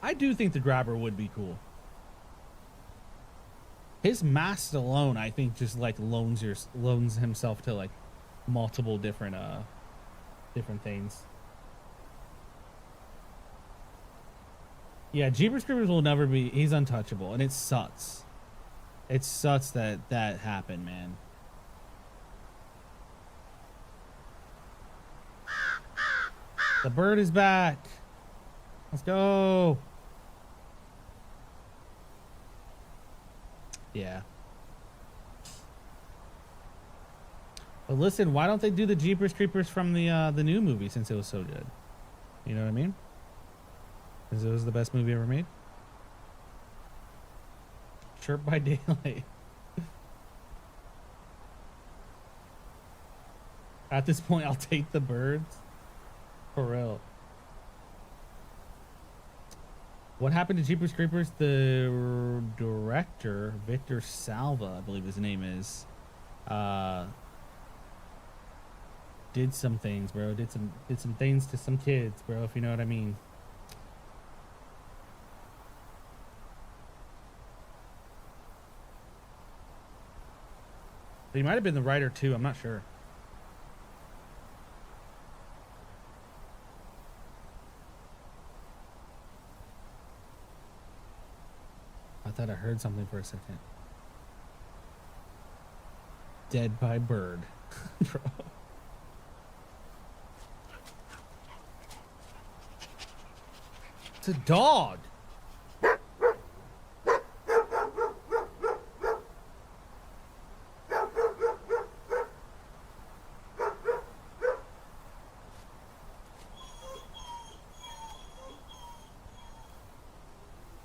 I do think the grabber would be cool. His mask alone, I think, just like loans himself to like multiple different things. Yeah, Jeepers Creepers will never be. He's untouchable, and it sucks. It sucks that that happened, man. The bird is back. Let's go. Yeah. But listen, why don't they do the Jeepers Creepers from the new movie since it was so good? You know what I mean? Because it was the best movie ever made. Chirp by Daylight. At this point, I'll take the birds. For real. What happened to Jeepers Creepers? The director, Victor Salva, I believe his name is, did some things, bro. Did some things to some kids, bro, if you know what I mean. But he might have been the writer too, I'm not sure. I thought I heard something for a second. Dead by bird. Bro. It's a dog.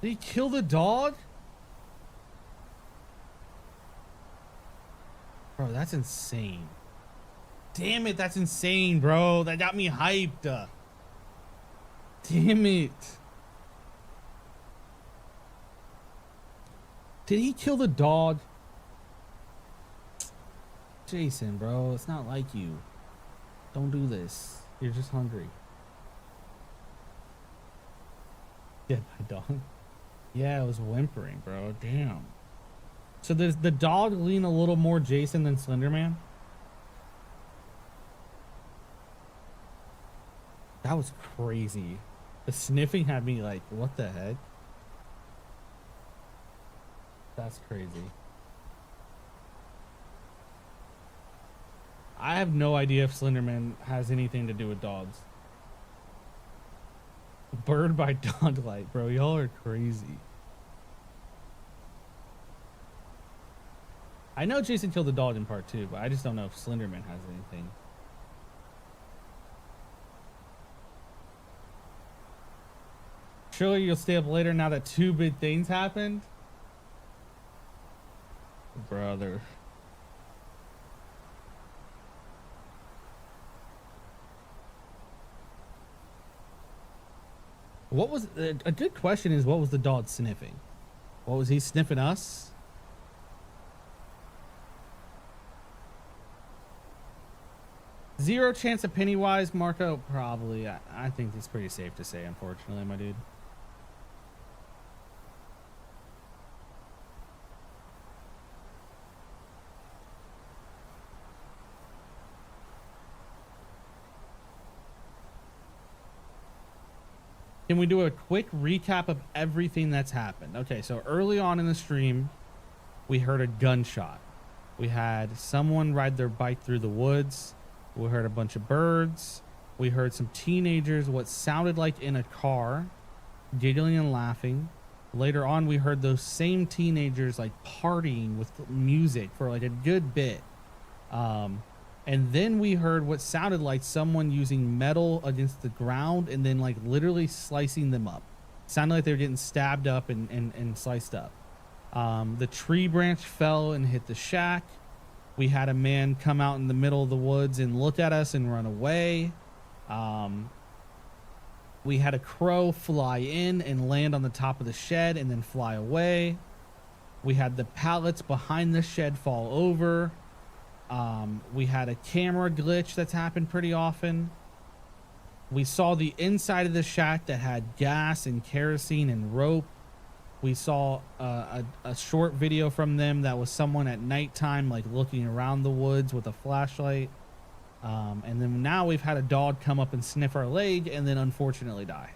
Did he kill the dog? Bro, that's insane. Damn it, that's insane, bro. That got me hyped. Damn it. Did he kill the dog? Jason, bro, it's not like you. Don't do this. You're just hungry. Dead by dog. Yeah, it was whimpering, bro. Damn. So does the dog lean a little more Jason than Slender Man? That was crazy. The sniffing had me like, what the heck? That's crazy. I have no idea if Slender Man has anything to do with dogs. Bird by dog light, bro. Y'all are crazy. I know Jason killed the dog in part 2, but I just don't know if Slender Man has anything. Surely you'll stay up later now that 2 big things happened? Brother. What was a good question is what was the dog sniffing? What was he sniffing us? Zero chance of Pennywise, Marco? Probably. I think it's pretty safe to say, unfortunately, my dude. Can we do a quick recap of everything that's happened? Okay, so early on in the stream, we heard a gunshot. We had someone ride their bike through the woods. We heard a bunch of birds. We heard some teenagers, what sounded like in a car, giggling and laughing. Later on, we heard those same teenagers like partying with music for like a good bit. And then we heard what sounded like someone using metal against the ground and then like literally slicing them up. Sounded like they were getting stabbed up and sliced up. The tree branch fell and hit the shack. We had a man come out in the middle of the woods and look at us and run away. We had a crow fly in and land on the top of the shed and then fly away. We had the pallets behind the shed fall over. We had a camera glitch that's happened pretty often. We saw the inside of the shack that had gas and kerosene and rope. We saw a short video from them that was someone at nighttime like looking around the woods with a flashlight. And then now we've had a dog come up and sniff our leg and then unfortunately die.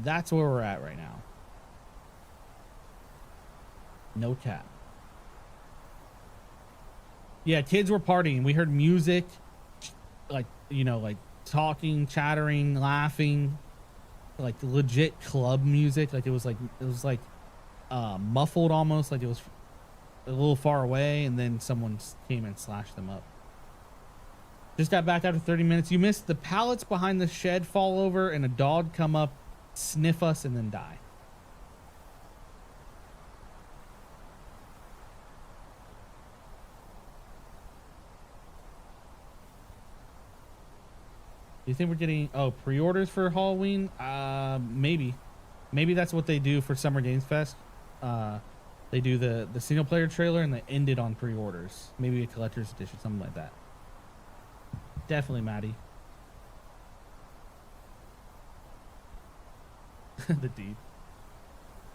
That's where we're at right now. No cap. Yeah, kids were partying. We heard music, like, you know, like talking, chattering, laughing, like legit club music. Like it was like muffled almost, like it was a little far away, and then someone came and slashed them up. Just got back after 30 minutes. You missed the pallets behind the shed fall over and a dog come up, sniff us, and then die. Do you think we're getting pre-orders for Halloween? Maybe that's what they do for Summer Games Fest. They do the single player trailer and they end it on pre-orders. Maybe a collector's edition, something like that. Definitely, Maddie. The deep.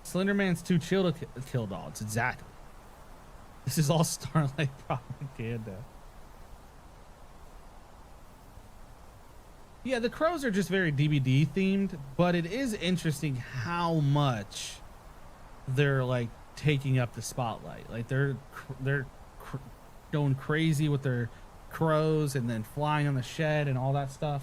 Slenderman's too chill to kill dogs. Exactly. This is all Starlight propaganda. Yeah, the crows are just very DBD themed, but it is interesting how much they're like taking up the spotlight. Like they're going crazy with their crows and then flying on the shed and all that stuff.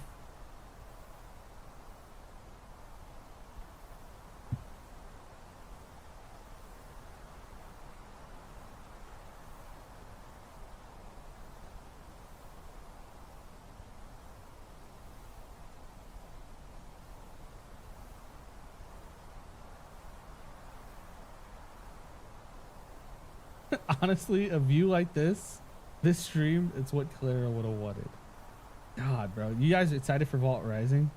Honestly, a view like this stream, it's what Clara would have wanted. God, bro. You guys excited for Vault Rising?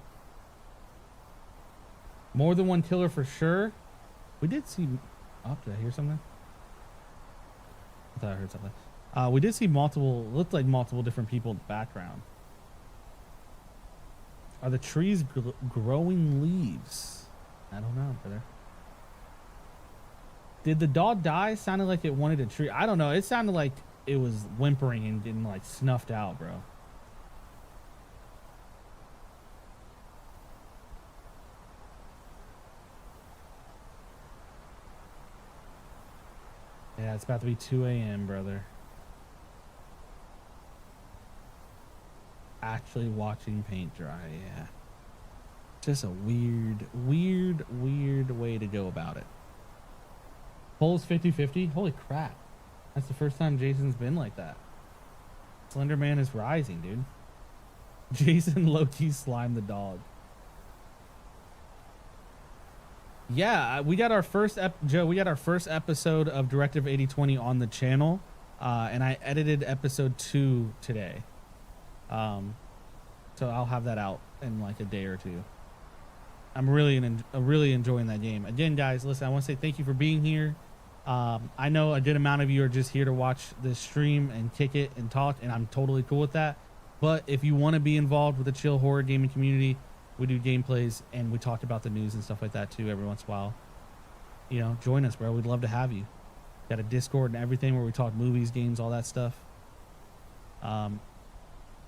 More than one killer for sure. We did see... Oh, did I hear something? I thought I heard something. We did see multiple... Looked like multiple different people in the background. Are the trees growing leaves? I don't know, brother. Did the dog die? Sounded like it wanted a treat. I don't know. It sounded like it was whimpering and getting like snuffed out, bro. Yeah, it's about to be 2 a.m., brother. Actually watching paint dry, yeah. Just a weird way to go about it. Polls 50-50. Holy crap. That's the first time Jason's been like that. Slenderman is rising, dude. Jason low-key slimed the dog. Yeah, we got our first Joe. We got our first episode of Directive 8020 on the channel, and I edited episode 2 today. So I'll have that out in like a day or two. I'm really enjoying that game. Again, guys, listen, I want to say thank you for being here. I know a good amount of you are just here to watch this stream and kick it and talk, and I'm totally cool with that. But if you want to be involved with the chill horror gaming community, we do gameplays and we talk about the news and stuff like that too every once in a while. You know, join us, bro. We'd love to have you. Got a Discord and everything where we talk movies, games, all that stuff. I'm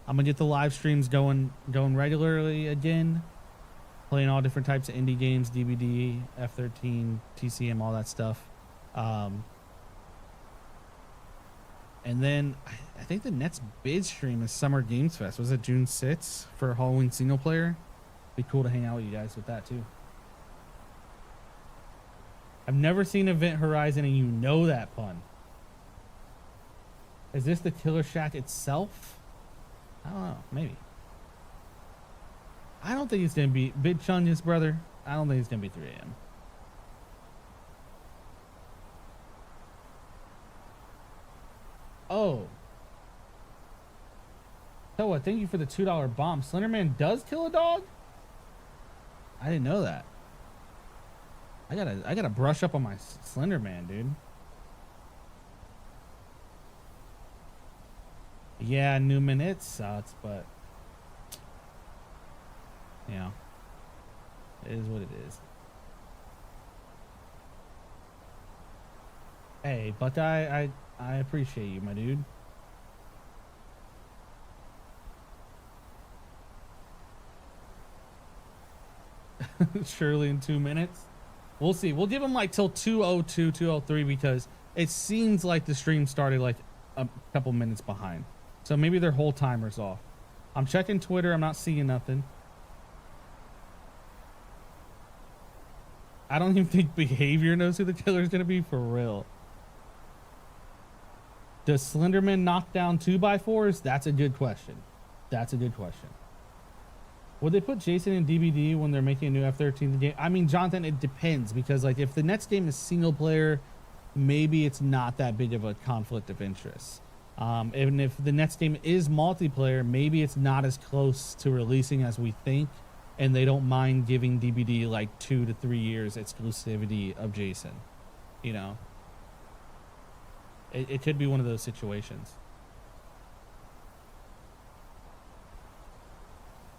gonna get the live streams going regularly again, playing all different types of indie games, DBD, F13, TCM, all that stuff. And then I think the next big stream is Summer Games Fest. Was it June 6th for Halloween single player? Be cool to hang out with you guys with that too. I've never seen Event Horizon, and you know that pun. Is this the Killer Shack itself? I don't know, maybe. I don't think it's gonna be Big Chungus, brother. I don't think it's gonna be 3 a.m. Oh. So what? Thank you for the $2 bomb. Slenderman does kill a dog? I didn't know that. I gotta brush up on my Slenderman, dude. Yeah, Newman, it sucks, but you know, it is what it is. Hey, but I appreciate you, my dude. Surely in 2 minutes. We'll see. We'll give him like till 2:02, 2:03 because it seems like the stream started like a couple minutes behind. So maybe their whole timer's off. I'm checking Twitter. I'm not seeing nothing. I don't even think Behavior knows who the killer's gonna be for real. Does Slenderman knock down 2x4s? That's a good question. That's a good question. Would they put Jason in DBD when they're making a new F13 game? I mean, Jonathan, it depends because like if the next game is single player, maybe it's not that big of a conflict of interest. And if the next game is multiplayer, maybe it's not as close to releasing as we think, and they don't mind giving DBD like 2 to 3 years exclusivity of Jason. You know, it could be one of those situations.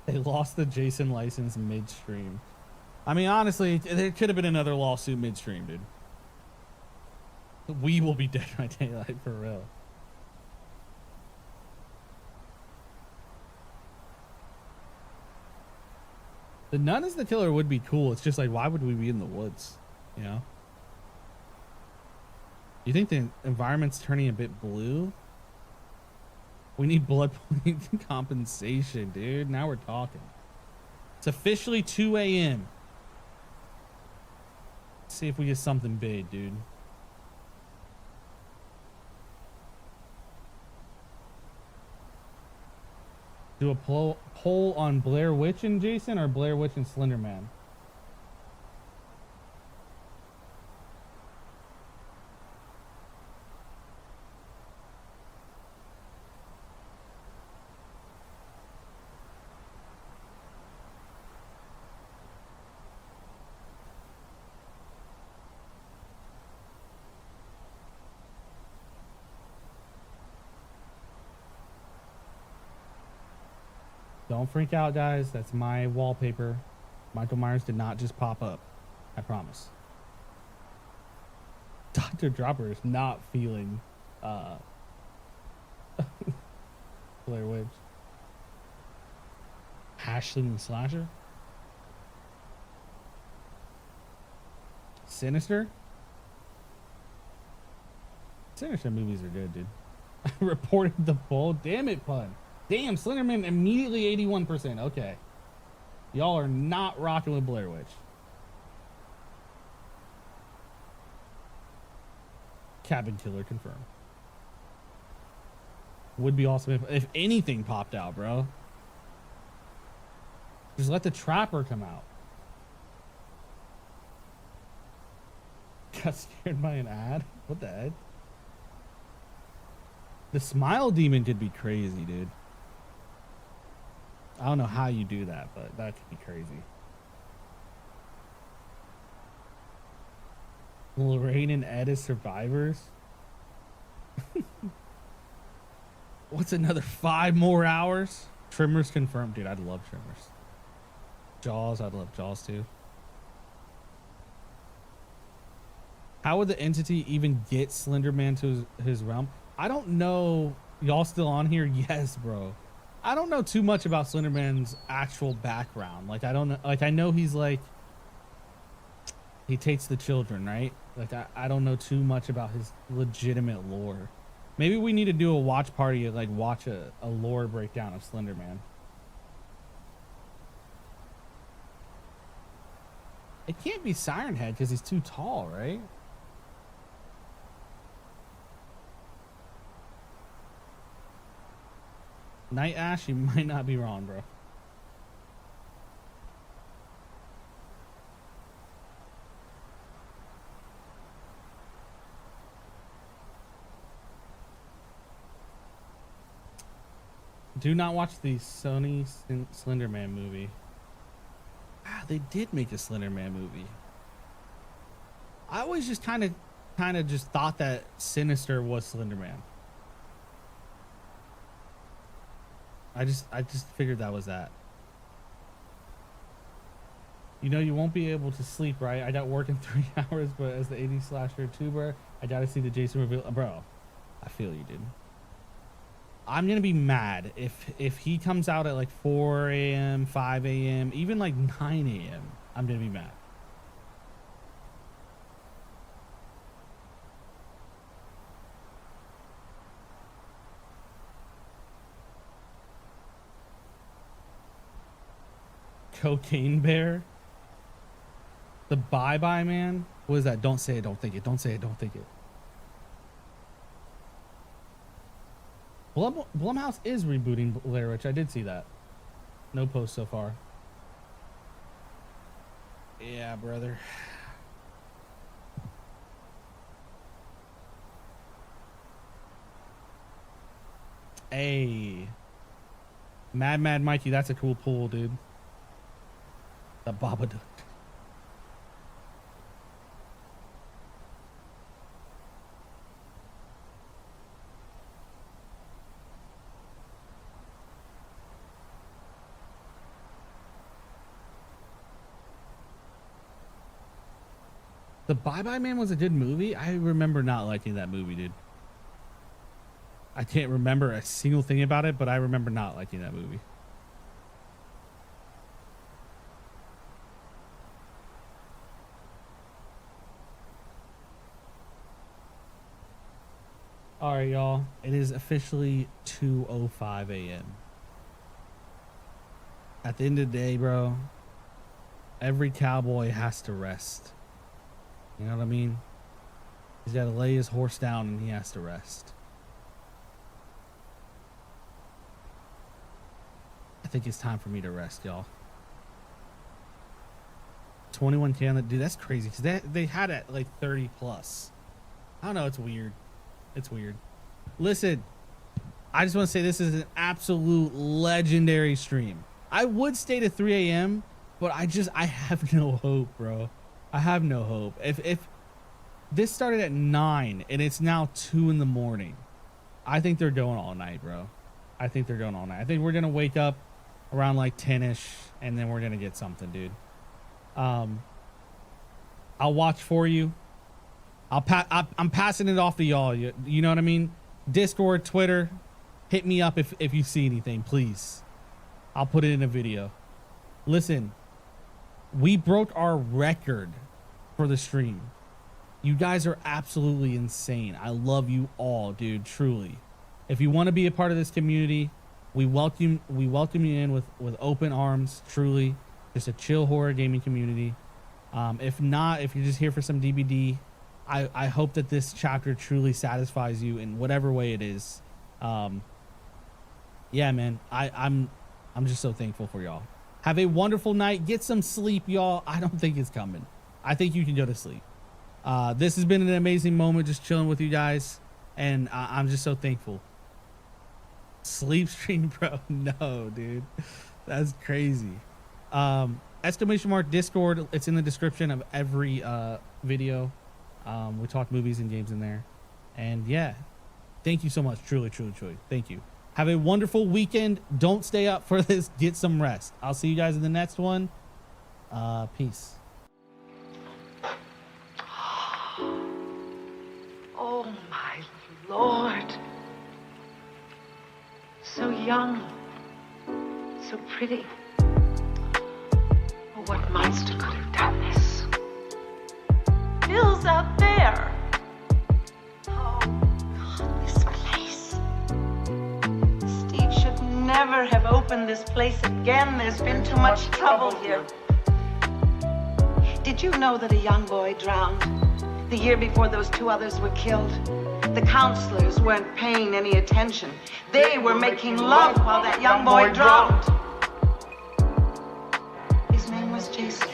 They lost the Jason license midstream. I mean, honestly, there could have been another lawsuit midstream, dude. We will be dead by daylight for real. The Nun as the killer would be cool. It's just like, why would we be in the woods? You know? You think the environment's turning a bit blue? We need blood point compensation, dude. Now we're talking. It's officially 2 a.m. Let's see if we get something big, dude. Do a poll on Blair Witch and Jason or Blair Witch and Slenderman? Don't freak out, guys. That's my wallpaper. Michael Myers did not just pop up. I promise. Dr. Dropper is not feeling Blair Witch. Hashling and Slasher? Sinister? Sinister movies are good, dude. I reported the poll. Damn it, pun. Damn, Slenderman immediately 81%. Okay. Y'all are not rocking with Blair Witch. Cabin Killer confirmed. Would be awesome if anything popped out, bro. Just let the Trapper come out. got scared by an ad? What the heck? The smile demon could be crazy, dude. I don't know how you do that, but that could be crazy. Lorraine and Ed as survivors? What's another 5 more hours? Trimmers confirmed. Dude, I'd love Trimmers. Jaws, I'd love Jaws too. How would the entity even get Slenderman to his realm? I don't know. Y'all still on here? Yes, bro. I don't know too much about Slenderman's actual background. Like, I don't know. Like, I know he's like, he takes the children, right? Like, I don't know too much about his legitimate lore. Maybe we need to do a watch party, like watch a lore breakdown of Slenderman. It can't be Siren Head because he's too tall, right? Night Ash, you might not be wrong, bro. Do not watch the Sony Slenderman movie. Ah, they did make a Slenderman movie. I always just kind of just thought that Sinister was Slenderman. I just figured that was that. You know, you won't be able to sleep, right? I got work in 3 hours, but as the 80s slasher tuber, I gotta see the Jason reveal. Bro, I feel you, dude. I'm gonna be mad if he comes out at like 4 a.m., 5 a.m., even like 9 a.m. I'm gonna be mad. Cocaine Bear? The Bye Bye Man? What is that? Don't say it, don't think it. Don't say it, don't think it. Blumhouse is rebooting Blair Witch. I did see that. No post so far. Yeah, brother. Hey. Mad Mikey, that's a cool pool, dude. The Babadook. The Bye Bye Man was a good movie. I remember not liking that movie, dude. I can't remember a single thing about it, but I remember not liking that movie. All right, y'all. It is officially 2:05 a.m. At the end of the day, bro, every cowboy has to rest. You know what I mean? He's got to lay his horse down and he has to rest. I think it's time for me to rest, y'all. 21K on the... Dude, that's crazy because they had it like 30 plus. I don't know. It's weird. It's weird. Listen, I just want to say this is an absolute legendary stream. I would stay to 3 a.m., but I have no hope, bro. I have no hope. If this started at 9 and it's now 2 in the morning, I think they're going all night, bro. I think they're going all night. I think we're going to wake up around like 10-ish and then we're going to get something, dude. I'll watch for you. I'm passing it off to y'all. You know what I mean? Discord, Twitter, hit me up if you see anything, please. I'll put it in a video. Listen, we broke our record for the stream. You guys are absolutely insane. I love you all, dude, truly. If you want to be a part of this community, we welcome you in with open arms, truly. Just a chill horror gaming community. If not, if you're just here for some DBD, I hope that this chapter truly satisfies you in whatever way it is. Yeah, man, I'm just so thankful for y'all. Have a wonderful night. Get some sleep, y'all. I don't think it's coming. I think you can go to sleep. This has been an amazing moment just chilling with you guys, and I'm just so thankful. Sleep stream, bro. No, dude. That's crazy. Exclamation mark Discord. It's in the description of every video. We talk movies and games in there. And yeah, thank you so much. Truly, truly, truly. Thank you. Have a wonderful weekend. Don't stay up for this. Get some rest. I'll see you guys in the next one. Peace. Oh, my Lord. So young. So pretty. Oh, what monster could have done this? Bill's out there. Oh, God, this place. Steve should never have opened this place again. There's been too much trouble here. Did you know that a young boy drowned the year before those two others were killed? The counselors weren't paying any attention. They were making love while that young boy drowned. His name was Jason.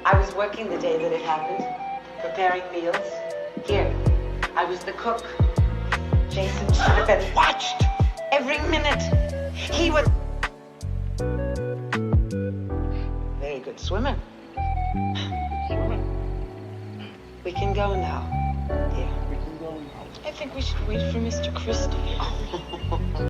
I was working the day that it happened, preparing meals. Here, I was the cook. Jason should have been watched every minute. He was very good swimmer. We can go now, dear. I think we should wait for Mr. Christie.